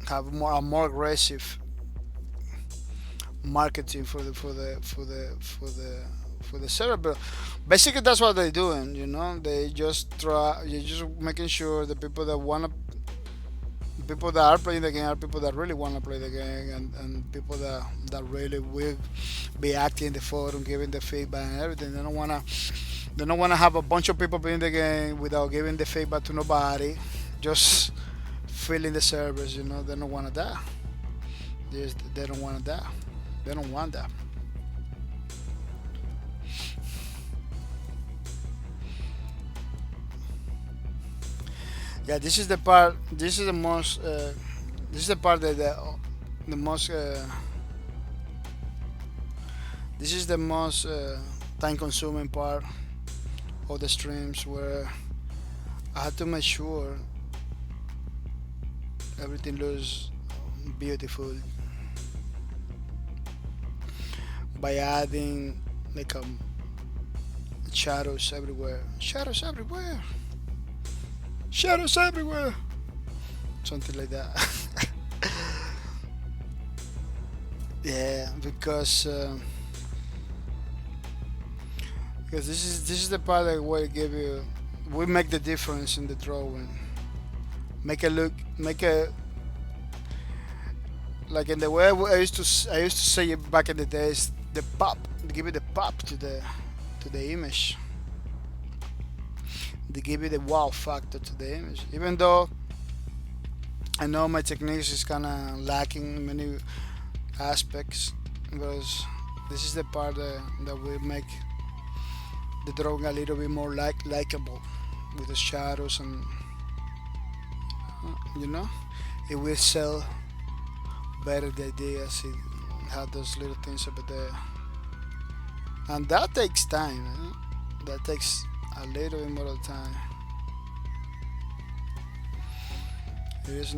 have a more aggressive marketing for the server. But basically, that's what they're doing. They just making sure the people that are playing the game are people that really want to play the game, and people that really will be active in the forum, giving the feedback and everything. They don't wanna have a bunch of people playing the game without giving the feedback to nobody, just filling the servers. They don't wanna that. They don't wanna that. They don't want that. Yeah, this is the part. This is the most. This is the part that the most. This is the most time-consuming part of the streams, where I had to make sure everything looks beautiful by adding like Shadows everywhere. Shadows everywhere. Shadows everywhere. Something like that. Yeah, because this is the part that will give you, will make the difference in the drawing. Make it look, make it like in the way I used to say it back in the days. The pop, give it the pop to the image. They give it the wow factor to the image. Even though I know my techniques is kind of lacking in many aspects, because this is the part that will make the drawing a little bit more likable with the shadows, and you know, it will sell better the ideas. It have those little things over there, and that takes time. That takes a little bit more time. It is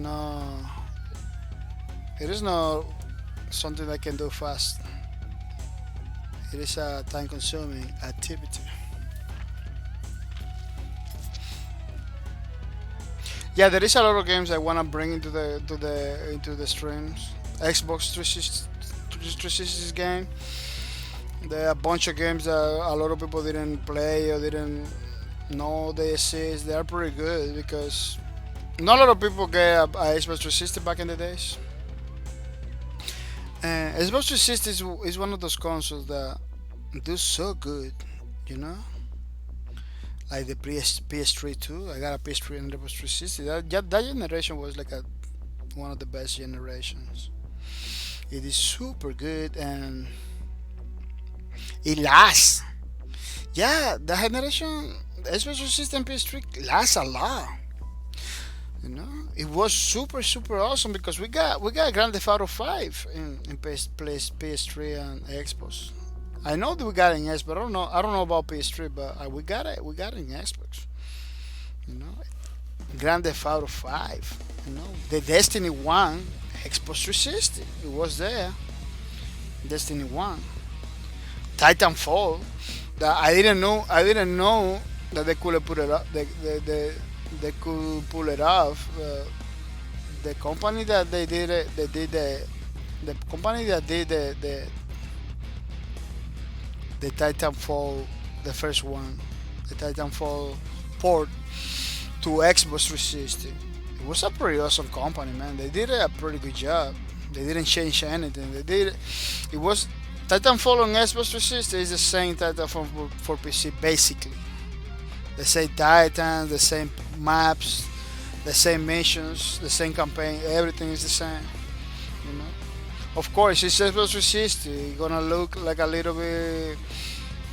no something I can do fast. It is a time-consuming activity. Yeah, there is a lot of games I wanna bring into the streams. Xbox 360 game. There are a bunch of games that a lot of people didn't play or didn't know they exist. They are pretty good because not a lot of people get a Xbox 360 back in the days. And Xbox 360 is one of those consoles that do so good, you know? Like the PS3 too. I got a PS3 and Xbox 360. That generation was like one of the best generations. It is super good and it lasts. Yeah, the generation, the Xbox 360 and PS3 lasts a lot. You know, it was super awesome because we got Grand Theft Auto 5 in PS3 and Xbox. I know that we got it in Xbox, but I don't know about PS3, but we got it in Xbox. You know, Grand Theft Auto 5. You know, the Destiny 1 Xbox 360. It was there. Destiny 1. Titanfall. That I didn't know that they could put it up. They could pull it off. The company that the company that did the Titanfall, the first one, the Titanfall port to Xbox 360. It was a pretty awesome company, man. They did a pretty good job. They didn't change anything. It was Titanfall on Xbox 360 is the same Titanfall for PC basically. The same Titans, the same maps, the same missions, the same campaign. Everything is the same. You know. Of course, it's Xbox 360. It's gonna look like a little bit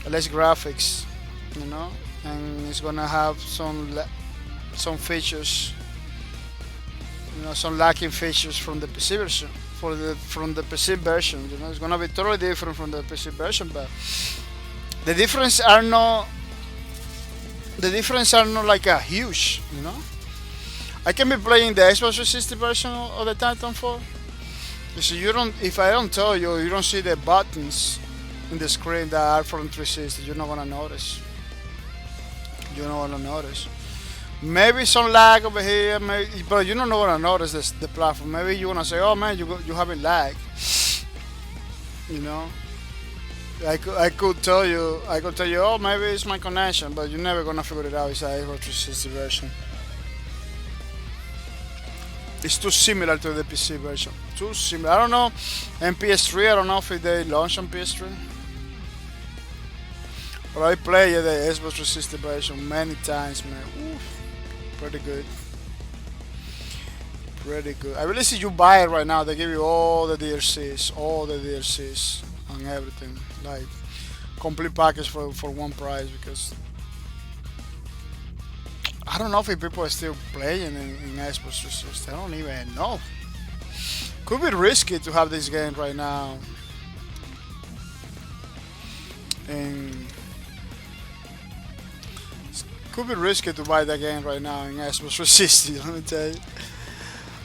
less graphics, you know, and it's gonna have some features, you know, some lacking features from the PC version. From the PC version, you know, it's gonna be totally different from the PC version, but the difference are not like a huge, you know. I can be playing the Xbox 360 version of the Titanfall. So if I don't tell you, you don't see the buttons in the screen that are from 360. You're not gonna notice. You're not gonna notice. Maybe some lag over here, but you're not gonna notice the platform. Maybe you wanna say, "Oh man, you having lag." You know. I could tell you, "Oh, maybe it's my connection," but you're never gonna figure it out. It's a Xbox 360 version. It's too similar to the PC version. Too similar. I don't know. And PS3, I don't know if they launched on PS3. But I played the Xbox 360 version many times, man. Oof. Pretty good. Pretty good. I really see you buy it right now. They give you all the DLCs and everything. Like, complete package for one price because I don't know if people are still playing in Xbox 360. I don't even know. Could be risky to have this game right now. And could be risky to buy that game right now in Xbox 360. Let me tell you.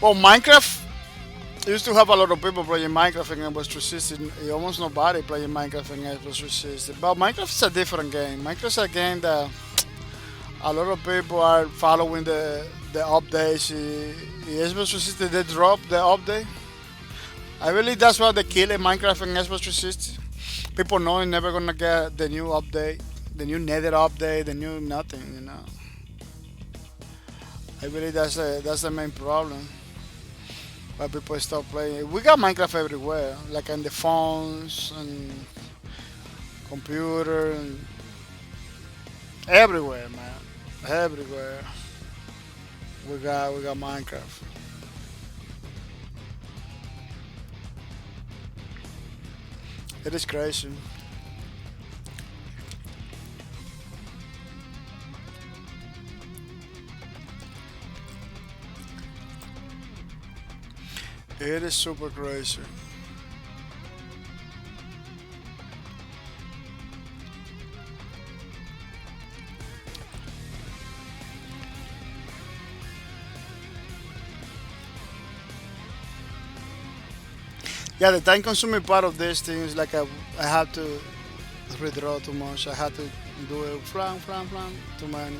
Well, Minecraft used to have a lot of people playing Minecraft in Xbox 360. Almost nobody playing Minecraft in Xbox 360. But Minecraft is a different game. Minecraft is a game that a lot of people are following the updates. Xbox 360 they dropped the update. I believe that's why they kill Minecraft in Xbox 360. People know you're never gonna get the new update, the new Nether update, the new nothing. You know. I believe that's the main problem. Why people stop playing. We got Minecraft everywhere, like on the phones and computer and everywhere, man. Everywhere. We got Minecraft. It is crazy. It is super crazy. Yeah, the time consuming part of this thing is like I have to redraw too much. I have to do it flan, too many.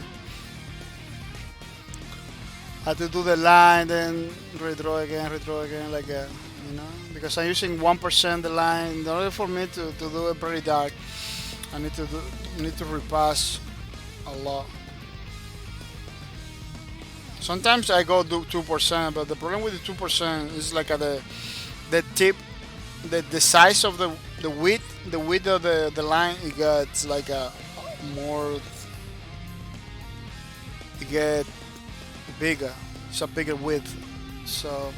I have to do the line, then redraw again, like you know, because I'm using 1% the line. In order for me to do it very dark, I need to repass a lot. Sometimes I go do 2%, but the problem with the 2% is like at the tip, the size of the width of the line. It gets like a more, it get bigger. It's a bigger width. So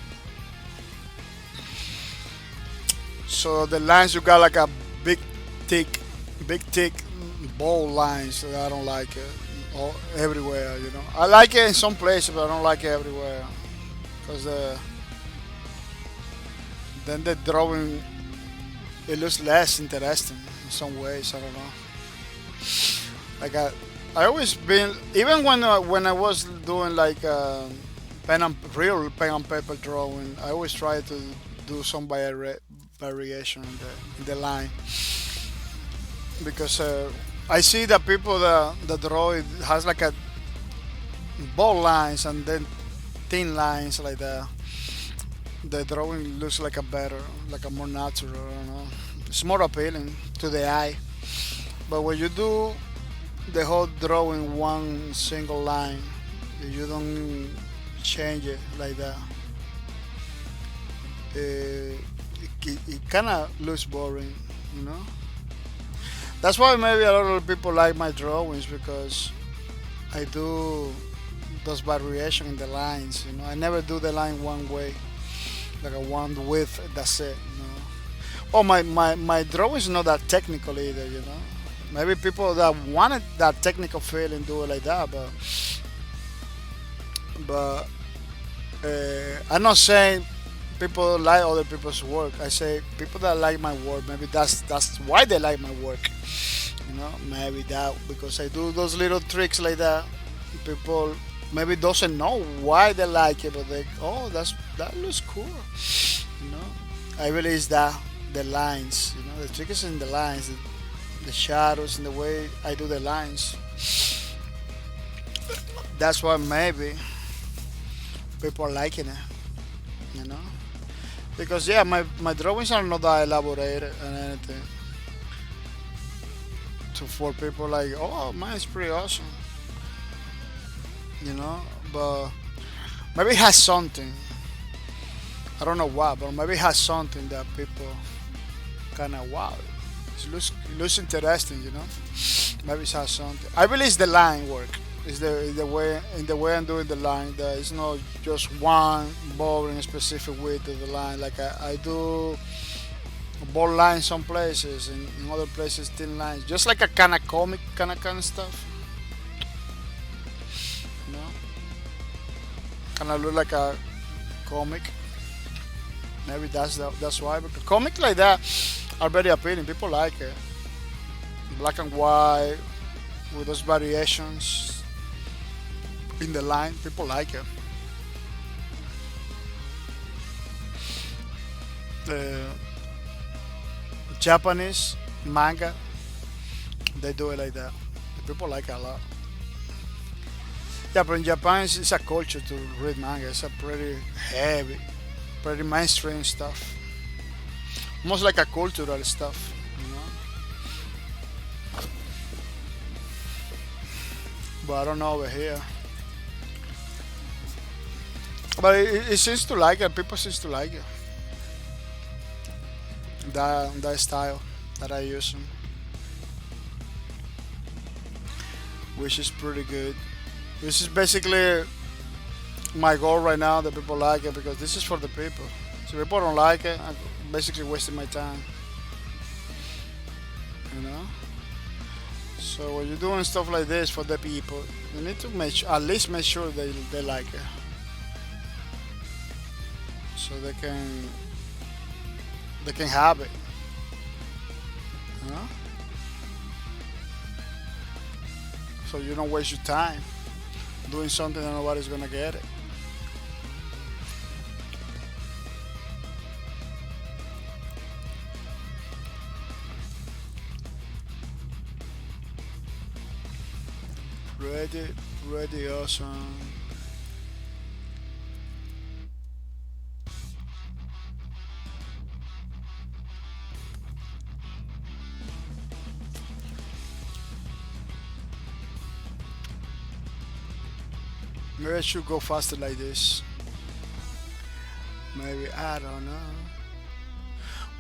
the lines you got like a big thick bold lines. So I don't like it all everywhere. You know, I like it in some places, but I don't like it everywhere because then the drawing it looks less interesting in some ways. I don't know. Like I always been even when I was doing like real pen and paper drawing, I always try to do some variation in the line because I see that people that draw it has like a bold lines and then thin lines like that. The drawing looks like a better, like a more natural. I don't know. It's more appealing to the eye. But when you do the whole drawing one single line, you don't change it like that. It kind of looks boring, you know. That's why maybe a lot of people like my drawings because I do those variation in the lines. You know, I never do the line one way, like a one width. That's it. You know. Oh, my drawing is not that technical either. You know, maybe people that wanted that technical feeling do it like that, but I'm not saying people like other people's work. I say people that like my work. Maybe that's why they like my work. You know, maybe that because I do those little tricks like that. People maybe doesn't know why they like it, but they that looks cool. You know, I really is that the lines. You know, the trick is in the lines, the shadows, and the way I do the lines. That's why maybe people are liking it. You know, because yeah, my drawings are not that elaborated and anything. For people like, oh, mine's pretty awesome. You know, but maybe it has something. I don't know why, but maybe it has something that people kind of wow. It looks interesting, you know. Maybe it has something. I believe it's the line work. It's the way I'm doing the line. That it's not just one boring specific width of the line. Like I do bold lines some places, and in other places thin lines. Just like a kind of comic kind of stuff. You know, kind of look like a comic. Maybe that's why. Because comics like that are very appealing. People like it. Black and white with those variations in the line. People like it. uh, Japanese manga, they do it like that. The people like it a lot. Yeah, but in Japan, it's a culture to read manga. It's a pretty heavy, pretty mainstream stuff. Almost like a cultural stuff, you know. But I don't know over here. But it seems to like it. People seems to like it. That style that I use, which is pretty good. This is basically my goal right now that people like it because this is for the people. So if people don't like it, I'm basically wasting my time. You know. So when you're doing stuff like this for the people, you need to at least make sure they like it, so they can have it. You know? So you don't waste your time doing something that nobody's gonna get it. Ready, awesome. Maybe I should go faster like this. Maybe, I don't know.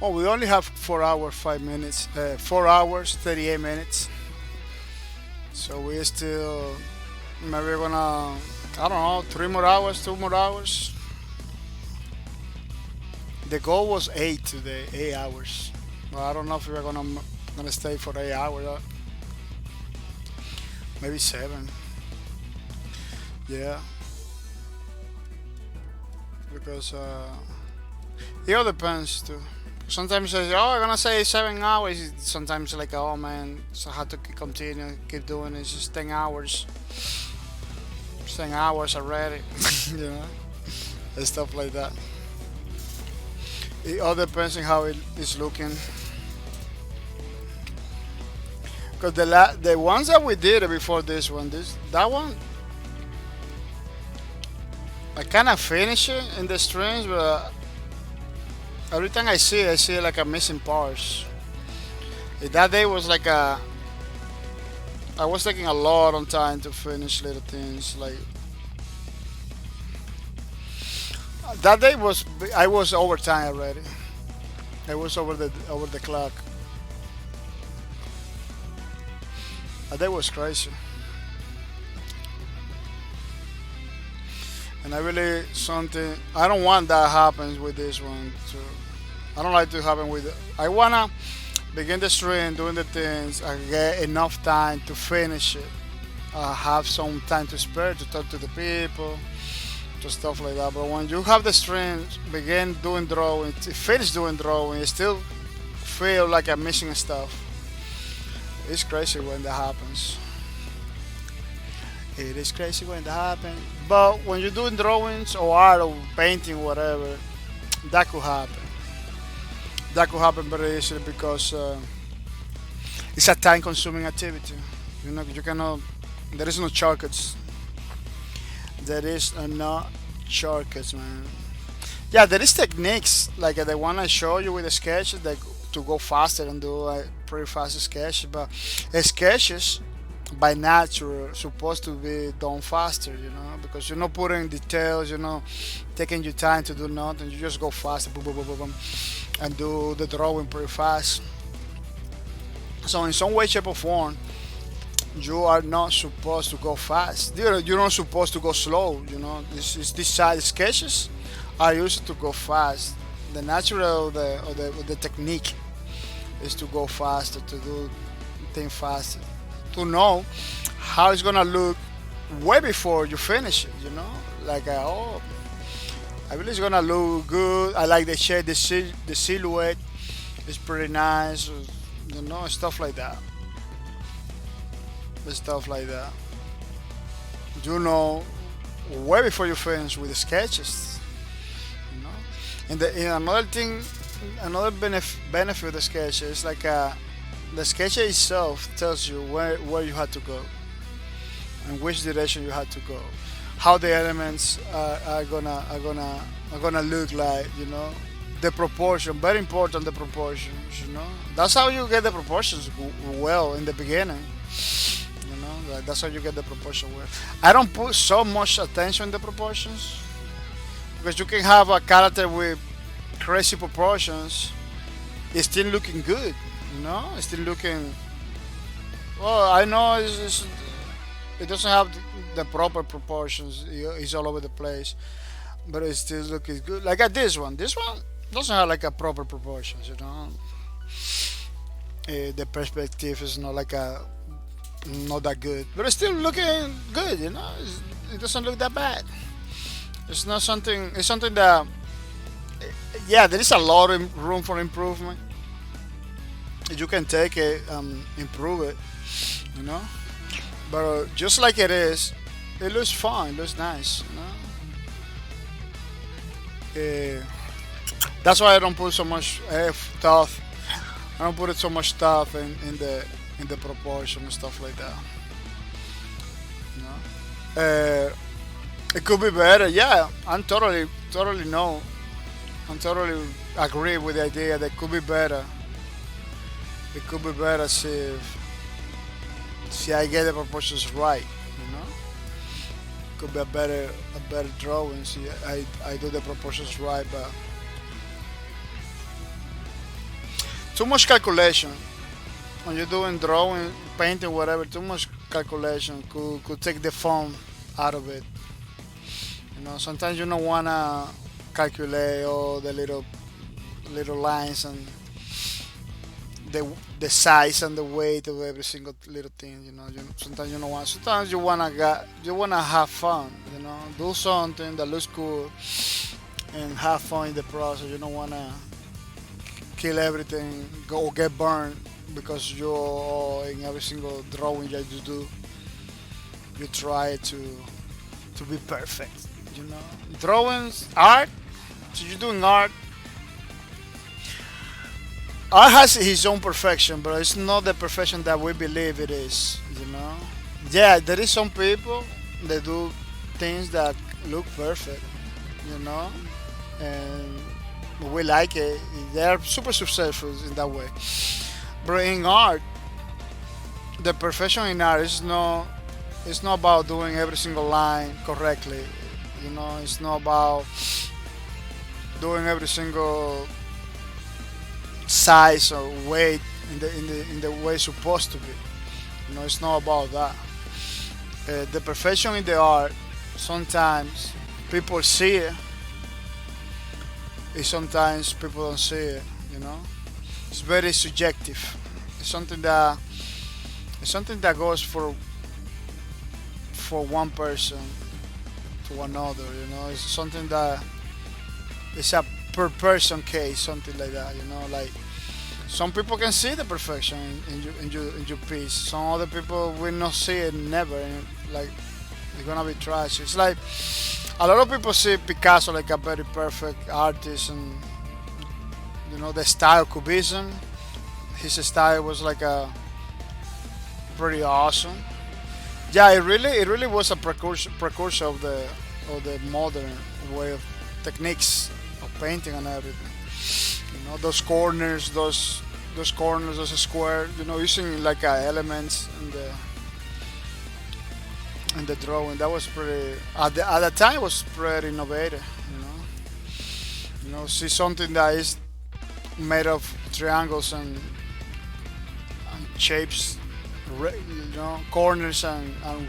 Oh, we only have 4 hours, 5 minutes. 4 hours, 38 minutes. So we still, maybe we're gonna, I don't know, 3 more hours, 2 more hours. The goal was 8 today, 8 hours. But I don't know if we're gonna stay for 8 hours. Maybe 7. Yeah. Because it all depends too. Sometimes I say, oh, I'm gonna say 7 hours. Sometimes like, oh man, so I have to continue, keep doing it. It's just 10 hours. 10 hours already. You know, and stuff like that. It all depends on how it is looking. Because the ones that we did before this one, that one, I kind of finish it in the strings, but every time I see it like a missing parts. That day was like I was taking a lot of time to finish little things. Like that day I was overtime already. I was over the clock. That was crazy. And I really something I don't want that happens with this one too. I don't like to happen with it. I wanna begin the stream doing the things and get enough time to finish it. Have some time to spare to talk to the people, to stuff like that. But when you have the stream, begin doing drawing, finish doing drawing, you still feel like I'm missing stuff. It's crazy when that happens. It is crazy when that happens. But when you're doing drawings or art or painting, whatever, that could happen. That could happen very easily because it's a time-consuming activity. You know, you cannot. There is no shortcuts. There is no shortcuts, man. Yeah, there is techniques like the one I show you with the sketches that to go faster and do pretty fast sketches. But sketches by nature supposed to be done faster, you know, because you're not putting details, you know, taking your time to do nothing. You just go faster, boom, boom, boom, boom, boom, and do the drawing pretty fast. So in some way, shape, or form, you are not supposed to go fast. You're not supposed to go slow. You know, this side sketches are used to go fast. The natural or the technique is to go faster, to do things faster, to know how it's gonna look way before you finish it. You know, like oh, I believe it's gonna look good. I like the shape, the silhouette is pretty nice. You know, stuff like that. Stuff like that. You know, way before you finish with the sketches. You know, and another thing another benefit of the sketch is like the sketch itself tells you where you had to go and which direction you had to go, how the elements are gonna look like, the proportion, very important, the proportions, that's how you get the proportions well in the beginning, like that's how you get the proportion well. I don't put so much attention in the proportions because you can have a character with crazy proportions, it's still looking good, it's still looking, well, I know it doesn't have the proper proportions, it's all over the place, but it still looking good. Like at this one doesn't have like a proper proportions, the perspective is not like not that good, but it's still looking good, it doesn't look that bad. It's not something, it's something that, yeah, there is a lot of room for improvement. You can take it, improve it, but just like it is, it looks fine, it looks nice, that's why I don't put so much thought. I don't put it so much stuff in the proportion and stuff like that. It could be better. Yeah, I'm totally no. I'm totally agree with the idea that it could be better. It could be better see I get the proportions right. Could be a better drawing. See, I do the proportions right, but too much calculation when you're doing drawing, painting, whatever. Too much calculation could take the fun out of it. Sometimes you don't wanna calculate all the little lines and the size and the weight of every single little thing. Sometimes you don't want. Sometimes you wanna have fun. Do something that looks cool and have fun in the process. You don't wanna kill everything, go get burned because you're in every single drawing that you do. You try to be perfect. Drawings, art. So you're doing art. Art has his own perfection, but it's not the perfection that we believe it is. Yeah, there is some people that do things that look perfect. And we like it. They are super successful in that way. But in art, the perfection in art is not. It's not about doing every single line correctly. It's not about doing every single size or weight in the way it's supposed to be. It's not about that. The perfection in the art, sometimes people see it, and sometimes people don't see it. It's very subjective. It's something that goes for one person to another. It's something that it's a per person case, something like that. Like some people can see the perfection in your piece. Some other people will not see it never. And like it's gonna be trash. It's like a lot of people see Picasso like a very perfect artist, and the style Cubism. His style was like a pretty awesome. Yeah, it really was a precursor of the modern way of techniques of painting and everything. Those corners, those squares. Using like elements in the drawing. That was pretty. At the time, it was pretty innovative. See something that is made of triangles and shapes, corners and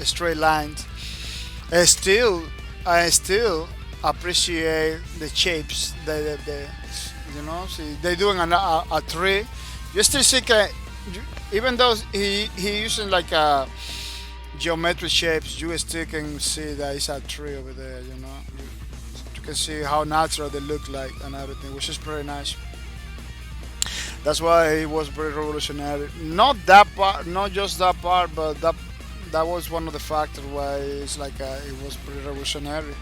straight lines. I still appreciate the shapes. See, they're doing a tree. You still see, even though he using like a geometric shapes, you still can see that it's a tree over there. You can see how natural they look like and everything, which is pretty nice. That's why it was very revolutionary. Not that part, not just that part, but that was one of the factors why it's like it was pretty revolutionary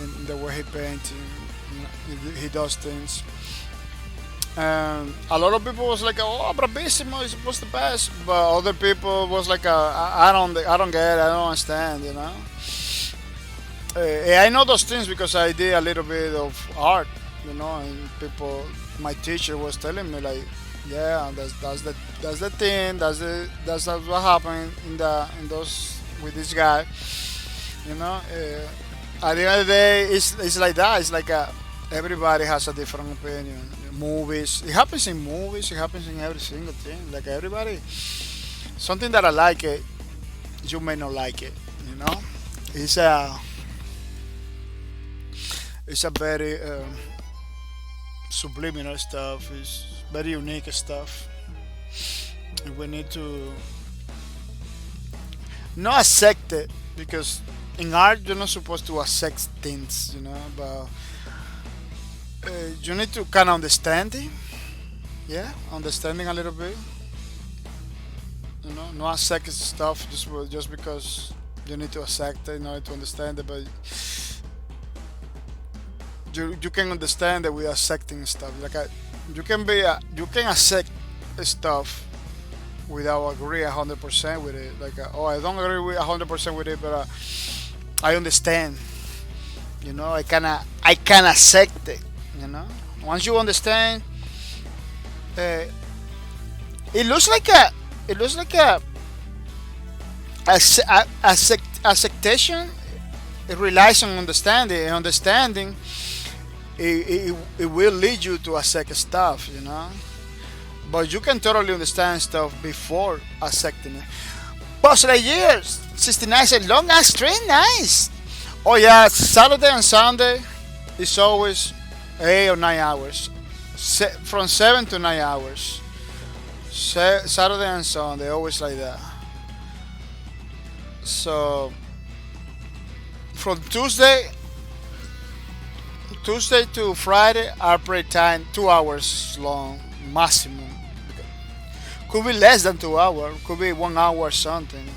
in the way he painted. He does things. And a lot of people was like, "Oh, Bravissimo was the best," but other people was like, I don't get it, I don't understand," you know. I know those things because I did a little bit of art, you know, and people, my teacher was telling me like, yeah, that's the thing, that's what happened in those with this guy, you know. At the end of the day, it's like that. It's like everybody has a different opinion. Movies, it happens in movies, it happens in every single thing. Like everybody, something that I like it, you may not like it, you know. It's a it's a very subliminal stuff. It's very unique stuff. And we need to not accept it because in art you're not supposed to accept things, you know. But you need to kind of understand it. Yeah, understanding a little bit. You know, not accept stuff just because you need to accept it in order to understand it. But you can understand that we are accepting stuff. Like you can accept stuff without agree 100% with it. Like oh, I don't agree with 100% with it, but I understand. You know, I can accept it. You know, once you understand, it looks like acceptation. It relies on understanding. And understanding, it will lead you to accept stuff. You know, but you can totally understand stuff before accepting it. But like years, 69 said long as stream, nice. Oh yeah, Saturday and Sunday is always 8 or 9 hours, from 7 to 9 hours. Saturday and Sunday, always like that. So from Tuesday to Friday, our play time 2 hours long maximum. Could be less than 2 hours, could be 1 hour or something.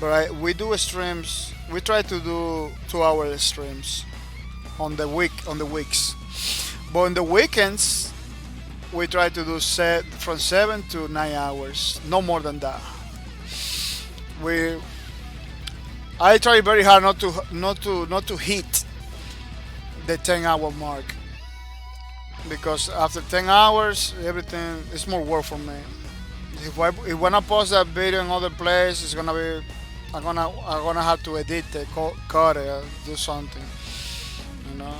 But we do streams. We try to do 2 hour streams on the weeks. But on the weekends, we try to do set from 7 to 9 hours, no more than that. I try very hard not to hit the 10-hour mark because after 10 hours, everything is more work for me. If I wanna post that video in other place, it's gonna be I'm gonna have to edit it, cut it, do something, you know.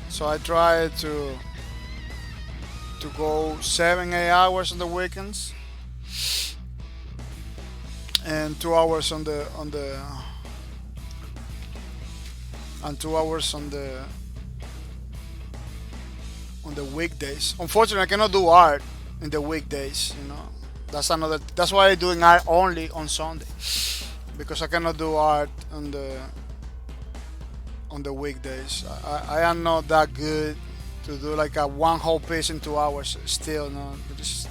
So I try to go 7-8 hours on the weekends and 2 hours on the and 2 hours on the weekdays. Unfortunately, I cannot do art in the weekdays. You know, That's why I'm doing art only on Sunday because I cannot do art on the weekdays. I am not that good to do like a one whole piece in 2 hours. Still, no, it's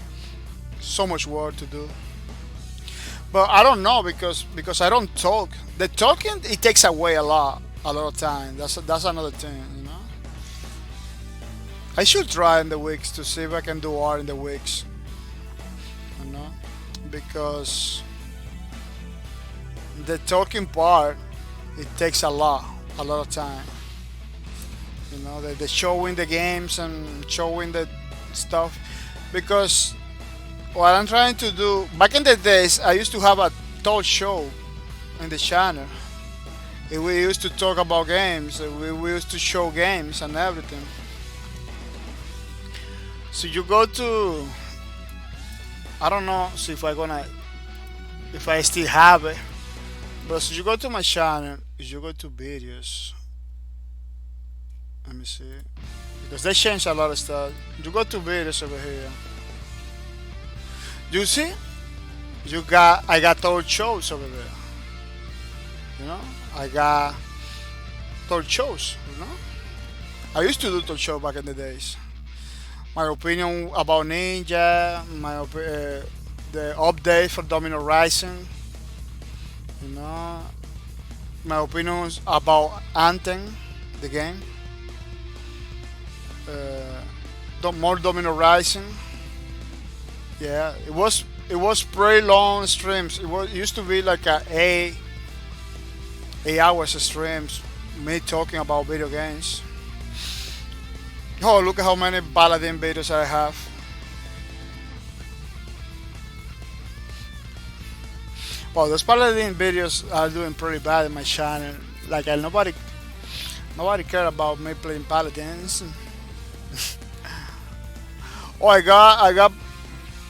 so much work to do. But I don't know because I don't talk. The talking it takes away a lot of time. That's another thing, you know. I should try in the weeks to see if I can do art in the weeks, you know, because the talking part it takes a lot of time. You know, the showing the games and showing the stuff because what I'm trying to do back in the days, I used to have a talk show in the channel. We used to talk about games. We used to show games and everything. So you go to, I don't know, see if I still have it. But so you go to my channel, you go to videos. Let me see, because they changed a lot of stuff. You go to videos over here. You see, I got talk shows over there. You know, I got talk shows. You know, I used to do talk show back in the days. My opinion about Ninja, the update for Domino Rising. You know, my opinions about Anthem, the game. more Domino Rising. Yeah, it was pretty long streams. It used to be like a 8 hours of streams, me talking about video games. Oh, look at how many Paladin videos I have. Well, those Paladin videos are doing pretty bad in my channel. Like nobody cared about me playing Paladins. Oh,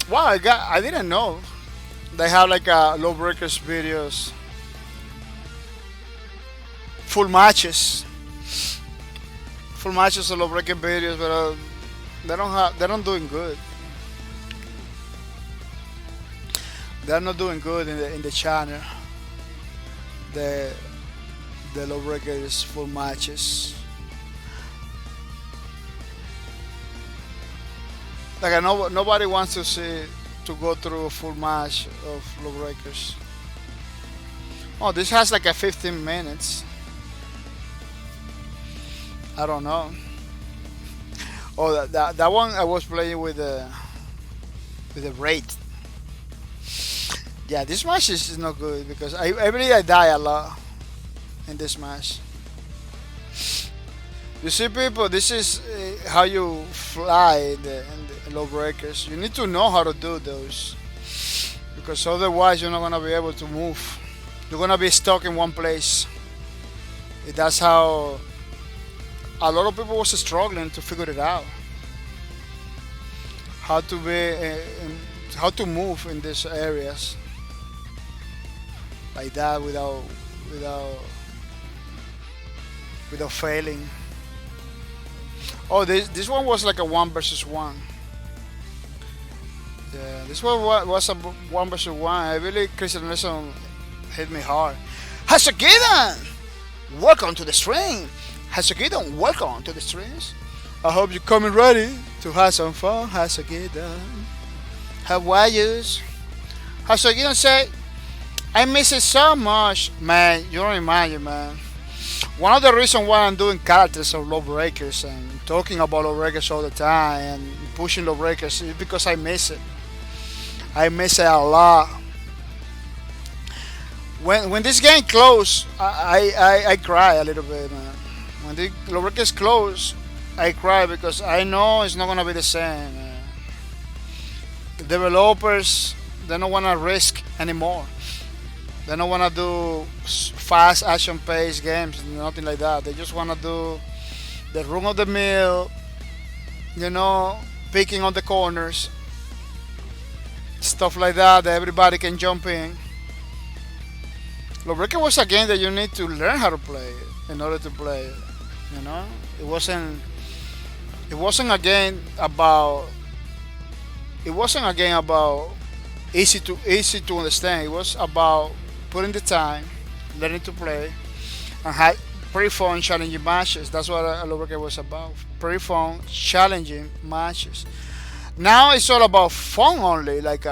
wow, I didn't know they have like Lawbreakers videos, full matches of Lawbreaker videos, but they're not doing good. They're not doing good in the channel. The Lawbreakers full matches. Like nobody wants to go through a full match of Lawbreakers. Oh, this has like a 15 minutes. I don't know. Oh, that one I was playing with the rate. Yeah, this match is not good because I believe I die a lot in this match. You see, people, this is how you fly in the Lawbreakers. You need to know how to do those because otherwise you're not gonna be able to move. You're gonna be stuck in one place. That's how a lot of people was struggling to figure it out. How to how to move in these areas like that without failing. Oh, this one was like a 1 versus 1. Yeah, this one was a 1 versus 1. I really Christian Nelson hit me hard. Hasakidan, welcome to the stream. Hasakidan, welcome to the streams. I hope you're coming ready to have some fun. Hasakidan, how are you? Hasakidan say, I miss it so much, man. You don't imagine, man. One of the reasons why I'm doing characters of Lawbreakers and talking about Lawbreakers all the time and pushing Lawbreakers is because I miss it. I miss it a lot. When this game closed, I cry a little bit, man. When the Lawbreakers close, I cry because I know it's not gonna be the same, man. The developers, they don't wanna risk anymore. They don't want to do fast action-paced games, nothing like that. They just want to do the run of the mill, picking on the corners, stuff like that everybody can jump in. Lawbreaker was a game that you need to learn how to play in order to play it. It wasn't a game about. It wasn't a game about easy to understand. It was about putting the time, learning to play, and had pretty fun, challenging matches. That's what Lawbreaker was about. Pretty fun, challenging matches. Now it's all about fun only. Like,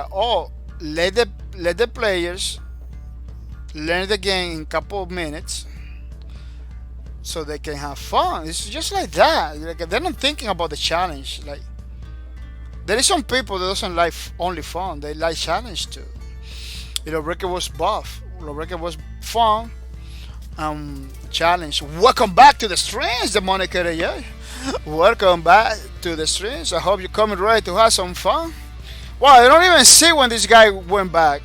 let the players learn the game in a couple of minutes, so they can have fun. It's just like that. Like, they're not thinking about the challenge. Like, there is some people that doesn't like only fun. They like challenge too. Lawbreaker was buff. Lawbreaker was fun. Challenge. Welcome back to the streams, the Monica. Yeah. Welcome back to the streams. I hope you're coming ready to have some fun. Wow, I don't even see when this guy went back.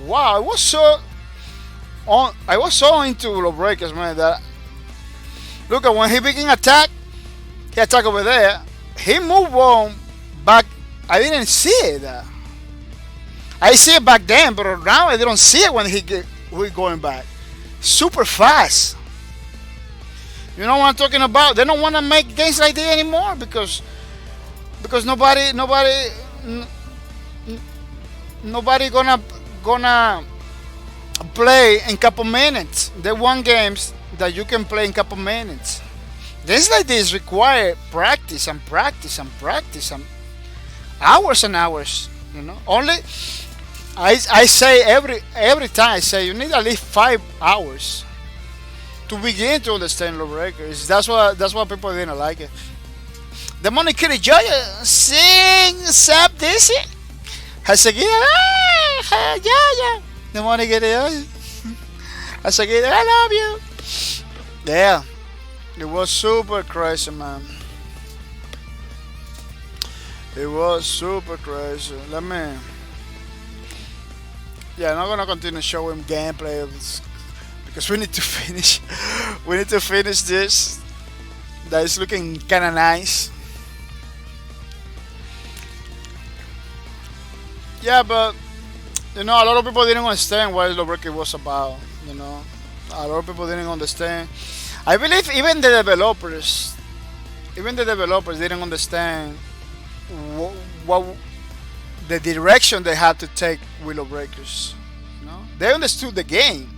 Wow, I was so into Lawbreakers, man, that look at when he began attack, he attacked over there. He moved on back. I didn't see it. I see it back then, but now I don't see it when we going back. Super fast. You know what I'm talking about? They don't want to make games like this anymore because nobody gonna play in couple minutes. They want games that you can play in couple minutes. Games like this require practice and practice and practice and hours and hours. Only I say every time I say you need at least 5 hours to begin to understand Lawbreakers. That's why people didn't like it. The money Kitty Joya sing sub this has a yeah. The money Kitty Joya has a I love you. Yeah, it was super crazy, man. It was super crazy. Let me. Yeah, I'm not gonna continue showing gameplay of this because we need to finish. We need to finish this. That is looking kind of nice. Yeah, but a lot of people didn't understand what Lowbreaker was about. A lot of people didn't understand. I believe even the developers didn't understand what the direction they had to take Willow Breakers. They understood the game,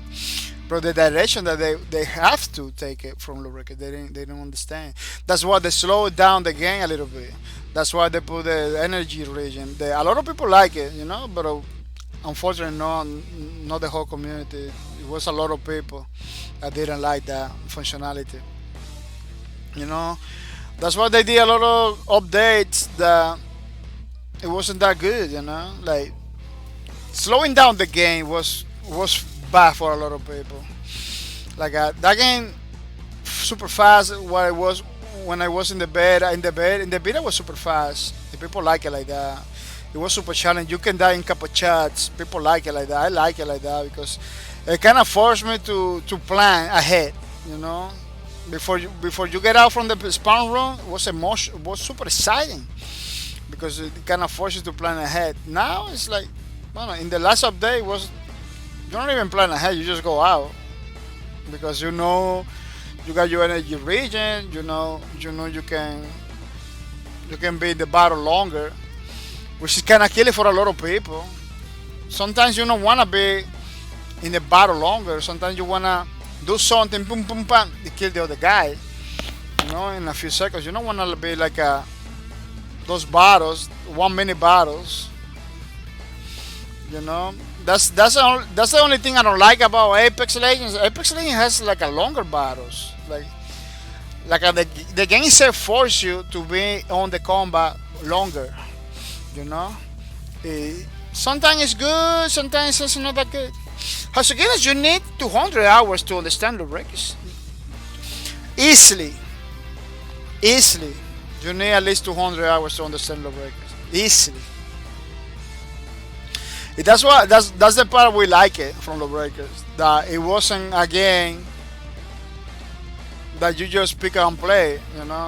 but the direction that they have to take it from Lowbreaker, they didn't understand. That's why they slowed down the game a little bit. That's why they put the energy region. A lot of people like it, but unfortunately, not the whole community. It was a lot of people that didn't like that functionality. That's why they did a lot of updates that it wasn't that good. Like slowing down the game was bad for a lot of people. Like that game, super fast. What it was when I was in the beta was super fast. The people like it like that. It was super challenging. You can die in a couple shots. People like it like that. I like it like that because it kind of forced me to plan ahead. Before you get out from the spawn room, it was super exciting because it kind of forces you to plan ahead. Now it's like, in the last update you don't even plan ahead. You just go out because you got your energy region. You can be in the battle longer, which is kind of killing for a lot of people. Sometimes you don't want to be in the battle longer. Sometimes you want to do something, boom, boom, bam, to kill the other guy. In a few seconds. You don't want to be like those battles, 1 minute battles. That's the only thing I don't like about Apex Legends. Apex Legends has like a longer battles. The game itself force you to be on the combat longer. Sometimes it's good, sometimes it's not that good. As again, you need 200 hours to understand the breaks. Easily. You need at least 200 hours to understand the breaks. Easily. That's the part we like it from the breakers. That it wasn't a game that you just pick up and play.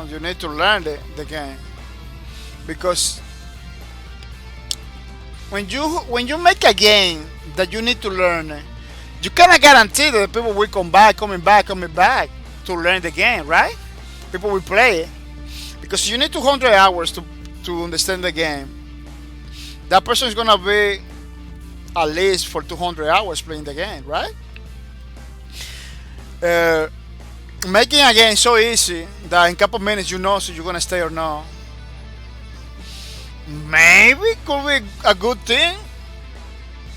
You need to learn the game. Because when you make a game that you need to learn, you cannot guarantee that people will coming back to learn the game, right? People will play it because you need 200 hours to understand the game. That person is gonna be at least for 200 hours playing the game, right? Making a game so easy that in a couple minutes so you're gonna stay or not. Maybe it could be a good thing,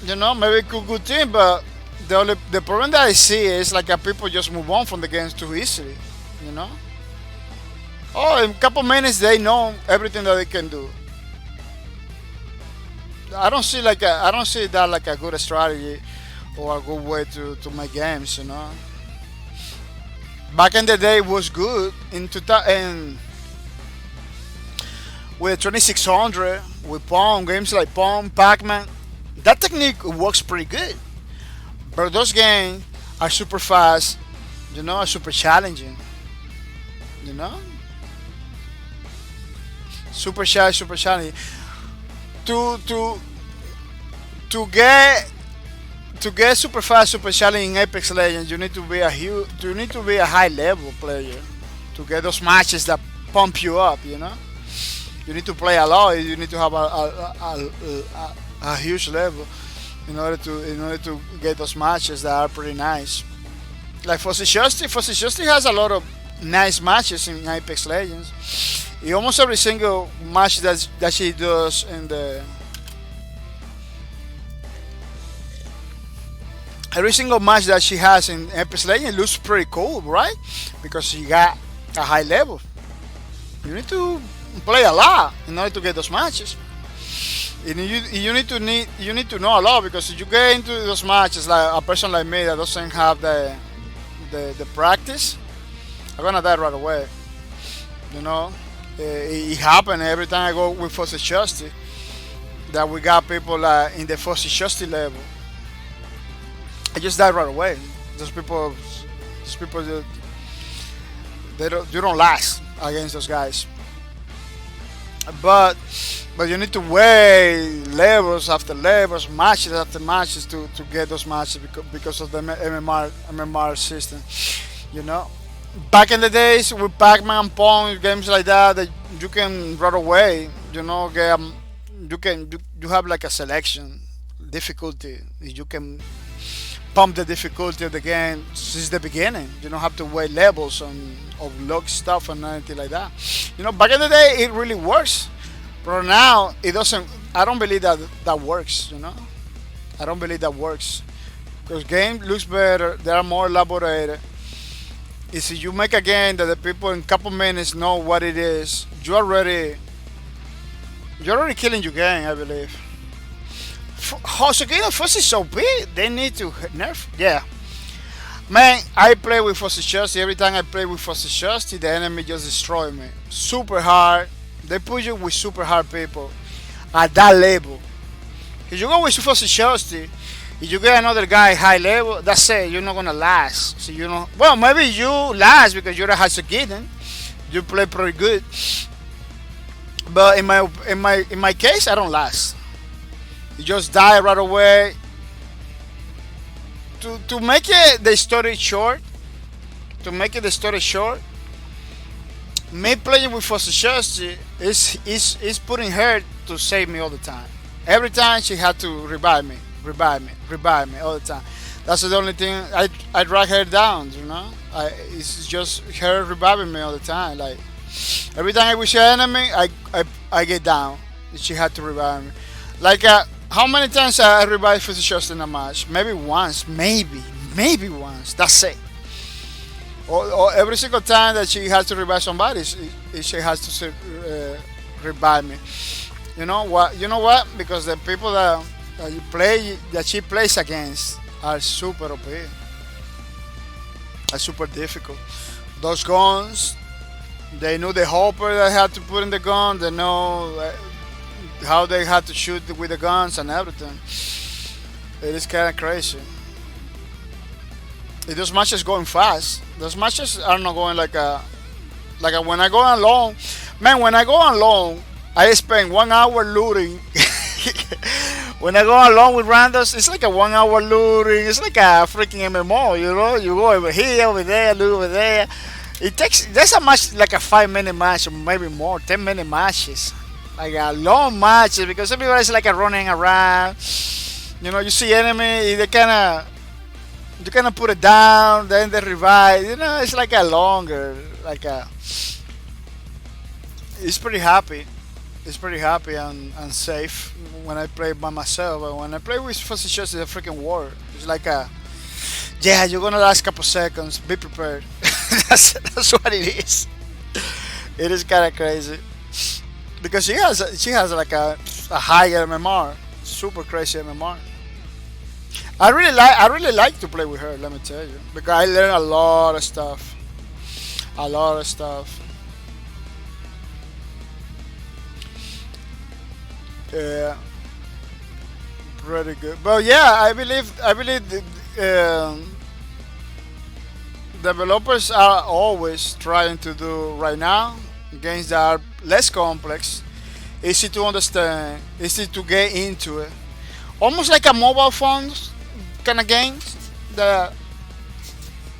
maybe it could be a good thing, but the problem that I see is like people just move on from the games too easily, Oh, in a couple minutes they know everything that they can do. I don't see that like a good strategy or a good way to make games, Back in the day it was good in 2000. With 2600, with Pong, games like Pong, Pac-Man, that technique works pretty good. But those games are super fast, are super challenging, super challenging. To get super fast, super challenging in Apex Legends, you need to be a high level player to get those matches that pump you up, You need to play a lot. You need to have a huge level in order to get those matches that are pretty nice. Like Fuzzy Justy has a lot of nice matches in Apex Legends. Almost every single match that she does every single match that she has in Apex Legends looks pretty cool, right? Because she got a high level. You need to play a lot in order to get those matches. And you need to know a lot, because if you get into those matches like a person like me that doesn't have the practice, I'm gonna die right away. You know, it happened every time I go with Fosse Justy that we got people in the Fosse Justy level. I just die right away. Those people, you don't last against those guys. But you need to weigh levels after levels, matches after matches to get those matches because of the MMR system. You know, back in the days with Pac-Man, Pong, games like that you can right away. You know, you have like a selection difficulty. You can pump the difficulty of the game since the beginning. You don't have to weigh levels of log stuff and anything like that. You know, back in the day it really works. But now it doesn't. I don't believe that works. You know, I don't believe that works because game looks better. They are more elaborated. If you make a game that the people in a couple minutes know what it is, you're already killing your game. I believe. Hosoki Fosse is so big, they need to nerf. Yeah. Man, I play with Fosse Justy. Every time I play with Fosse Justy, the enemy just destroy me. Super hard. They put you with super hard people at that level. If you go with Fosse Justy, if you get another guy high level, that's it. You're not gonna last. So you know. Well, maybe you last because you're a Hasukiden. You play pretty good. But in my case, I don't last. You just die right away. To make it the story short, me playing with Fosse Justy is putting her to save me all the time. Every time she had to revive me all the time. That's the only thing. I drag her down, you know. It's just her reviving me all the time. Like every time I wish an enemy, I get down. She had to revive me. Like how many times I revived Fosse Justy in a match? Maybe once, maybe once. That's it. Or every single time that she has to revive somebody, she has to revive me. You know what? Because the people that she plays against are super OP, are super difficult. Those guns, they know the hopper they had to put in the gun. They know how they had to shoot with the guns and everything. It is kind of crazy. Those matches going fast. Those matches are not going like when I go alone. Man, when I go alone, I spend 1 hour looting. When I go along with randos, it's like a 1 hour looting. It's like a freaking MMO, you know. You go over here, over there, loot over there. There's a match like a 5-minute match or maybe more, 10-minute matches. Like a long matches because everybody's like running around. You know, you see enemy, you kind of put it down, then they revive. You know, it's like a longer, it's pretty happy. It's pretty happy and safe when I play by myself. But when I play with Fosse Justy, it's a freaking war. It's like you're gonna last a couple seconds. Be prepared. that's what it is. It is kind of crazy because she has like a higher MMR, super crazy MMR. I really like to play with her. Let me tell you, because I learn a lot of stuff. Yeah, pretty good. But yeah, I believe developers are always trying to do right now games that are less complex, easy to understand, easy to get into it, almost like a mobile phone kind of games that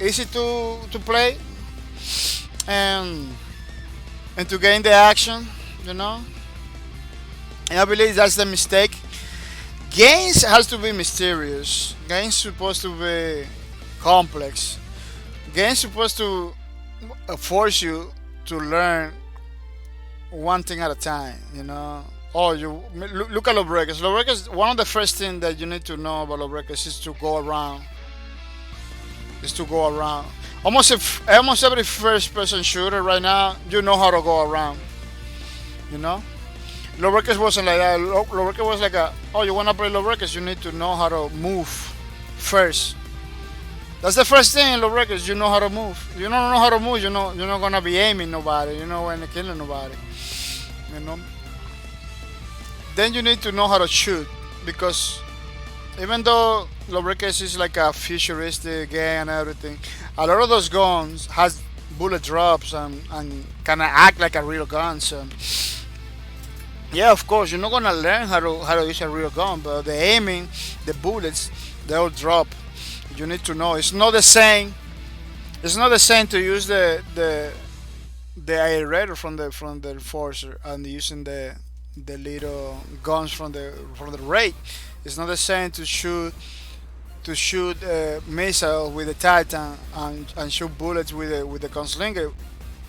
easy to play and to gain the action, you know. And I believe that's the mistake. Games has to be mysterious. Games supposed to be complex. Games supposed to force you to learn one thing at a time. You know. Oh, you look at lawbreakers. Lawbreakers. One of the first things that you need to know about lawbreakers is to go around. Almost every first-person shooter right now, you know how to go around. You know, low records wasn't like that. Low records was like a, oh, you wanna play low records, you need to know how to move first. That's the first thing in low records. You know how to move. You don't know how to move. You're not gonna be aiming nobody. You know when to killing nobody. You know. Then you need to know how to shoot because even though low records is like a futuristic game and everything, a lot of those guns has bullet drops and kind of act like a real gun. So yeah, of course, you're not gonna learn how to use a real gun, but the aiming, the bullets, they'll drop. You need to know. It's not the same. It's not the same to use the aerator from the enforcer and using the little guns from the raid. It's not the same to shoot missile with the Titan and shoot bullets with the gunslinger.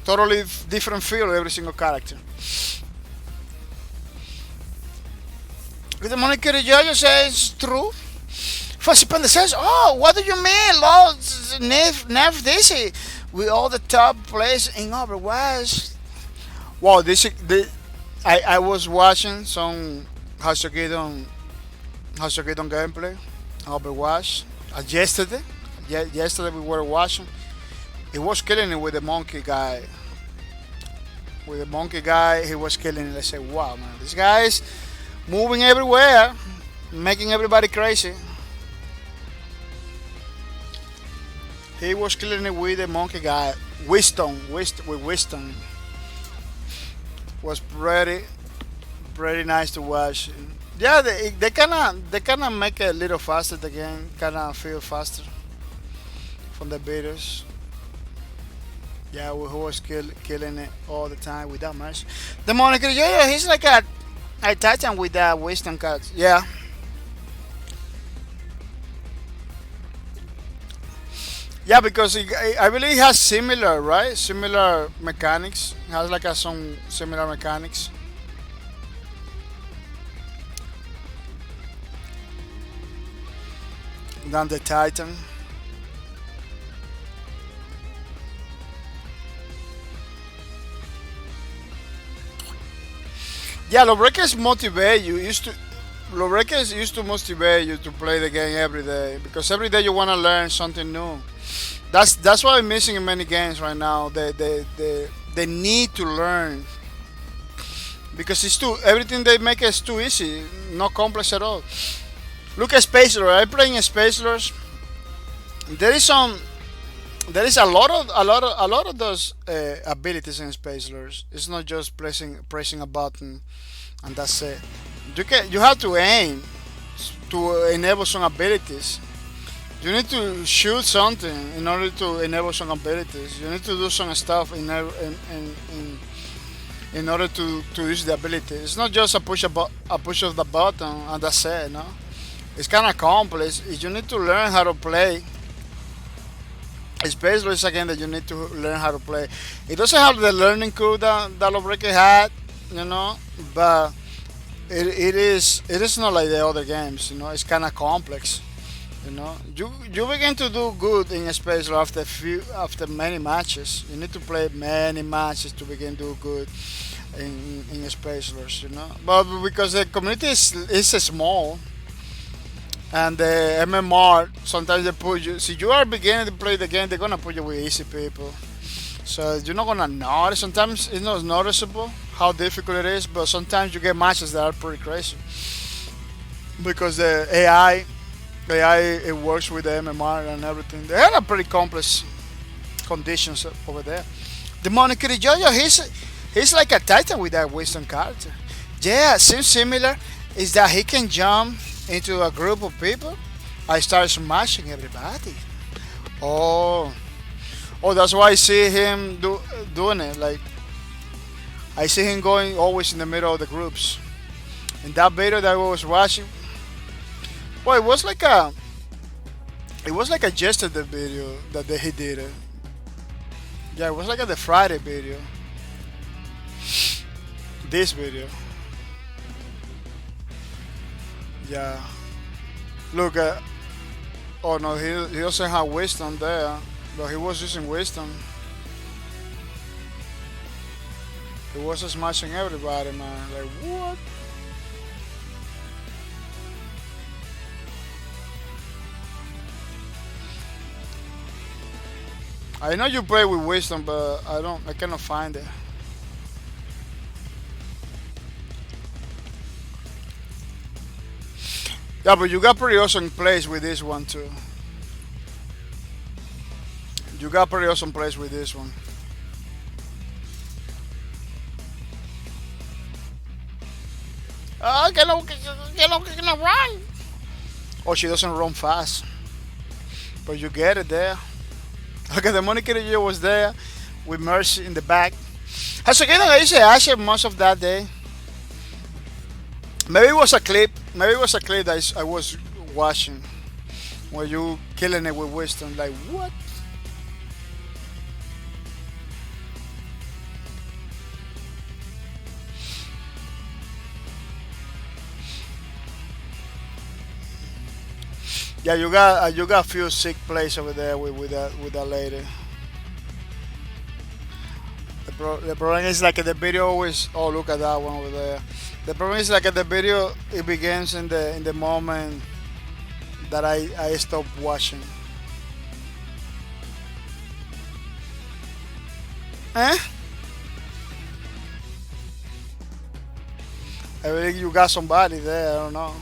Totally different feel every single character. The Monica Jojo says true. Fussy Panda says, oh, what do you mean, Lord? Nerf this with all the top players in Overwatch. Wow, I was watching some Hasogedon gameplay Overwatch yesterday. Yesterday we were watching. He was killing it with the monkey guy. With the monkey guy, he was killing it. I said, wow, man, this guy's moving everywhere, making everybody crazy. He was killing it with the monkey guy. Wisdom. Was pretty nice to watch. Yeah, they kinda make it a little faster the game, kinda feel faster from the beaters. Yeah, who was killing it all the time with that much. The Monica, yeah, he's like a Titan with that wisdom cards. Yeah. Yeah, because I believe it has similar, right? Similar mechanics. It has like some similar mechanics. Than the Titan. Yeah, Lowbreakers motivate you. Lowbreakers used to motivate you to play the game every day because every day you want to learn something new. That's what I'm missing in many games right now. They need to learn because it's too everything they make is too easy, not complex at all. Look at Space Lord. I'm playing Space Lords. There is a lot of those abilities in Space Lords. It's not just pressing a button and that's it. You have to aim to enable some abilities. You need to shoot something in order to enable some abilities. You need to do some stuff in order to use the ability. It's not just a push of the button and that's it. No, it's kind of complex. You need to learn how to play. Space Lord is a game that you need to learn how to play. It doesn't have the learning curve that Lawbreaker had, but it is not like the other games. It's kind of complex. You begin to do good in Space Lord after many matches. You need to play many matches to begin to do good in Space Lords. But because the community is small. And the MMR, sometimes they put you. See, you are beginning to play the game, they're gonna put you with easy people. So you're not gonna notice. Sometimes it's not noticeable how difficult it is, but sometimes you get matches that are pretty crazy because the AI it works with the MMR and everything. They have a pretty complex conditions over there. The Monica Jojo, he's like a Titan with that wisdom character. Yeah, seems similar. Is that he can jump into a group of people? I start smashing everybody. Oh, that's why I see him doing it. Like I see him going always in the middle of the groups. In that video that I was watching, well, it was like a yesterday video that he did it. Yeah, it was like the Friday video. This video. Yeah. Look at. Oh no, he doesn't have wisdom there, but he was using wisdom. He was smashing everybody, man. Like, what? I know you play with wisdom, but I cannot find it. Yeah, but you got pretty awesome plays with this one too. You got pretty awesome plays with this one. Que no run. Oh, she doesn't run fast. But you get it there. Okay, the Monica Rio was there with Mercy in the back. Has again I say Asher most of that day. Maybe it was a clip. Maybe it was a clip that I was watching where you killing it with wisdom. Like what? Yeah, you got a few sick plays over there with that lady. The problem is like the video always. Oh, look at that one over there. The problem is like the video it begins in the moment that I stop watching. Eh? I believe you got somebody there. I don't know.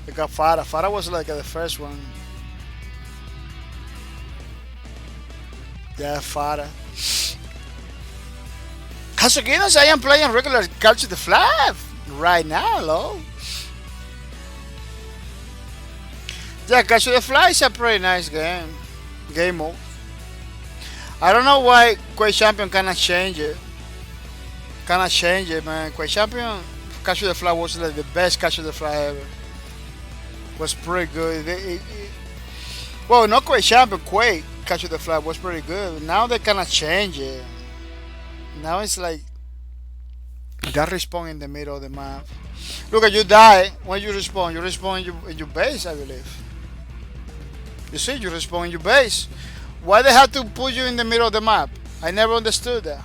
You got Farah. Farah was like the first one. Yeah, Farah. Casuginos, I am playing regular Catch the Flag right now, hello. Yeah, Catch the Flag is a pretty nice game mode. I don't know why Quake Champion cannot change it. Man. Quake Champion Catch the Flag was like the best Catch the Flag ever. Was pretty good. Well, not Quake Champion, Quake Catch the Flag was pretty good. Now they cannot change it. Now it's like that respawn in the middle of the map. Look at you die when you respawn. You respawn in your base, I believe. You see, you respawn in your base. Why they have to put you in the middle of the map? I never understood that.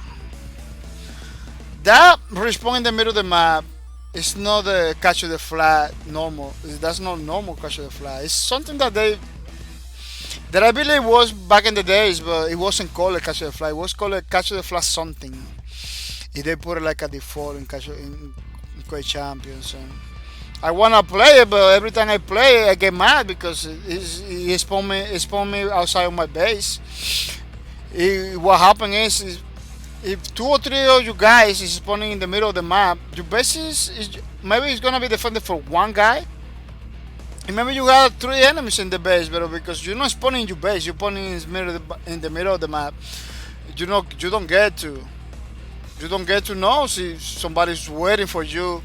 That respawn in the middle of the map is not the Catch the Flag normal. That's not normal Catch the Flag. It's something that I believe was back in the days, but it wasn't called Catch the Flag. It was called Catch the Flag something. If they put it like a default in Quake Champions. And I wanna play it, but every time I play it, I get mad because he spawn me outside of my base. What happened is if 2 or 3 of you guys is spawning in the middle of the map, your base is maybe it's gonna be defended for one guy. And maybe you got 3 enemies in the base, but because you're not spawning in your base, you're spawning in the middle of the map. You don't get to know if somebody's waiting for you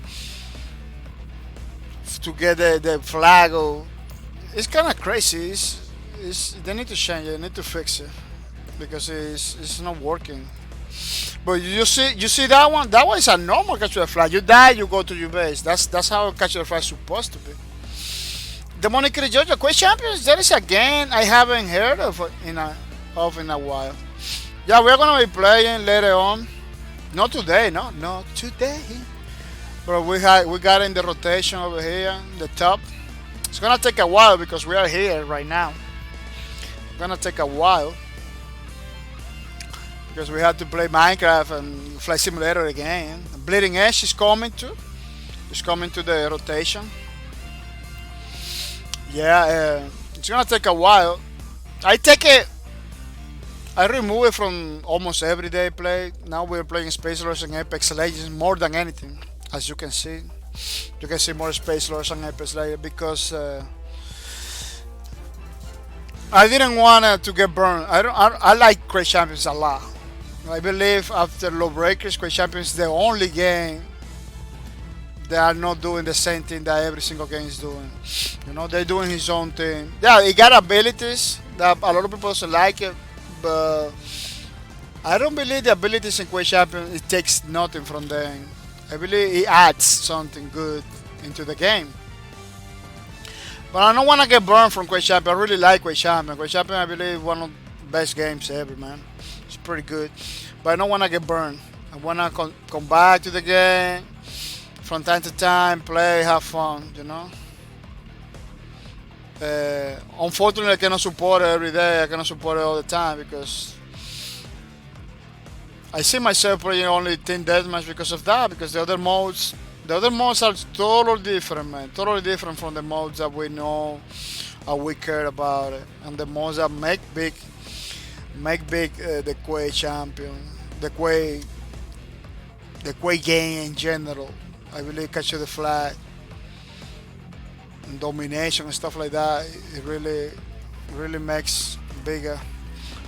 to get the flag. Or it's kind of crazy. They need to change it. They need to fix it because it's not working. But you see that one. That one is a normal Catch the Flag. You die, you go to your base. That's how Catch the Flag is supposed to be. The Monica Georgia Quake Champions. There is a game I haven't heard of in a while. Yeah, we're gonna be playing later on. Not today, not today. But we got in the rotation over here, the top. It's gonna take a while because we are here right now. It's gonna take a while because we have to play Minecraft and Flight Simulator again. Bleeding Edge is coming too. It's coming to the rotation. Yeah, it's gonna take a while. I remove it from almost everyday play. Now we're playing Space Lords and Apex Legends more than anything, as you can see. You can see more Space Lords and Apex Legends because I didn't want to get burned. I like Quake Champions a lot. I believe after Lawbreakers, Quake Champions is the only game they are not doing the same thing that every single game is doing. You know, they're doing his own thing. Yeah, it got abilities that a lot of people also like it, but I don't believe the abilities in Quake Champions, it takes nothing from them. I believe it adds something good into the game. But I don't want to get burned from Quake Champion. I really like Quake Champion. Quake Champion, I believe, one of the best games ever, man. It's pretty good. But I don't want to get burned. I want to come back to the game from time to time, play, have fun, you know. Unfortunately, I cannot support it every day. I cannot support it all the time because I see myself playing only Team Deathmatch because of that. Because the other modes are totally different, man. Totally different from the modes that we know and we care about it, and the modes that make big the Quake champion, the Quake game in general. I believe Capture the Flag and domination and stuff like that. It really makes bigger.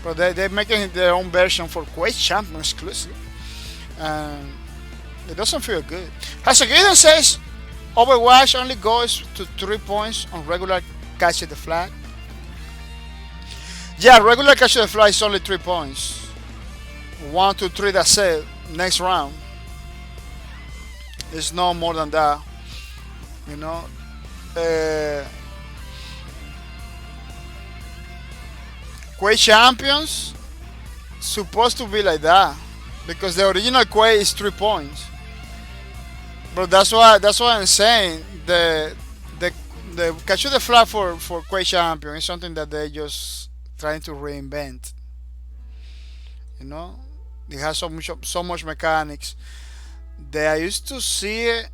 But they're making their own version for Quake champion exclusive, and it doesn't feel good. As a Gideon says, Overwatch only goes to 3 points on regular Capture the Flag. Yeah, regular Capture the Flag is only 3 points. 1, 2, 3, that's it. Next round. It's no more than that. You know? Quake Champions supposed to be like that. Because the original Quake is 3 points. But that's why I'm saying the Capture the Flag for Quake Champion is something that they just trying to reinvent. You know, it has so much mechanics that I used to see it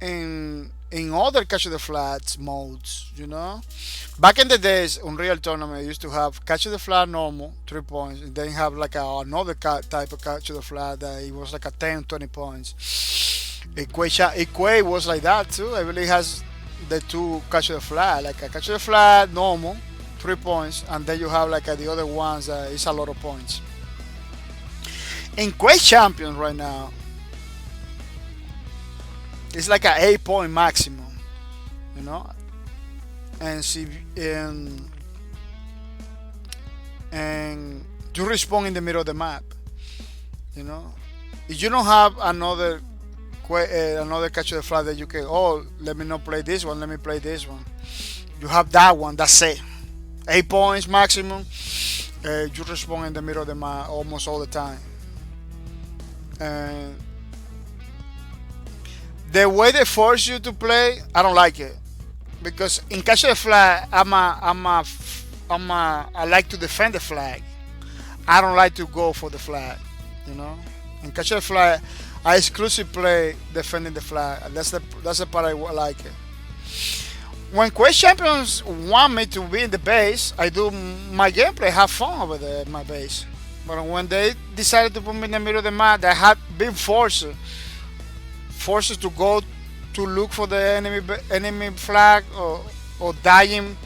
in other Capture the Flags modes. You know, back in the days, Unreal Tournament used to have Capture the Flag normal 3 points, and then have like another type of Capture the Flag that it was like a 10, 20 points. Quake was like that too. I believe it has the two Capture the Flag, like a Capture the Flag normal 3 points, and then you have like the other ones that is a lot of points. In Quake Champions right now, it's like an 8-point maximum, you know, and you respawn in the middle of the map, you know. If you don't have another Capture the Flag that you can, let me not play this one, let me play this one. You have that one, that's it. 8 points maximum. You respawn in the middle of the map almost all the time. And the way they force you to play, I don't like it. Because in Capture the Flag, I like to defend the flag. I don't like to go for the flag. You know, in Capture the Flag, I exclusively play defending the flag. That's the part I like it. When Quake Champions want me to be in the base, I do my gameplay, have fun over there in my base. But when they decided to put me in the middle of the map, they had been forces to go to look for the enemy flag or dying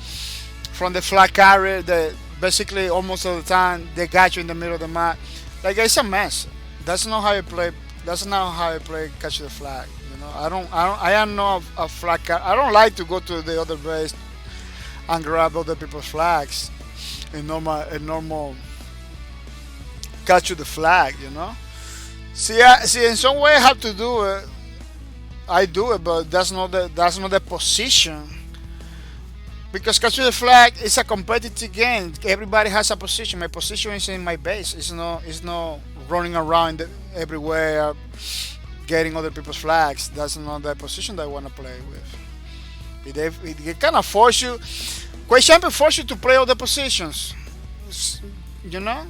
from the flag carrier. That basically almost all the time they got you in the middle of the map. Like, it's a mess. That's not how you play. That's not how I play Capture the Flag. You know, I am not a flag carrier. I don't like to go to the other base and grab other people's flags in normal Capture the Flag. You know. See, in some way I have to do it. I do it, but that's not the position. Because Capture the Flag is a competitive game. Everybody has a position. My position is in my base. It's not running around everywhere, getting other people's flags. That's not the position that I want to play with. It kind of force you. Quake Champion force you to play all the positions. You know,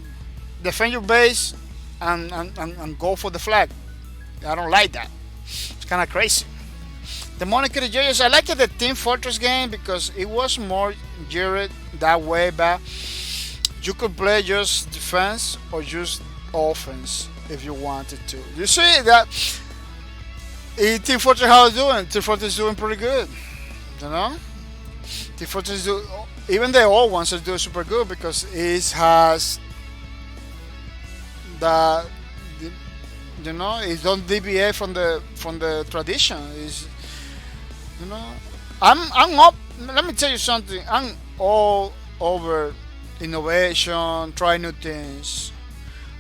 defend your base and go for the flag. I don't like that. It's kind of crazy. The Monetary Judges, I liked the Team Fortress game because it was more geared that way back. You could play just defense or just offense if you wanted to. You see that Team Fortress, how it's doing? Team Fortress is doing pretty good. You know? Team Fortress even the old ones are doing super good because it has the you know, it don't deviate from the tradition. It's, you know, I'm up. Let me tell you something. I'm all over innovation, try new things.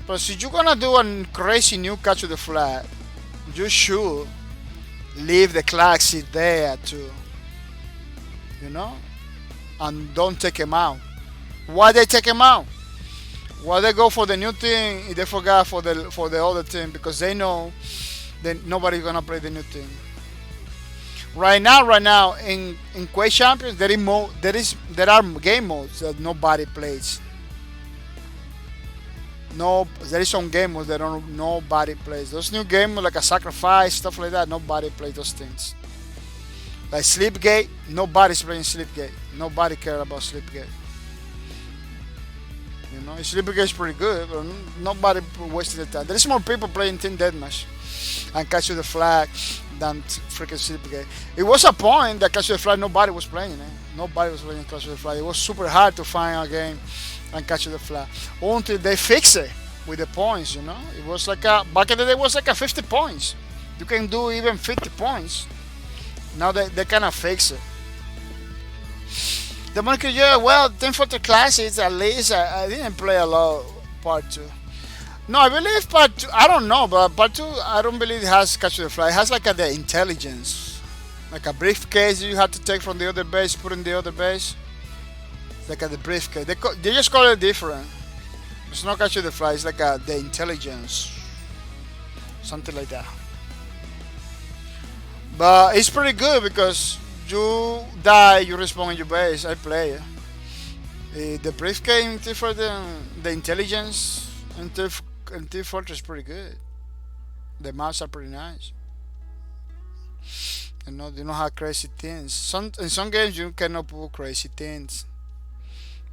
But if you're gonna do a crazy new Capture the Flag, you should leave the classic there too. you know, and don't take him out. Why they take him out? Why they go for the new team if they forgot for the other team? Because they know that nobody's gonna play the new team. Right now in Quake Champions there are game modes that nobody plays. No, there is some game modes that nobody plays. Those new game modes like a sacrifice, stuff like that, nobody plays those things. Like Sleepgate, nobody's playing Sleepgate. Nobody cares about Sleepgate. You know, Sleepgate is pretty good, but nobody wasted the time. There's more people playing Team Deathmatch and Capture the Flag than freaking Sleepgate. It was a point that Capture the Flag nobody was playing it. Nobody was playing Capture the Flag. It was super hard to find a game and Capture the Flag until they fix it with the points. You know, it was like back in the day it was like a 50 points. You can do even 50 points. Now they kind of fix it. The Monkey, yeah, well, Team Fortress Classics, at least I didn't play a lot part 2. No, I believe part 2, I don't know, but part 2, I don't believe it has Capture the Flag. It has like the intelligence. Like a briefcase you have to take from the other base, put in the other base. Like the briefcase. They just call it different. It's not Capture the Flag, it's like the intelligence. Something like that. But it's pretty good because you die, you respawn in your base. I play it. The briefcase for the intelligence and Team Fortress is pretty good. The maps are pretty nice. You know, they don't have crazy things. In some games you cannot put crazy things.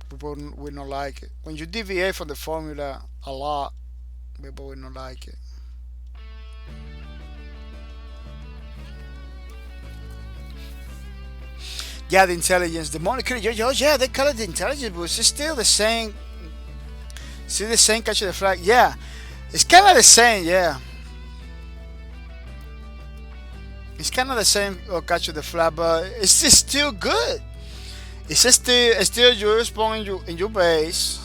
People will not like it. When you deviate from the formula a lot, people will not like it. Yeah, the intelligence, the moniker, yeah, they call it the intelligence, but it's still the same. See the same Capture the Flag? Yeah, it's kind of the same, yeah. It's kind of the same Capture the Flag, but it's just still good. It's just still you spawn in your base.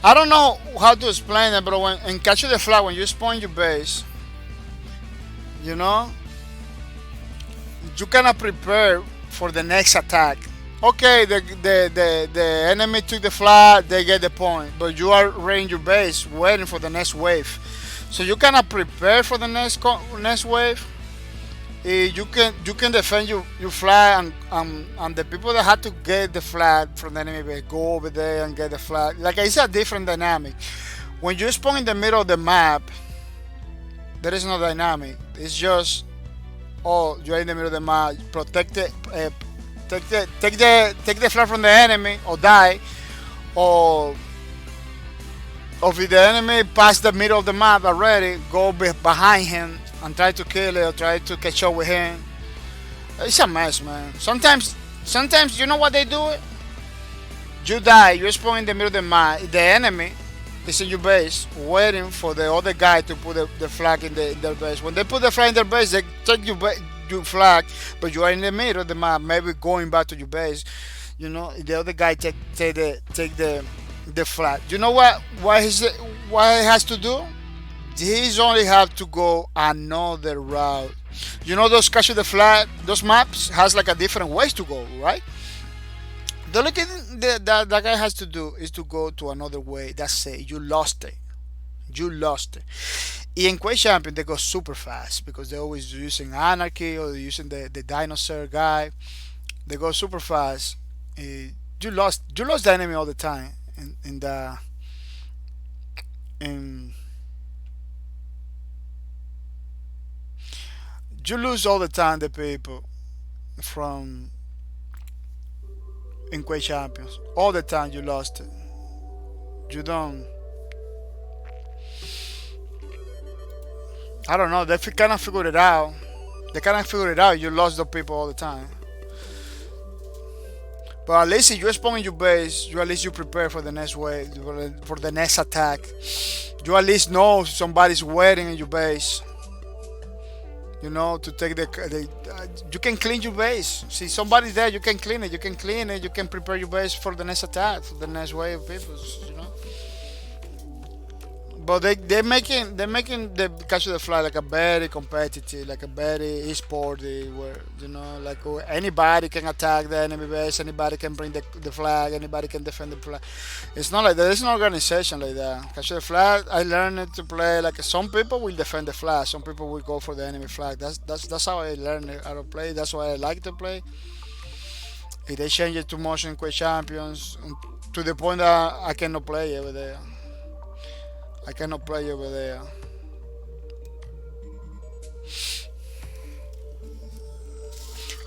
I don't know how to explain it, but when in Capture the Flag, when you spawn your base, you know, you cannot prepare for the next attack. Okay, the enemy took the flag, they get the point, but you are already in your base waiting for the next wave. So you cannot prepare for the next wave. You can defend your flag, and the people that have to get the flag from the enemy base go over there and get the flag. Like it's a different dynamic. When you spawn in the middle of the map, there is no dynamic. It's just, oh, you're in the middle of the map. Protect it. Take the flag from the enemy or die, or if the enemy passed the middle of the map already, go behind him and try to kill it or try to catch up with him. It's a mess, man. Sometimes you know what they do? You die, you spawn in the middle of the map. The enemy is in your base waiting for the other guy to put the flag in their base. When they put the flag in their base, they take your flag, but you are in the middle of the map, maybe going back to your base. You know, the other guy take the flag. You know what he has to do? He's only have to go another route. You know, those Capture the Flag, those maps has like a different ways to go, right? The only thing that guy has to do is to go to another way. That's it. You lost it. In Quake Champion, they go super fast because they're always using Anarchy or using the dinosaur guy. They go super fast. You lost the enemy all the time. You lose all the time the people from in Quake Champions. All the time you lost it. You don't. I don't know. They kind of figured it out. You lost the people all the time. But at least if you spawn in your base, you prepare for the next wave, for the next attack. You at least know somebody's waiting in your base. You know, to take you can clean your base. See somebody's there, you can clean it. You can prepare your base for the next attack, for the next wave of people. You know. But they're making the catch the flag like a very competitive, like a very e-sporty, where like anybody can attack the enemy base, anybody can bring the flag, anybody can defend the flag. It's not like that. There's an organization like that. Catch the flag. I learned it to play like some people will defend the flag, some people will go for the enemy flag. That's how I learned how to play. That's why I like to play. If they change it too much in Quake Champions, to the point that I cannot play over there. I cannot play over there.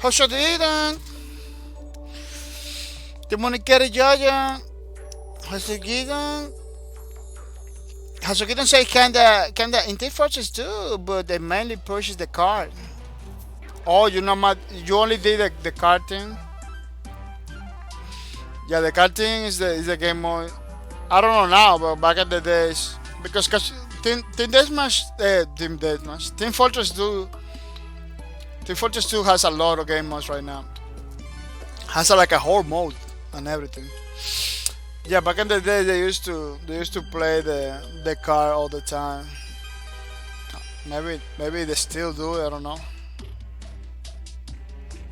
Hoşçakalın. Comunicare Jaja. Hoşçakalın. Hoşçakalın say kinda Intel Fortress too, but they mainly purchase the card. Oh, you only did the card thing? Yeah, the card thing is the game mode. I don't know now, but back in the days, because Team Deathmatch, Team Fortress 2, Team Fortress 2 has a lot of game modes right now. Has like a whole mode and everything. Yeah, back in the day they used to play the car all the time. Maybe they still do. I don't know.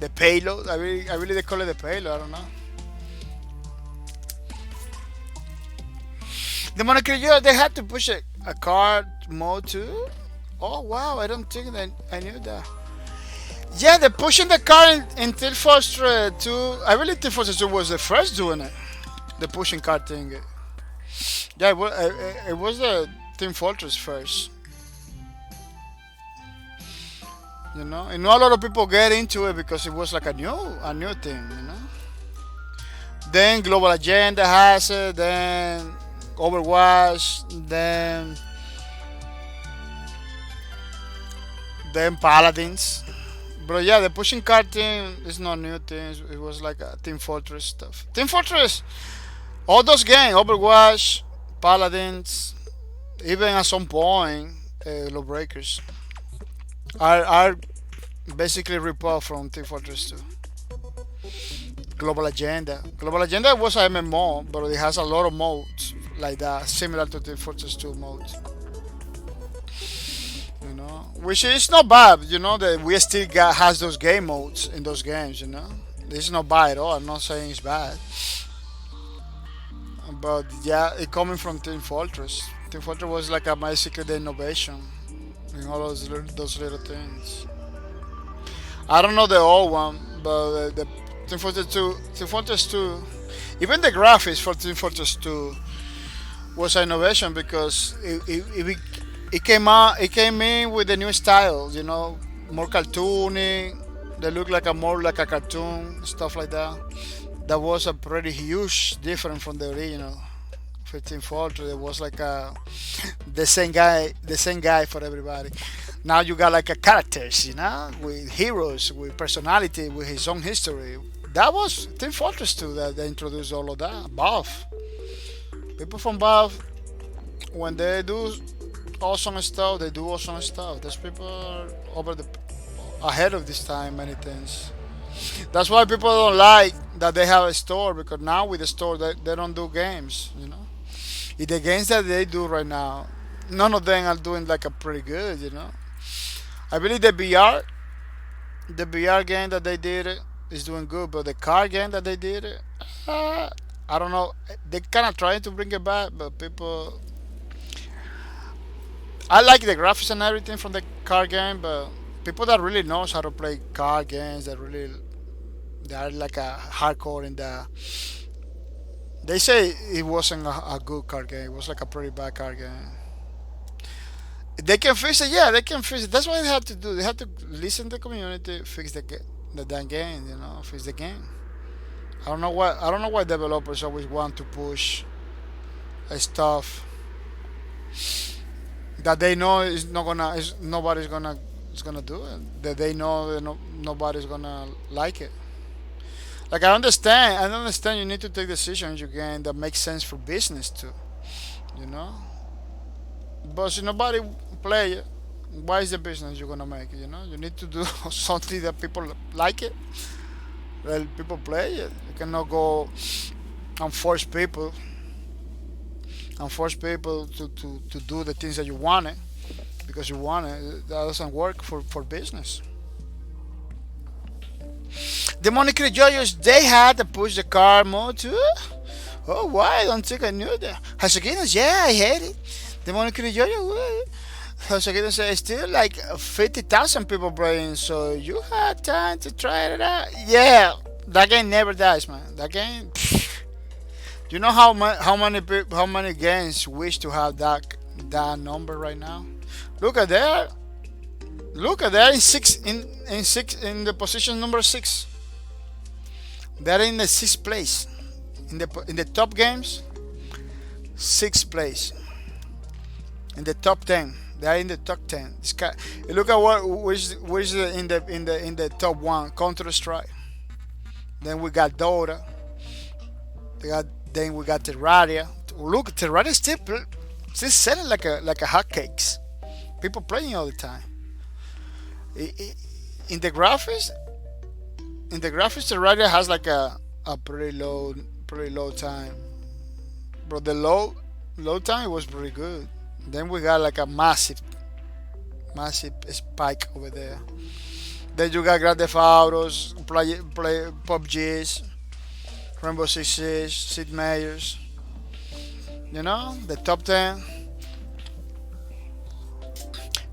The payload. I really they call it the payload. I don't know. The Monaco, they had to push a card mode too. Oh wow, I don't think that I knew that. Yeah, they're pushing the card in Team Fortress 2. I really think Fortress 2 was the first doing it. The pushing card thing. Yeah, it was the Team Fortress first. And a lot of people get into it because it was like a new thing. Then Global Agenda has it. Then Overwatch, then Paladins. But yeah, the pushing card thing is not new thing. It was like a Team Fortress stuff. Team Fortress, all those games, Overwatch, Paladins, even at some point, Lawbreakers, are basically ripoff from Team Fortress 2. Global Agenda. Global Agenda was a MMO, but it has a lot of modes like that, similar to the Fortress 2 modes. Which is not bad. That we still has those game modes in those games. It's not bad at all. I'm not saying it's bad, but yeah, it coming from Team Fortress. Team Fortress was like basically the innovation in all those little things. I don't know the old one, but the Team Fortress 2, even the graphics for Team Fortress 2 was an innovation because it came in with the new style, more cartoony. They look more like a cartoon, stuff like that. That was a pretty huge difference from the original 15 Fortress. It was like the same guy for everybody. Now you got like a characters, with heroes, with personality, with his own history. That was Team Fortress 2 that they introduced all of that. Valve. People from Valve, when they do awesome stuff, they do awesome stuff. There's people ahead of this time, many things. That's why people don't like that they have a store, because now with the store they don't do games. In the games that they do right now, none of them are doing like a pretty good. I believe the VR game that they did is doing good, but the car game that they did, I don't know. They kind of trying to bring it back, but people. I like the graphics and everything from the car game, but people that really knows how to play car games, they are like a hardcore in the. They say it wasn't a good car game. It was like a pretty bad car game. They can fix it, yeah. They can fix it. That's what they have to do. They have to listen to the community, fix the damn game. Fix the game. I don't know why developers always want to push stuff that they know nobody's gonna do it. That they know nobody's gonna like it. Like I understand you need to take decisions you can that make sense for business too. But if nobody play it, why is the business you're gonna make? You need to do something that people like it. Well, people play it. You cannot go and force people. and force people to do the things that you want it because you want it. That doesn't work for business. The Monocle Joyos, they had to push the car mode too. Oh, why? I don't think I knew that. Hasakinas, yeah, I hate it. The Monocle Joyo, Hasakinas says still like 50,000 people playing, so you had time to try it out. Yeah, that game never dies, man. That game. You know how many games wish to have that number right now? Look at there. Look at that in the position number 6. They're in the 6th place. In the top games, 6th place. In the top 10. They're in the top 10. Look at which in the top 1, Counter Strike. Then we got Dota. Then we got Terraria. Look, Terraria still selling like a hotcakes. People playing all the time. In the graphics, Terraria has like a pretty low time. But the low time was pretty good. Then we got like a massive spike over there. Then you got Grand Theft Autos, play PUBGs, Rainbow Six Siege, Sid Meier's. You know, the top 10.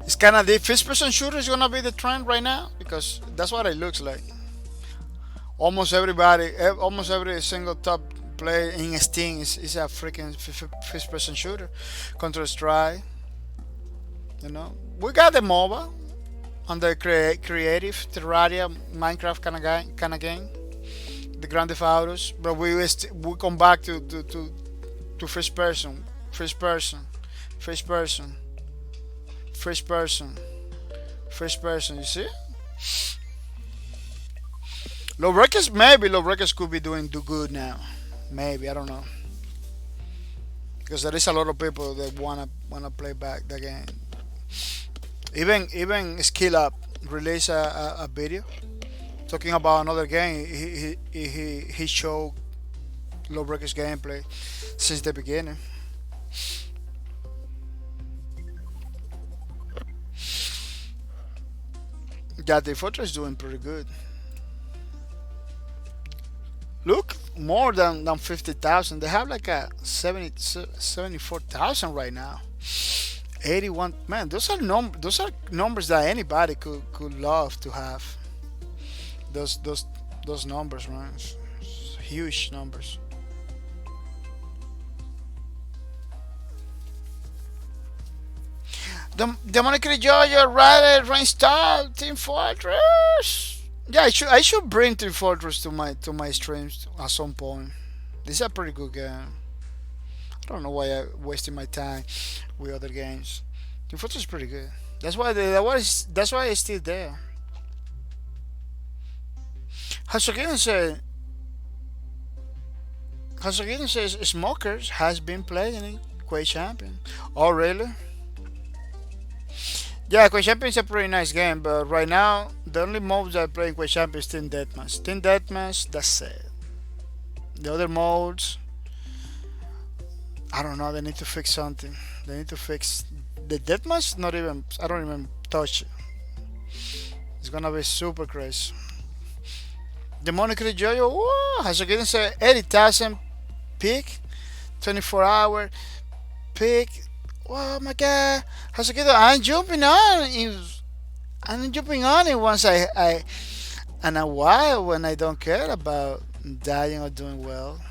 It's kind of the first-person shooter is gonna be the trend right now because that's what it looks like. Almost every single top player in Steam is a freaking first-person shooter. Counter Strike. You know, we got the MOBA on the creative Terraria, Minecraft kind of game. The Grand Theft Autos, but we come back to first person. You see, Lowbreakers could be doing good now. Maybe, I don't know, because there is a lot of people that wanna play back the game. Even Skill Up released a video talking about another game. He showed Lowbreakers gameplay since the beginning. Yeah, the Fortress is doing pretty good. Look, more than 50,000. They have like a 74,000 right now. 81. Man, those are numbers that anybody could love to have. Those numbers, man. It's huge numbers. The Monocle Jojo rather reinstall Team Fortress. Yeah, I should bring Team Fortress to my streams at some point. This is a pretty good game. I don't know why I'm wasting my time with other games. Team Fortress is pretty good. That's why it's still there. Hasogiden says Smokers has been playing in Quake Champion. Oh really? Yeah, Quake Champion is a pretty nice game, but right now the only modes I play in Quake Champion is Team Deathmatch. Team Deathmatch, that's it. The other modes, I don't know. They need to fix something. They need to fix the Deathmatch. Not even. I don't even touch it. It's gonna be super crazy. The Monocle Jojo, whoa, as you can say, 80,000 peak, 24 hour peak. Oh my god, how's it going? I'm jumping on it once I and a while when I don't care about dying or doing well.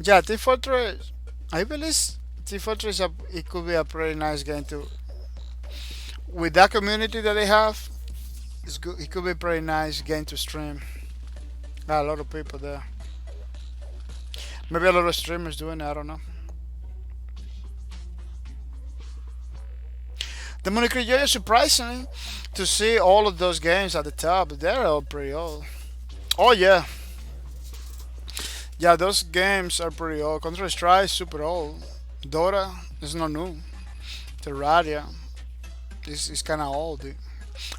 Yeah, Team Fortress, I believe Team Fortress it could be a pretty nice game too. With that community that they have, it's good. It could be a pretty nice game to stream. Got a lot of people there. Maybe a lot of streamers doing it, I don't know. The Monocle Jojo, surprisingly, to see all of those games at the top, they're all pretty old. Oh yeah. Yeah, those games are pretty old. Counter Strike is super old. Dota is not new. Terraria is kind of old, dude.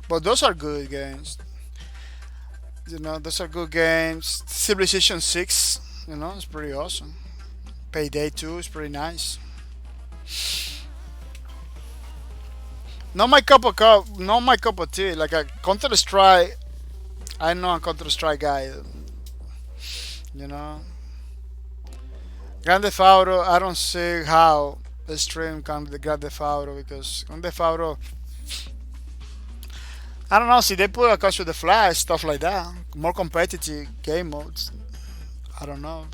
But those are good games. You know, those are good games. Civilization 6, you know, it's pretty awesome. Payday 2 is pretty nice. Not my cup of not my cup of tea. Like a Counter Strike, I'm not a Counter Strike guy. You know, Grand Theft Auto, I don't see how the stream can the Grand Theft Auto because Grand Theft Auto, I don't know. See, they put a cost with the flash stuff like that, more competitive game modes. I don't know.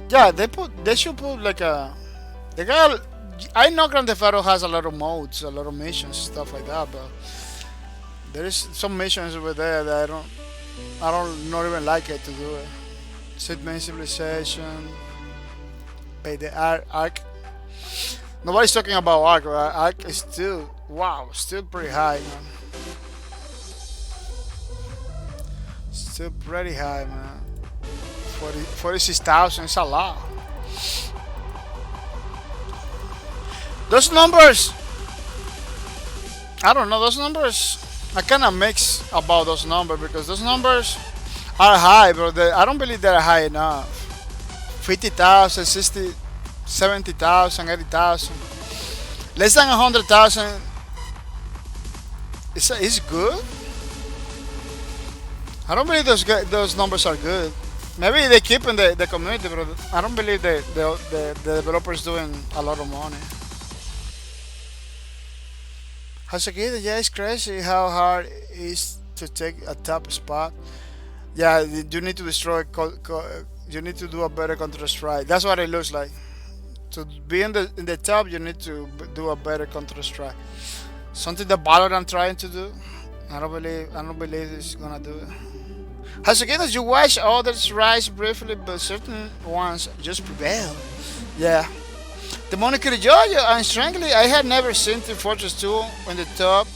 Yeah, they should put like a they got. I know Grand Theft Auto has a lot of modes, a lot of missions, stuff like that, but there is some missions over there that I don't not even like it to do it. System Civilization, pay the Arc. Nobody's talking about Arc. Right? Arc is still wow, still pretty high, man. Still pretty high, man. 46,000 is a lot. Those numbers, I don't know. Those numbers, I kind of mix about those numbers because those numbers are high, but I don't believe they're high enough. 50,000, 60, 70,000, 80,000, less than 100,000. It's good. I don't believe those numbers are good. Maybe they keep in the community, but I don't believe the developers doing a lot of money. As a kid, yeah, it's crazy how hard it is to take a top spot. Yeah, you need to destroy. You need to do a better Counter Strike. That's what it looks like. To be in the top, you need to do a better Counter Strike. Something that Valorant trying to do. I don't believe it's gonna do it. As a kid, you watch others rise briefly, but certain ones just prevail. Yeah. The Monica Jojo, and strangely, I had never seen Team Fortress 2 in the top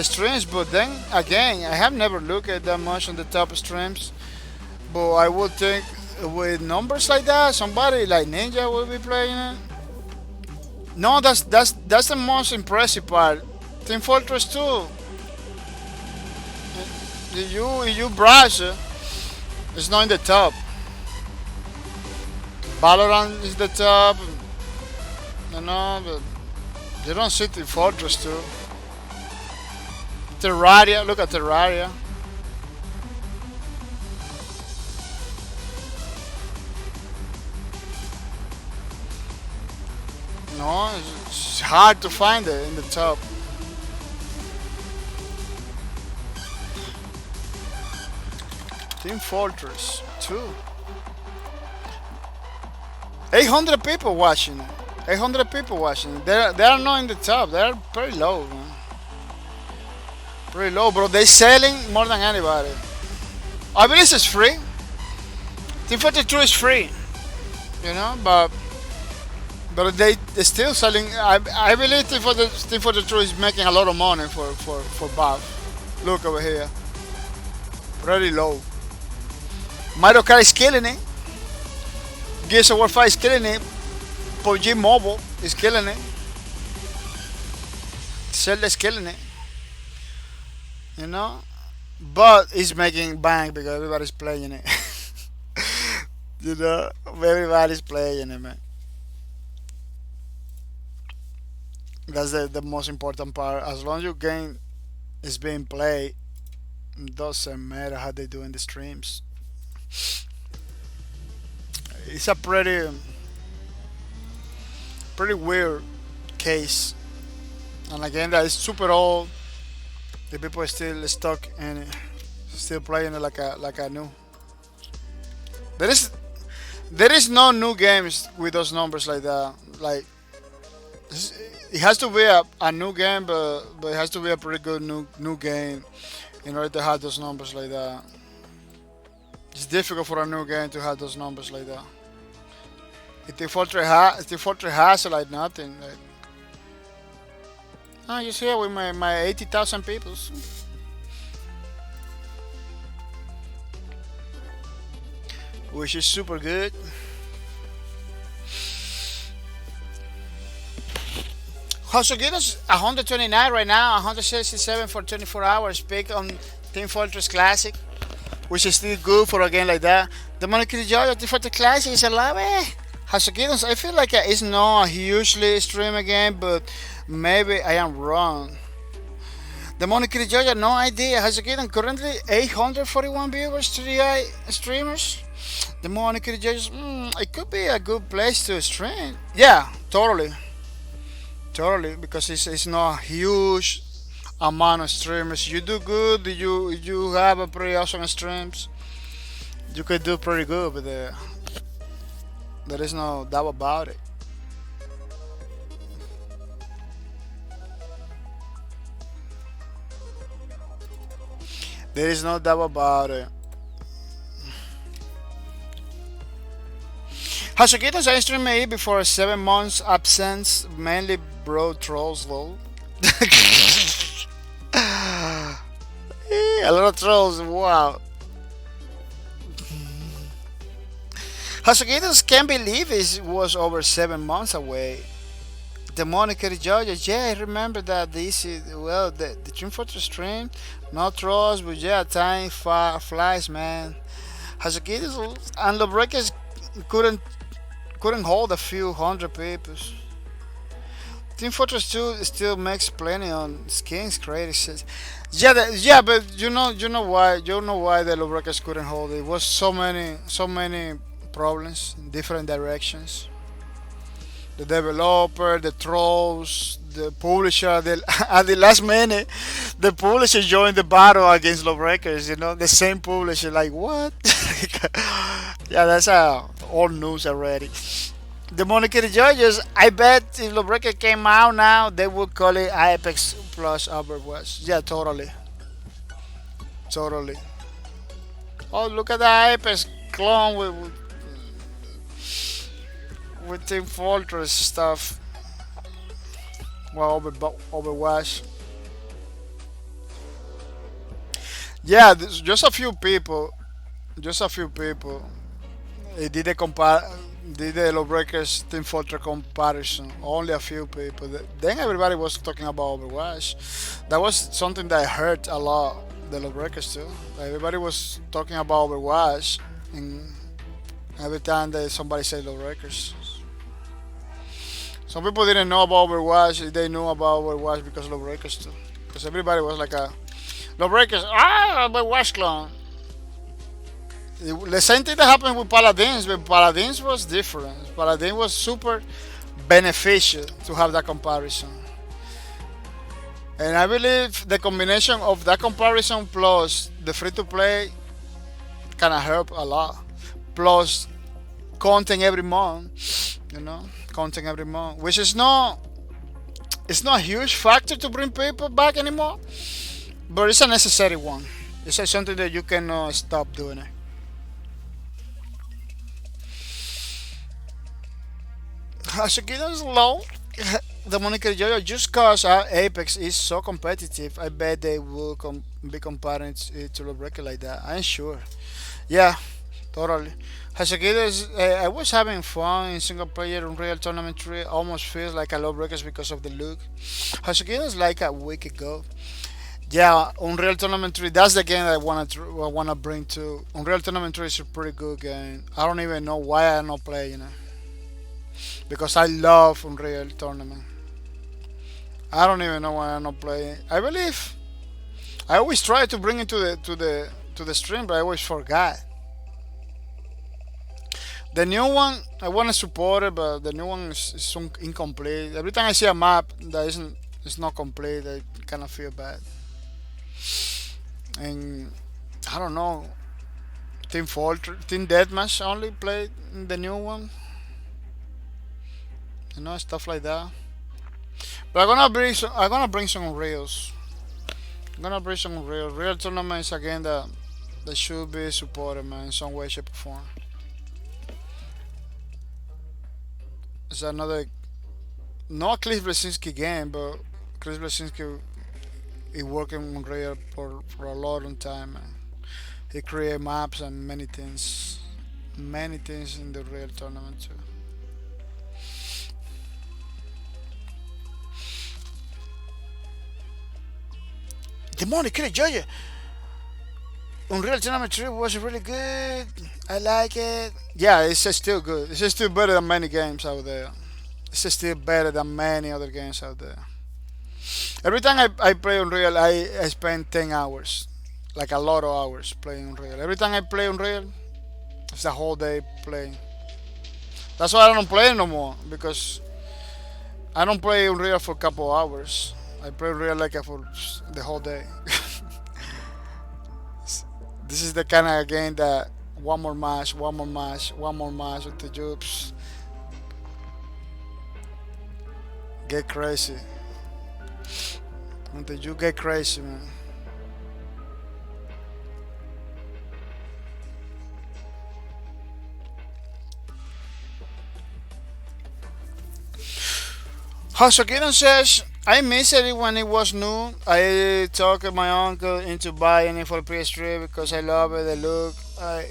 streams, but then again, I have never looked at that much on the top streams. But I would think with numbers like that, somebody like Ninja will be playing it. No, that's the most impressive part. Team Fortress 2. You brush it, it's not in the top. Valorant is the top. You know, but you don't see Team Fortress 2. Terraria, look at Terraria. No, it's hard to find it in the top. Team Fortress 2. 800 people watching it. 800 people watching. They are not in the top. They are pretty low, man. Pretty low, bro. They're selling more than anybody. I believe it's free. Team Fortress 2 is free, you know, but they're still selling. I believe Team Fortress 2 is making a lot of money for Valve. Look over here. Pretty low. Mario Kart is killing it. Gears of War 5 is killing it. PUBG Mobile is killing it. Zelda is killing it. You know? But it's making bang because everybody's playing it. You know? Everybody's playing it, man. That's the most important part. As long as your game is being played, it doesn't matter how they do in the streams. It's a pretty weird case, and again, that is super old. The people are still stuck in it, still playing it like a new. There is no new games with those numbers like that. Like it has to be a new game, but it has to be a pretty good new game in order to have those numbers like that. It's difficult for a new game to have those numbers like that. Team Fortress has like nothing. Like, oh, you see it with my 80,000 people. Which is super good. Hosoginos 129 right now, 167 for 24 hours. Pick on Team Fortress Classic. which is still good for a game like that. The Monocle Georgia for the classic is a lot. Hasakidos, I feel like it's not a hugely streamer game, but maybe I am wrong. The Monocle Georgia, no idea. Hasakidos currently 841 viewers to the streamers. The Monocle Georgia, it could be a good place to stream. Yeah, totally. Totally, because it's not a huge amount of streamers. You do good, you have a pretty awesome streams. You could do pretty good, but there is no doubt about it. There is no doubt about it. Hashokito's I streamed it before 7 months absence, mainly bro trolls though. A lot of trolls, wow. Hashokito's can't believe it was over 7 months away. The Monica Georgia, yeah, I remember that this is, well, the Dream Fortress stream, no trolls, but yeah, time flies, man. Hashokito's and Lawbreakers couldn't hold a few hundred people. Team Fortress 2 still makes plenty on skins creators. Yeah, yeah, but you know why the Lawbreakers couldn't hold it. It was so many problems in different directions. The developer, the trolls, the publisher. At the last minute, the publisher joined the battle against Lawbreakers. The same publisher. Like what? Yeah, that's old news already. The Monica Judges, I bet if Lawbreaker came out now, they would call it Apex plus Overwatch. Yeah, totally. Totally. Oh, look at the Apex clone with Team Fortress stuff. Well, Overwatch. Yeah, just a few people. Just a few people. It did the Lawbreakers Team Fortress comparison. Only a few people. Then everybody was talking about Overwatch. That was something that I heard a lot. The Lawbreakers too. Everybody was talking about Overwatch, and every time that somebody said Lawbreakers. Some people didn't know about Overwatch. They knew about Overwatch because of Lawbreakers too. Because everybody was like Lawbreakers, Overwatch clone. The same thing that happened with Paladins, but Paladins was different. Paladin was super beneficial to have that comparison. And I believe the combination of that comparison plus the free-to-play kind of help a lot. Plus content every month, content every month, which is it's not a huge factor to bring people back anymore, but it's a necessary one. It's something that you cannot stop doing it. Hashokito is low. The Monica Jojo, just cause Apex is so competitive, I bet they will be comparing it to Lawbreaker like that. I'm sure. Yeah, totally. Hashokito is. I was having fun in single player Unreal Tournament 3. Almost feels like a Lawbreakers because of the look. Hashokito is like a week ago. Yeah, Unreal Tournament 3. That's the game that I wanna bring to. Unreal Tournament 3 is a pretty good game. I don't even know why I'm not playing it. Because I love Unreal Tournament. I don't even know why I'm not playing. I believe I always try to bring it to the stream, but I always forgot. The new one I want to support it, but the new one is incomplete. Every time I see a map that it's not complete, I kind of feel bad. And I don't know. Team Deathmatch only played the new one. Stuff like that. But I'm gonna bring some Unreals. I'm gonna bring some Unreal. Real Tournament is a game that should be supported, man, in some way, shape, or form. It's another, not Chris Blesinski game, but Chris Blesinski is working on Unreal for a long time, man. He create maps and many things in the Real Tournament too. Demonic Killer Judge. Unreal Tournament 3 was really good. I like it. Yeah, it's just still good. It's just still better than many games out there. It's just still better than many other games out there. Every time I play Unreal, I spend 10 hours. Like a lot of hours playing Unreal. Every time I play Unreal, it's a whole day playing. That's why I don't play it no more. Because I don't play Unreal for a couple hours. I play Unreal like for the whole day. This is the kind of game that one more match, one more match, one more match until you get crazy. Until you get crazy, man. Hosokidan says, I miss it when it was new. I talked my uncle into buying it for PS3 because I love it, the look.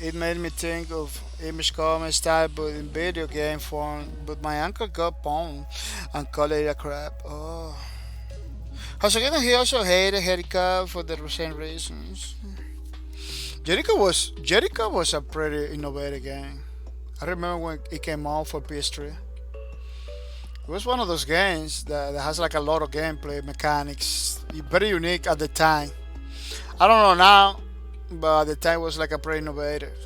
It made me think of image comics type, but in video game form. But my uncle got pwned and called it a crap. Oh. Hosokidan, he also hated Jericho for the same reasons. Jericho was a pretty innovative game. I remember when it came out for PS3. It was one of those games that has like a lot of gameplay mechanics, very unique at the time. I don't know now, but at the time it was like a pretty innovative.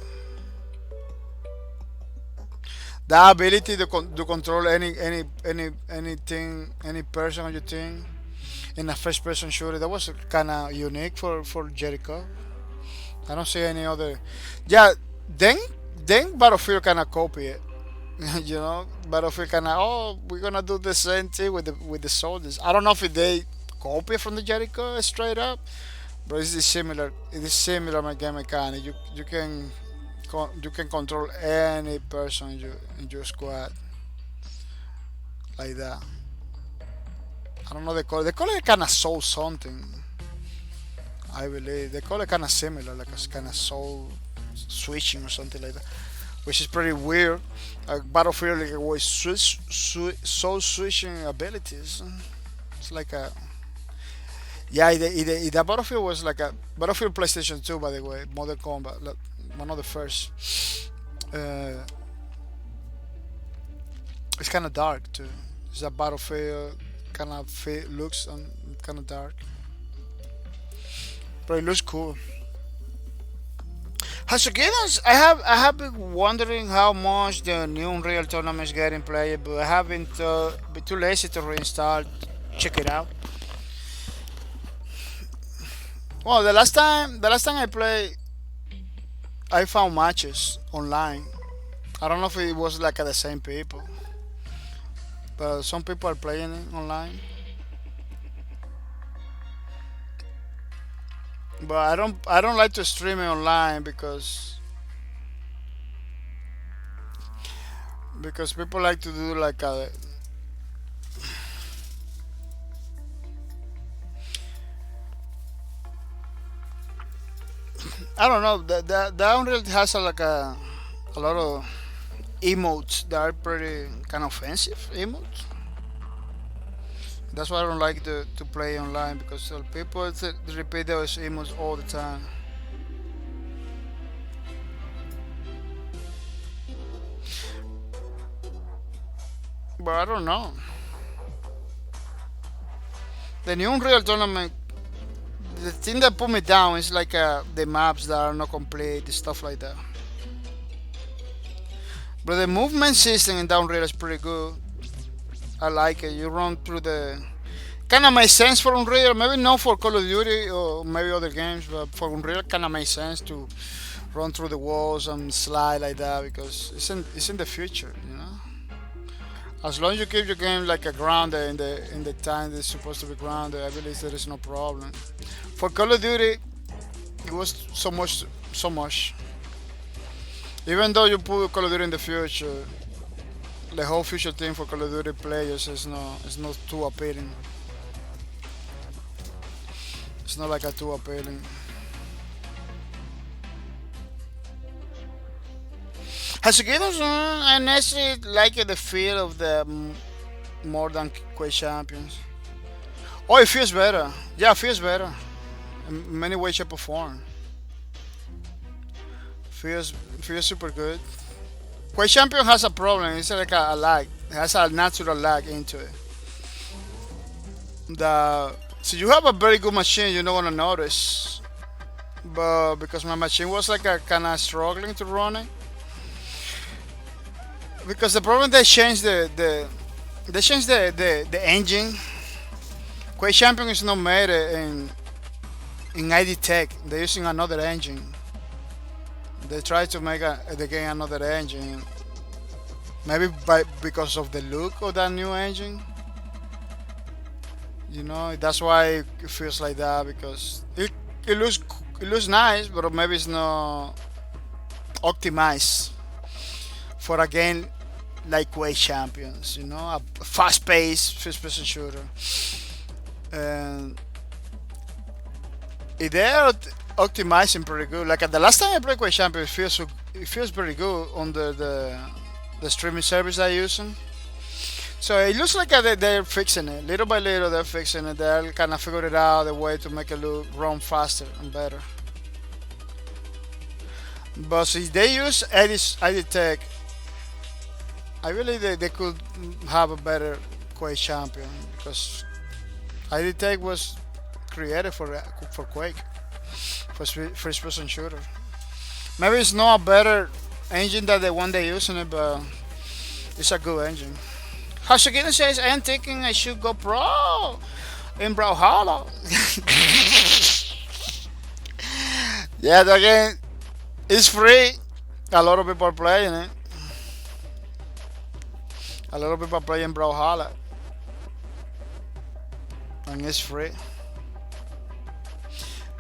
The ability to control anything, any person on your team in a first person shooter, that was kind of unique for Jericho. I don't see any other. Yeah, then Battlefield kind of copy it. Battlefield kind of, oh, we're gonna do the same thing with the soldiers. I don't know if they copy from the Jericho straight up, but it's similar. It is similar game mechanic. You can control any person in your squad like that. I don't know they call it kind of soul something. I believe they call it kind of similar, like a kind of soul switching or something like that, which is pretty weird. Battlefield like with soul switching abilities. It's like a the Battlefield was like a Battlefield PlayStation 2, by the way, Modern Combat, like one of the first. Uh, it's kind of dark too. It's a Battlefield kind of looks and kind of dark, but it looks cool. Hasukinas, I have been wondering how much the new Unreal Tournament is getting played, but I haven't been too lazy to reinstall, check it out. Well, the last time I played, I found matches online. I don't know if it was like the same people, but some people are playing it online. But I don't like to stream it online because people like to do like a I don't know, that Unreal has a lot of emotes that are pretty kind of offensive emotes. That's why I don't like to play online, because people repeat those emotes all the time. But I don't know. The new Unreal Tournament, the thing that put me down is like the maps that are not complete, stuff like that. But the movement system in Unreal is pretty good. I like it. You run through the kind of makes sense for Unreal. Maybe not for Call of Duty or maybe other games, but for Unreal, kind of makes sense to run through the walls and slide like that, because it's in the future, you know. As long as you keep your game like a grounded in the time it's supposed to be grounded, I believe there is no problem. For Call of Duty, it was so much. Even though you put Call of Duty in the future, the whole future thing for Call of Duty players is not too appealing. It's not like a too appealing. Hasukinos, I necessarily like the feel of the modern Quake champions. Oh, it feels better. Yeah, it feels better in many ways, shape, or form. Feels super good. Quake Champion has a problem. It's like a lag. It has a natural lag into it. The so you have a very good machine, you're not gonna notice. But because my machine was like a kind of struggling to run it, because the problem they changed the engine. Quake Champion is not made in ID Tech. They're using another engine. They try to make the game another engine. Maybe because of the look of that new engine. You know, that's why it feels like that, because it looks nice, but maybe it's not optimized for a game like Quake Champions. You know, a fast-paced first-person shooter, and they're optimizing pretty good. Like at the last time I played Quake Champions, it feels pretty good on the streaming service I using. So it looks like they're fixing it. Little by little, they're fixing it. They're kind of figured it out the way to make it run faster and better. But if they use ID Tech, I believe they could have a better Quake Champion, because ID Tech was created for Quake, for first person shooter. Maybe it's not a better engine than the one they're using it, but it's a good engine. Hashigita says, I am thinking I should go pro in Brawlhalla. Yeah, the game is free. A lot of people are playing it. A lot of people are playing Brawlhalla, and it's free.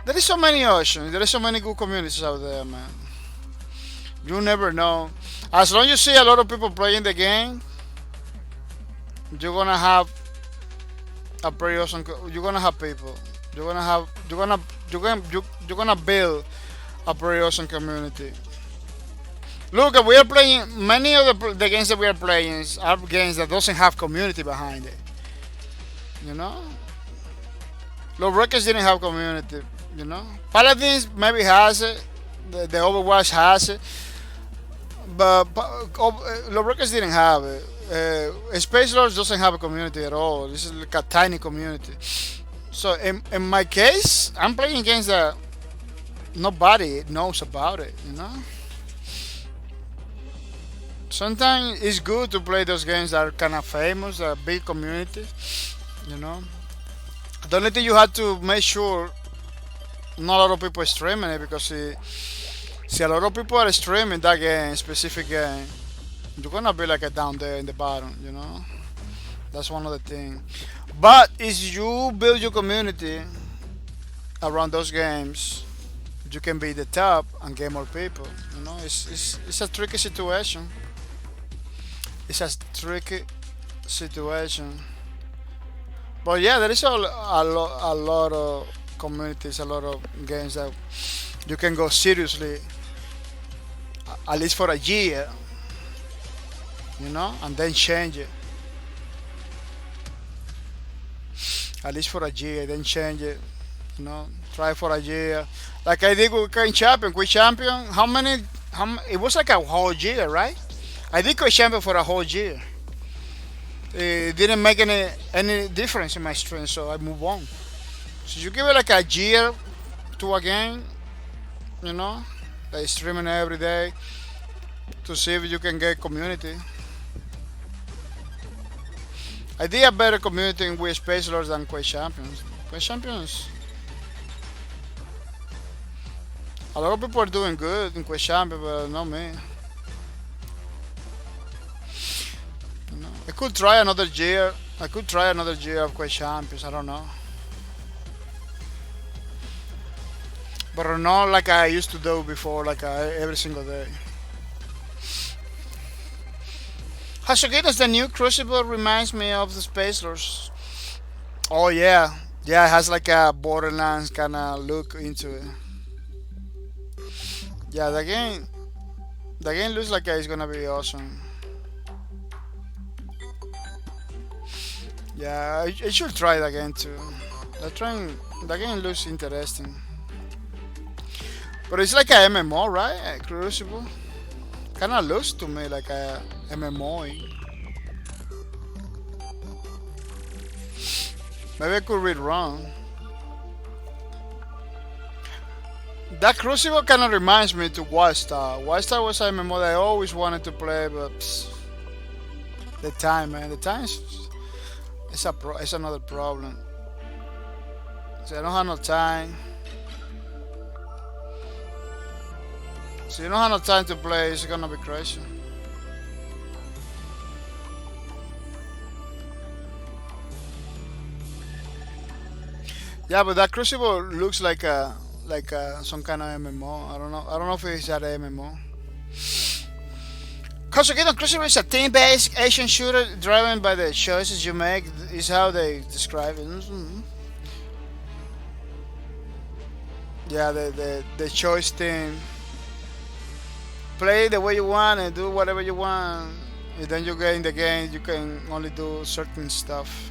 There is so many options. There is so many good communities out there, man. You never know. As long as you see a lot of people playing the game, you're gonna have a pretty awesome. You're gonna have people. You're gonna build a pretty awesome community. Look, we are playing many of the games that we are playing are games that doesn't have community behind it. You know, Low Records didn't have community. You know, Paladins maybe has it. The Overwatch has it, but Low Records didn't have it. Space Lords doesn't have a community at all. This is like a tiny community. So in my case, I'm playing games that nobody knows about it. You know. Sometimes it's good to play those games that are kind of famous, that are big communities. You know. The only thing you have to make sure not a lot of people are streaming it, because see a lot of people are streaming that game, specific game, you're gonna be like a down there in the bottom, you know. That's one of the things. But if you build your community around those games, you can be the top and get more people. You know, it's a tricky situation. It's a tricky situation. But yeah, there is a lot of communities, a lot of games that you can go seriously, at least for a year, you know, and then change it. At least for a year, then change it, you know, try for a year. Like I did with Quake Champion. Quake Champion, it was like a whole year, right? I did Quake Champion for a whole year. It didn't make any difference in my stream, so I move on. So you give it like a year to a game, you know, like streaming every day to see if you can get community. I did a better community with Space Lords than Quake Champions. Quake Champions, a lot of people are doing good in Quake Champions, but not me. You know, I could try another year. I could try another year of Quake Champions. I don't know. But not like I used to do before, like every single day. Hashogatas, the new Crucible reminds me of the Space Lords. Oh yeah, yeah, it has like a Borderlands kind of look into it. Yeah, the game looks like it's gonna be awesome. Yeah, I should try it again too. The game looks interesting. But it's like a MMO, right? Crucible. Kind of looks to me like a MMO. Maybe I could read wrong. That Crucible kind of reminds me to Wildstar. Wildstar was a MMO that I always wanted to play, but the time, man, the time it's another problem. So I don't have no time. So you don't have no time to play. It's gonna be crazy. Yeah, but that Crucible looks like some kind of MMO. I don't know. I don't know if it's that MMO. Cause again, Crucible is a team-based action shooter driven by the choices you make. Is how they describe it. Yeah, the choice thing. Play the way you want and do whatever you want. And then you get in the game, you can only do certain stuff.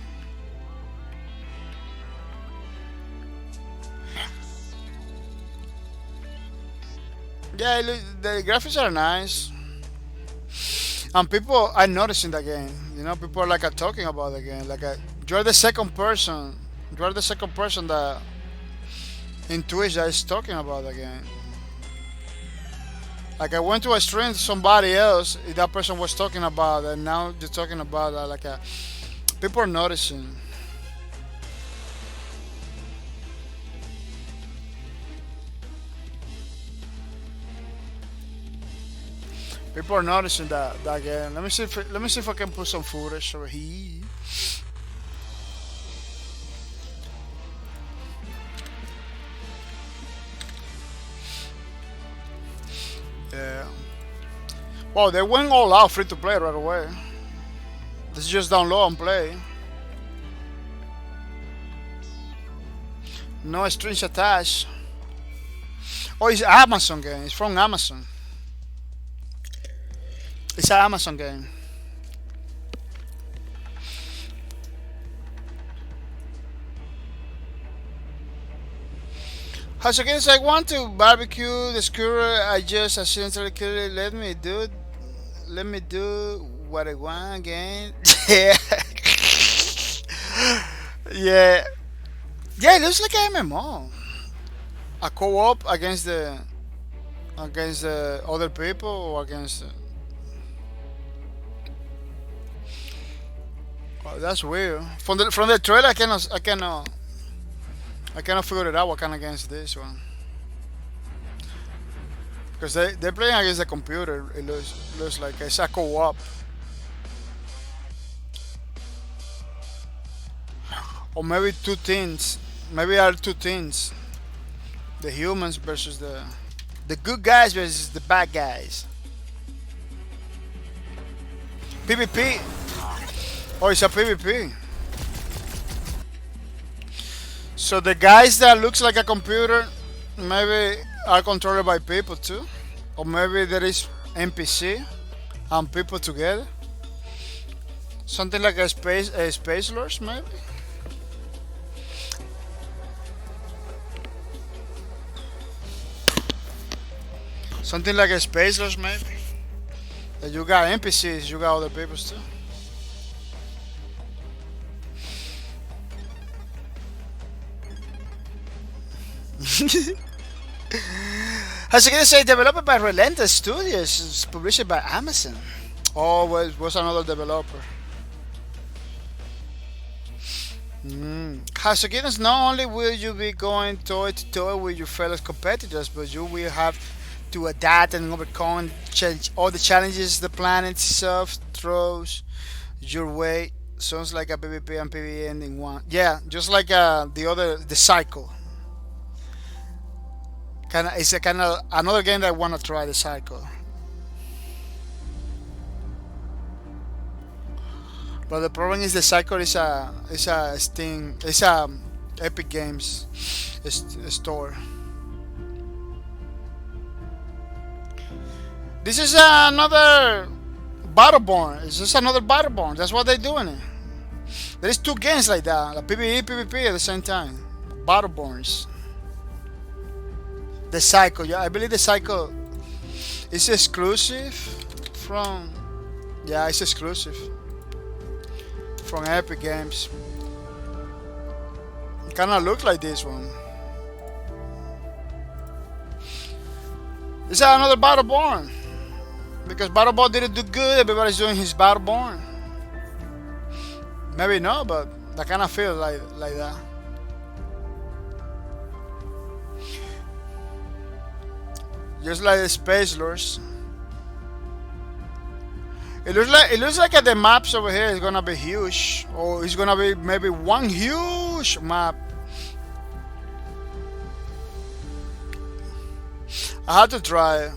Yeah, the graphics are nice. And people are noticing the game. You know, people are like talking about the game. You're the second person. You're the second person that in Twitch that is talking about the game. Like I went to a stream to somebody else, that person was talking about it, and now you're talking about people are noticing. People are noticing that game. Let me see if I can put some footage over here. Yeah. Wow, they went all out free to play right away. This is just download and play. No strings attached. Oh, it's an Amazon game. It's from Amazon. It's an Amazon game. As again, as I want to barbecue the skewer, I just essentially let me do what I want again. Yeah. Yeah. Yeah, it looks like an MMO. A co-op against the other people or against. Oh, that's weird. From the trailer, I cannot figure it out what kind of game is this one. Because they're playing against the computer. It looks like it's a co-op. Or maybe two teams. Maybe there are two teams. The humans versus the good guys versus the bad guys. PvP. Oh, it's a PvP. So the guys that looks like a computer maybe are controlled by people too, or maybe there is NPC and people together. Something like a space lords maybe. Something like a space lords maybe. That you got NPCs, you got other people too. As you can say, developed by Relentless Studios, it's published by Amazon. Oh, was another developer. As again, not only will you be going toe to toe with your fellow competitors, but you will have to adapt and overcome all the challenges the planet itself throws your way. Sounds like a PvP and PvE ending one. Yeah, just like the cycle. It's a kind of another game that I want to try, the cycle. But the problem is the cycle is a Steam, it's a Epic Games store. This is another Battleborn. It's just another Battleborn. That's what they're doing. There is two games like that, like PvE, PvP at the same time. Battleborns. The Cycle, yeah, I believe the Cycle is exclusive from. Yeah, it's exclusive from Epic Games. Kind of look like this one. Is that another Battleborn? Because Battleborn didn't do good. Everybody's doing his Battleborn. Maybe not, but that kind of feels like that. Just like the Space Lords. It looks like the maps over here is gonna be huge, or it's gonna be maybe one huge map. I had to try.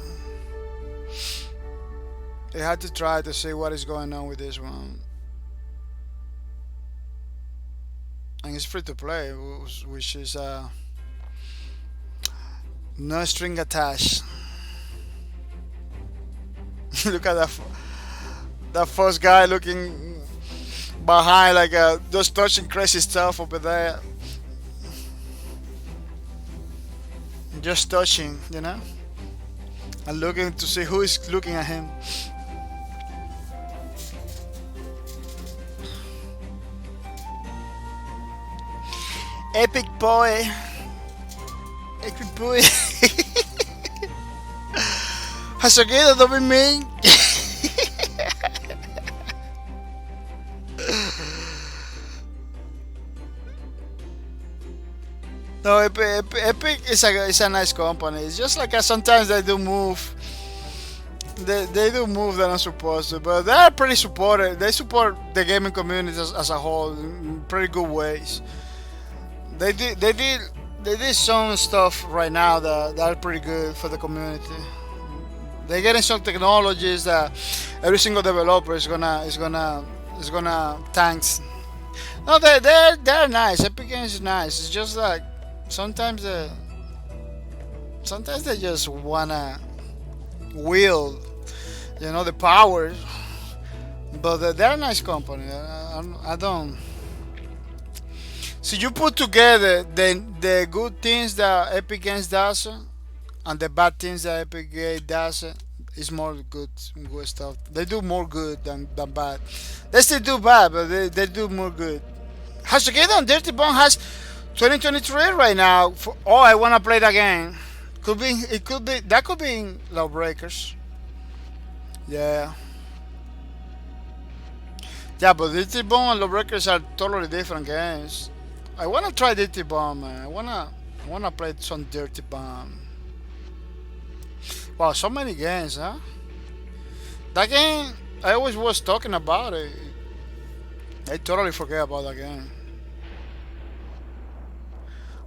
I had to try to see what is going on with this one, and it's free to play, which is no string attached. Look at that first guy looking behind, like just touching crazy stuff over there. Just touching, you know, and looking to see who is looking at him. Epic boy. Epic boy. Hasagedo don't be mean. No, Epic is a nice company. It's just like sometimes they do move. They do move that I'm supposed to, but they're pretty supportive. They support the gaming community as a whole in pretty good ways. They did some stuff right now that are pretty good for the community. They're getting some technologies that every single developer is gonna thanks. No, they're nice. Epic Games is nice. It's just like sometimes they just wanna wield, you know, the powers. But they're a nice company. I don't. So you put together the good things that Epic Games does and the bad things that Epic Games does. It's more good stuff. They do more good than bad. They still do bad, but they do more good. Hashigado and Dirty Bomb has 2023 right now. I wanna play that game. That could be in Lawbreakers. Yeah. Yeah, but Dirty Bomb and Lawbreakers are totally different games. I wanna try Dirty Bomb, man. I wanna play some Dirty Bomb. Wow, so many games, huh? That game, I always was talking about it. I totally forget about that game.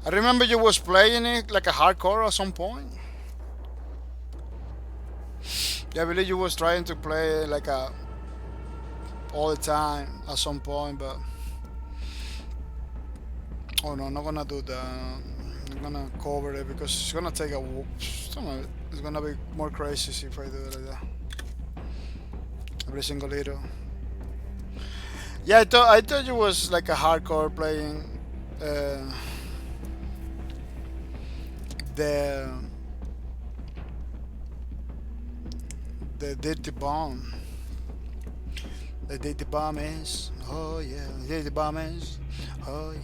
I remember you was playing it like a hardcore at some point. Yeah, I believe you was trying to play it like all the time at some point, but oh no, I'm not gonna do that. I'm gonna cover it because it's gonna take it's gonna be more crazy if I do it like that. Every single little. Yeah, I thought you was like a hardcore playing the Dirty Bomb. The Dirty Bomb is, oh yeah, the Dirty Bomb is, oh yeah.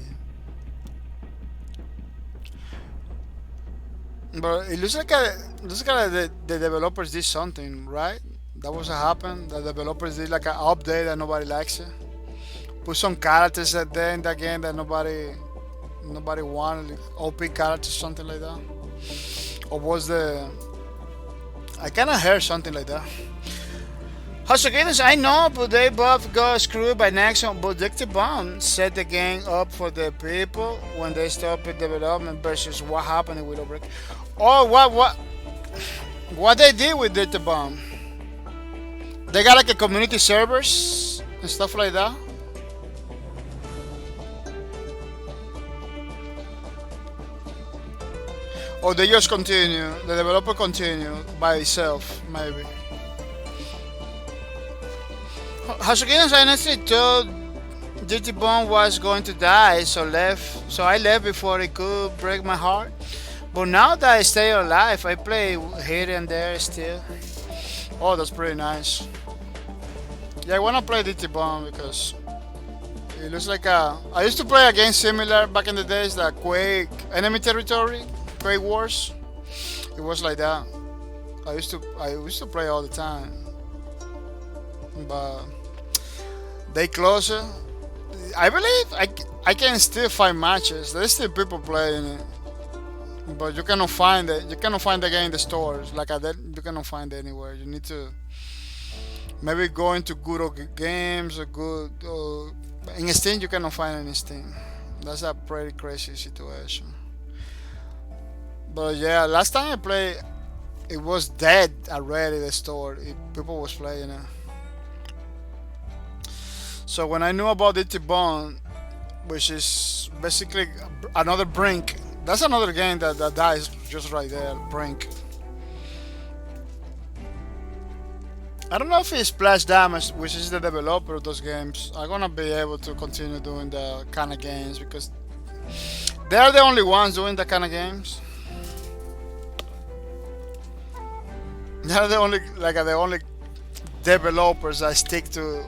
But it looks like the developers did something, right? That was what happened. The developers did like an update that nobody likes it. Put some characters there in that game that nobody wanted, like OP characters, something like that. Or was I kinda heard something like that. Hashigado, I know, but they both got screwed by Nexon, but Dirty Bomb set the game up for the people when they stopped the development versus what happened with Outbreak. Oh, what they did with Dirty Bomb? They got like a community servers and stuff like that. Or they just continue, the developer continue by itself, maybe. Hashigado honestly thought Dirty Bomb was going to die, so I left before it could break my heart. But now that I stay alive, I play here and there still. Oh, that's pretty nice. Yeah, I wanna play DT Bomb because it looks like a. I used to play a game similar back in the days, the Quake Enemy Territory, Quake Wars. It was like that. I used to play all the time, but they closed it. I believe I can still find matches. There's still people playing it, but you cannot find it. You cannot find the game in the stores. Like you cannot find it anywhere. You need to maybe go into good games or good. In Steam, you cannot find it in Steam. That's a pretty crazy situation. But yeah, last time I played, it was dead already. The store, people was playing it. So when I knew about DT Bond, which is basically another Brink, that's another game that dies just right there, Brink. I don't know if it's Splash Damage, which is the developer of those games, are gonna be able to continue doing the kind of games because they are the only ones doing the kind of games. They're the only developers that stick to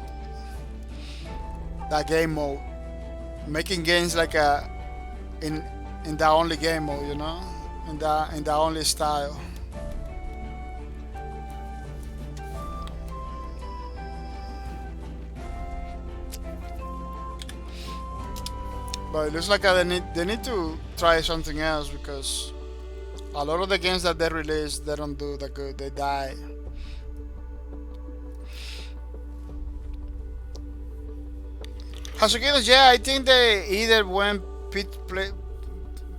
that game mode, making games like in the only game mode, you know, in the only style. But it looks like they need to try something else because a lot of the games that they release, they don't do that good. They die. Hasukinos, yeah, I think they either went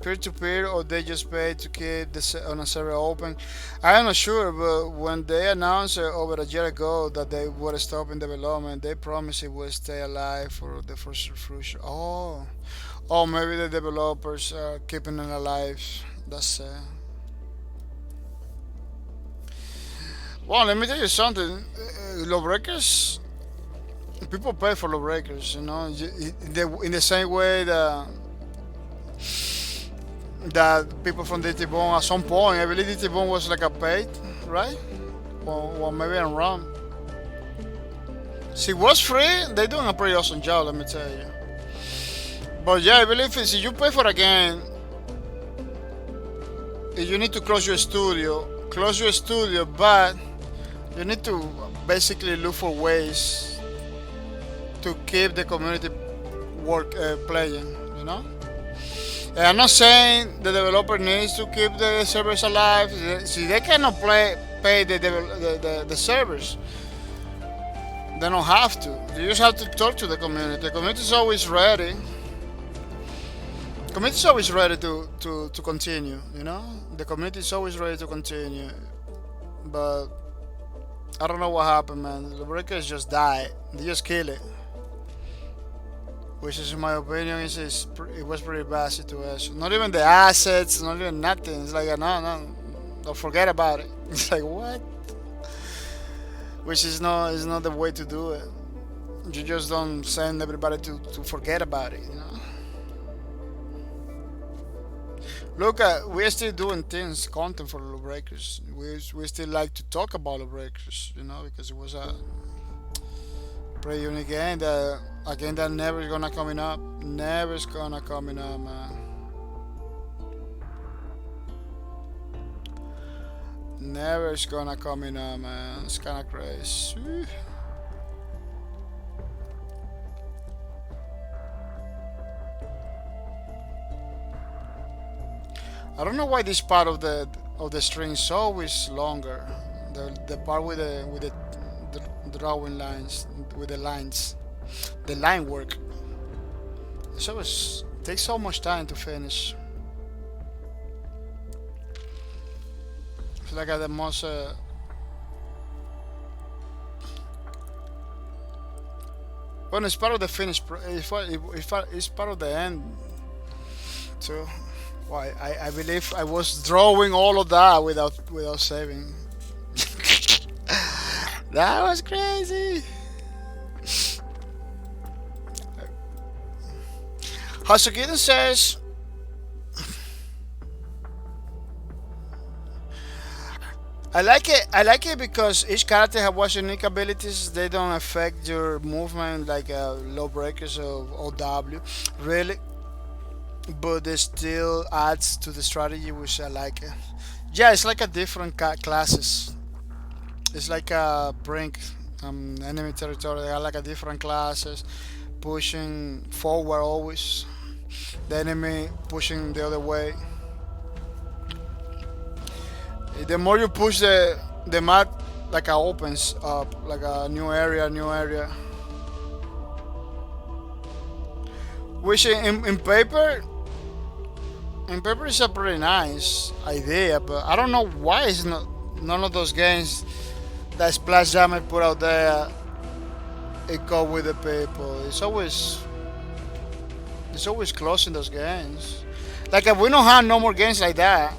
peer-to-peer or they just paid to keep on a server open. I'm not sure, but when they announced over a year ago that they were stopping development, they promised it would stay alive for the first future. Oh, maybe the developers are keeping it alive. That's well, let me tell you something. Lawbreakers, people pay for lawbreakers, you know, in the same way that people from DT Bone at some point, I believe DT Bone was like a paid, right? Or maybe I'm wrong. See, was free, they're doing a pretty awesome job, let me tell you. But yeah, I believe if you pay for a game, you need to close your studio, but you need to basically look for ways to keep the community playing, you know. And I'm not saying the developer needs to keep the servers alive. See, they cannot pay the servers. They don't have to. You just have to talk to the community. The community is always ready. The community is always ready to continue, you know. The community is always ready to continue, but I don't know what happened, man. The breakers just died. They just kill it. Which is, in my opinion, it was pretty bad situation. Not even the assets, not even nothing. It's like, no, don't forget about it. It's like, what? Which is not the way to do it. You just don't send everybody to forget about it, you know. Look, we're still doing content for Lawbreakers. We still like to talk about Lawbreakers, you know, because it was a pretty unique game that never is gonna coming up. Never is gonna coming up, man. Never is gonna coming up, man. It's kinda crazy. I don't know why this part of the string is always longer. The part with the drawing lines, with the lines, the line work. It always takes so much time to finish. It's like the most. Well, it's part of the finish. It's part of the end. So. Why? I believe I was drawing all of that without saving. That was crazy. Hasukiden says I like it. I like it because each character has unique abilities. They don't affect your movement like low breakers or OW, really. But it still adds to the strategy, which I like it. Yeah, it's like a different classes. It's like a brink, enemy territory. They are like a different classes, pushing forward always. The enemy pushing the other way. The more you push the map, like opens up, like a new area, new area. Which in paper is a pretty nice idea, but I don't know why it's not none of those games that Splash Jammer put out there. It go with the people. It's always close in those games. Like if we don't have no more games like that,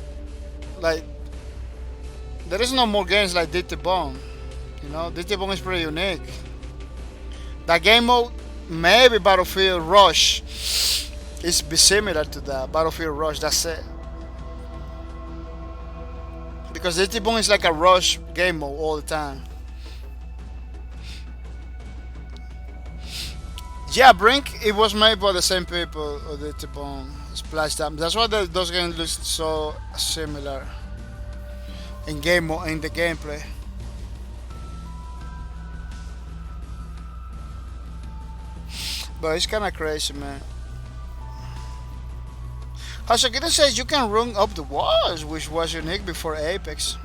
like there is no more games like DT Bone. You know, DT Bone is pretty unique. That game mode, maybe Battlefield Rush, is be similar to that. Battlefield Rush, that's it. Because DT Bone is like a rush game mode all the time. Yeah, Brink, it was made by the same people of DT Bone. Splash Time. That's why those games look so similar in in the gameplay. But it's kind of crazy, man. Hasakita says you can run up the walls, which was unique before Apex.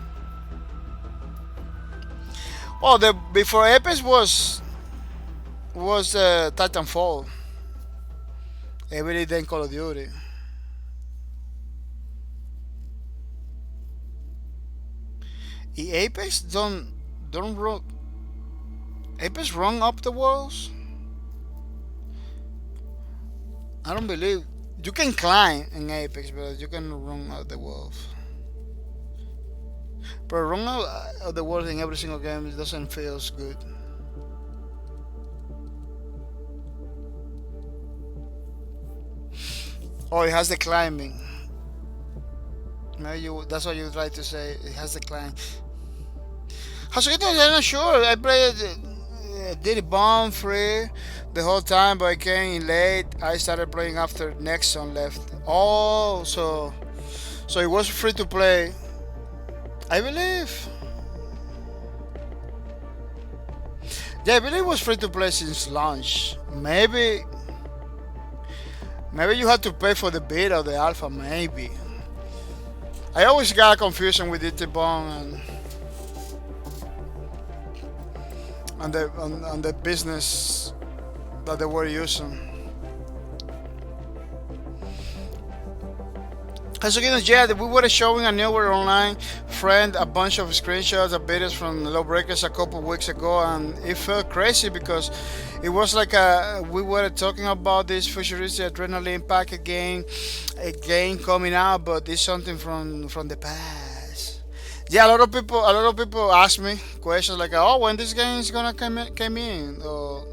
Well, the before Apex was Titanfall. Heavily then Call of Duty. Apex don't run. Apex run up the walls. I don't believe you can climb in Apex, but you can run out the walls. But run out of the walls in every single game it doesn't feel good. Oh, it has the climbing. Maybe that's what you try to say. It has the climb. I'm not sure. I played did it bomb free the whole time, but I came in late. I started playing after Nexon left. Oh, so it was free to play. I believe. Yeah, I believe it was free to play since launch. Maybe you had to pay for the beta or the alpha. Maybe. I always got confusion with it Bong and the business that they were using. As again, yeah, we were showing a newer online friend a bunch of screenshots of videos from Lawbreakers a couple weeks ago, and it felt crazy because it was like we were talking about this futuristic adrenaline pack a game coming out, but it's something from the past. Yeah, a lot of people ask me questions like, "Oh, when this game is gonna come in?" or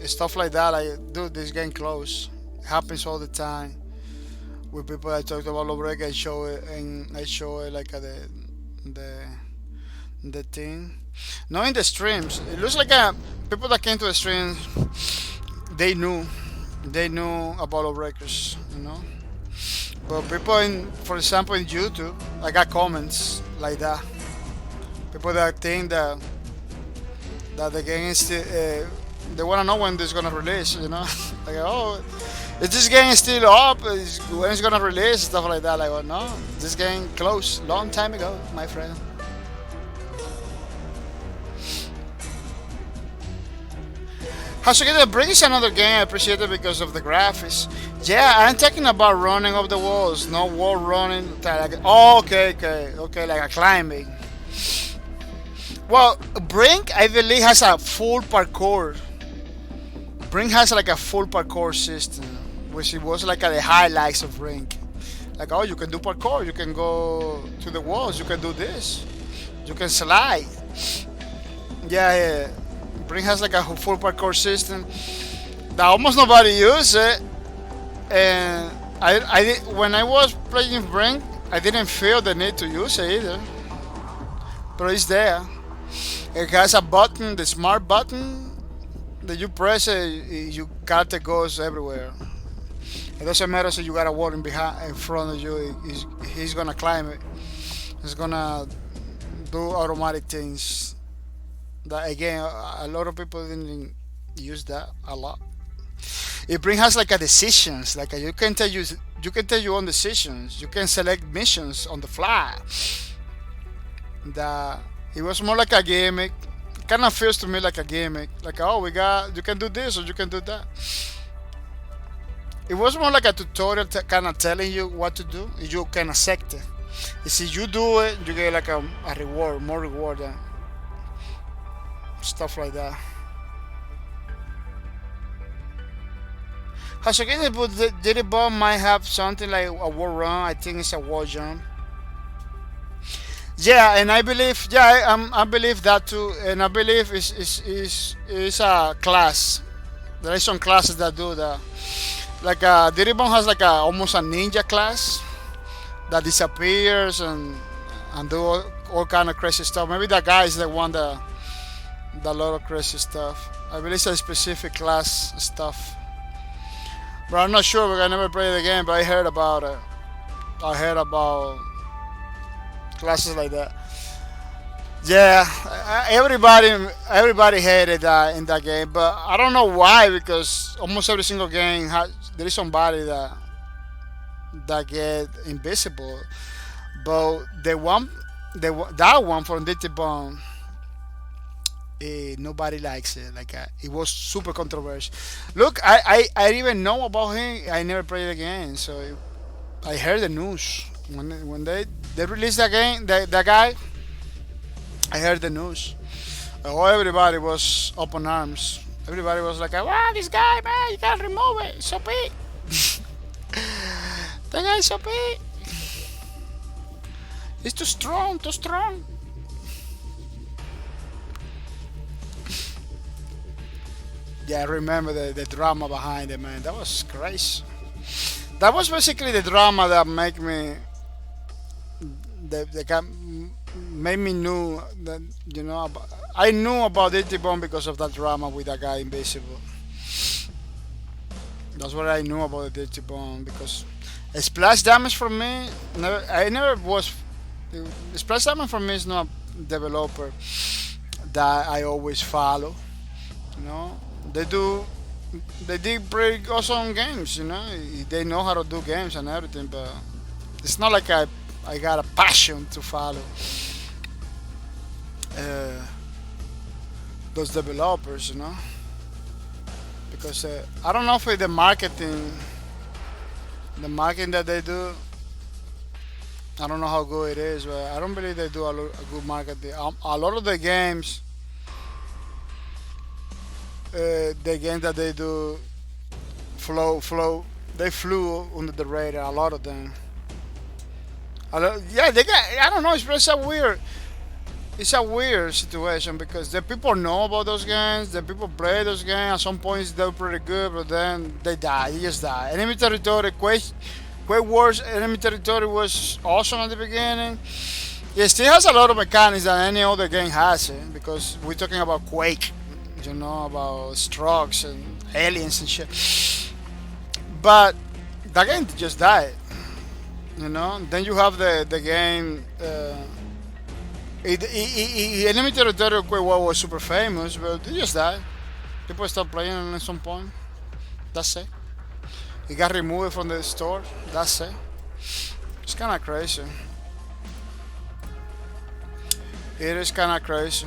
stuff like that. Like, dude, this game close. It happens all the time. With people I talked about Lawbreaker, I show it like the thing. Not in the streams. It looks like people that came to the streams, they knew about Lawbreakers, you know. But people for example, in YouTube, I got comments like that. People that think that the game is still, they wanna know when this is gonna release, you know. Like, oh, is this game still up? When it's gonna release? Stuff like that. Like, well, no, this game closed long time ago, my friend. Hasugita brings another game I appreciate it because of the graphics. Yeah, I'm talking about running up the walls, no wall running. Like, oh, okay, like a climbing. Well, Brink, I believe, has a full parkour. Brink has like a full parkour system, which it was like the highlights of Brink. Like, oh, you can do parkour, you can go to the walls, you can do this, you can slide. Yeah. Brink has like a full parkour system that almost nobody uses it. And when I was playing Brink, I didn't feel the need to use it either. but it's there. It has a button, the smart button that you press it, your character goes everywhere. It doesn't matter if you got a wall in front of you. He's gonna climb it. He's gonna do automatic things. That again, a lot of people didn't use that a lot. It brings us like a decisions. Like you can tell your own decisions. You can select missions on the fly. That it was more like a gimmick. It kind of feels to me like a gimmick. Like, oh, you can do this or you can do that. It was more like a tutorial kind of telling you what to do. You can accept it. If you do it, you get like a reward, more reward, and stuff like that. As again, the bomb might have something like a war run. I think it's a war jump. Yeah, and I believe, I believe that too, and I believe it's a class. There are some classes that do that. Like Diddy Bomb has like almost a ninja class that disappears and do all kind of crazy stuff. Maybe that guy is the one that a lot of crazy stuff. I believe it's a specific class stuff. But I'm not sure because I never played the game, but I heard about it. I heard about classes like that. Yeah, everybody hated that in that game, but I don't know why. Because almost every single game there is somebody that get invisible, but that one from Dirty Bomb, nobody likes it. Like it was super controversial. Look, I didn't even know about him. I never played the game, so I heard the news when they released that game. That guy. I heard the news. Oh, everybody was up in arms. Everybody was like, "Wow, this guy, man, you gotta remove it. It's so big. That guy's so big. He's too strong, too strong." Yeah, I remember the drama behind it, man. That was crazy. That was basically the drama that made me. That made me knew that I knew about Dirty Bomb because of that drama with that guy Invisible. That's what I knew about the Dirty Bomb because splash damage from me. I never was. Splash damage from me is not a developer that I always follow. They did pretty awesome games. They know how to do games and everything, but it's not like I got a passion to follow those developers, because I don't know if it's the marketing that they do. I don't know how good it is, but I don't believe they do a good marketing. A lot of the games, that they do, they flew under the radar. A lot of them. Yeah, they got. I don't know. It's a weird. It's a weird situation because the people know about those games. The people play those games. At some points they're pretty good, but then they die. They just die. Enemy Territory, Quake Wars. Enemy Territory was awesome at the beginning. It still has a lot of mechanics that any other game has, because we're talking about Quake, about strokes and aliens and shit. But that game just died. Then you have the game. Enemy Territory was super famous, but it just died. People stopped playing it at some point. That's it. It got removed from the store. That's it. It's kind of crazy. It is kind of crazy.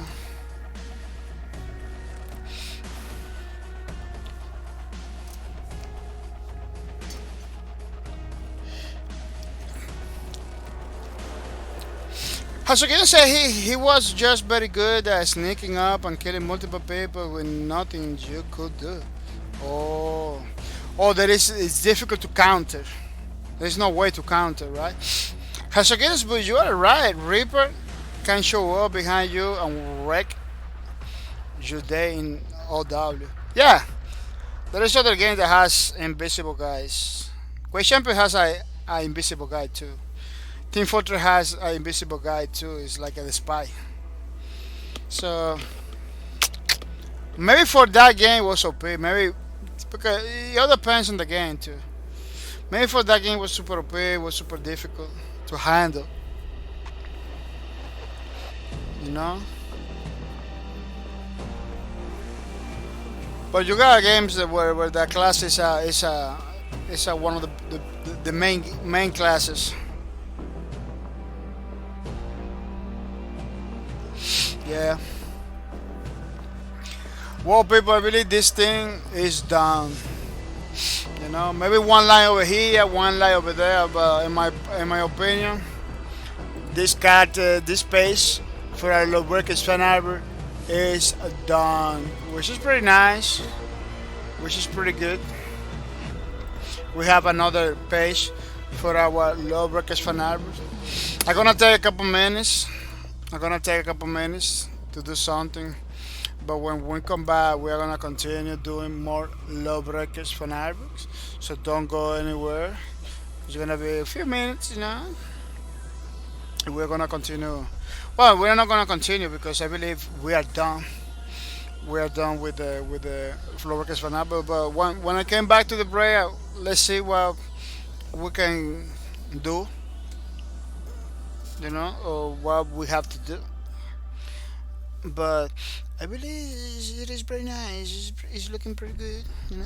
As you can say, he was just very good at sneaking up and killing multiple people with nothing you could do. Oh, it's difficult to counter. There's no way to counter, right? Hasagedas, but you are right. Reaper can show up behind you and wreck your day in OW. Yeah, there is other game that has invisible guys. Quake Champion has a invisible guy too. Team Fortress has an invisible guy too. It's like a spy. So maybe for that game it was OP. Maybe because it all depends on the game too. Maybe for that game it was super OP. It was super difficult to handle. You know. But you got games that where that class is one of the main classes. Yeah. Well, people, I believe this thing is done. You know, maybe one line over here, one line over there, but in my opinion, this page for our low breakers fan arbor is done, which is pretty nice, which is pretty good. We have another page for our low breakers fan arbor. I'm gonna take a couple minutes. To do something, but when we come back, we are gonna continue doing more low breakers fan arbors. So don't go anywhere. It's gonna be a few minutes, you know. We're gonna continue. Well, we're not gonna continue because I believe we are done. We are done with the flow breakers fan arbor. But when I came back to the break, let's see what we can do. You know, or what we have to do. But I believe it is very nice. It's looking pretty good, you know.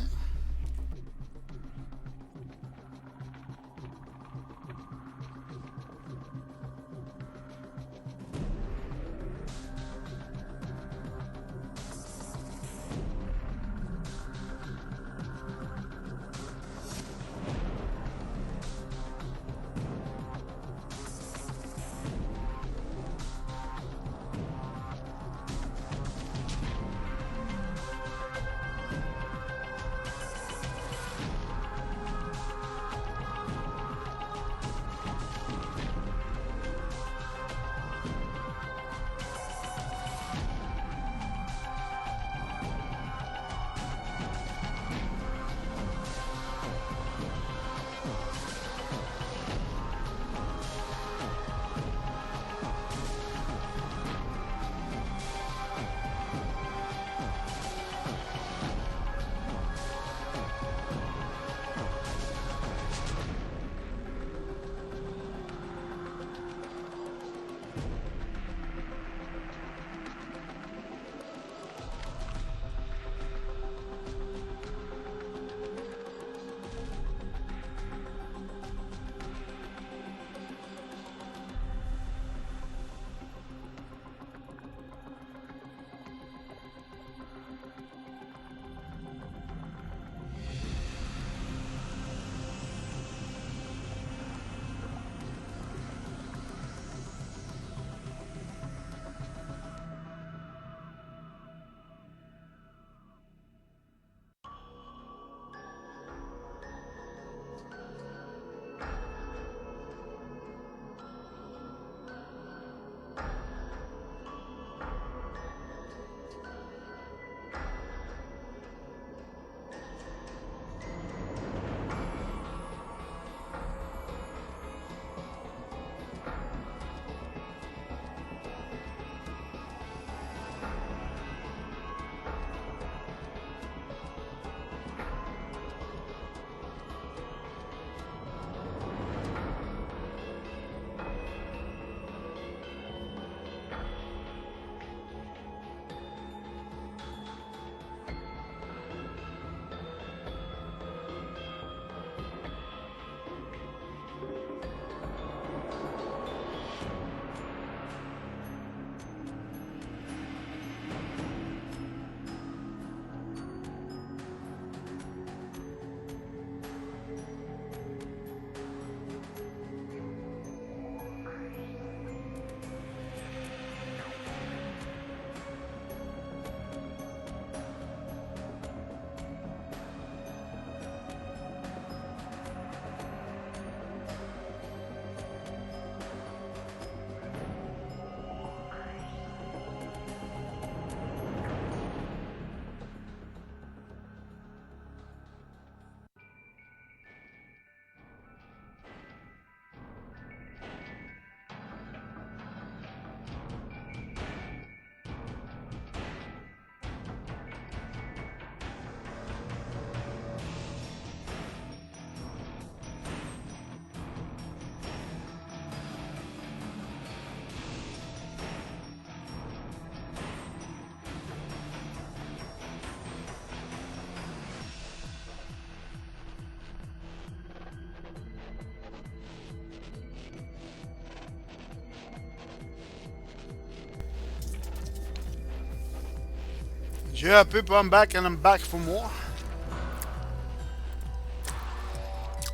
Yeah, people, I'm back and I'm back for more.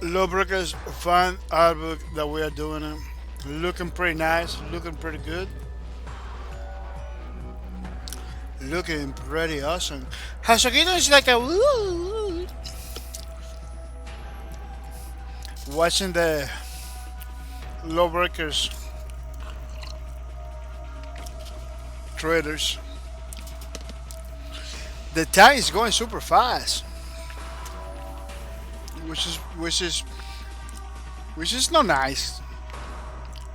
Lawbreakers fan artwork that we are doing it. Looking pretty nice, looking pretty good. Looking pretty awesome. Hasogito is like a woo. Watching the Lawbreakers traders. The time is going super fast, which is not nice.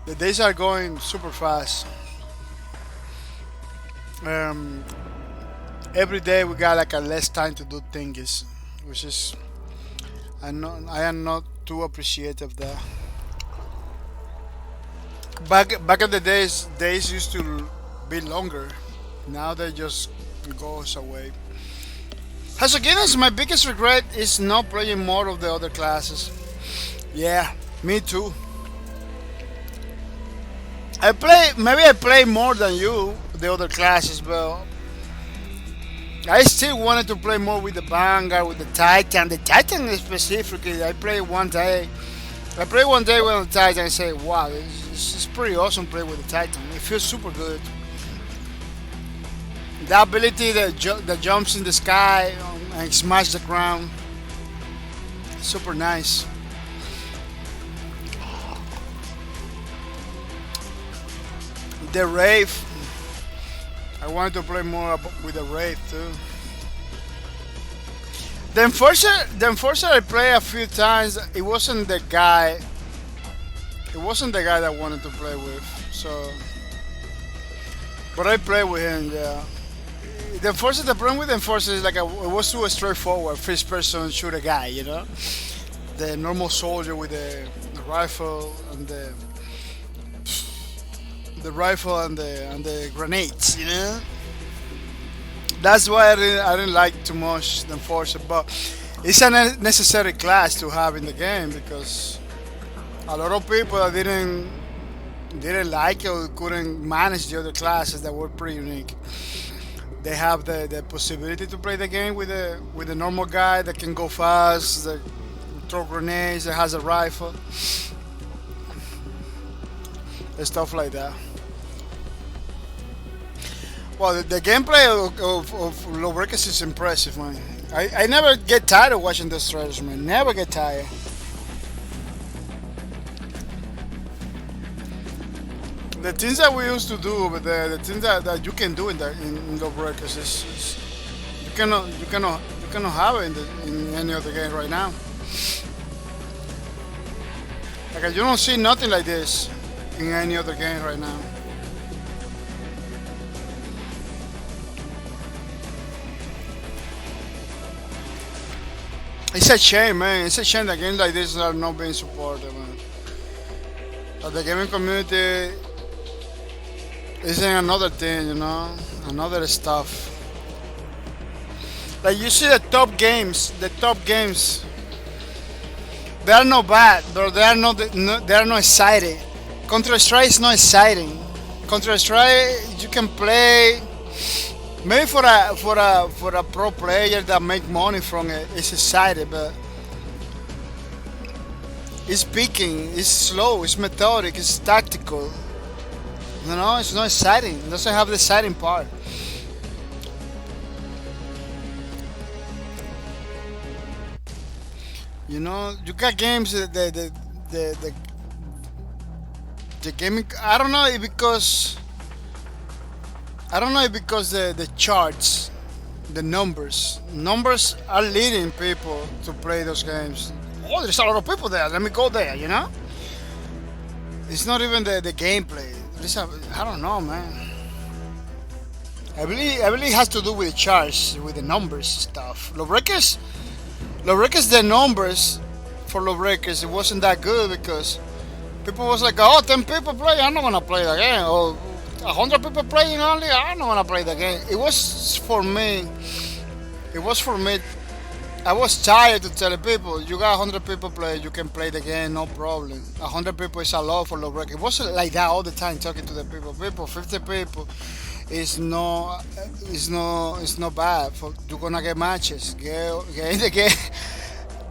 The days are going super fast. Um, every day we got like a less time to do things, which is I am not too appreciative of that. Back in the days used to be longer. Now they just goes away. As again, as my biggest regret is not playing more of the other classes. Yeah, me too. Maybe I play more than you, the other classes, but I still wanted to play more with the Vanguard, with the Titan. The Titan specifically, I played one day. I played one day with the Titan and say, wow, it's pretty awesome play with the Titan. It feels super good. The ability that jumps in the sky and smash the ground, super nice. The Wraith, I wanted to play more with the Wraith too. The Enforcer I played a few times. It wasn't the guy. It wasn't the guy that I wanted to play with. So, but I played with him. Yeah. The problem with the Enforcer is like it was too straightforward, first person shooter guy, you know. The normal soldier with the rifle and the rifle and the grenades, you know. That's why I didn't like too much the Enforcer, but it's a necessary class to have in the game because a lot of people that didn't like it or couldn't manage the other classes that were pretty unique. They have the possibility to play the game with the normal guy that can go fast, that throw grenades, that has a rifle, and stuff like that. Well, the gameplay of Lawbreakers is impressive, man. I never get tired of watching those trailers, man. Never get tired. The things that we used to do, but the things that you can do in Lawbreakers is you cannot have it in any other game right now. Like you don't see nothing like this in any other game right now. It's a shame, man. It's a shame that games like this are not being supported, man. But the gaming community isn't another thing, you know, another stuff. Like you see the top games, they are not bad, but they are not exciting. Counter-Strike is not exciting. Counter-Strike you can play. Maybe for a pro player that make money from it, it's exciting, but it's peaking, it's slow, it's methodic, it's tactical. You know, it's not exciting. It doesn't have the exciting part. You know, you got games the gaming. I don't know if because the charts, the numbers are leading people to play those games. Oh, there's a lot of people there. Let me go there. You know, it's not even the gameplay. I don't know, man. I believe it has to do with the charts, with the numbers stuff. Lawbreakers, the numbers for Lawbreakers, it wasn't that good because people was like, oh, 10 people play, I'm not gonna play the game. Or 100 people playing only, I'm not gonna play the game. It was for me. I was tired to tell people, you got 100 people play, you can play the game, no problem. 100 people is a lot for Lawbreakers. It wasn't like that all the time talking to the people. 50 people. it's not bad for you're gonna get matches, get in the game.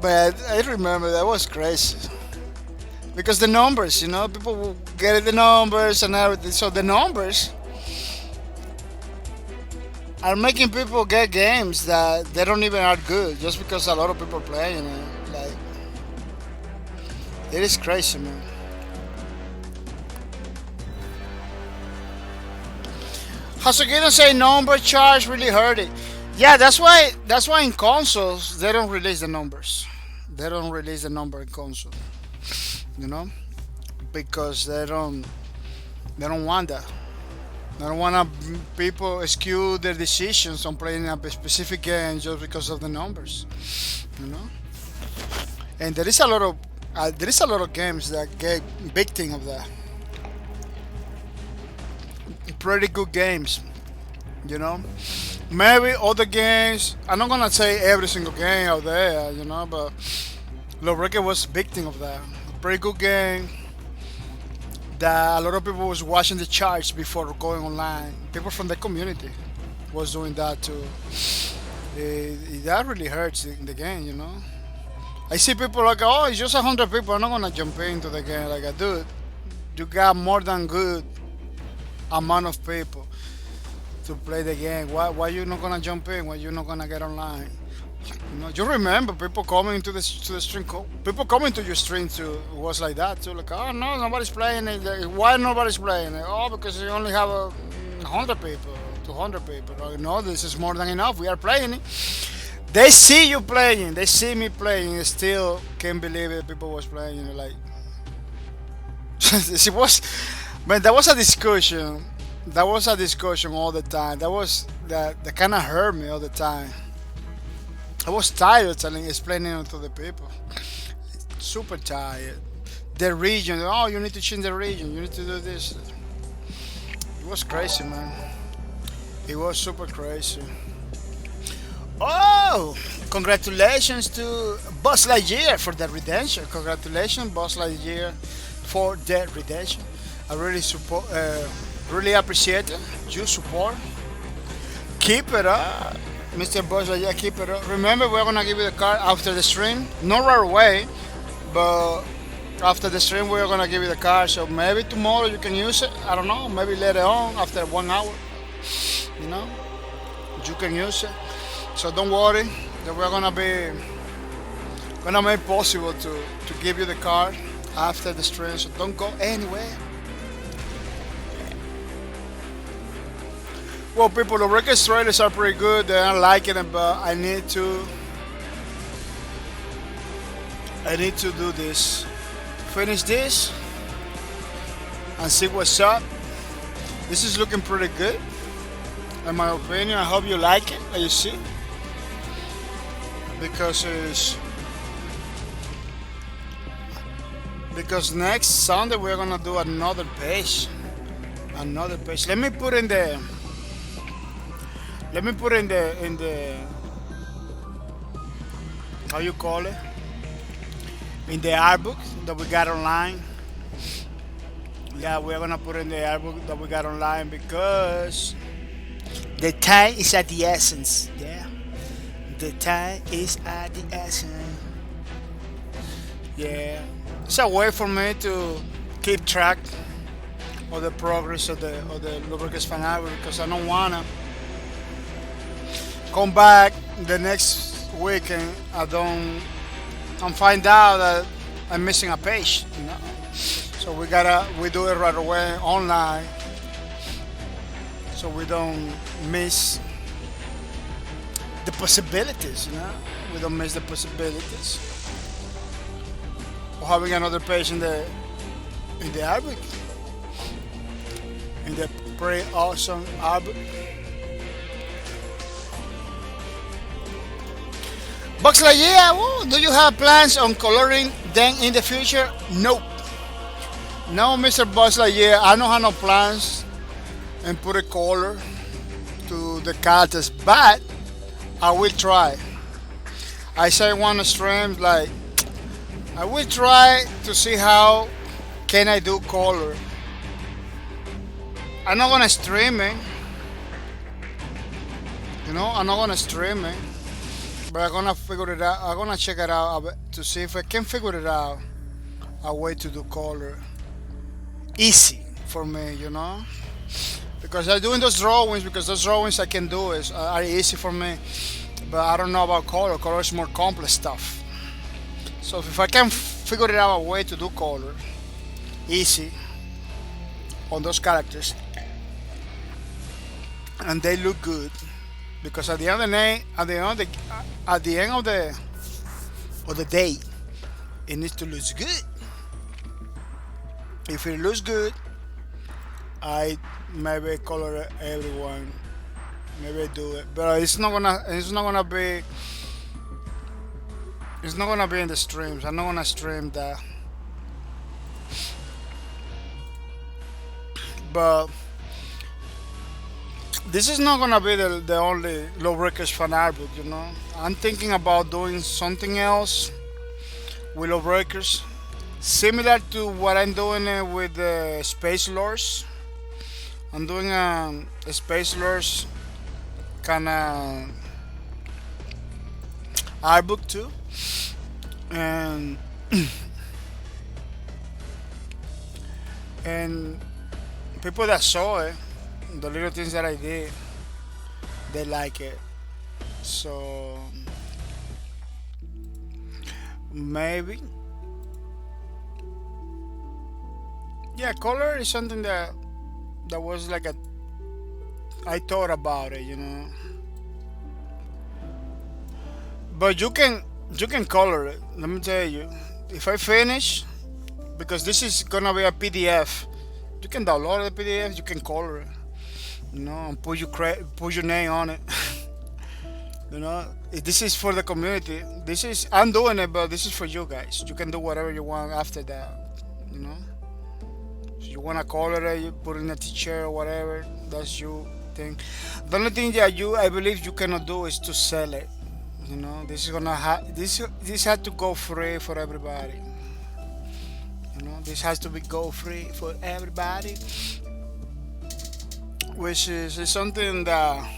But I remember that was crazy because the numbers, people will get the numbers and everything. So the numbers are making people get games that they don't even are good just because a lot of people playing it. Like it is crazy, man. Hasugino say number charge really hurt it. Yeah, that's why in consoles they don't release the numbers. They don't release the number in console. You know? Because they don't want that. They don't want people skew their decisions on playing a specific game just because of the numbers. You know? And there is a lot of games that get victim of that. Pretty good games, maybe other games, I'm not gonna say every single game out there, but Lowbreaker was victim of that. Pretty good game that a lot of people was watching the charts before going online. People from the community was doing that too. That really hurts in the game. I see people like, oh, it's just 100 people, I'm not gonna jump into the game. Like, dude, you got more than good amount of people to play the game. Why you not gonna jump in? Why you not gonna get online? You remember people coming to the stream. People coming to your stream too. It was like that too. Like, oh no, nobody's playing it. Why nobody's playing it? Oh, because you only have 100 people, 200 people. Oh, no, this is more than enough. We are playing it. They see you playing. They see me playing. Still can't believe it. People was playing. Like it was. Man, that was a discussion. That was a discussion all the time. That kind of hurt me all the time. I was tired explaining it to the people. Super tired. The region. Oh, you need to change the region. You need to do this. It was crazy, man. It was super crazy. Oh, congratulations to Buzz Lightyear for the redemption. Congratulations, Buzz Lightyear, for the redemption. I really appreciate it. Your support. Keep it up, Mr. Boss. Yeah, keep it up. Remember, we're gonna give you the card after the stream. Not right away, but after the stream, we're gonna give you the card. So maybe tomorrow you can use it. I don't know. Maybe later on, after 1 hour, you can use it. So don't worry. That we're gonna make possible to give you the card after the stream. So don't go anywhere. Well, people, the record trailers are pretty good. They are liking it, but I need to do this. Finish this and see what's up. This is looking pretty good, in my opinion. I hope you like it, as you see, because next Sunday we're gonna do another page. Let me put in the how you call it, in the art book that we got online. Yeah, we're gonna put in the art book that we got online because the time is at the essence. Yeah, the time is at the essence. Yeah, it's a way for me to keep track of the progress of the Lubricants fan art, because I don't wanna come back the next week and I'm find out that I'm missing a page. So we do it right away online, so we don't miss the possibilities. We don't miss the possibilities of having another page in the art in the pretty awesome art. Bucks like, yeah, do you have plans on coloring them in the future? Nope. No, Mr. Bucks like, yeah, I don't have no plans and put a color to the characters, but I will try. I say one stream, like, I will try to see how can I do color. I'm not gonna stream it, You know, I'm not gonna stream it, but I'm gonna figure it out. I'm gonna check it out to see if I can figure it out a way to do color easy for me. You know, because I'm doing those drawings because those drawings I can do is are easy for me, but I don't know about color. Color is more complex stuff. So if I can figure it out a way to do color easy on those characters and they look good, because at the end of the day, at the end of the day, it needs to look good. If it looks good, I maybe color everyone, maybe I do it, but it's not gonna be in the streams. I'm not gonna stream that. But this is not gonna be the only Lawbreakers fan art book, you know. I'm thinking about doing something else with Lawbreakers, similar to what I'm doing with the Space Lords. I'm doing a Space Lords kind of art book too, and and people that saw it, the little things that I did, they like it. So maybe, yeah, color is something that was like a. I thought about it, you know. But you can color it. Let me tell you, if I finish, because this is gonna be a PDF, you can download the PDF. You can color it, you know, and put your name on it. You know, this is for the community. I'm doing it, but this is for you guys. You can do whatever you want after that. You know, if you wanna color it, you put it in a t-shirt or whatever. That's your thing. The only thing that I believe you cannot do is to sell it. You know, this is gonna this has to go free for everybody. You know, this has to be go free for everybody, which is something that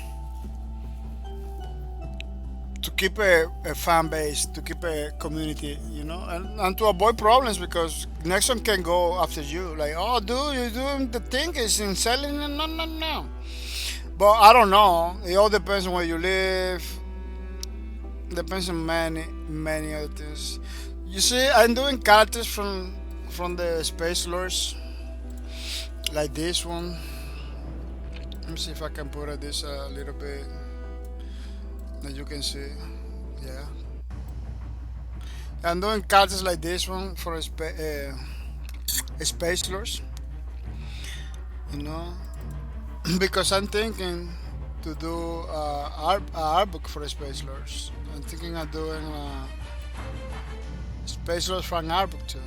to keep a fan base, to keep a community, you know, and to avoid problems, because next one can go after you like, oh dude, you're doing the thing is in selling it. No. But I don't know. It all depends on where you live. Depends on many other things. You see, I'm doing characters from the Space Lords, like this one. Let me see if I can put this a little bit that you can see. Yeah, I'm doing characters like this one for a Space Lords. You know, because I'm thinking to do a art book for the Space Lords. I'm thinking of doing Space Lords fan art book too.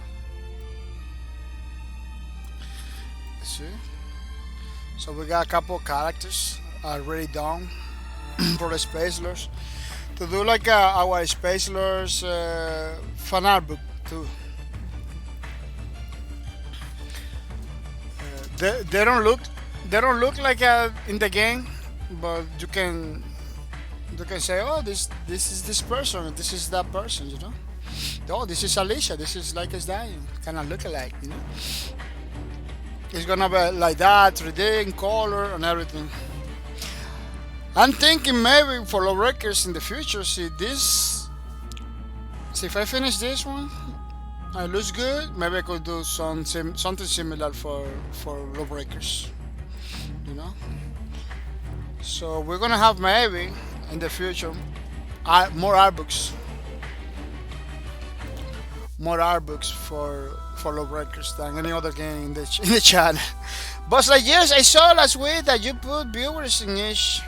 See? So we got a couple of characters already done for the Space Lords. To do like our Space Lords fan art book too. They don't look like in the game, but you can say, oh, this is this person, this is that person, you know. Oh, this is Alicia, this is like it's dying, kind of look alike, you know. It's gonna be like that, 3D in color and everything. I'm thinking maybe for low records in the future. See if I finish this one, it looks good. Maybe I could do something similar for low breakers, you know. So we're gonna have maybe in the future more art books for Lawbreakers than any other game in the channel. But like, yes, I saw last week that you put viewers in each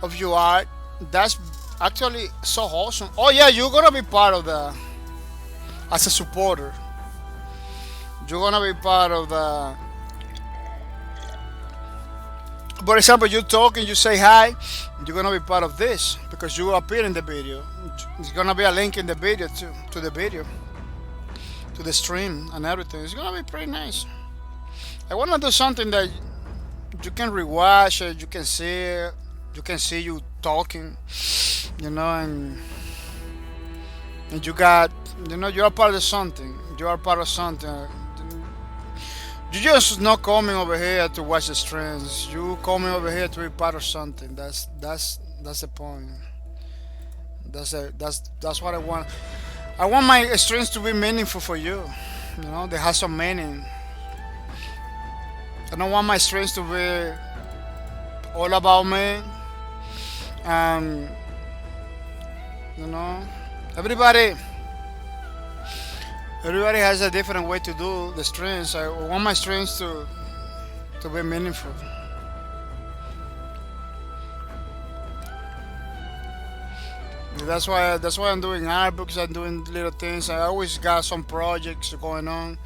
of your art. That's actually so awesome. Oh yeah, you're gonna be part of as a supporter. You're gonna be part of the. For example, you talk and you say hi, you're gonna be part of this because you appear in the video. It's gonna be a link in the video to the video, to the stream and everything. It's gonna be pretty nice. I wanna do something that you can rewatch it, you can see talking, and you got, you are part of something. You are part of something. You just not coming over here to watch the streams. You coming over here to be part of something. That's the point. That's what I want. I want my streams to be meaningful for you. They have some meaning. I don't want my streams to be all about me. And everybody everybody has a different way to do the streams. I want my streams to be meaningful. That's why I'm doing art books. I'm doing little things. I always got some projects going on.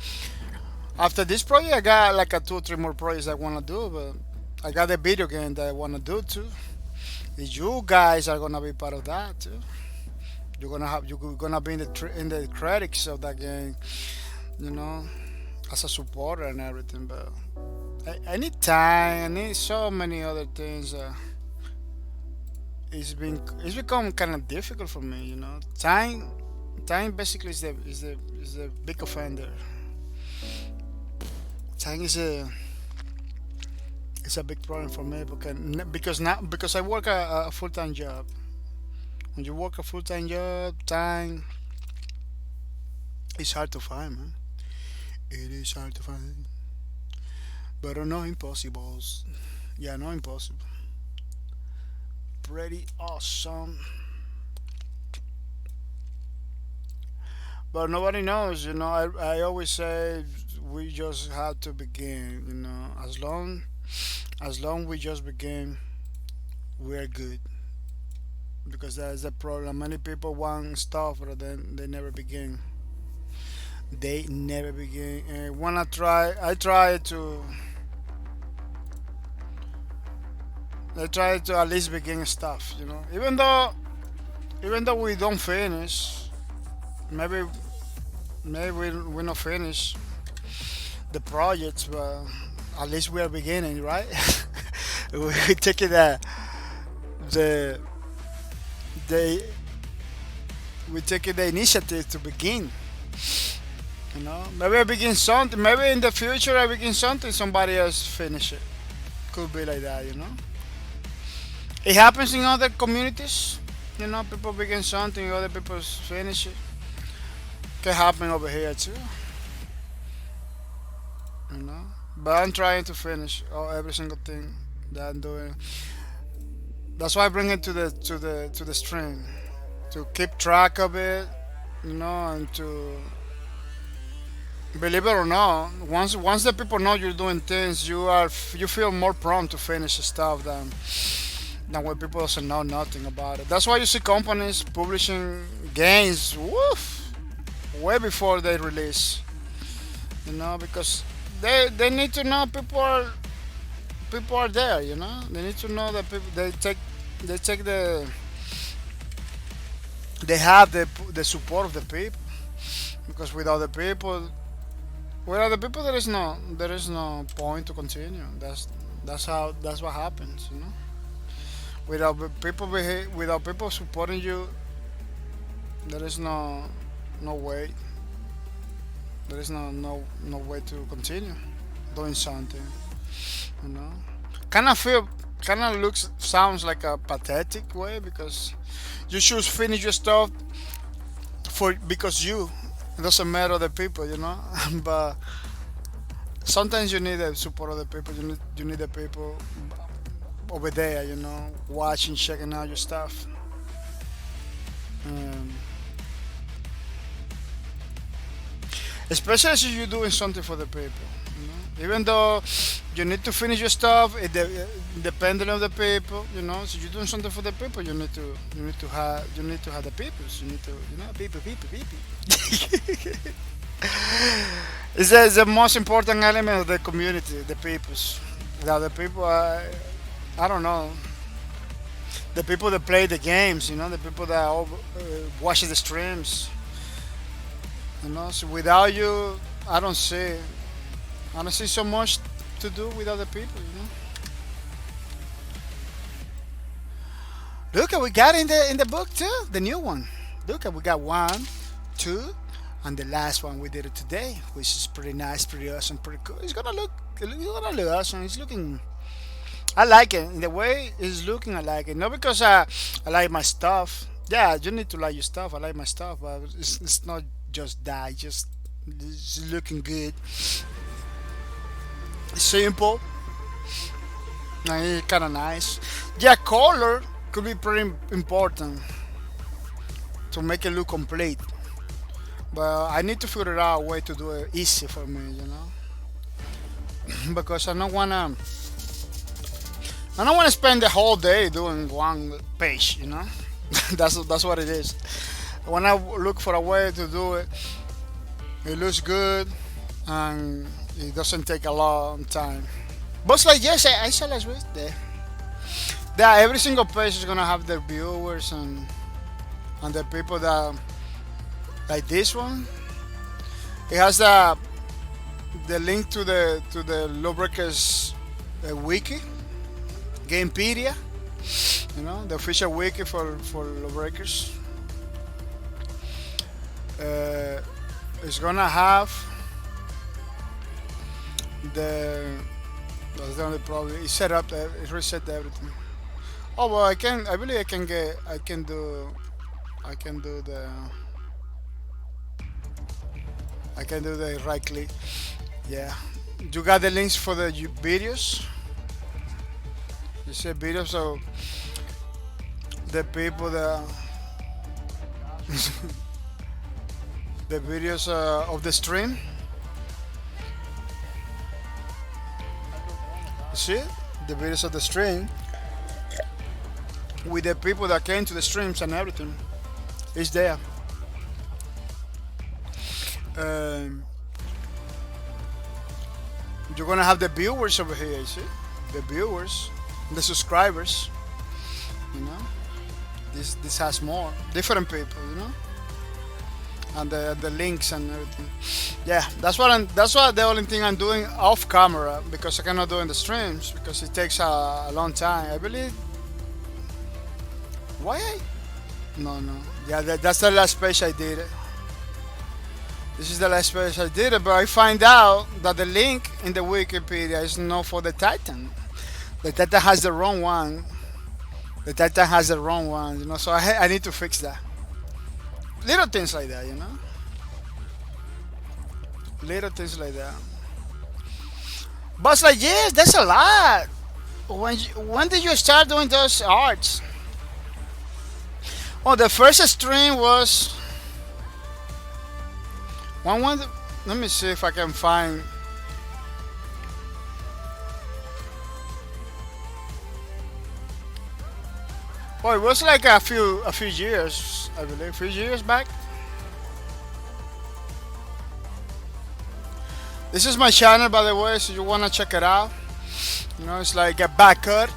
After this project, I got like a 2 or 3 more projects I wanna do, but I got a video game that I wanna do too. You guys are gonna be part of that too. You're gonna be in the credits of that game, you know, as a supporter and everything. But I need time. I need so many other things. It's become kind of difficult for me, Time basically is the big offender. Time is a big problem for me because I work a full time job. When you work a full time job, time is hard to find, man. It is hard to find, but no impossibles. Yeah, no impossible. Pretty awesome. But nobody knows, I always say we just have to begin, as long we just begin, we're good. Because that's the problem. Many people want stuff, but then they never begin. They never begin. And when I try to at least begin stuff. Even though we don't finish, maybe we not finish the projects, but at least we are beginning, right? We take it the the we take the initiative to begin. Maybe I begin something. Maybe in the future I begin something. Somebody else finish it. Could be like that. It happens in other communities. People begin something, other people finish it. Can happen over here too. But I'm trying to finish every single thing that I'm doing. That's why I bring it to the stream to keep track of it, and to believe it or not, once the people know you're doing things, you feel more prone to finish stuff than when people doesn't know nothing about it. That's why you see companies publishing games, way before they release. Because they need to know people are there. They need to know that people they have the support of the people. Because without the people there is no point to continue. That's what happens. Without people supporting you, there is no way. There is no way to continue doing something. You know, sounds like a pathetic way because you should finish your stuff because it doesn't matter the people. But sometimes you need the support of the people. You need the people over there, watching, checking out your stuff. Um, Especially if you're doing something for the people. Even though you need to finish your stuff, depending on the people. So you're doing something for the people, you need to have the people. You need to people. It's the most important element of the community, the peoples. Without the people, I don't know. The people that play the games, the people that watch the streams. So without you, I don't see so much to do without the people. Look, we got in the book too, the new one. Look, we got 1, 2, and the last one we did it today, which is pretty nice, pretty awesome, pretty cool. It's gonna look awesome. It's looking. I like it. In the way it's looking, I like it. Not because I like my stuff. Yeah, you need to like your stuff. I like my stuff, but it's not just that. It's looking good. Simple. And it's kind of nice. Yeah, color could be pretty important to make it look complete. But I need to figure out a way to do it easy for me, because I don't want to spend the whole day doing one page, that's what it is. When I look for a way to do it, it looks good and it doesn't take a long time. But like yes, I saw last week that every single page is gonna have their viewers and the people that like this one. It has the link to the Lawbreakers wiki, Gamepedia, the official wiki for Lawbreakers. It's gonna have that's the only problem. It's set up. It reset everything. Oh well, I believe I can do the right click. Yeah, you got the links for the videos. You see videos of the people that the videos of the stream. You see the videos of the stream with the people that came to the streams and everything. It's there. You're gonna have the viewers over here. You see the viewers, the subscribers. This has more different people. And the links and everything. Yeah, that's what the only thing I'm doing off camera, because I cannot do in the streams because it takes a long time. I believe. Why? No. Yeah, that's the last page I did it. This is the last page I did it, but I find out that the link in the Wikipedia is not for the Titan. The Titan has the wrong one. So I need to fix that. Little things like that, Little things like that. But it's like, yes, that's a lot. When did you start doing those arts? Oh, the first stream was one. Let me see if I can find. Oh, it was like a few years, I believe, a few years back. This is my channel, by the way, so you wanna check it out. It's like a bahcorp.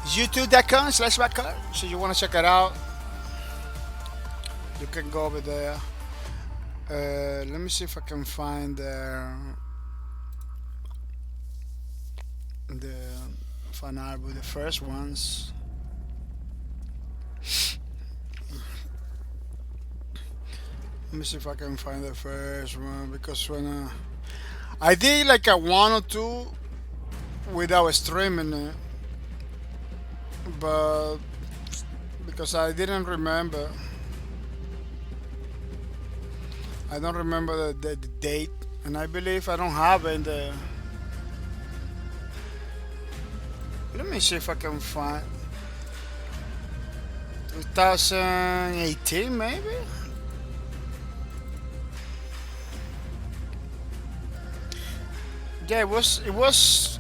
YouTube.com/bahcorp. So you wanna check it out, you can go over there. Let me see if I can find the fan art with the first ones. Let me see if I can find the first one, because when I did like a 1 or 2 without streaming it, but because I didn't remember. I don't remember the date, and I believe I don't have it in the. Let me see if I can find 2018 maybe. Yeah, it was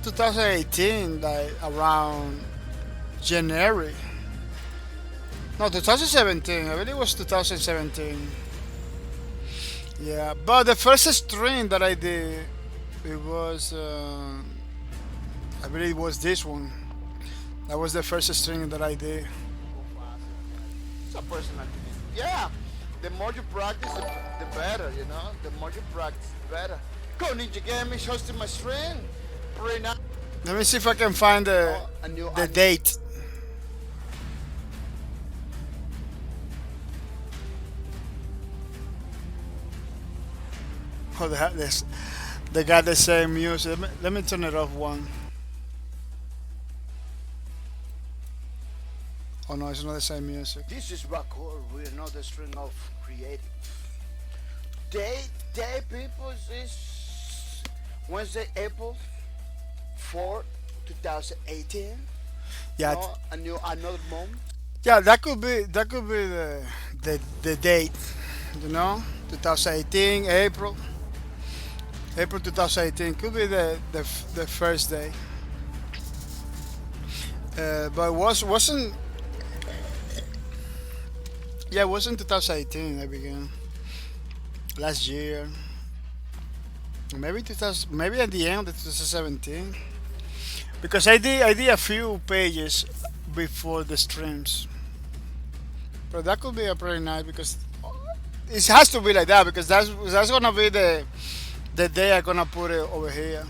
2018, like around January. No, 2017. I believe it was 2017. Yeah, but the first stream that I did, it was, I believe it was this one. That was the first stream that I did. It's a personal thing. Yeah, the more you practice, the better, The more you practice, the better. Go Ninja Gaming, hosting my stream right now. Let me see if I can find the date. Oh, they got the same music. Let me turn it off one. Oh no, it's not the same music. This is bahcorp. We're not the string of creative. Day people is Wednesday, April 4, 2018. Yeah, No, another month. yeah, that could be the date. You know, 2018 April 2018 could be the first day. But wasn't yeah, it wasn't 2018 I began last year. Maybe 2000, maybe at the end of 2017 because I did a few pages before the streams. But that could be a pretty nice because it has to be like that because that's gonna be the day I'm gonna put it over here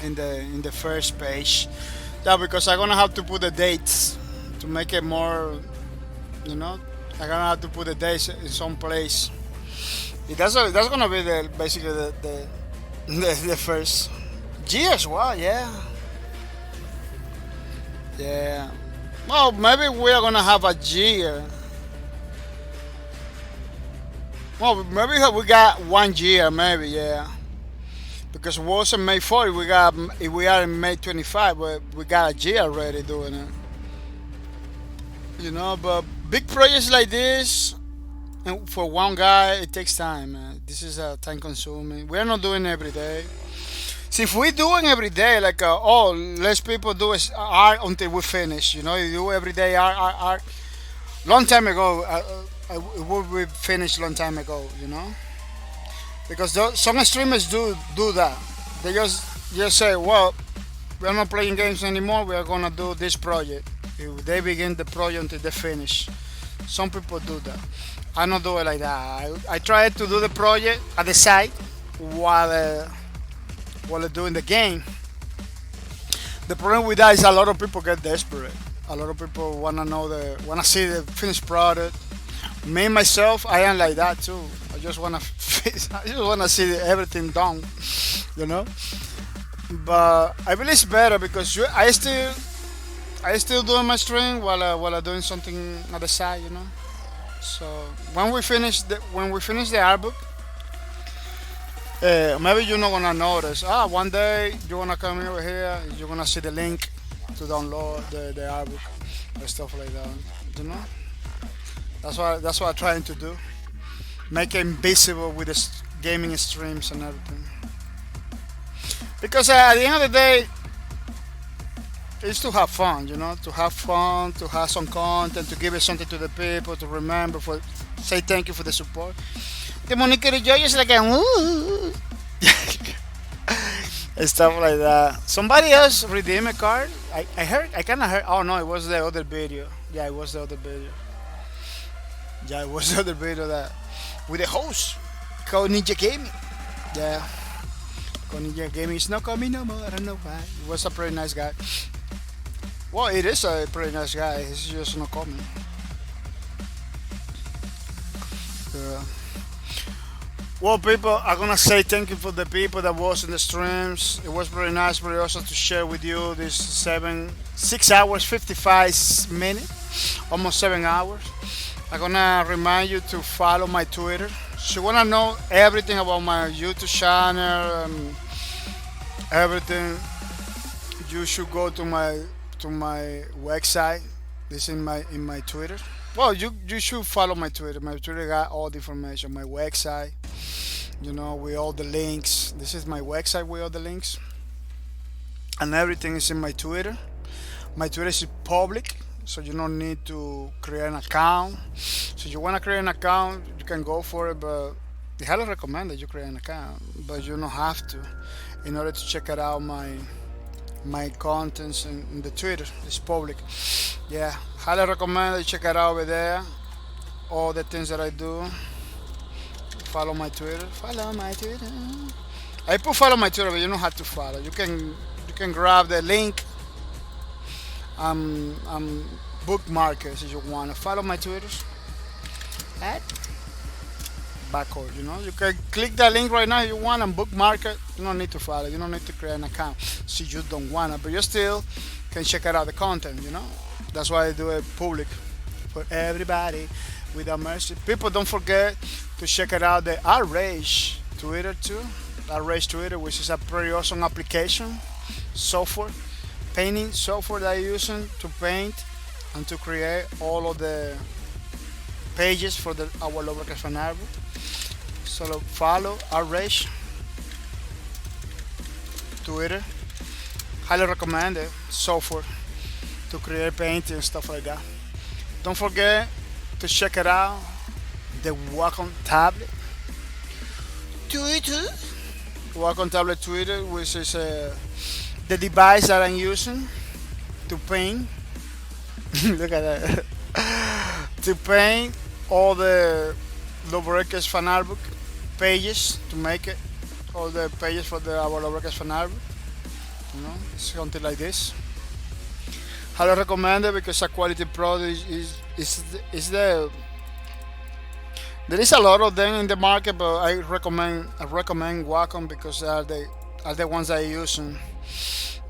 in the first page. Yeah, because I'm gonna have to put the dates to make it more, you know. I'm gonna have to put the dates in some place. That's gonna be basically the first G as well. Yeah, yeah. Well, maybe we are gonna have a year. Well, maybe we got 1 year, maybe, yeah. Because it was in May 4, if we are in May 25, we got a year already doing it. You know, but big projects like this, and for one guy, it takes time, man. This is time consuming. We are not doing it every day. See, if we're doing every day, like, let's people do art until we finish. You know, you do every day art. Long time ago, it would be finished long time ago. You know, because some streamers do that. They just say, well, we're not playing games anymore. We are gonna do this project. If they begin the project until they finish. Some people do that. I don't do it like that. I try to do the project at the side while doing the game. The problem with that is a lot of people get desperate. A lot of people wanna see the finished product. Me myself, I am like that too. I just wanna see everything done, you know. But I believe it's better because I still doing my stream while I'm doing something on the side, you know. So when we finish the art book, maybe you're not gonna notice. One day you're gonna come over here, you're gonna see the link to download the art book or stuff like that. You know, that's what I'm trying to do. Make it invisible with the gaming streams and everything. Because at the end of the day, it's to have fun, you know, to have fun, to have some content, to give it something to the people, to remember, say thank you for the support. The Monica Joy is like a woo, and stuff like that. Somebody else redeemed a card. I kind of heard. Oh no, it was the other video. Yeah, it was the other video. Yeah, it was the other video that with the host called Ninja Gaming. Yeah, called Ninja Gaming. It's not coming no more. I don't know why. He was a pretty nice guy. Well, it is a pretty nice guy. He's just not coming. Yeah. Well, people, I'm gonna say thank you for the people that was in the streams. It was very nice, very awesome to share with you this 6 hours, 55 minutes, almost 7 hours. I'm gonna remind you to follow my Twitter. So you wanna know everything about my YouTube channel, everything. You should go to my website. This is in my Twitter. Well, you should follow my Twitter. My Twitter got all the information. My website, you know, with all the links. This is my website with all the links, and everything is in my Twitter. My Twitter is public, so you don't need to create an account. So if you wanna create an account, you can go for it, but I highly recommend that you create an account, but you don't have to in order to check it out. My contents in the Twitter is public. Yeah, highly recommend that you check it out over there. All the things that I do. Follow my Twitter. Follow my Twitter. I put follow my Twitter, but you don't have to follow. You can grab the link. Bookmark it if you want to follow my Twitter at bahcorp. You know, you can click that link right now if you want and bookmark it. You don't need to follow. You don't need to create an account so you don't want it, but you still can check out the content. You know, that's why I do it public for everybody without mercy. People, don't forget to check it out the Outrage Twitter too. Outrage Twitter, which is a pretty awesome application software, painting software that I'm using to paint and to create all of the pages for our lowercase fan album. So follow Outrage Twitter. Highly recommend it. Software to create painting and stuff like that. Don't forget to check it out. The Wacom tablet Twitter. Wacom tablet Twitter, which is the device that I'm using to paint. Look at that. To paint all the lowercase fan album pages, to make it all the pages for our lowercase fan album. You know, it's something like this. Highly recommend it because a quality product is the. There is a lot of them in the market, but I recommend Wacom because they are the ones I use. And,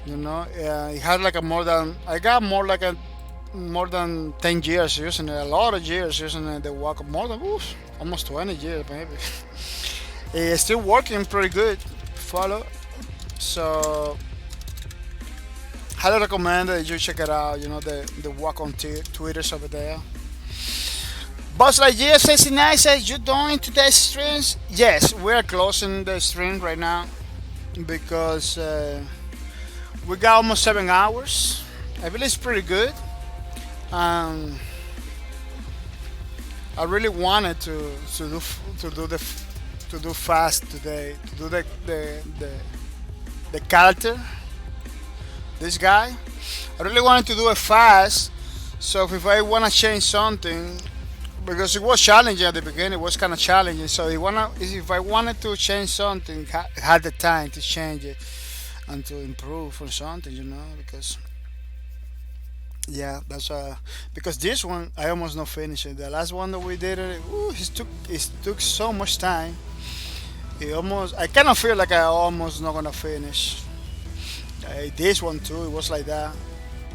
you know, it had like a more than I got more than 10 years using it. A lot of years using the Wacom, more than almost 20 years maybe. It's still working pretty good. Follow. So highly recommend that you check it out. You know, the Wacom Twitters over there. Boss Lightyear 69 says, you doing today's streams? Yes, we're closing the stream right now because we got almost 7 hours. I believe it's pretty good. I really wanted to do fast today, to do the character, this guy. I really wanted to do it fast, so if I want to change something, because it was challenging at the beginning, it was kind of challenging, so if I wanted to change something, I had the time to change it and to improve on something, you know, because yeah, that's because this one I almost not finished it. The last one that we did, it took so much time. I kind of feel like I almost not gonna finish. This one too, it was like that.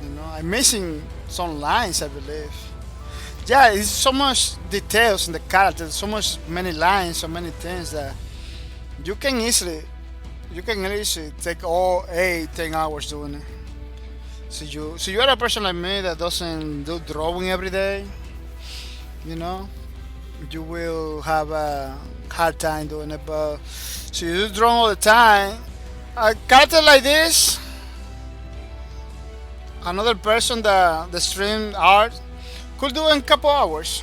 You know, I'm missing some lines, I believe. Yeah, it's so much details in the character, so much many lines, so many things that you can easily take all 8-10 hours doing it. So you're a person like me that doesn't do drawing every day, you know, you will have a hard time doing it. But so you do drawing all the time, a character like this, another person that the stream art could do in a couple hours.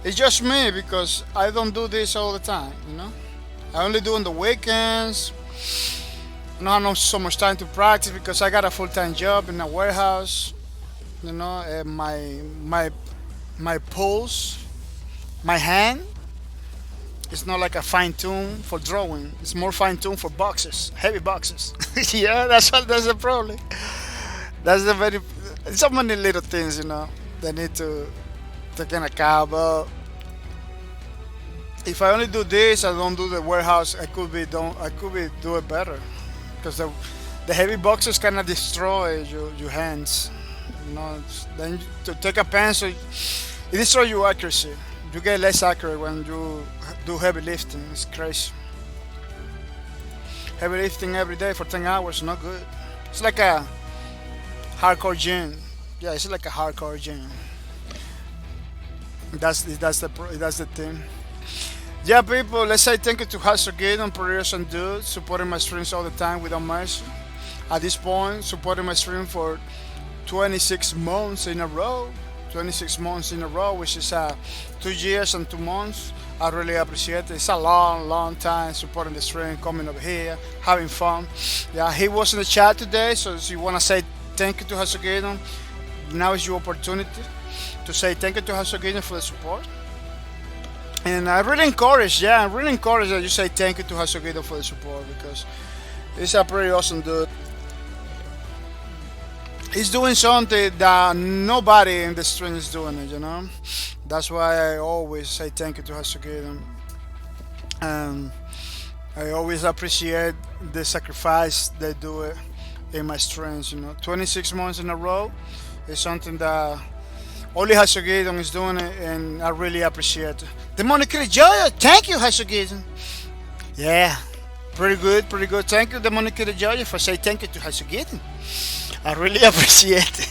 It's just me because I don't do this all the time, you know. I only do on the weekends. I don't have so much time to practice because I got a full-time job in a warehouse. You know, and my pulse, my hand, it's not like a fine tune for drawing. It's more fine tune for boxes, heavy boxes. Yeah, that's the problem. That's the very so many little things, you know, that need to take in account. But if I only do this, I don't do the warehouse. I could be do it better, because the heavy boxes kind of destroy your hands. You know, then to take a pencil, it destroys your accuracy. You get less accurate when you do heavy lifting. It's crazy. Heavy lifting every day for 10 hours, not good. It's like a hardcore gym. Yeah, it's like a hardcore gym. That's the thing. Yeah, people, let's say thank you to Hustle Gideon, Produce and Dude, supporting my streams all the time without mercy. At this point, supporting my stream for 26 months in a row. 26 months in a row, which is 2 years and 2 months. I really appreciate it. It's a long time supporting the stream, coming over here, having fun. Yeah, he was in the chat today, so if you want to say thank you to Hustle Gideon, now is your opportunity to say thank you to Hustle Gideon for the support. And I really encourage that you say thank you to Hustle Gideon for the support, because he's a pretty awesome dude. He's doing something that nobody in the stream is doing it, you know. That's why I always say thank you to Hustle Gideon. and I always appreciate the sacrifice they do it in my streams. 26 months in a row is something that only Hasugidon is doing it, and I really appreciate it. The Monica Joy, thank you, Hasugidon. Yeah, pretty good, pretty good. Thank you, the Monica Joy, for saying thank you to Hasugidon. I really appreciate it.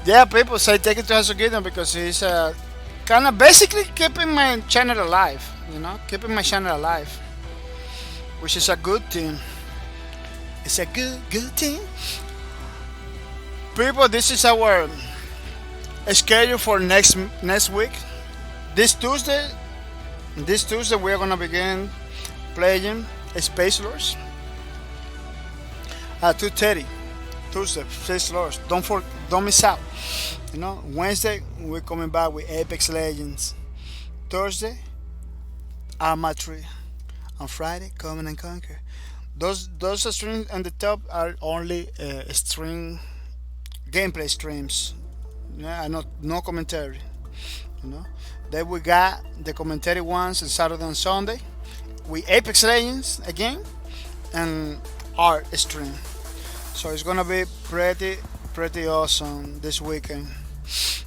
Yeah, people say thank you to Hasugidon because he's kind of basically keeping my channel alive, keeping my channel alive, which is a good thing. It's a good thing. People, this is our schedule for next week. This Tuesday we're gonna begin playing Space Lords at 2:30. Tuesday, Space Lords. Don't miss out. Wednesday we're coming back with Apex Legends. Thursday, Arma 3. On Friday, Command and Conquer. Those streams on the top are only stream gameplay streams. Yeah, no commentary. Then we got the commentary ones on Saturday and Sunday. We Apex Legends again and art stream. So it's gonna be pretty awesome this weekend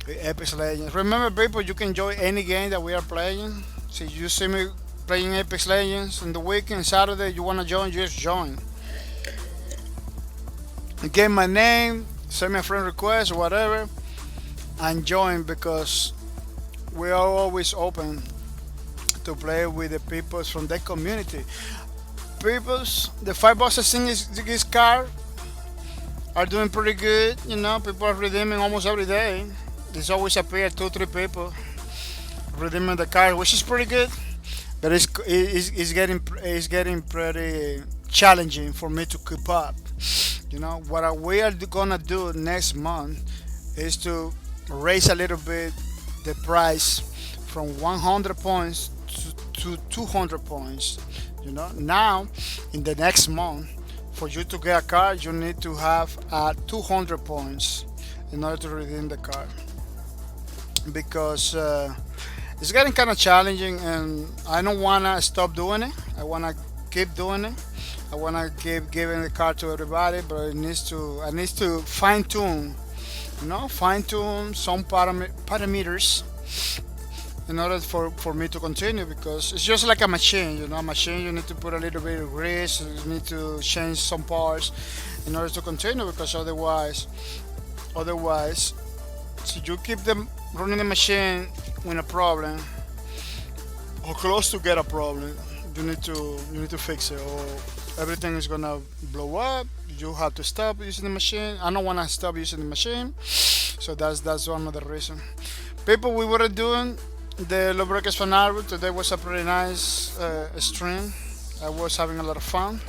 with Apex Legends. Remember, people, you can join any game that we are playing. So you see me playing Apex Legends on the weekend, Saturday, you wanna join, just join. Get my name, send me a friend request or whatever, and join, because we are always open to play with the people from the community. The 5 bosses in this card are doing pretty good. People are redeeming almost every day. There's always appear 2-3 people redeeming the card, which is pretty good. But it's getting pretty challenging for me to keep up. What we are gonna do next month is to raise a little bit the price from 100 points to 200 points. Now in the next month, for you to get a card, you need to have 200 points in order to redeem the card, because it's getting kind of challenging, and I don't wanna stop doing it. I wanna keep doing it. I wanna keep giving the card to everybody, but I need to fine tune some parameters in order for me to continue, because it's just like a machine. A machine, you need to put a little bit of grease, you need to change some parts in order to continue, because otherwise so you keep them running the machine with a problem or close to get a problem, you need to fix it, or everything is gonna blow up. You have to stop using the machine. I don't want to stop using the machine, so that's one of the reasons. People, we were doing the Lawbreakers Fan Art. Today was a pretty nice stream. I was having a lot of fun.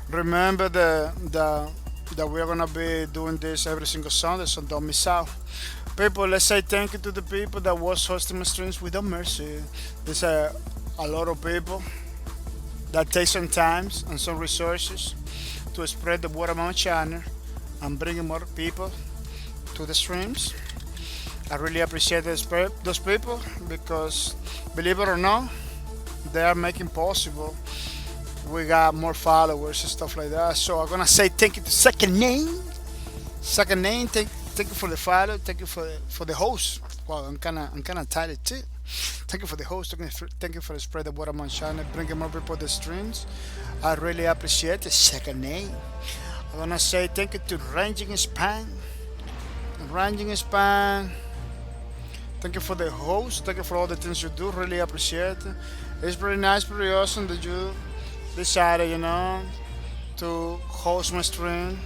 Remember that we're gonna be doing this every single Sunday, so don't miss out. People, let's say thank you to the people that was hosting my streams without mercy. There's a lot of people that take some time and some resources to spread the word about my channel and bring more people to the streams. I really appreciate those people, because believe it or not, they are making possible we got more followers and stuff like that. So I'm gonna say thank you to Second Name. Thank you for the follow. Thank you for the host. Well, I'm kinda tired too. Thank you for the host. Thank you for the spread the word on my channel, bringing more people to the streams. I really appreciate the Second Name. I'm gonna say thank you to Ranging Span. Thank you for the host. Thank you for all the things you do. Really appreciate it. It's pretty nice, pretty awesome that you decided, to host my stream.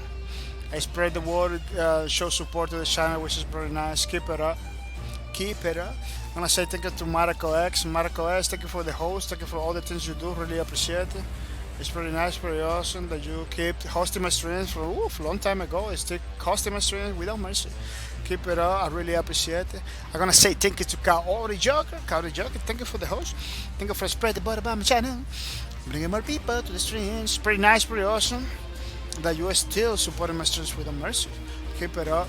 I spread the word, show support to the channel, which is pretty nice. Keep it up. I'm gonna say thank you to Marco X. Thank you for the host. Thank you for all the things you do. Really appreciate it. It's pretty nice, pretty awesome that you keep hosting my streams for a long time ago. It's still hosting my streams without mercy. Keep it up. I really appreciate it. I'm gonna say thank you to Kaori Joker. Thank you for the host. Thank you for spread the word about my channel, bringing more people to the streams. Pretty nice, pretty awesome that you are still supporting my streams without mercy. Keep it up.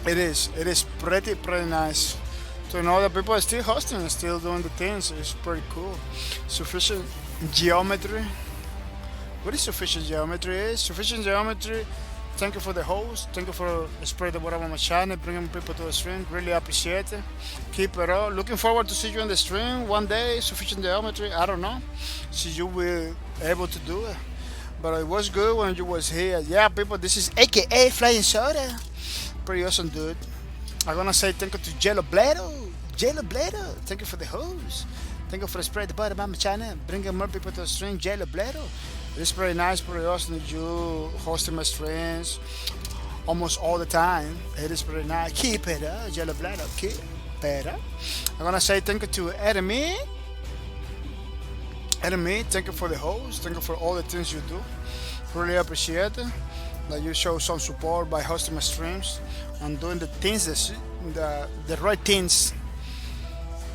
It is pretty nice to know that people are still hosting and still doing the things. It's pretty cool. Sufficient geometry. What is sufficient geometry is? Sufficient geometry. Thank you for the host. Thank you for spreading the word on my channel, bringing people to the stream. Really appreciate it. Keep it up. Looking forward to see you on the stream one day. Sufficient geometry. I don't know. See you will able to do it. But it was good when you was here. Yeah, people. This is AKA Flying Soda. Pretty awesome, dude. I'm gonna say thank you to Jello Blado. Jello Blado. Thank you for the host. Thank you for spreading the word about my channel, bringing more people to the stream. Jello Blado. It's pretty nice, pretty awesome that you hosting my streams almost all the time. It is pretty nice. Keep it up, Jello Blado. Keep it up. I'm gonna say thank you to Enemy. Enemy, thank you for the host. Thank you for all the things you do. Really appreciate it. That you show some support by hosting my streams and doing the things the right things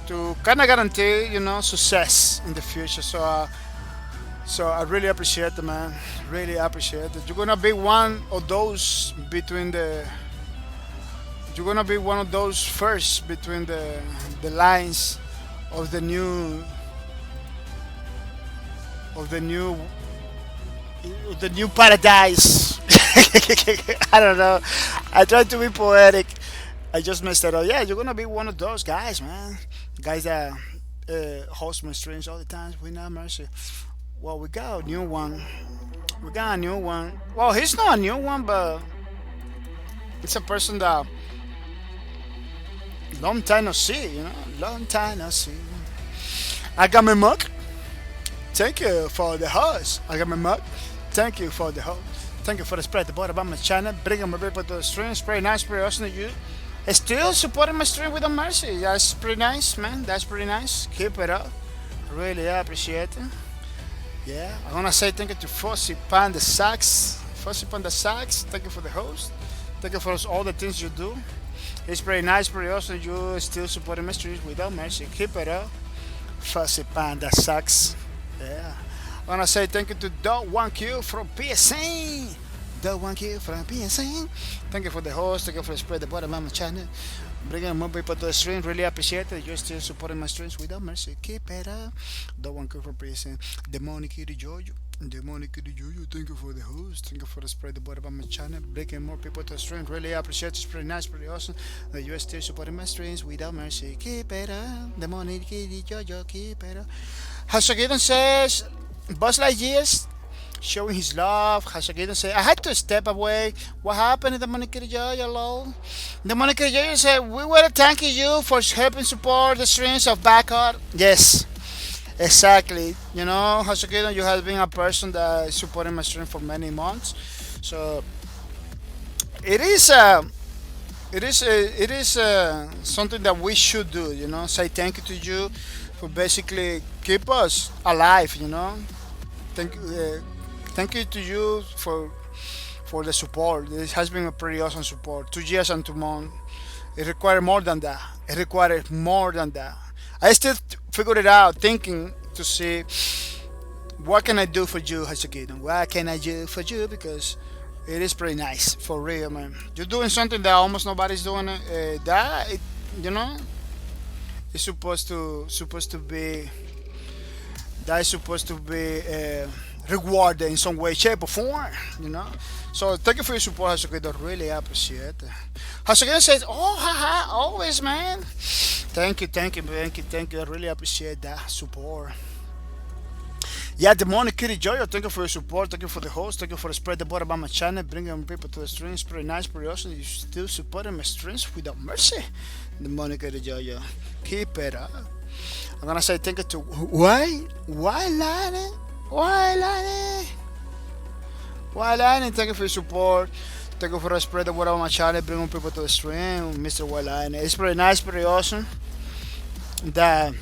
to kind of guarantee success in the future. So I really appreciate it, man. Really appreciate it. You're gonna be one of those between the. You're gonna be one of those first between the lines of the new paradise. I don't know. I tried to be poetic. I just messed it up. Yeah, you're gonna be one of those guys, man. Guys that host my streams all the time. We not mercy. Well, we got a new one. We got a new one. Well, he's not a new one, but it's a person that long time no see, long time no see. I got my mug. Thank you for the host. I got my mug. Thank you for the host. Thank you for the spread the word about my channel, bringing my people to the stream. It's pretty nice, pretty awesome that you still supporting my stream without mercy. That's pretty nice, man. That's pretty nice. Keep it up. Really appreciate it. Yeah, I'm gonna say thank you to Fossy Panda Sax. Fossy Panda Sax, thank you for the host. Thank you for all the things you do. It's pretty nice, pretty awesome. You still supporting my streams without mercy. Keep it up. Fossy Panda Sax. Yeah. I'm gonna say thank you to Dot1Q from PSN. Dot1Q from PSN. Thank you for the host. Thank you for spread the word about my channel. Bringing more people to the stream, really appreciate it. You're still supporting my streams without mercy. Keep it up. The one come from prison. Demonic Kitty Jojo. Demonic Kitty Jojo. Thank you for the host. Thank you for the spread the word about my channel. Bringing more people to the stream. Really appreciate it. It's pretty nice, pretty awesome. That you're still supporting my streams without mercy. Keep it up. Demonic Kitty Jojo. Keep it up. Hashagidan says, Buzz Lightyear showing his love. Hashagidan said, I had to step away. What happened in the Monica Jojo, lol? The Monica Jojo said, we were thanking you for helping support the streams of bahcorp. Yes, exactly. Hashagidan, you have been a person that is supporting my stream for many months. So it is something that we should do. Say thank you to you for basically keep us alive. Thank you to you for the support. This has been a pretty awesome support. 2 years and 2 months. It required more than that. It required more than that. I still figured it out, thinking to see what can I do for you, Hasakidan. What can I do for you? Because it is pretty nice, for real, man. You're doing something that almost nobody's doing. It's supposed to be. That is supposed to be rewarded in some way, shape, or form. So thank you for your support, Hasakidan. Really appreciate it. Hasakidan says, "Oh, haha, always, man." Thank you. I really appreciate that support. Yeah, Demonic Kitty Jojo, thank you for your support. Thank you for the host. Thank you for spread the word about my channel, bringing people to the streams. Pretty nice, pretty awesome. You still supporting my streams without mercy. Demonic Kitty Jojo, keep it up. I'm gonna say thank you to why Lightning? Thank you for your support. Thank you for spread the word on my channel, bringing people to the stream, Mr. White Lightning. It's pretty nice, pretty awesome that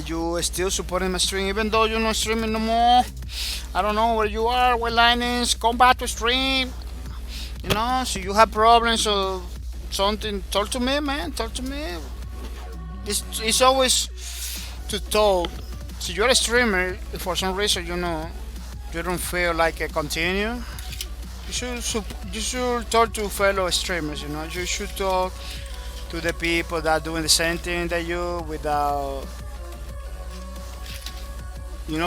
you are still supporting my stream, even though you're not streaming no more. I don't know where you are, White Lightning. Come back to stream. So you have problems or something, talk to me, man. Talk to me. It's always to talk. So you're a streamer, if for some reason you don't feel like a continue, you should talk to fellow streamers. You should talk to the people that are doing the same thing that you without,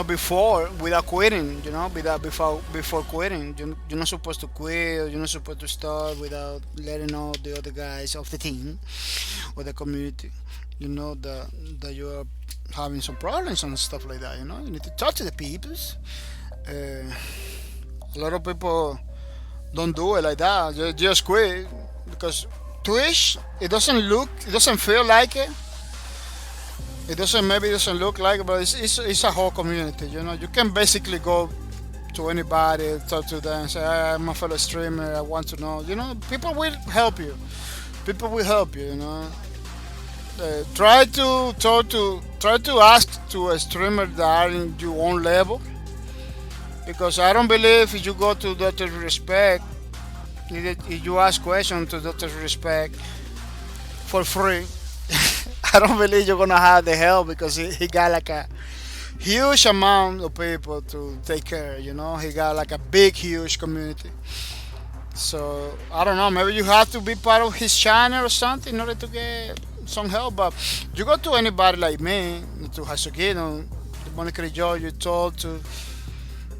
before, without quitting, without before quitting. You're not supposed to quit. You're not supposed to start without letting all the other guys of the team or the community, that you are having some problems and stuff like that. You need to talk to the peoples. Uh, a lot of people don't do it like that. Just quit because Twitch, it doesn't feel like it. Maybe it doesn't look like it, but it's a whole community. You can basically go to anybody, talk to them, say, I'm a fellow streamer, I want to know. People will help you. People will help you. Try to ask to a streamer that are in your own level, because I don't believe if you go to Dr. Respect, if you ask questions to Dr. Respect for free, I don't believe you're gonna have the help, because he got like a huge amount of people to take care. He got like a big, huge community. So I don't know. Maybe you have to be part of his channel or something in order to get some help. But you go to anybody like me, to Hasukino, the Monica Joe, you told to,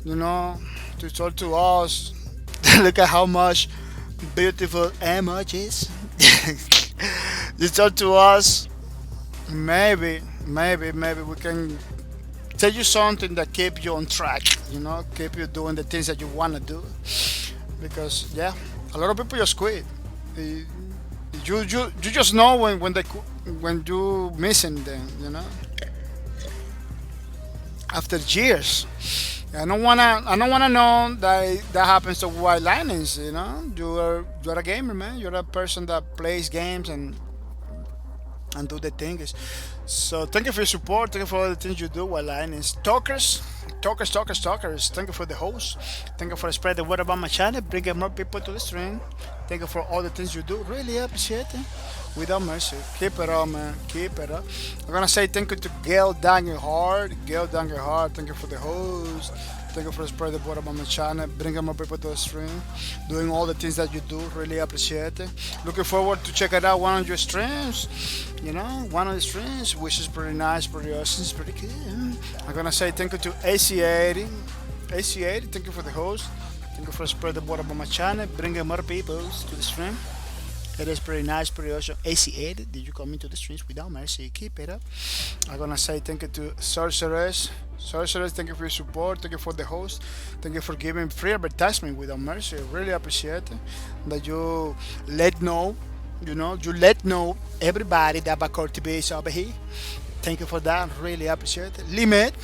to talk to us. Look at how much beautiful emojis. You talk to us. Maybe we can tell you something that keep you on track. Keep you doing the things that you wanna do. Because a lot of people just quit. You just know when you missing them. After years. I don't wanna know that happens to White Linings. You're a gamer, man. You're a person that plays games and do the things. So thank you for your support. Thank you for all the things you do, White Linings. Talkers. Thank you for the host. Thank you for spreading the word about my channel, bringing more people to the stream. Thank you for all the things you do. Really appreciate it. Without mercy. Keep it up, man. Keep it up. I'm gonna say thank you to Gail Dangerhard. Thank you for the host. Thank you for spreading the word about my channel, bringing more people to the stream, doing all the things that you do. Really appreciate it. Looking forward to check it out one of your streams. One of the streams, which is pretty nice, pretty awesome, it's pretty good. I'm gonna say thank you to AC80. AC80, thank you for the host. Thank you for spreading the word about my channel, bringing more people to the stream. It is pretty nice, pretty awesome. AC8, did you come into the streams without mercy? Keep it up. I'm gonna say thank you to Sorceress. Sorceress, thank you for your support. Thank you for the host. Thank you for giving free advertisement without mercy. Really appreciate it that you let know. You let know everybody that bahcorp TV is over here. Thank you for that. Really appreciate it. Limit,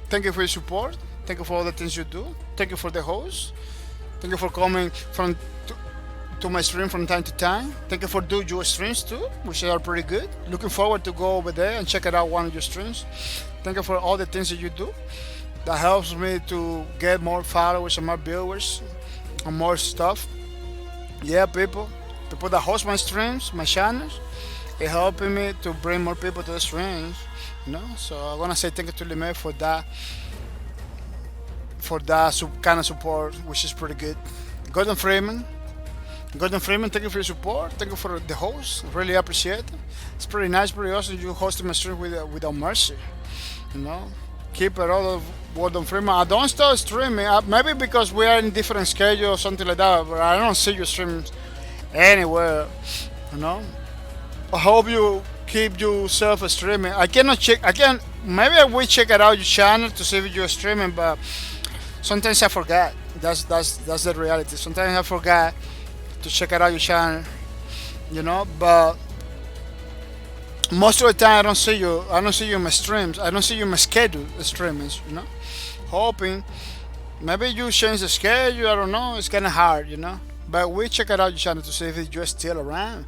thank you for your support. Thank you for all the things you do. Thank you for the host. Thank you for coming to my stream from time to time. Thank you for doing your streams too, which are pretty good. Looking forward to go over there and check it out one of your streams. Thank you for all the things that you do. That helps me to get more followers and more viewers and more stuff. Yeah, people that host my streams, my channels, it helping me to bring more people to the streams. So I wanna say thank you to Lime for that kind of support, which is pretty good. Gordon Freeman, thank you for your support. Thank you for the host. Really appreciate it. It's pretty nice, pretty awesome. You hosting my stream without mercy. Keep it all of Gordon Freeman. I don't start streaming. Maybe because we are in different schedule or something like that. But I don't see your streams anywhere. I hope you keep yourself streaming. I cannot check. Maybe I will check it out your channel to see if you're streaming, but sometimes I forget. That's the reality. Sometimes I forget to check it out your channel. But most of the time I don't see you in my streams. I don't see you in my schedule streamings. Hoping maybe you change the schedule. I don't know. It's kind of hard. But we check it out your channel to see if you're still around.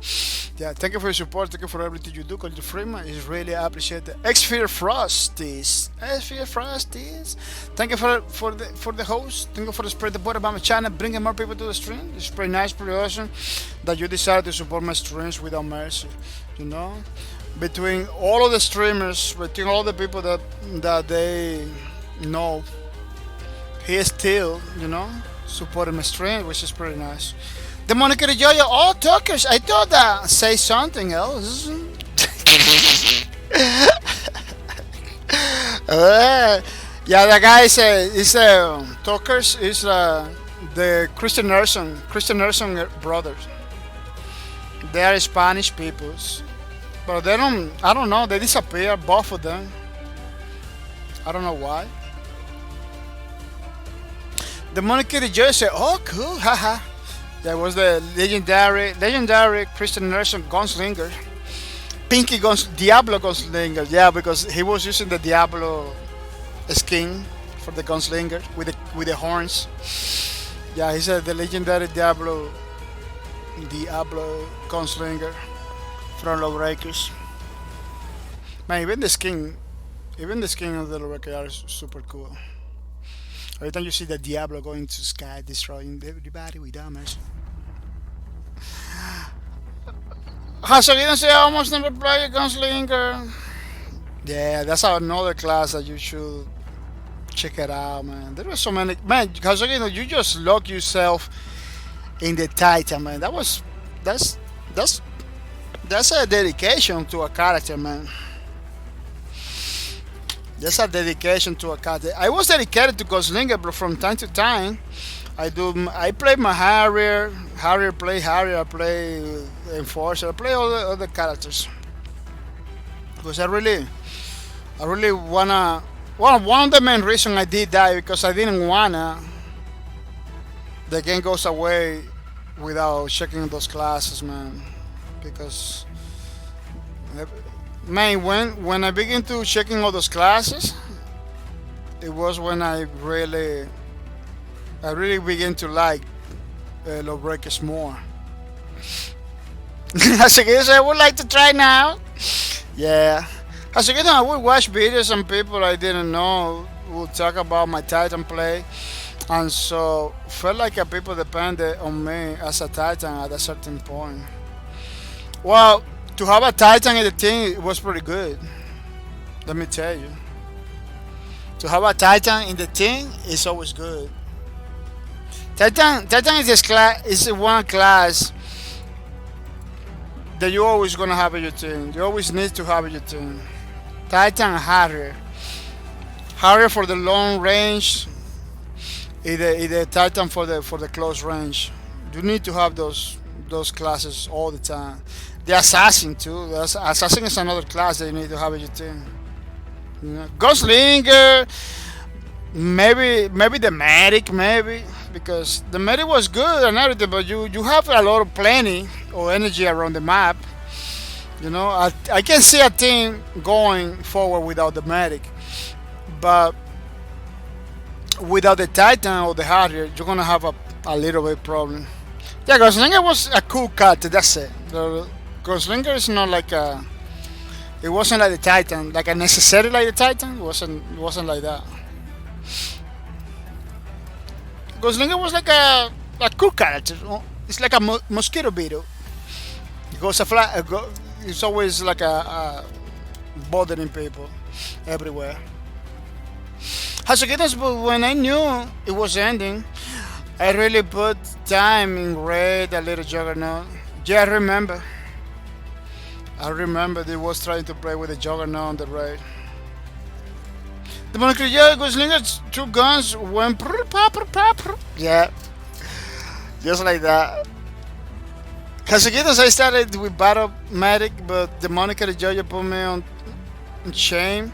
Yeah, thank you for your support. Thank you for everything you do. Gordon Freeman is really appreciated. Xfear Frosties. Thank you for the host. Thank you for the spread the word about my channel, bringing more people to the stream. It's pretty nice, pretty awesome that you decided to support my streams without mercy. Between all of the streamers, between all the people that they he is still, supporting my stream, which is pretty nice. The Monica de Jojo, all talkers. I thought that say something else. Uh, yeah, the guy is talkers is the Christian Nelson brothers. They are Spanish peoples, but they don't. I don't know. They disappear, both of them. I don't know why. The Monica de Jojo said, "Oh, cool, haha." That was the legendary Christian Nelson gunslinger. Pinky Guns Diablo Gunslinger, yeah, because he was using the Diablo skin for the gunslinger with the horns. Yeah, he's the legendary Diablo Gunslinger from Lawbreakers. Man, even the skin of the Lawbreakers is super cool. Every time you see the Diablo going to sky, destroying everybody with damage. Hasagidan say I almost never play a gunslinger. Yeah, that's another class that you should check it out, man. There were so many, man. Hasagidan, you just lock yourself in the Titan, man. That's that's that's a dedication to a character, man. That's a dedication to a character. I was dedicated to gunslinger, but from time to time, I play my Harrier play Harrier, I play Enforcer, I play all the other characters. Because I really wanna one of the main reason I did that because I didn't wanna the game goes away without checking those classes, man. Because man, when I began to checking all those classes, it was when I really began to like Lawbreakers more. As I guess I would like to try now. Yeah. As I guess I would watch videos and people I didn't know would talk about my Titan play. And so felt like people depended on me as a Titan at a certain point. Well, to have a Titan in the team it was pretty good. Let me tell you. To have a Titan in the team is always good. Titan is this class is one class that you're always gonna have in your team. You always need to have in your team. Titan and Harrier. Harrier for the long range. Either Titan for the close range. You need to have those classes all the time. The Assassin too. The Assassin is another class that you need to have in your team. You know? Gunslinger. Maybe the medic, maybe because the medic was good and everything, but you have a lot of plenty of energy around the map. You know, I can see a team going forward without the medic, but without the Titan or the Harrier, you're gonna have a little bit problem. Yeah, Gunslinger was a cool cut. That's it. The Gunslinger is not like a. It wasn't like the Titan, like a necessary like the Titan. It wasn't like that. Gunslinger was like a cool character. It's like a mosquito beetle. It goes it's always like a bothering people everywhere. But when I knew it was ending, I really put time in Raid, a little Juggernaut. Yeah, I remember. They was trying to play with the Juggernaut on the Raid. The Monocrilla Gunslinger's two guns went yeah, just like that. Casaquitas, I started with Battle Medic, but the Monica de Jojo put me on shame.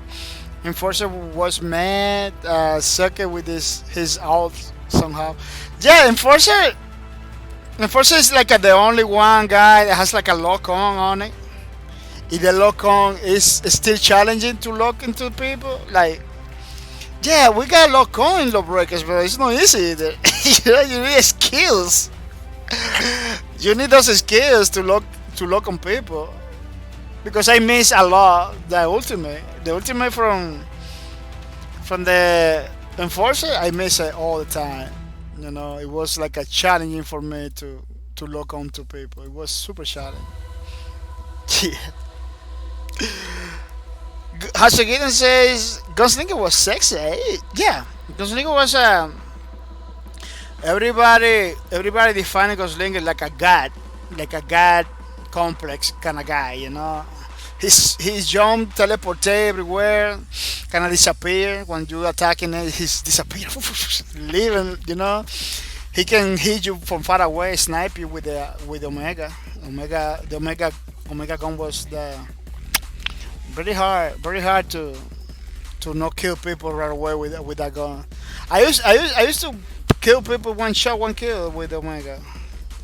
Enforcer was mad, sucked with his ult somehow. Yeah, Enforcer is like the only one guy that has like a lock on it. If the lock on is still challenging to lock into people, like. Yeah, we got lock on in Lawbreakers, but it's not easy either. You need skills. You need those skills to lock on people. Because I miss a lot the ultimate. The ultimate from the Enforcer, I miss it all the time. You know, it was like a challenging for me to lock on to people. It was super challenging. Yeah. Hashigidan says Gunslinger was sexy. Yeah, Gunslinger was Everybody define Gosling like a god complex kind of guy, you know. He's jump, teleport everywhere, kind of disappear when you attacking it. He's disappear, leaving, you know. He can hit you from far away, snipe you with Omega. Omega gun was the very hard to not kill people right away with that gun. I used to kill people one shot, one kill with Omega.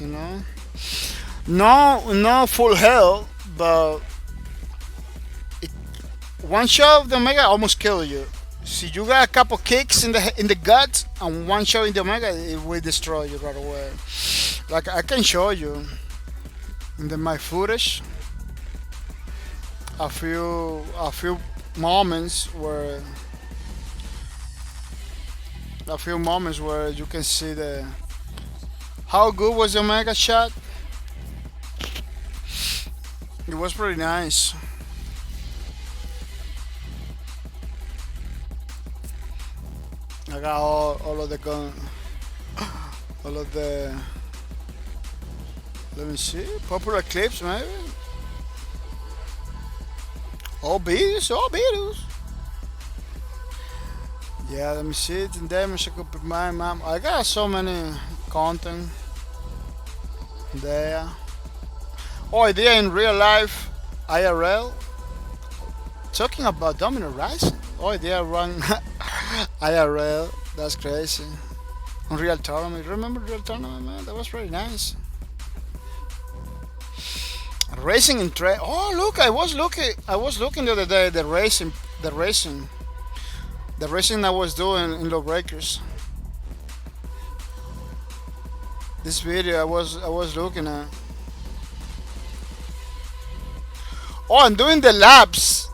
You know, no full health, but one shot of the Omega almost kill you. So you got a couple kicks in the gut and one shot in the Omega, it will destroy you right away. Like I can show you in my footage a few moments where you can see the how good was the Omega shot. It was pretty nice. I got all of the gun, all of the. Let me see, popular clips maybe. All videos. Yeah, let me see it in damage. I could put my mom. I got so many content there. Oh, they in real life, IRL. Talking about Domino Rising. Oh, they run IRL. That's crazy. Unreal Tournament. Remember Real Tournament, man? That was pretty nice. Racing in train. Oh, look! I was looking the other day. The racing I was doing in Lawbreakers. This video I was looking at. Oh, I'm doing the laps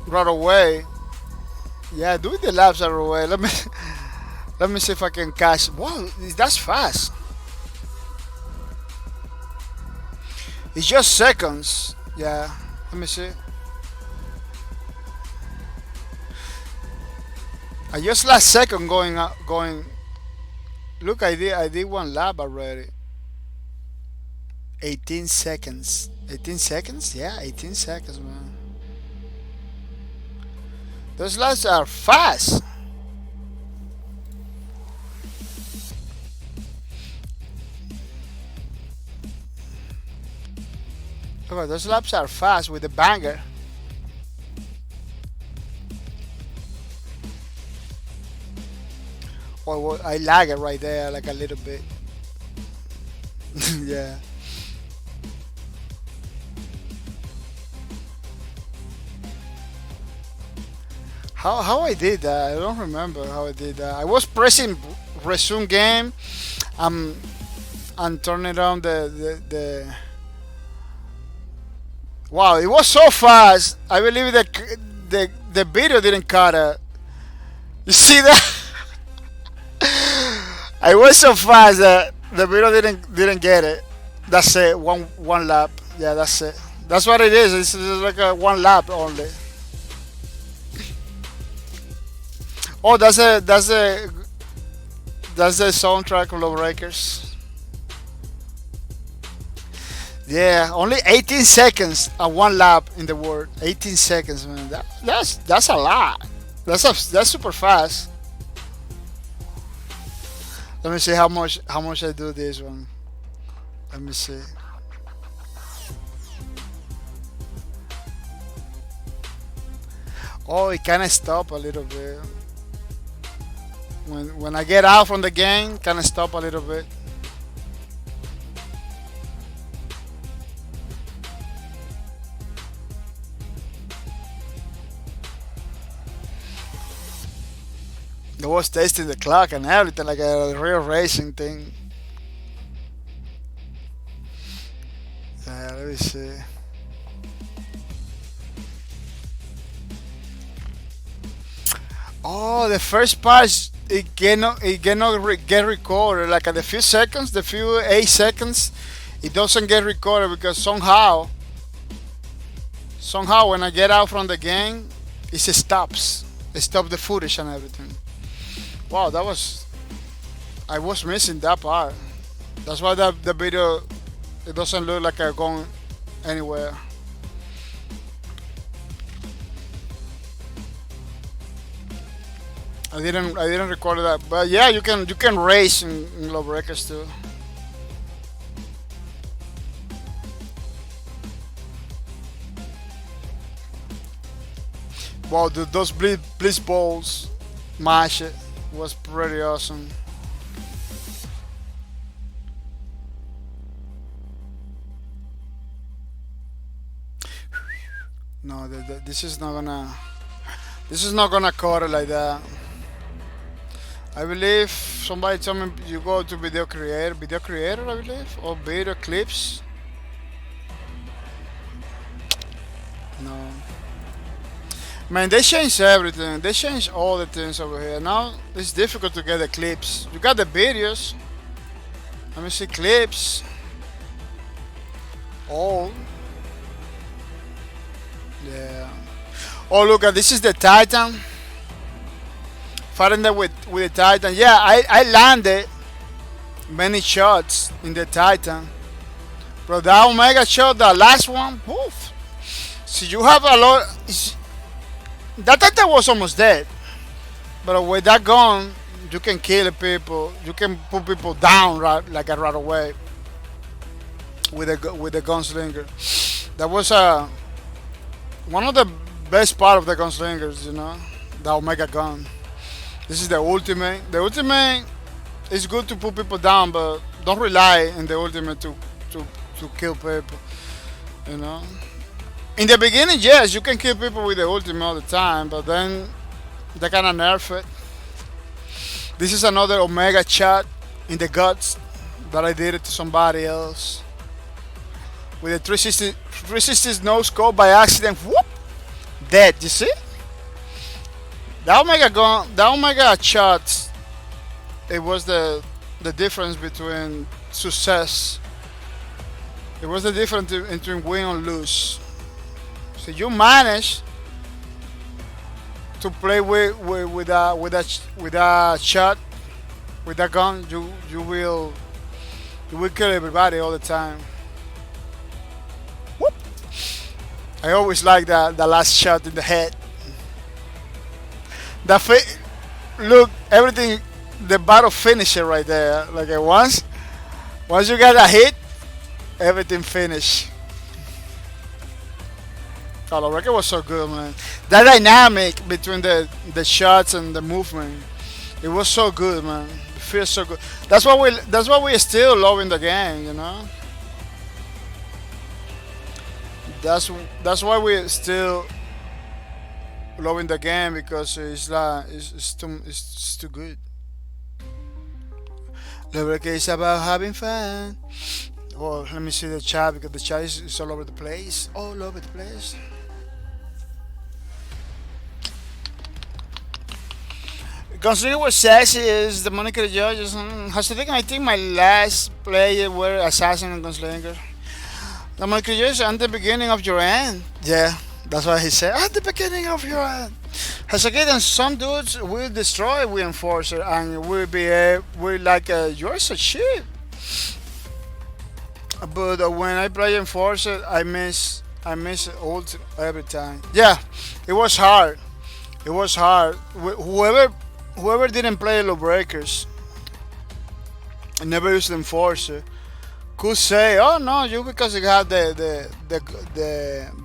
right away. Yeah, doing the laps right away. Let me see if I can catch. Wow, that's fast. It's just seconds. Yeah, let me see. I just last second going. Look, I did one lap already. 18 seconds. 18 seconds? Yeah, 18 seconds, man. Those laps are fast. Look, those laps are fast with the banger. Oh, well, I lag it right there like a little bit. Yeah. How I did that? I don't remember how I did that. I was pressing resume game, and turning on the. Wow, it was so fast. I believe that the video didn't cut it. You see that? I was so fast that the video didn't get it. That's it. One lap. Yeah, that's it. That's what it is. It's like a one lap only. Oh, that's the soundtrack of Lawbreakers. Yeah, only 18 seconds and one lap in the world. 18 seconds, man. That's a lot. That's super fast. Let me see how much I do this one. Let me see. Oh, it kind of stop a little bit. When I get out from the game, kind of stop a little bit. I was testing the clock and everything like a real racing thing. Yeah, let me see. Oh, the first part it cannot get recorded. Like at the few seconds, the few 8 seconds, it doesn't get recorded because somehow when I get out from the game, it stops. It stops the footage and everything. Wow, that was I was missing that part. That's why the video it doesn't look like I'm going anywhere. I didn't record that, but yeah, you can race in low breakers too. Wow, those bliss balls match it was pretty awesome. No, this is not gonna cut it like that. I believe somebody told me you go to video creator, I believe, or video clips. No. Man, they changed everything. They changed all the things over here. Now it's difficult to get the clips. You got the videos. Let me see clips. All. Yeah. Oh, look at this is the Titan. Fighting there with the Titan. Yeah, I landed many shots in the Titan. Bro, that Omega shot, the last one, poof. So you have a lot. That Titan was almost dead. But with that gun, you can kill people. You can put people down right away with the gunslinger. That was one of the best part of the gunslingers, the Omega gun. This is the ultimate. The ultimate is good to put people down, but don't rely on the ultimate to kill people. In the beginning, yes, you can kill people with the ultimate all the time, but then they kind of nerf it. This is another Omega shot in the guts that I did it to somebody else with a 360 no scope by accident. Whoop, dead. You see? The Omega shot. It was the difference between success. It was the difference between win or lose. So you manage to play with a shot, with a gun. You will kill everybody all the time. Whoop. I always like the last shot in the head. Look, everything, the battle finisher right there. Like once you get a hit, everything finished. Oh, the record was so good, man. That dynamic between the shots and the movement, it was so good, man. It feels so good. That's why we're still loving the game, That's why we're still loving the game, because it's too good. The record is about having fun. Oh, let me see the chat, because the chat is all over the place. All over the place. Considering what sexy is the Monica Judges, I think my last player were Assassin and Gunslinger. The Monica Judges at the beginning of your end. Yeah, that's what he said. At the beginning of your end. Hasagadan, some dudes will destroy we Enforcer and we're like, you're so cheap. But when I play Enforcer, I miss ult every time. Yeah, it was hard. It was hard. Whoever didn't play low breakers and never used Enforcer could say, "Oh no, you because you have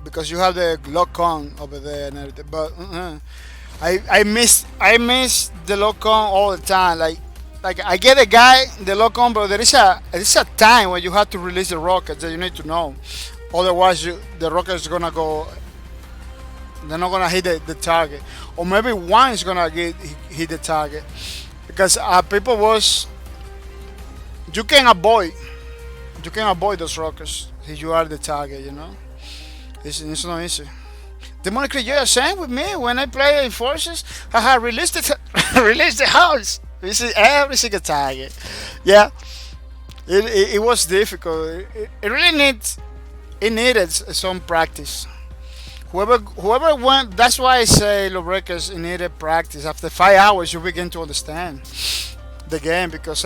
because you have the lock on over there and everything." But I miss the lock on all the time. Like I get a guy the lock on, but there is a time when you have to release the rockets that you need to know. Otherwise, the rocket is gonna go. They're not gonna hit the target, or maybe one is gonna hit the target, because people was you can avoid those rockets if you are the target. It's not easy. Demonic Creature, same with me when I play in forces. Haha, release the house. This is every single target. Yeah, it was difficult. It really needed some practice. Whoever went, that's why I say low breakers needed practice. After 5 hours, you begin to understand. the game because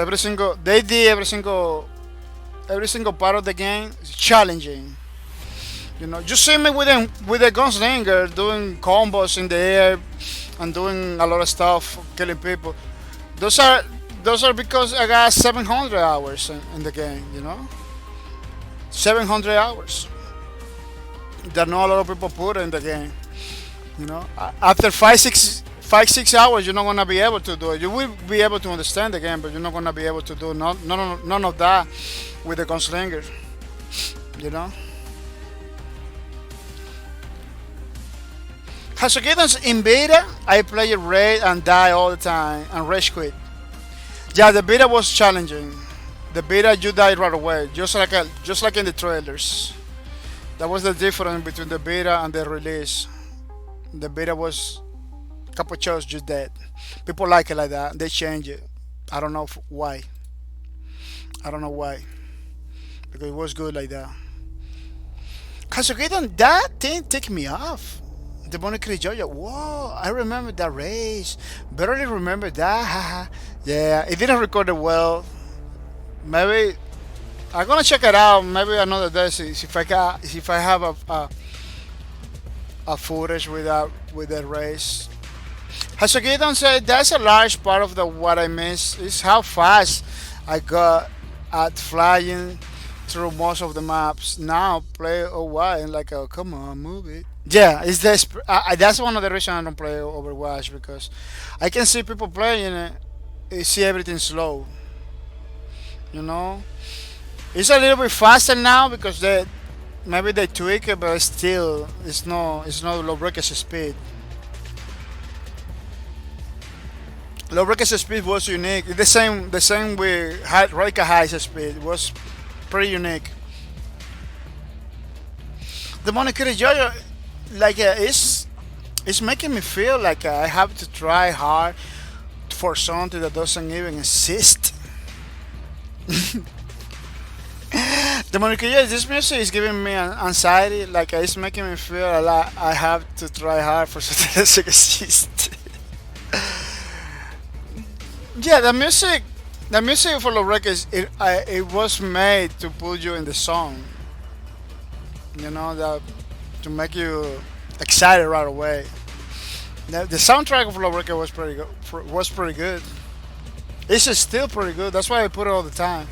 they did every single part of the game is challenging. You know, you see me with a gunslinger doing combos in the air and doing a lot of stuff, killing people. Those are those are because I got 700 hours in the game. You know, 700 hours that not a lot of people put in the game. You know, after 5 6 hours, you're not gonna be able to do it. You will be able to understand the game, but you're not gonna be able to do none of that with the gunslinger. You know. Hasukidan's in beta, I play raid and die all the time and rage quit. Yeah, the beta was challenging. The beta you died right away, just like in the trailers. That was the difference between the beta and the release. The beta was a couple shows just dead. People like it like that. They change it. I don't know why. I don't know why. Because it was good like that. Hasukidan, that thing ticked me off. The Monikiri Jojo. Whoa, I remember that race. Barely remember that. Haha. Yeah, it didn't record it well. Maybe I'm gonna check it out. Maybe another day. See if I have a footage with that race. Hasagidan said that's a large part of the what I miss is how fast I got at flying through most of the maps. Now play Overwatch and like, oh come on, move it. Yeah, it's this. That's one of the reasons I don't play Overwatch because I can see people playing it. You see everything slow. You know, it's a little bit faster now because maybe they tweak it, but still it's not low breakers speed. Low breakers speed was unique. The same with Radical High's speed. It was pretty unique. The Monikiri Jojo, like it's making me feel like I have to try hard for something that doesn't even exist. The Monikiri, this music is giving me anxiety. Like it's making me feel like I have to try hard for something that doesn't exist. Yeah, the music for the records, it was made to put you in the song. You know that to make you excited right away. The soundtrack of the record was pretty good. Was pretty good. It's still pretty good. That's why I put it all the time.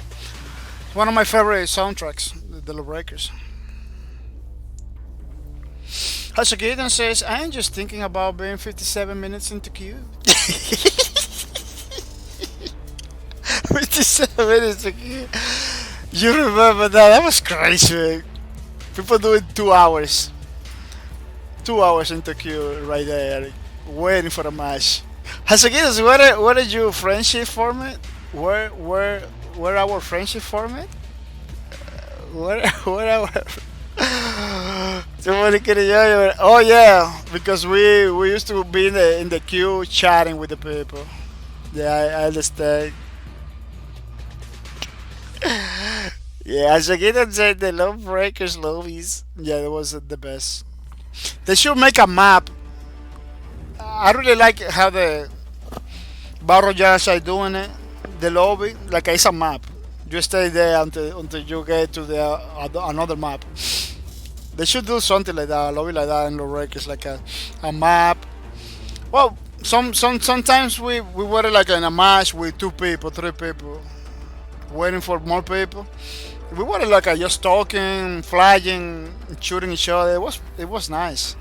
It's one of my favorite soundtracks, the Lawbreakers. Hasagidan says, I am just thinking about being 57 minutes into queue. 57 minutes into queue. You remember that? That was crazy. People doing 2 hours. 2 hours into queue right there, waiting for the match. Hasagidan, what is your friendship format? Where our friendship format? Where our oh yeah, because we used to be in the queue chatting with the people. Yeah, I understand. Yeah, Hasagidan said the Love Breakers lobbies. Yeah, that was the best. They should make a map. I really like how the Battle Royale are doing it. The lobby, like it's a map. You stay there until you get to the another map. They should do something like that, a lobby like that in the Breakers, like a map. Well, sometimes we were like in a match with 2 people, 3 people, waiting for more people. We were like just talking, flying, shooting each other. It was nice.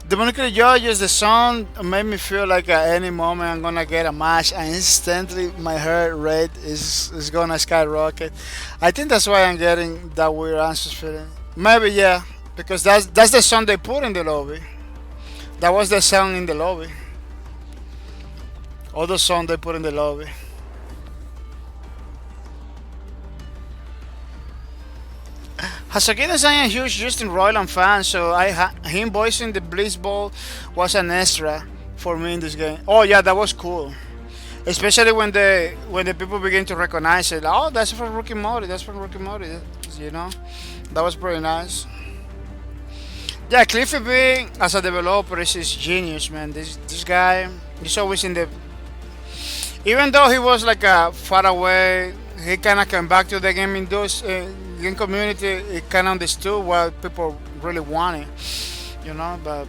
The Monica George's the song made me feel like at any moment I'm gonna get a match and instantly my heart rate is gonna skyrocket. I think that's why I'm getting that weird answers feeling. Maybe yeah, because that's the song they put in the lobby. That was the song in the lobby. All the song they put in the lobby. Hasagidan is a huge Justin Roiland fan, so him voicing the Blitz Ball was an extra for me in this game. Oh yeah, that was cool. Especially when the people begin to recognize it. Oh, that's from Rookie Modi. That's from Rookie Modi. You know, that was pretty nice. Yeah, Cliffy B as a developer is genius, man. This guy, he's always in the. Even though he was like far away, he kind of came back to the game community. He kind of understood what people really wanted, you know. But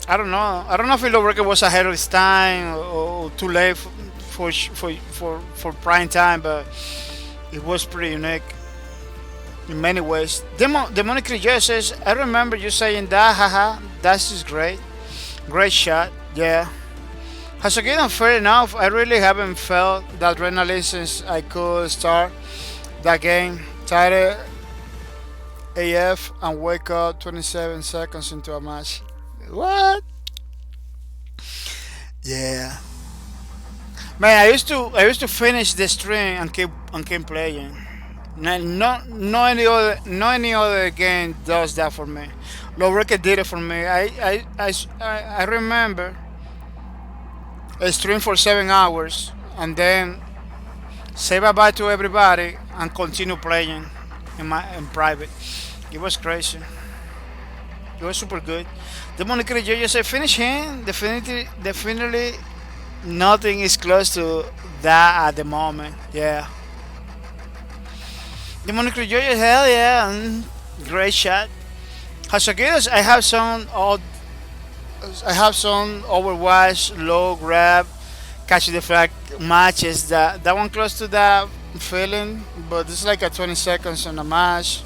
I don't know. I don't know if Ilo Record was ahead of his time or too late for prime time, but it was pretty unique in many ways. Demonic Creature says, I remember you saying that, haha, that's just great. Great shot, yeah. Hasogedon, fair enough. I really haven't felt that adrenaline since I could start that game. Tired AF and wake up 27 seconds into a match. What? Yeah. Man, I used to finish the stream and keep playing. No any other game does that for me. Lowrecker did it for me. I remember I streamed for 7 hours and then say bye bye to everybody and continue playing in private. It was crazy. It was super good. The Monica Jojo said finish him. Definitely nothing is close to that at the moment. Yeah. The Monica Jojo, hell yeah. Great shot. Hasakidos, I have some Overwatch, low grab, catch the flag matches. That one close to that feeling, but it's like a 20 seconds on a match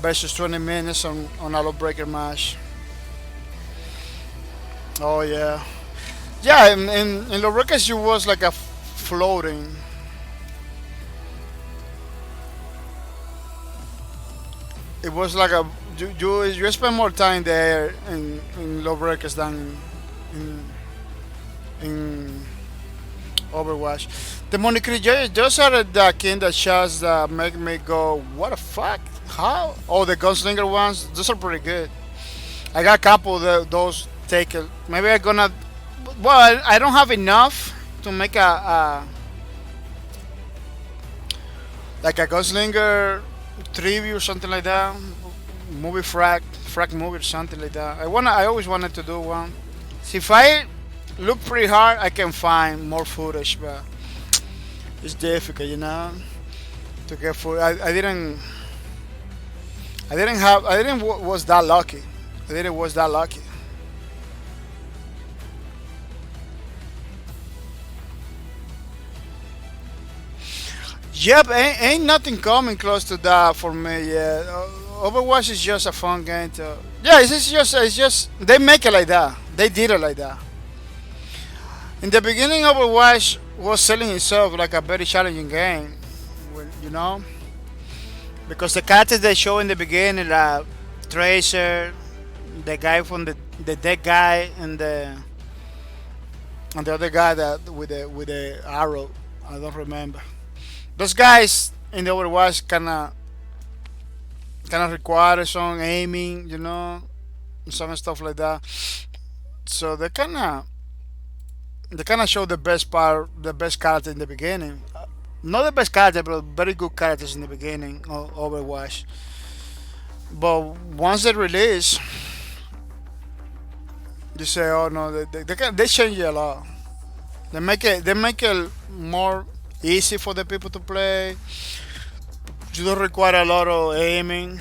versus 20 minutes on a low breaker match. Oh yeah, yeah. In low breakers, you was like a floating. It was like a you spend more time there in low breakers than in Overwatch. The Monica those are the kind of shots that make me go, what the fuck? How? Oh, the gunslinger ones, those are pretty good. I got a couple of those taken. Maybe I'm gonna. Well, I don't have enough to make a like a gunslinger tribute or something like that. Movie frag movie or something like that. I always wanted to do one. See, if I look pretty hard, I can find more footage, but it's difficult, you know, to get footage. Was that lucky. I didn't was that lucky. Yep, ain't nothing coming close to that for me yet. Overwatch is just a fun game to. Yeah, it's just they make it like that. They did it like that. In the beginning, Overwatch was selling itself like a very challenging game, you know, because the characters they show in the beginning, like Tracer, the guy from the dead guy, and the other guy that with the arrow, I don't remember. Those guys in the Overwatch kinda require some aiming, you know, some stuff like that. So they kinda show the best character in the beginning. Not the best character, but very good characters in the beginning of Overwatch. But once they release, you say, oh no, they change it a lot. They make it more easy for the people to play. You don't require a lot of aiming.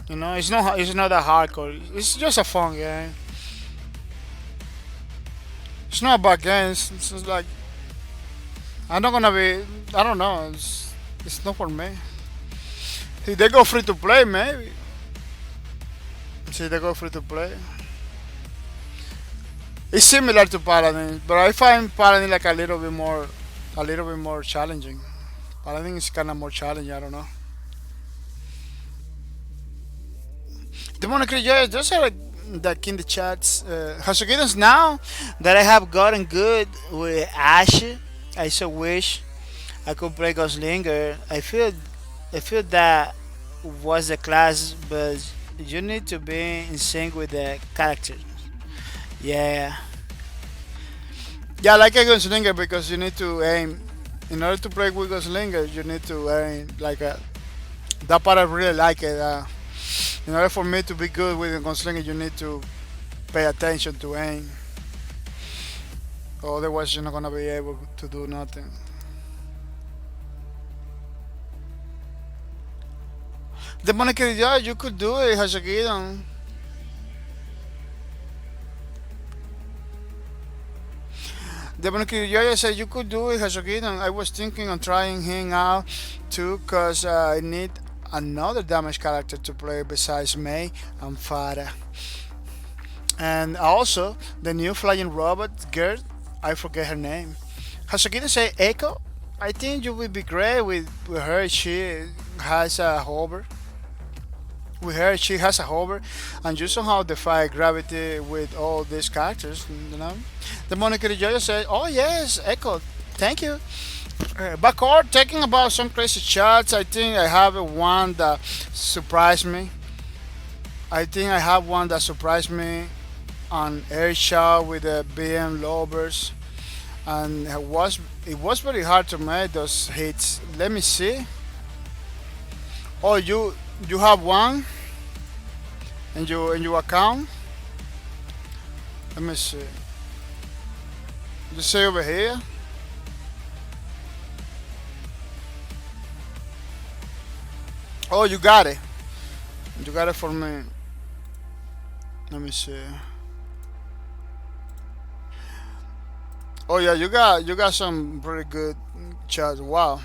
You know, it's not that hardcore. It's just a fun game. It's not a bad game. It's just like I'm not gonna be. I don't know. It's not for me. If they go free to play, maybe. See, they go free to play. It's similar to Paladin, but I find Paladin like a little bit more challenging. Paladin is kind of more challenging. I don't know. Demonic Creatures, those are like in the chats. Hasugidons, now that I have gotten good with Ash, I so wish I could play Gunslinger. I feel that was the class, but you need to be in sync with the characters. Yeah. Yeah, I like a Gunslinger because you need to aim. In order to play with Gunslinger, you need to aim like a. That part I really like it. In order for me to be good with the gunslinger, you need to pay attention to aim. Otherwise, you're not gonna be able to do nothing. The money can, yeah, you could do it, Hashakidan. The Bonakirioya said you could do it, Hashakidan. I was thinking on trying him out too, cause I need another damage character to play besides May and Farah. And also the new flying robot girl, I forget her name. Hashakidan say Echo. I think you would be great with her. She has a hover. With her, she has a hover, and you somehow defy gravity with all these characters. You know, the Monica Jojo said, "Oh yes, Echo, thank you." Bahcorp talking about some crazy shots. I think I have one that surprised me. I think I have one that surprised me on air shot with the BM lovers, and it was very hard to make those hits. Let me see. Oh, you have one in your account. Let me see. You say over here. Oh, you got it. You got it for me. Let me see. Oh yeah, you got some pretty good shots. Wow.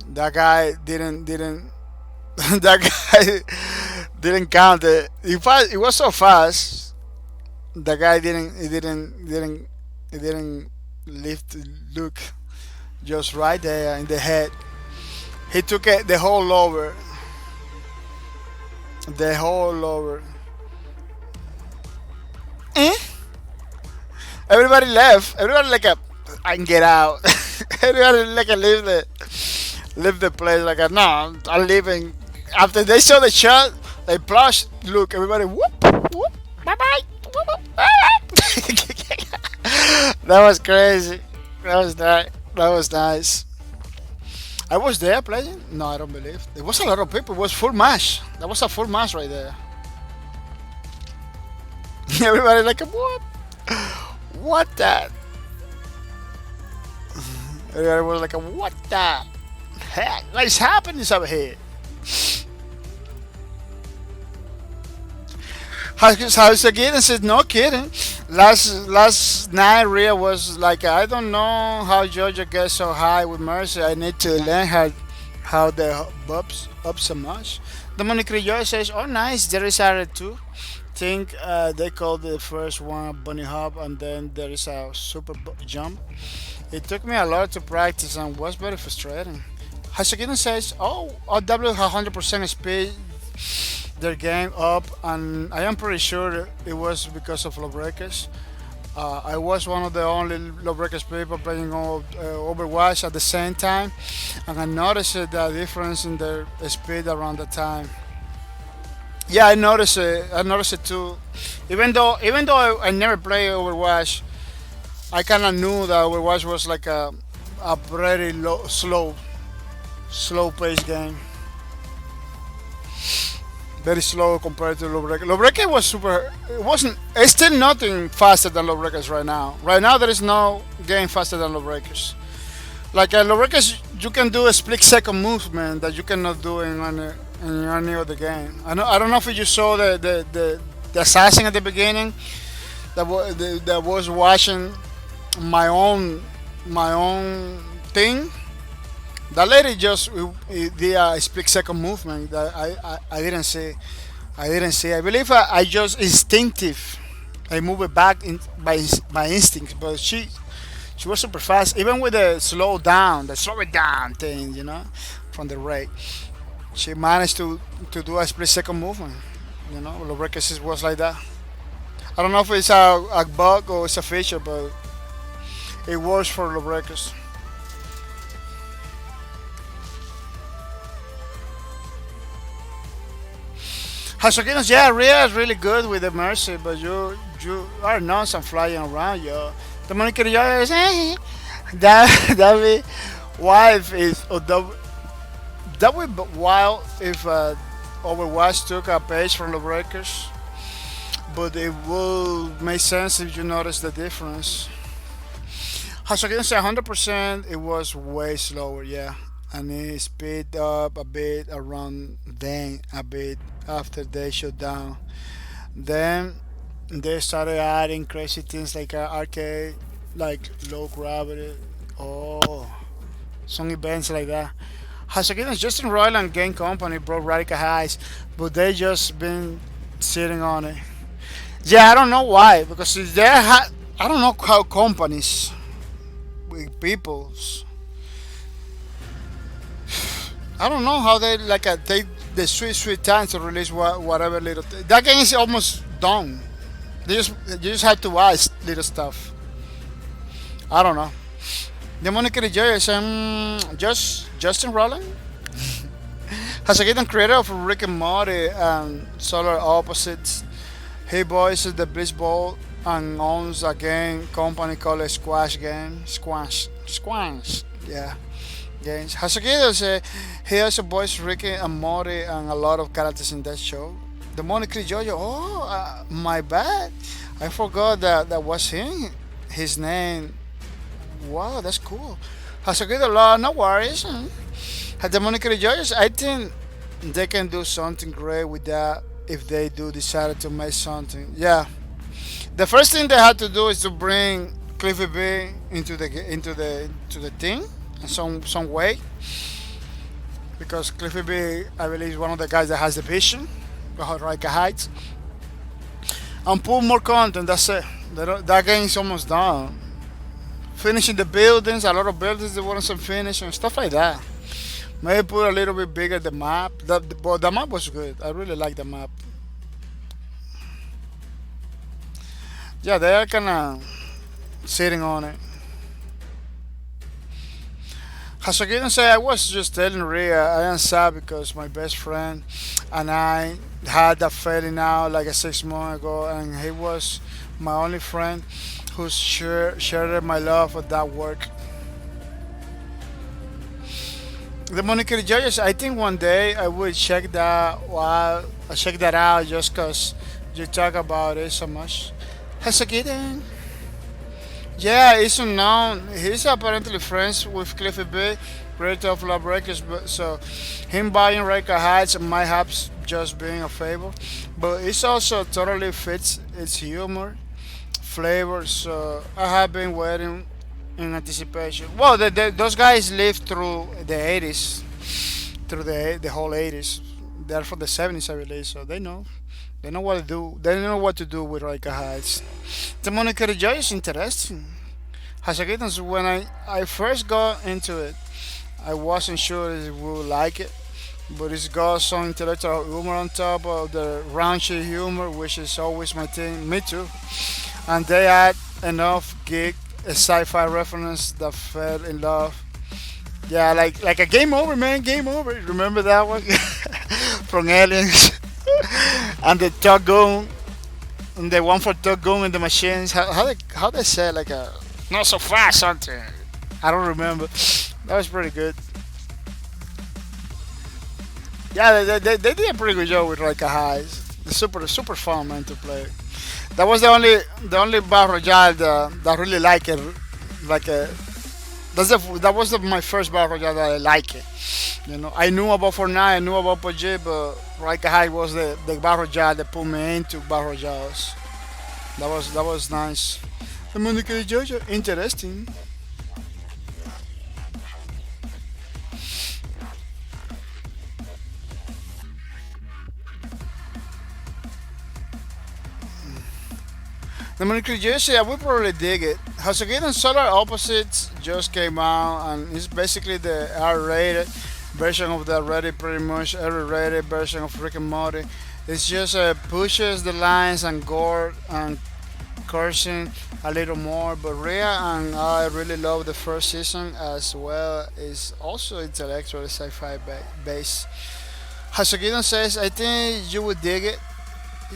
That guy didn't that guy didn't count it. It was so fast. The guy didn't lift look just right there in the head. He took it the whole over. The whole over. Eh? Everybody left. Everybody like I can get out. Everybody like leave the place like no, I'm leaving. After they saw the shot, they plush. Look, everybody whoop whoop bye bye. Whoop, whoop, bye, bye. That was crazy. That was nice. I was there playing. No, I don't believe. There was a lot of people. It was full match. That was a full match right there. Everybody like what? What that? Everybody was like what the heck? What is happening over here? How's again? I said, no kidding. Last night, Rhea was like, I don't know how Georgia gets so high with Mercy. I need to learn how the bumps up so much. The Monica Joy says, oh nice, there is R2. Think they call the first one bunny hop, and then there is a super jump. It took me a lot to practice and was very frustrating. Hasakina says, oh, OW 100% speed their game up, and I am pretty sure it was because of Lawbreakers. I was one of the only Lawbreakers people playing Overwatch at the same time, and I noticed the difference in their speed around the time. Yeah, I noticed it. I noticed it too. Even though I never played Overwatch, I kind of knew that Overwatch was like a pretty slow paced game. Very slow compared to Lawbreaker. Lawbreaker was super. It wasn't. It's still nothing faster than Lawbreakers right now. Right now, there is no game faster than Lawbreakers. Like Lawbreakers, you can do a split second movement that you cannot do in any other game. I don't know if you saw the assassin at the beginning that was watching my own thing. That lady just did a split second movement that I didn't see. I believe I just instinctive. I move it back by instinct, but she was super fast. Even with the slow it down thing, from the rate, she managed to do a split second movement. Lawbreakers was like that. I don't know if it's a bug or it's a feature, but it works for Lawbreakers. Hasokinos, yeah, Rhea is really good with the Mercy, but you are nonsense flying around, yo. The Monica is that be wild if that would be wild if Overwatch took a page from the Breakers, but it will make sense if you notice the difference. As I can say 100%, it was way slower, yeah. And it speed up a bit around then, a bit after they shut down. Then they started adding crazy things like arcade, like low gravity. Oh, some events like that. Hasakidan's Justin Roiland Game Company broke Radical Heights, but they just been sitting on it. Yeah, I don't know why, because if they I don't know how companies with peoples. I don't know how they like take the sweet time to release whatever little. That game is almost done. You just have to add little stuff. I don't know. The Monica Joyce just Justin Roland has a kid and creator of Rick and Morty and Solar Opposites. He voices the Blitz Ball and owns a game company called Squash Game. Squash. Yeah. Games. Hasakido he also voiced Ricky and Morty and a lot of characters in that show. The Monica Jojo. Oh, my bad. I forgot that was him. His name. Wow, that's cool. Hasakido Law, no worries. At the Monica Joyce, I think they can do something great with that if they do decide to make something. Yeah. The first thing they had to do is to bring Cliffy B into the thing in some way, because Cliffy B, I believe, is one of the guys that has the vision behind Rika Heights, and put more content. That's it. That game is almost done. Finishing the buildings, a lot of buildings they want some finish and stuff like that. Maybe put a little bit bigger the map. But the map was good. I really like the map. Yeah, they are kind of sitting on it. As I can say, I was just telling Rhea, I am sad because my best friend and I had that falling out like 6 months ago, and he was my only friend who shared my love for that work. The Monica Judges, I think one day I will check that. Well, I check that out just cause you talk about it so much. Has a kitten. Yeah, it's unknown. He's apparently friends with Cliffy B, creator of Lawbreakers, but so him buying Rika Heights might have just being a favor. But it also totally fits its humor, flavor, so I have been waiting in anticipation. Well, those guys lived through the 80s, through the whole 80s. They're from the 70s, I believe, so they know. They know what to do. They know what to do with Rika Heights. The Monica Joy is interesting. As a kid, when I first got into it, I wasn't sure if we would like it, but it's got some intellectual humor on top of the raunchy humor, which is always my thing. Me too. And they had enough geek sci-fi reference that fell in love. Yeah, like a game over, man, game over. Remember that one from Aliens? And the Tuggun, and the one for Tuggun and the machines. How they say like a not so fast something. I don't remember. That was pretty good. Yeah, they did a pretty good job with Rika Highs. It's super fun, man, to play. That was the only battle royale that really like it. Like that was my first battle royale that I like it. You know, I knew about Fortnite, I knew about PUBG, but Rika High was the battle royale that put me into battle royales. That was nice. The Monica Jojo, interesting. The Monica Jojo, I would probably dig it. Hasogate and Solar Opposites just came out, and it's basically the R-rated version of the already pretty much R-rated version of Rick and Morty. It's just pushes the lines and gore and cursing a little more, but Rhea and I really love the first season as well. It's also intellectual sci-fi based. Hasogidon says, I think you would dig it.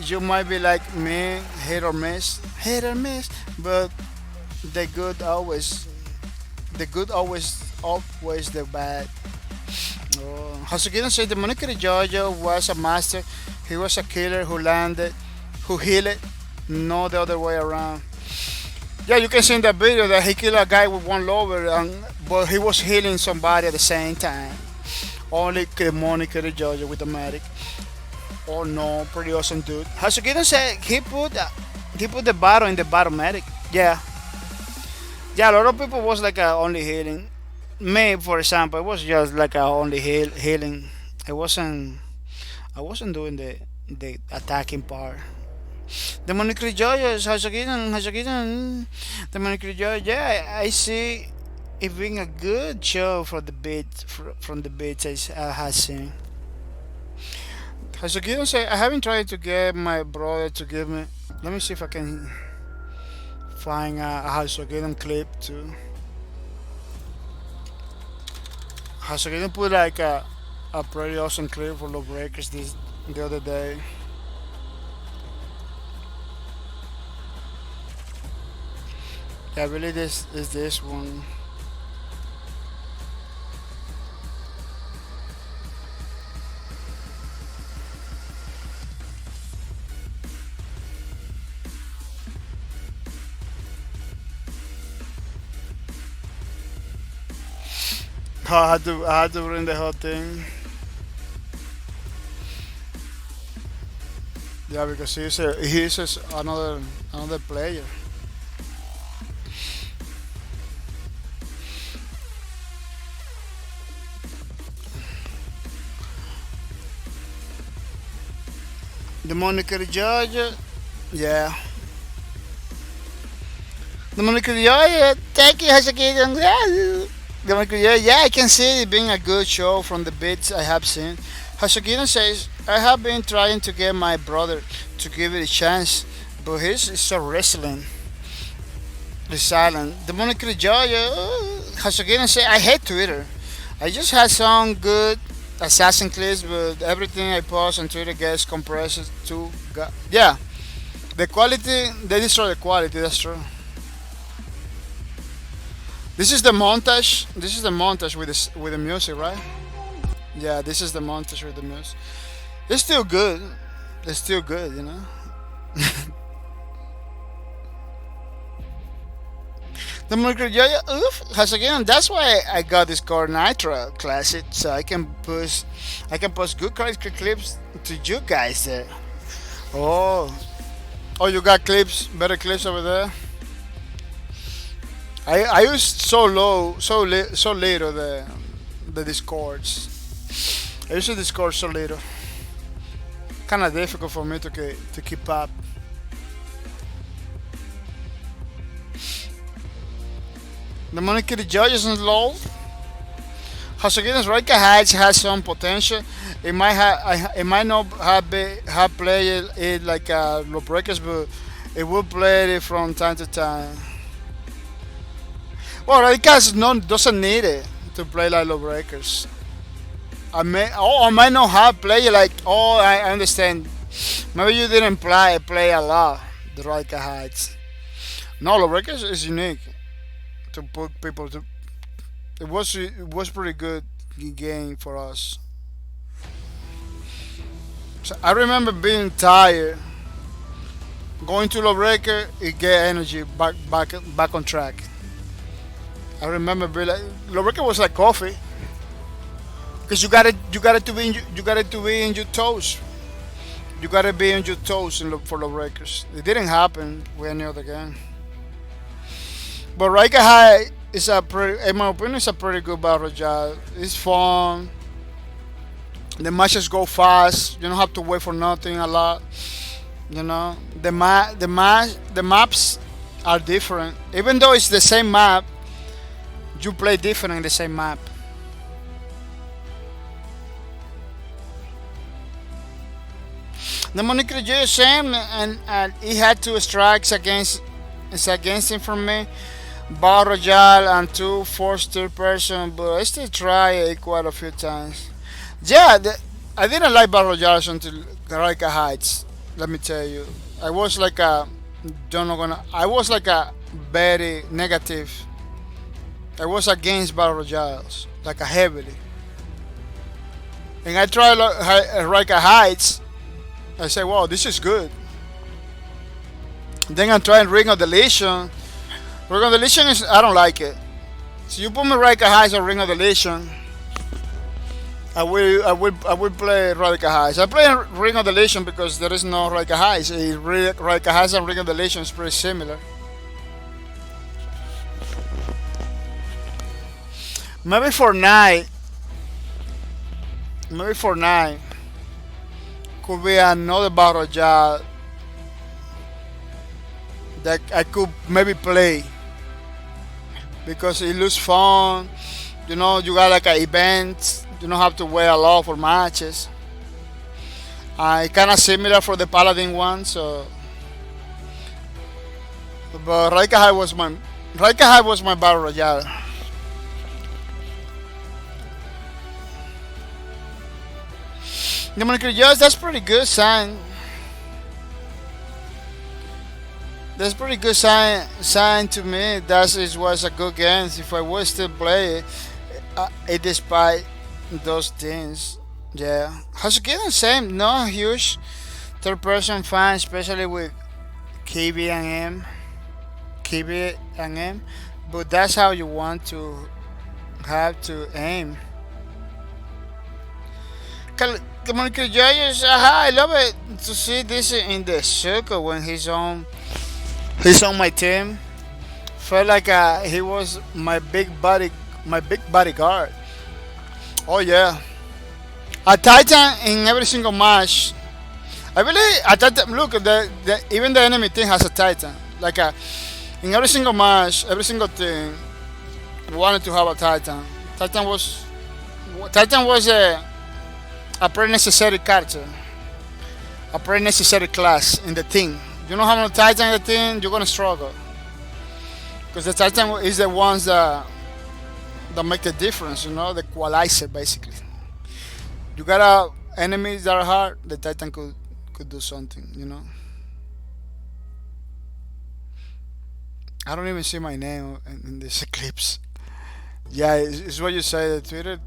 You might be like me, hit or miss, but the good always outweighs the bad. Hasugino said the Monikiri Jojo was a master. He was a killer who landed, who healed it, no the other way around. Yeah, you can see in the video that he killed a guy with one lover, but he was healing somebody at the same time. Only Monikiri Jojo with the medic. Oh no, pretty awesome dude. Hasugino said he put the battle in the battle medic. Yeah. Yeah, a lot of people was like only healing. Me, for example, it was just like only healing. I wasn't doing the attacking part. The Monikiri Jojo is Hasagidan. The Monikiri Jojo, yeah, I see it being a good show for the from the bits I have seen. Hasagidan say I haven't tried to get my brother to give me. Let me see if I can find a Hasagidan clip too. Hasagidan put like a pretty awesome clip for low breakers the other day. Yeah, really this is this one. I had to bring the whole thing. Yeah, because he's another player. The Monica Georgia, yeah. The Monica Georgia, thank you, Hasakidan. The Monica Georgia, yeah, I can see it being a good show from the bits I have seen. Hasakidan says, I have been trying to get my brother to give it a chance, but he's so resilient. Silent. The Monica Georgia, Hasakidan says, I hate Twitter. I just had some good assassin clips, but everything I post on Twitter gets compressed to yeah, the quality, they destroy the quality. That's true. This is the montage with the music, right? Yeah, this is the montage with the music. It's still good. It's still good, you know. The Mercury, yeah, has again. That's why I got this Core Nitro Classic, so I can post good clips to you guys there. Oh, you got clips, better clips over there. I use so little the Discords. I use the Discord so little. Kind of difficult for me to keep up. The Monica Judges and LOL. Hasaginas Reika Heights has some potential. It might not have played it like low breakers, but it will play it from time to time. Well, Reika doesn't need it to play like low breakers. I might not have played it like. Oh, I understand. Maybe you didn't play a lot the Reika Heights. No, low breakers is unique. To put people to, it was pretty good game for us. So I remember being tired, going to Lawbreaker, it get energy back on track. I remember being like Lawbreaker was like coffee, because you got to be in your toes. You gotta be on your toes for Lawbreakers. It didn't happen with any other game. But Raika High is in my opinion, it's a pretty good battle royale. It's fun. The matches go fast. You don't have to wait for nothing a lot. You know, the maps are different. Even though it's the same map, you play different in the same map. The Monica J same, and he had 2 strikes against him from me. Battle Royale and 2 forced third person, but I still try it quite a few times. Yeah, I didn't like Battle Royales until Raika Heights. Let me tell you, I was like a very negative. I was against Battle Royales, like a heavily. and I try Rika Heights. I say, wow, this is good. Then I'm trying Ring of Deletion. Ring of Deletion is, I don't like it. So you put me Rika Heights or Ring of Deletion, I will play Radical Heights. I play Ring of Deletion because there is no Radical Heights. Radical Heights and Ring of Deletion is pretty similar. Maybe Fortnite could be another battle royale that I could maybe play because it looks fun. You know, you got like an event. You don't have to wait a lot for matches. It's kind of similar for the Paladin one. So, but Radical High was my battle royale. Dominican, yes, that's pretty good sign. That's pretty good sign to me. That was a good game. If I was still play it despite those things. Yeah. Hasukidan same, no huge third person fan, especially with KB and M. But that's how you want to have to aim. Dominican Judges, I love it to see this in the circle when he's on my team. Felt like he was my big bodyguard. Oh yeah, a Titan in every single match. I believe a Titan. Look, even the enemy team has a Titan. Like in every single match, every single team wanted to have a Titan. Titan was a pretty necessary character, a pretty necessary class in the team. You don't have a Titan in the team, you're gonna struggle. Because the Titan is the ones that make the difference, you know, the equalizer basically. You got enemies that are hard, the Titan could do something, you know. I don't even see my name in these clips. Yeah, it's what you say. The Twitter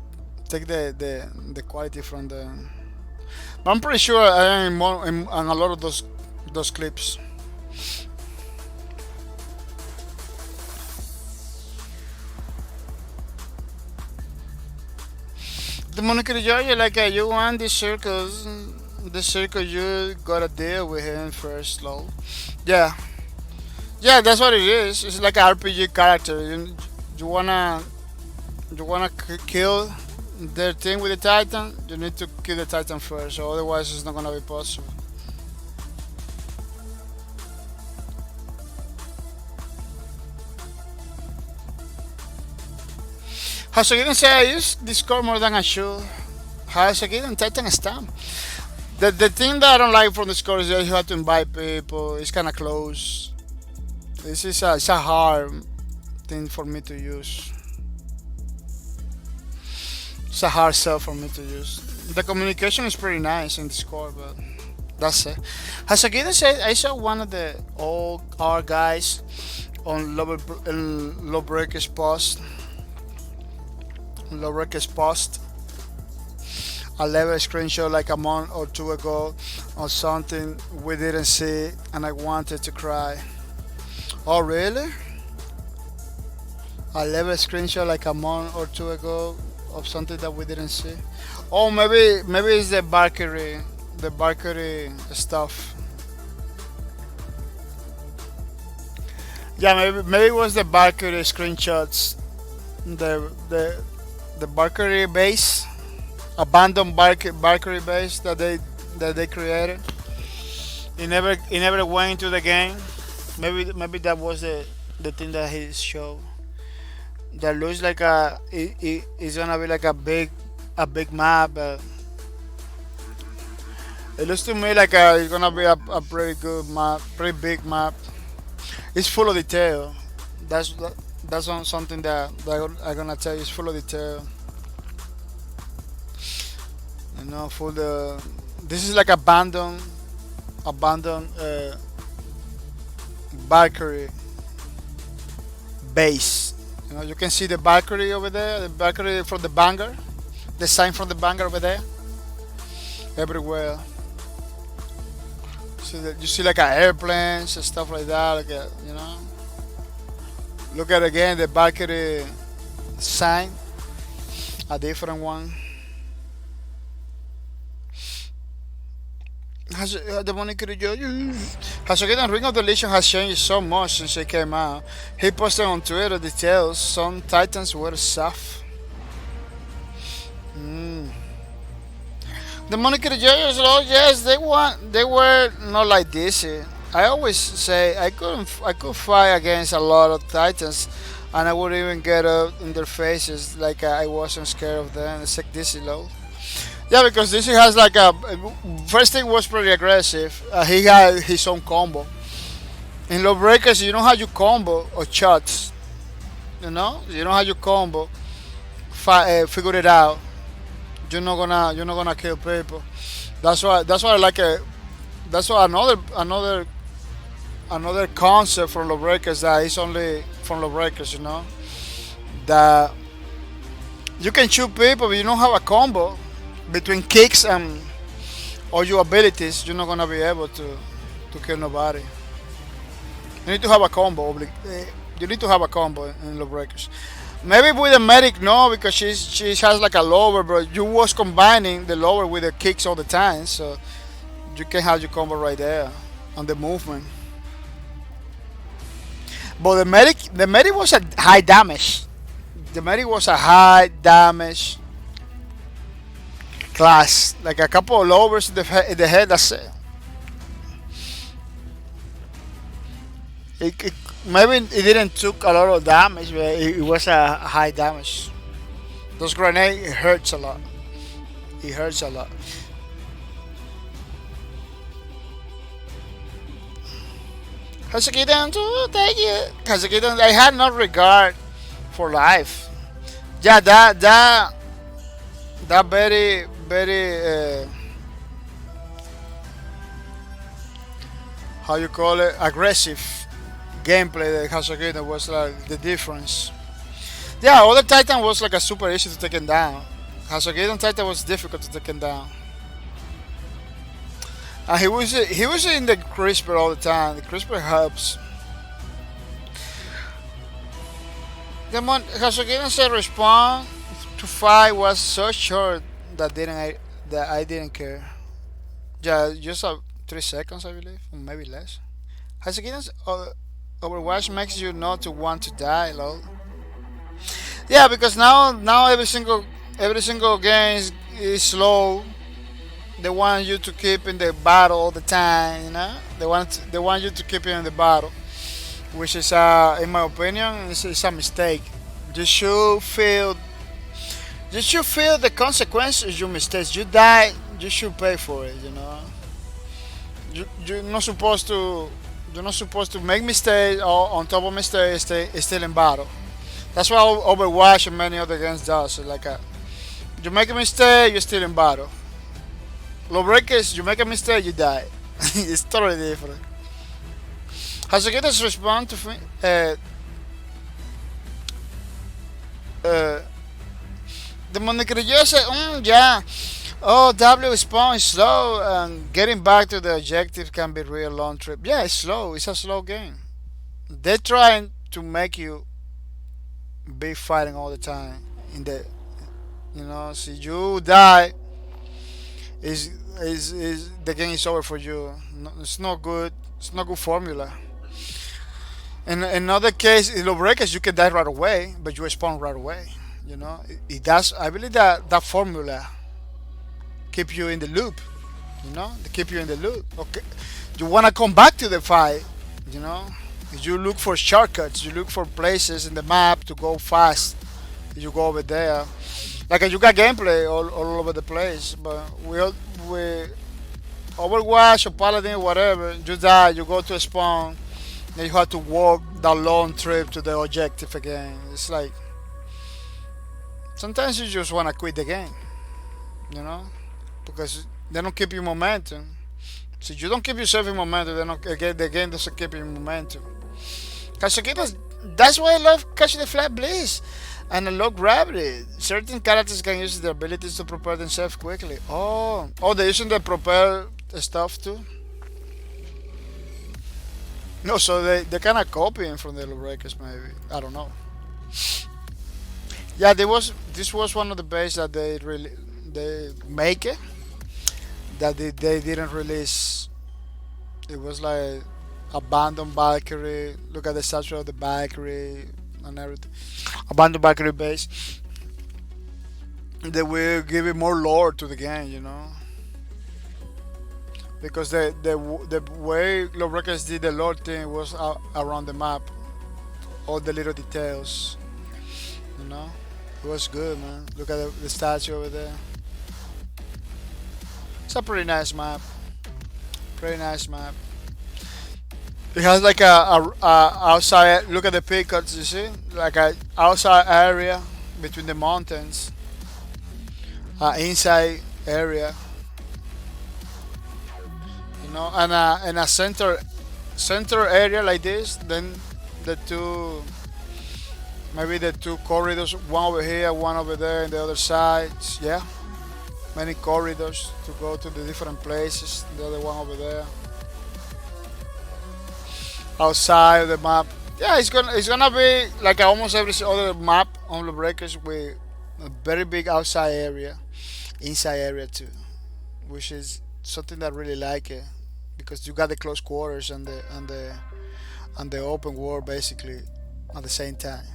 take the quality from the. But I'm pretty sure I am on a lot of those clips. The Monica Georgia, like you want the circles. The circle you gotta deal with him first, slow. Yeah, yeah, that's what it is. It's like an RPG character. You wanna kill their thing with the Titan. You need to kill the Titan first, or otherwise it's not gonna be possible. Hasogiden say I use Discord more than I should. Hasogiden Titan stamp. The thing that I don't like from Discord is that you have to invite people. It's kind of close. It's a hard thing for me to use. It's a hard sell for me to use. The communication is pretty nice in Discord, but that's it. Hasogiden said I saw one of the old R guys on Lowbreaker's post. Lowbreaker's post. I left a screenshot like a month or two ago on something we didn't see, and I wanted to cry. Oh really? I left a screenshot like a month or two ago of something that we didn't see. Oh, maybe it's the Valkyrie stuff. Yeah, maybe it was the Valkyrie screenshots. The Valkyrie base, abandoned Valkyrie base that they created. It never went into the game. Maybe that was the thing that he showed. That looks like it's gonna be like a big map. It looks to me like it's gonna be a pretty good map, pretty big map. It's full of detail. That's something that I'm gonna tell you. It's full of detail. You know, this is like abandoned Valkyrie base. You know, you can see the Valkyrie over there, the Valkyrie from the Vanguard, the sign from the Vanguard over there. everywhere. So that you see like airplanes and stuff like that, like you know. Look at again the Valkyrie sign, a different one. The Monica Hasogeddon Ring of the Legion has changed so much since it came out. He posted on Twitter details. Some titans were soft. The Monica Joyous, oh yes, they were not like this. I always say I could fight against a lot of titans, and I would even get up in their faces like I wasn't scared of them. It's like DC low. Yeah, because DC has like a first thing was pretty aggressive. He had his own combo. In Lawbreakers, you know how you combo or shots. You know how you combo. Figure it out. You're not gonna kill people. That's why I like it. That's why another concept from Lawbreakers that is only from Lawbreakers. That you can shoot people, but you don't have a combo between kicks and all your abilities. You're not gonna be able to kill nobody. You need to have a combo. You need to have a combo in Lawbreakers. Maybe with the medic, no, because she has like a lower, but you was combining the lower with the kicks all the time, so you can have your combo right there on the movement. But the medic was a high damage. The medic was a high damage class, like a couple of lowers in the head. That's it. Maybe it didn't took a lot of damage, but it was a high damage. Those grenades, it hurts a lot. It hurts a lot. Hasekidan too, thank you. Hasekidan, I had no regard for life. Yeah, that very how you call it, aggressive gameplay that Hasekidan was like the difference. Yeah, other Titan was like a super easy to take him down. Hasekidan Titan was difficult to take him down. And he was in the CRISPR all the time. The CRISPR helps. The Hasekidan's respawn to fight was so short that I didn't care. Yeah, just 3 seconds, I believe, or maybe less. Hasekidan's Overwatch makes you not to want to die, lol. Yeah, because now every single game is slow. They want you to keep in the battle all the time, They want you to keep in the battle, which is, in my opinion, is a mistake. You should feel the consequences of your mistakes. You die, you should pay for it, You're not supposed to make mistakes or on top of mistakes still in battle. That's what Overwatch and many other games does. Like you make a mistake, you're still in battle. Lawbreakers, you make a mistake, you die. It's totally different. Hasekidan's response to the Monicrillo said, yeah. Oh, W spawn is slow, and getting back to the objective can be real long trip. Yeah, it's slow. It's a slow game. They're trying to make you be fighting all the time. So you die, is the game is over for you. No, it's not good. It's not good formula. In another case, in Lawbreakers, you can die right away, but you spawn right away. It does. I believe that formula keep you in the loop. They keep you in the loop. Okay, you wanna come back to the fight. You look for shortcuts. You look for places in the map to go fast. You go over there. Like you got gameplay all over the place, but we Overwatch or Paladin or whatever. You die. You go to a spawn. Then you have to walk that long trip to the objective again. It's like sometimes you just wanna quit the game. Because they don't keep you momentum. So you don't keep yourself in momentum, the game doesn't keep you in momentum. Hasekidan That's why I love catching the flat bliss and a low gravity. Certain characters can use their abilities to propel themselves quickly. Oh, they're using the propel stuff too. No, so they kind of copying from the Lawbreakers, maybe. I don't know. Yeah, this was one of the bases that they make it that they didn't release. It was like abandoned Valkyrie. Look at the statue of the Valkyrie and everything. Abandoned Valkyrie base. They will give it more lore to the game, you know. Because the way Lawbreakers did the lore thing was around the map, all the little details, you know. It was good, man. Look at the statue over there. It's a pretty nice map. Pretty nice map. It has like a outside. Look at the pickups. You see, like a outside area between the mountains. Inside area. You know, and a center area like this. Then the two, maybe the two corridors. One over here, one over there, and the other side. Yeah, many corridors to go to the different places. The other one over there. Outside of the map. Yeah, it's gonna be like almost every other map on the breakers with a very big outside area, inside area too, which is something that I really like it because you got the close quarters and the open world basically at the same time.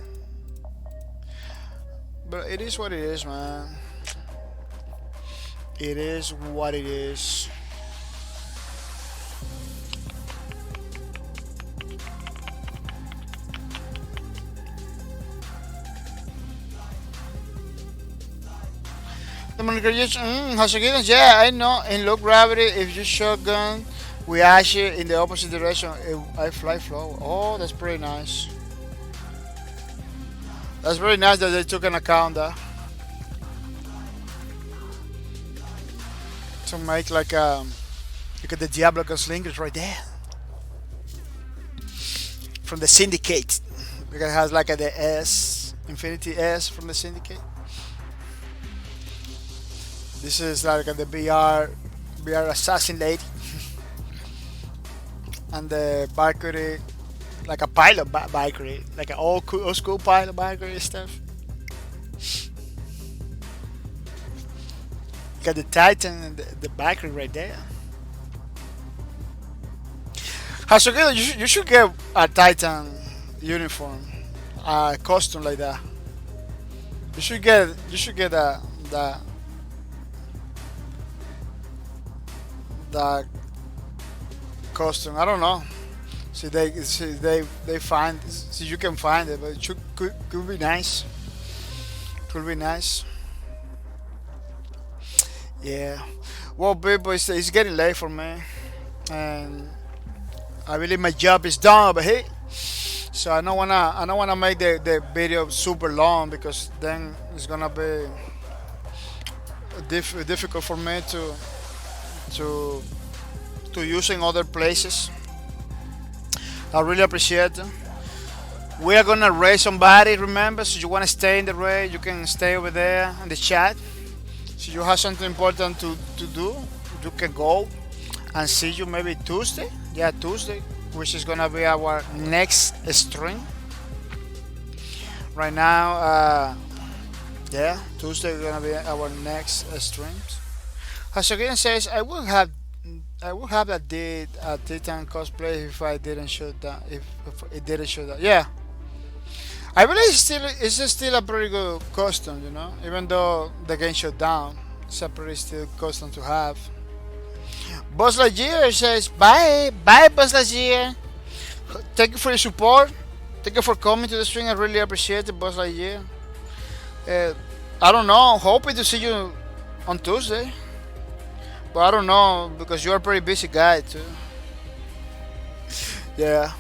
But it is what it is, man. It is what it is. Hasagidan, yeah, I know. In low gravity, if you shotgun, we actually in the opposite direction. I fly flow. Oh, that's pretty nice. That's very nice that they took an account that to make like look at the Diablo Gunslingers right there from the Syndicate. Because it has like the S Infinity S from the Syndicate. This is like the BR assassin lady, and the Valkyrie, like a pilot Valkyrie, like an old school pilot Valkyrie stuff. Got the Titan and the Valkyrie right there. Hasugida, you should get a Titan uniform, a costume like that. You should get the costume. I don't know. See they find. See you can find it, but it could be nice. Could be nice. Yeah. Well, people, it's getting late for me, and I believe my job is done over here. So I don't wanna make the video super long because then it's gonna be difficult for me to use in other places. I really appreciate it. We are gonna raid somebody, remember? So you wanna stay in the raid, you can stay over there in the chat. So you have something important to do, you can go and see you maybe Tuesday. Yeah, Tuesday, which is gonna be our next stream. Right now, yeah, Tuesday is gonna be our next stream. Hasagian says, I would have that did a Titan cosplay if I didn't shoot that. If it didn't shoot that, yeah. I believe it's still a pretty good costume, you know. Even though the game shut down, it's a pretty still costume to have. Buzz Lightyear says, bye Buzz Lightyear. Thank you for your support. Thank you for coming to the stream. I really appreciate it, Buzz Lightyear. I don't know. Hoping to see you on Tuesday. But I don't know because you're a pretty busy guy too. Yeah.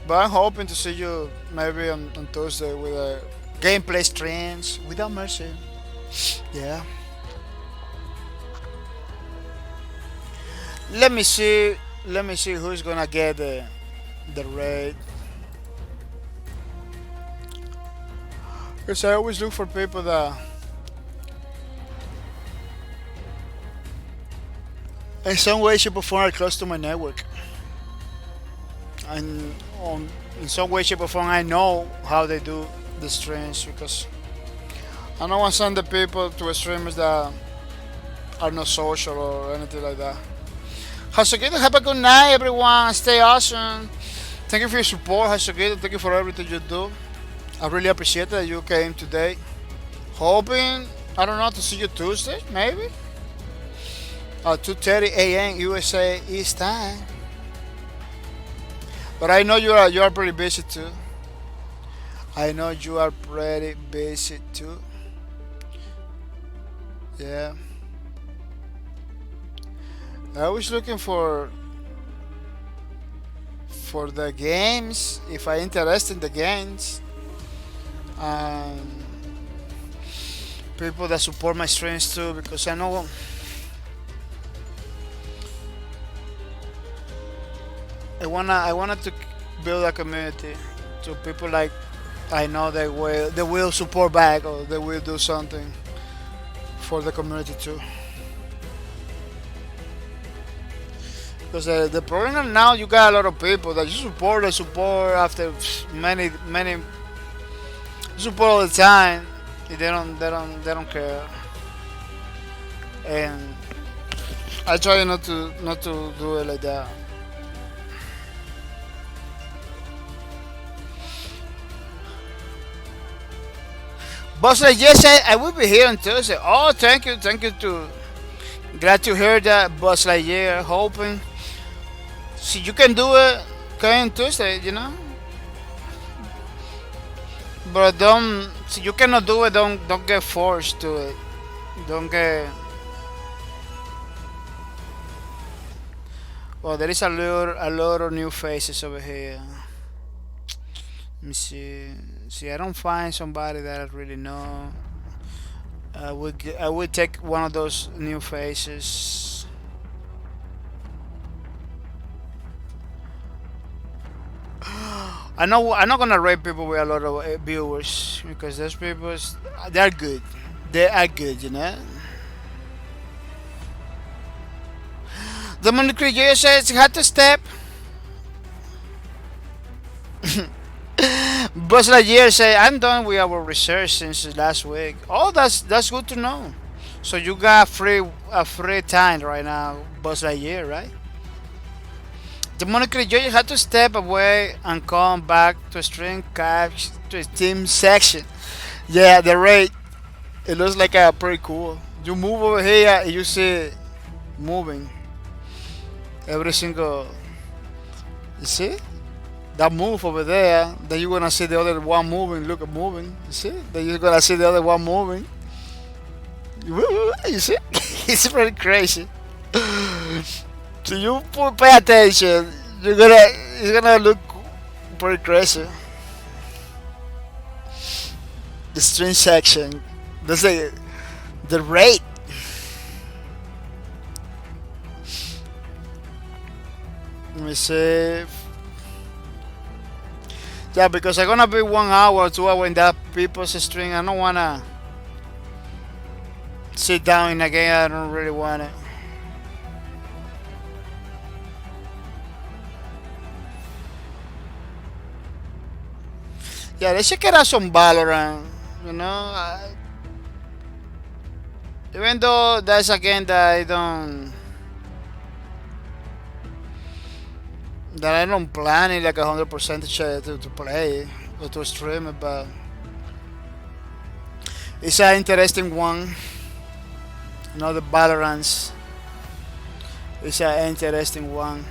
But I'm hoping to see you maybe on Tuesday with a gameplay streams without mercy. Yeah. Let me see who's gonna get the raid. Because I always look for people that in some way, shape, or form are close to my network. And in some way, shape, or form, I know how they do the streams because I don't want to send the people to streamers that are not social or anything like that. Hasukido, have a good night, everyone. Stay awesome. Thank you for your support, Hasukido. Thank you for everything you do. I really appreciate that you came today. Hoping, I don't know, to see you Tuesday, maybe? At 2:30 a.m. USA East Time. But I know you are pretty busy too. I know you are pretty busy too. Yeah. I was looking for the games if I interested in the games. People that support my streams too because I know I wanted to build a community to people like I know they will support back or they will do something for the community too. Because the problem now you got a lot of people that you support after many you support all the time. They don't care. And I try not to do it like that. Boss like yes, I will be here on Tuesday. Oh, thank you to. Glad to hear that, Boss Lightyear. Hoping, see you can do it. Come Tuesday, you know. But don't. See, you cannot do it. Don't get forced to it. Don't get. Well, there is a lot of new faces over here. Let me see. See, I don't find somebody that I really know. I would take one of those new faces. I'm not gonna rate people with a lot of viewers because those people they're good. They are good, you know. The Monica says had to step. Buzz Lightyear say I'm done with our research since last week. Oh, that's good to know. So you got a free time right now, Buzz Lightyear, right? The Monica Joy had to step away and come back to string caps to team section. Yeah, the rate. It looks like pretty cool. You move over here and you see it moving. Every single. You see? That move over there, then you're gonna see the other one moving. Look at moving. You see? Then you're gonna see the other one moving. You see? It's pretty crazy. So you pay attention. It's gonna look pretty crazy. The string section. That's the rate. Let me see. Yeah, because I'm gonna be 1 hour, 2 hours in that people's string. I don't wanna sit down in a game. I don't really want it. Yeah, they should get us some Valorant. You know, even though that's a game that I don't plan it like 100% to play or to stream it, but it's an interesting one. You know, the Valorant. It's an interesting one.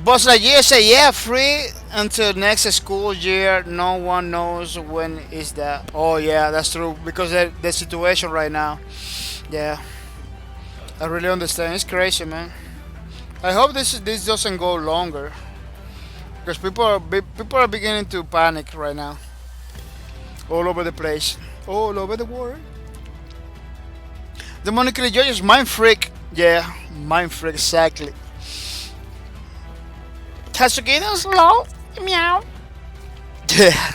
Boss Lightyear say yeah, free until next school year. No one knows when is that. Oh yeah, that's true because the situation right now. Yeah. I really understand. It's crazy, man. I hope this doesn't go longer because people are beginning to panic right now. All over the place, all over the world. The Monica Joy is mind freak. Yeah, mind freak exactly. Tatsukido's low. Meow. Yeah.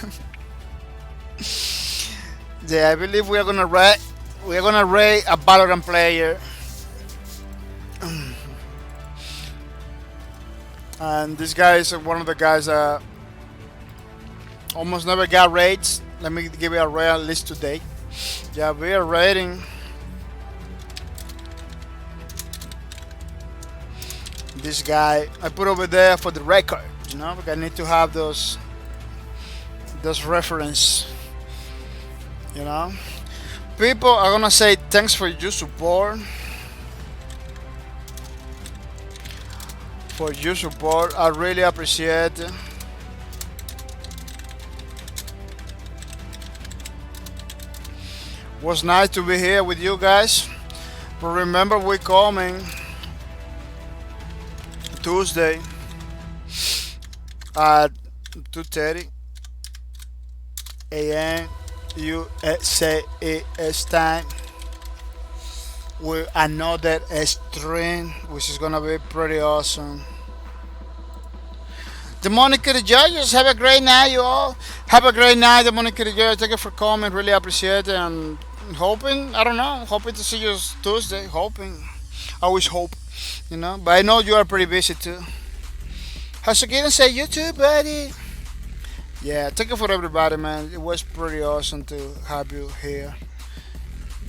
Yeah, I believe we are gonna rate a Valorant player. And this guy is one of the guys that almost never got rates. Let me give you a rate at least today. Yeah, we are rating this guy. I put over there for the record, you know, because I need to have those reference, you know. People are gonna say thanks for your support. For your support, I really appreciate it. Was nice to be here with you guys. But remember, we're coming Tuesday at 2:30 a.m. USA time with another stream, which is gonna be pretty awesome. The Monica the Judges, have a great night, you all. Have a great night, the Monica the Judges. Thank you for coming, really appreciate it. And hoping, I don't know, hoping to see you Tuesday. Hoping, I always hope, you know. But I know you are pretty busy too. How's it going? Say you too, buddy. Yeah, thank you for everybody, man. It was pretty awesome to have you here.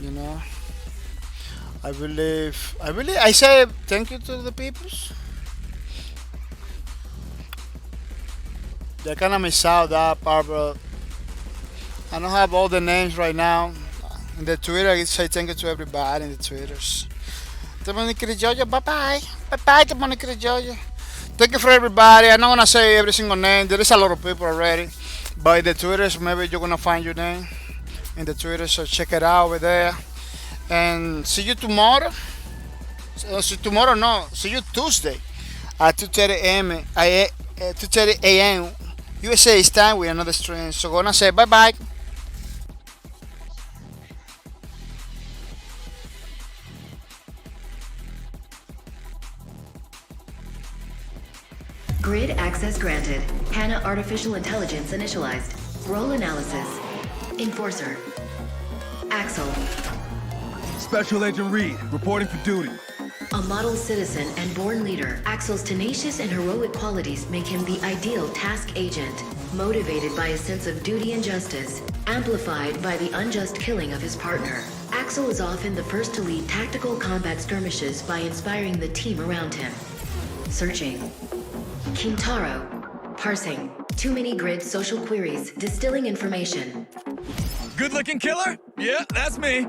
You know, I say thank you to the peoples. They kind of miss out that part, bro. I don't have all the names right now. In the Twitter, I say thank you to everybody in the Twitters. Dominica de Georgia, bye bye. Bye bye, Dominica de Georgia. Thank you for everybody. I'm not gonna say every single name. There is a lot of people already. But in the Twitters, maybe you're gonna find your name in the Twitter, so check it out over there. And see you tomorrow. See you Tuesday at 2:30 a.m. 2:30 a.m. USA is time with another stream. So gonna say bye bye. Grid access granted. HANA artificial intelligence initialized. Role analysis. Enforcer. Axel. Special Agent Reed, reporting for duty. A model citizen and born leader, Axel's tenacious and heroic qualities make him the ideal task agent. Motivated by a sense of duty and justice, amplified by the unjust killing of his partner, Axel is often the first to lead tactical combat skirmishes by inspiring the team around him. Searching. Kintaro. Parsing. Too many grid social queries, distilling information. Good-looking killer? Yeah, that's me.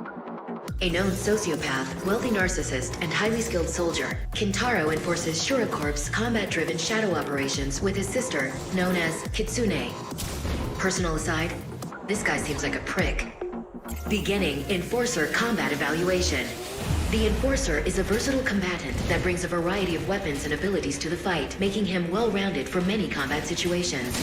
A known sociopath, wealthy narcissist, and highly skilled soldier, Kintaro enforces Shuracorp's combat-driven shadow operations with his sister, known as Kitsune. Personal aside, this guy seems like a prick. Beginning Enforcer Combat Evaluation. The Enforcer is a versatile combatant that brings a variety of weapons and abilities to the fight, making him well-rounded for many combat situations.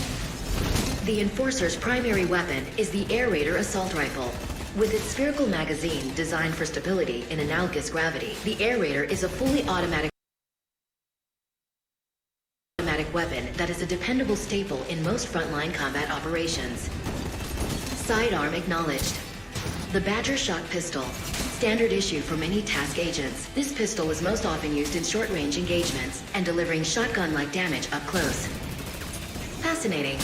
The Enforcer's primary weapon is the Air Raider Assault Rifle. With its spherical magazine designed for stability in analogous gravity, the Air Raider is a fully automatic weapon that is a dependable staple in most frontline combat operations. Sidearm acknowledged. The Badger Shock Pistol. Standard issue for many task agents. This pistol is most often used in short-range engagements and delivering shotgun-like damage up close. Fascinating.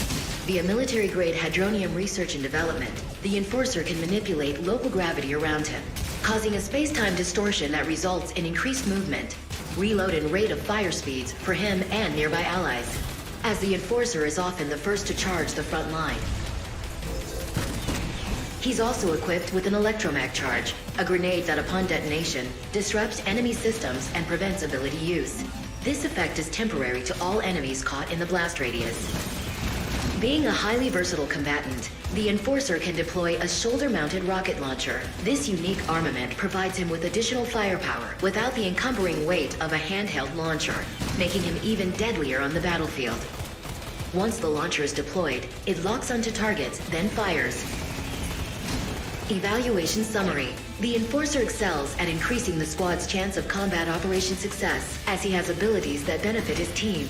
Via military-grade hadronium research and development, the Enforcer can manipulate local gravity around him, causing a space-time distortion that results in increased movement, reload and rate of fire speeds for him and nearby allies, as the Enforcer is often the first to charge the front line. He's also equipped with an electromag charge, a grenade that upon detonation, disrupts enemy systems and prevents ability use. This effect is temporary to all enemies caught in the blast radius. Being a highly versatile combatant, the Enforcer can deploy a shoulder-mounted rocket launcher. This unique armament provides him with additional firepower without the encumbering weight of a handheld launcher, making him even deadlier on the battlefield. Once the launcher is deployed, it locks onto targets, then fires. Evaluation summary. The Enforcer excels at increasing the squad's chance of combat operation success, as he has abilities that benefit his team.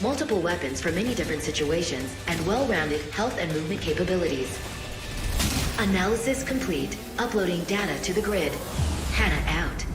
multiple weapons for many different situations, and well-rounded health and movement capabilities. Analysis complete. Uploading data to the grid. HANA out.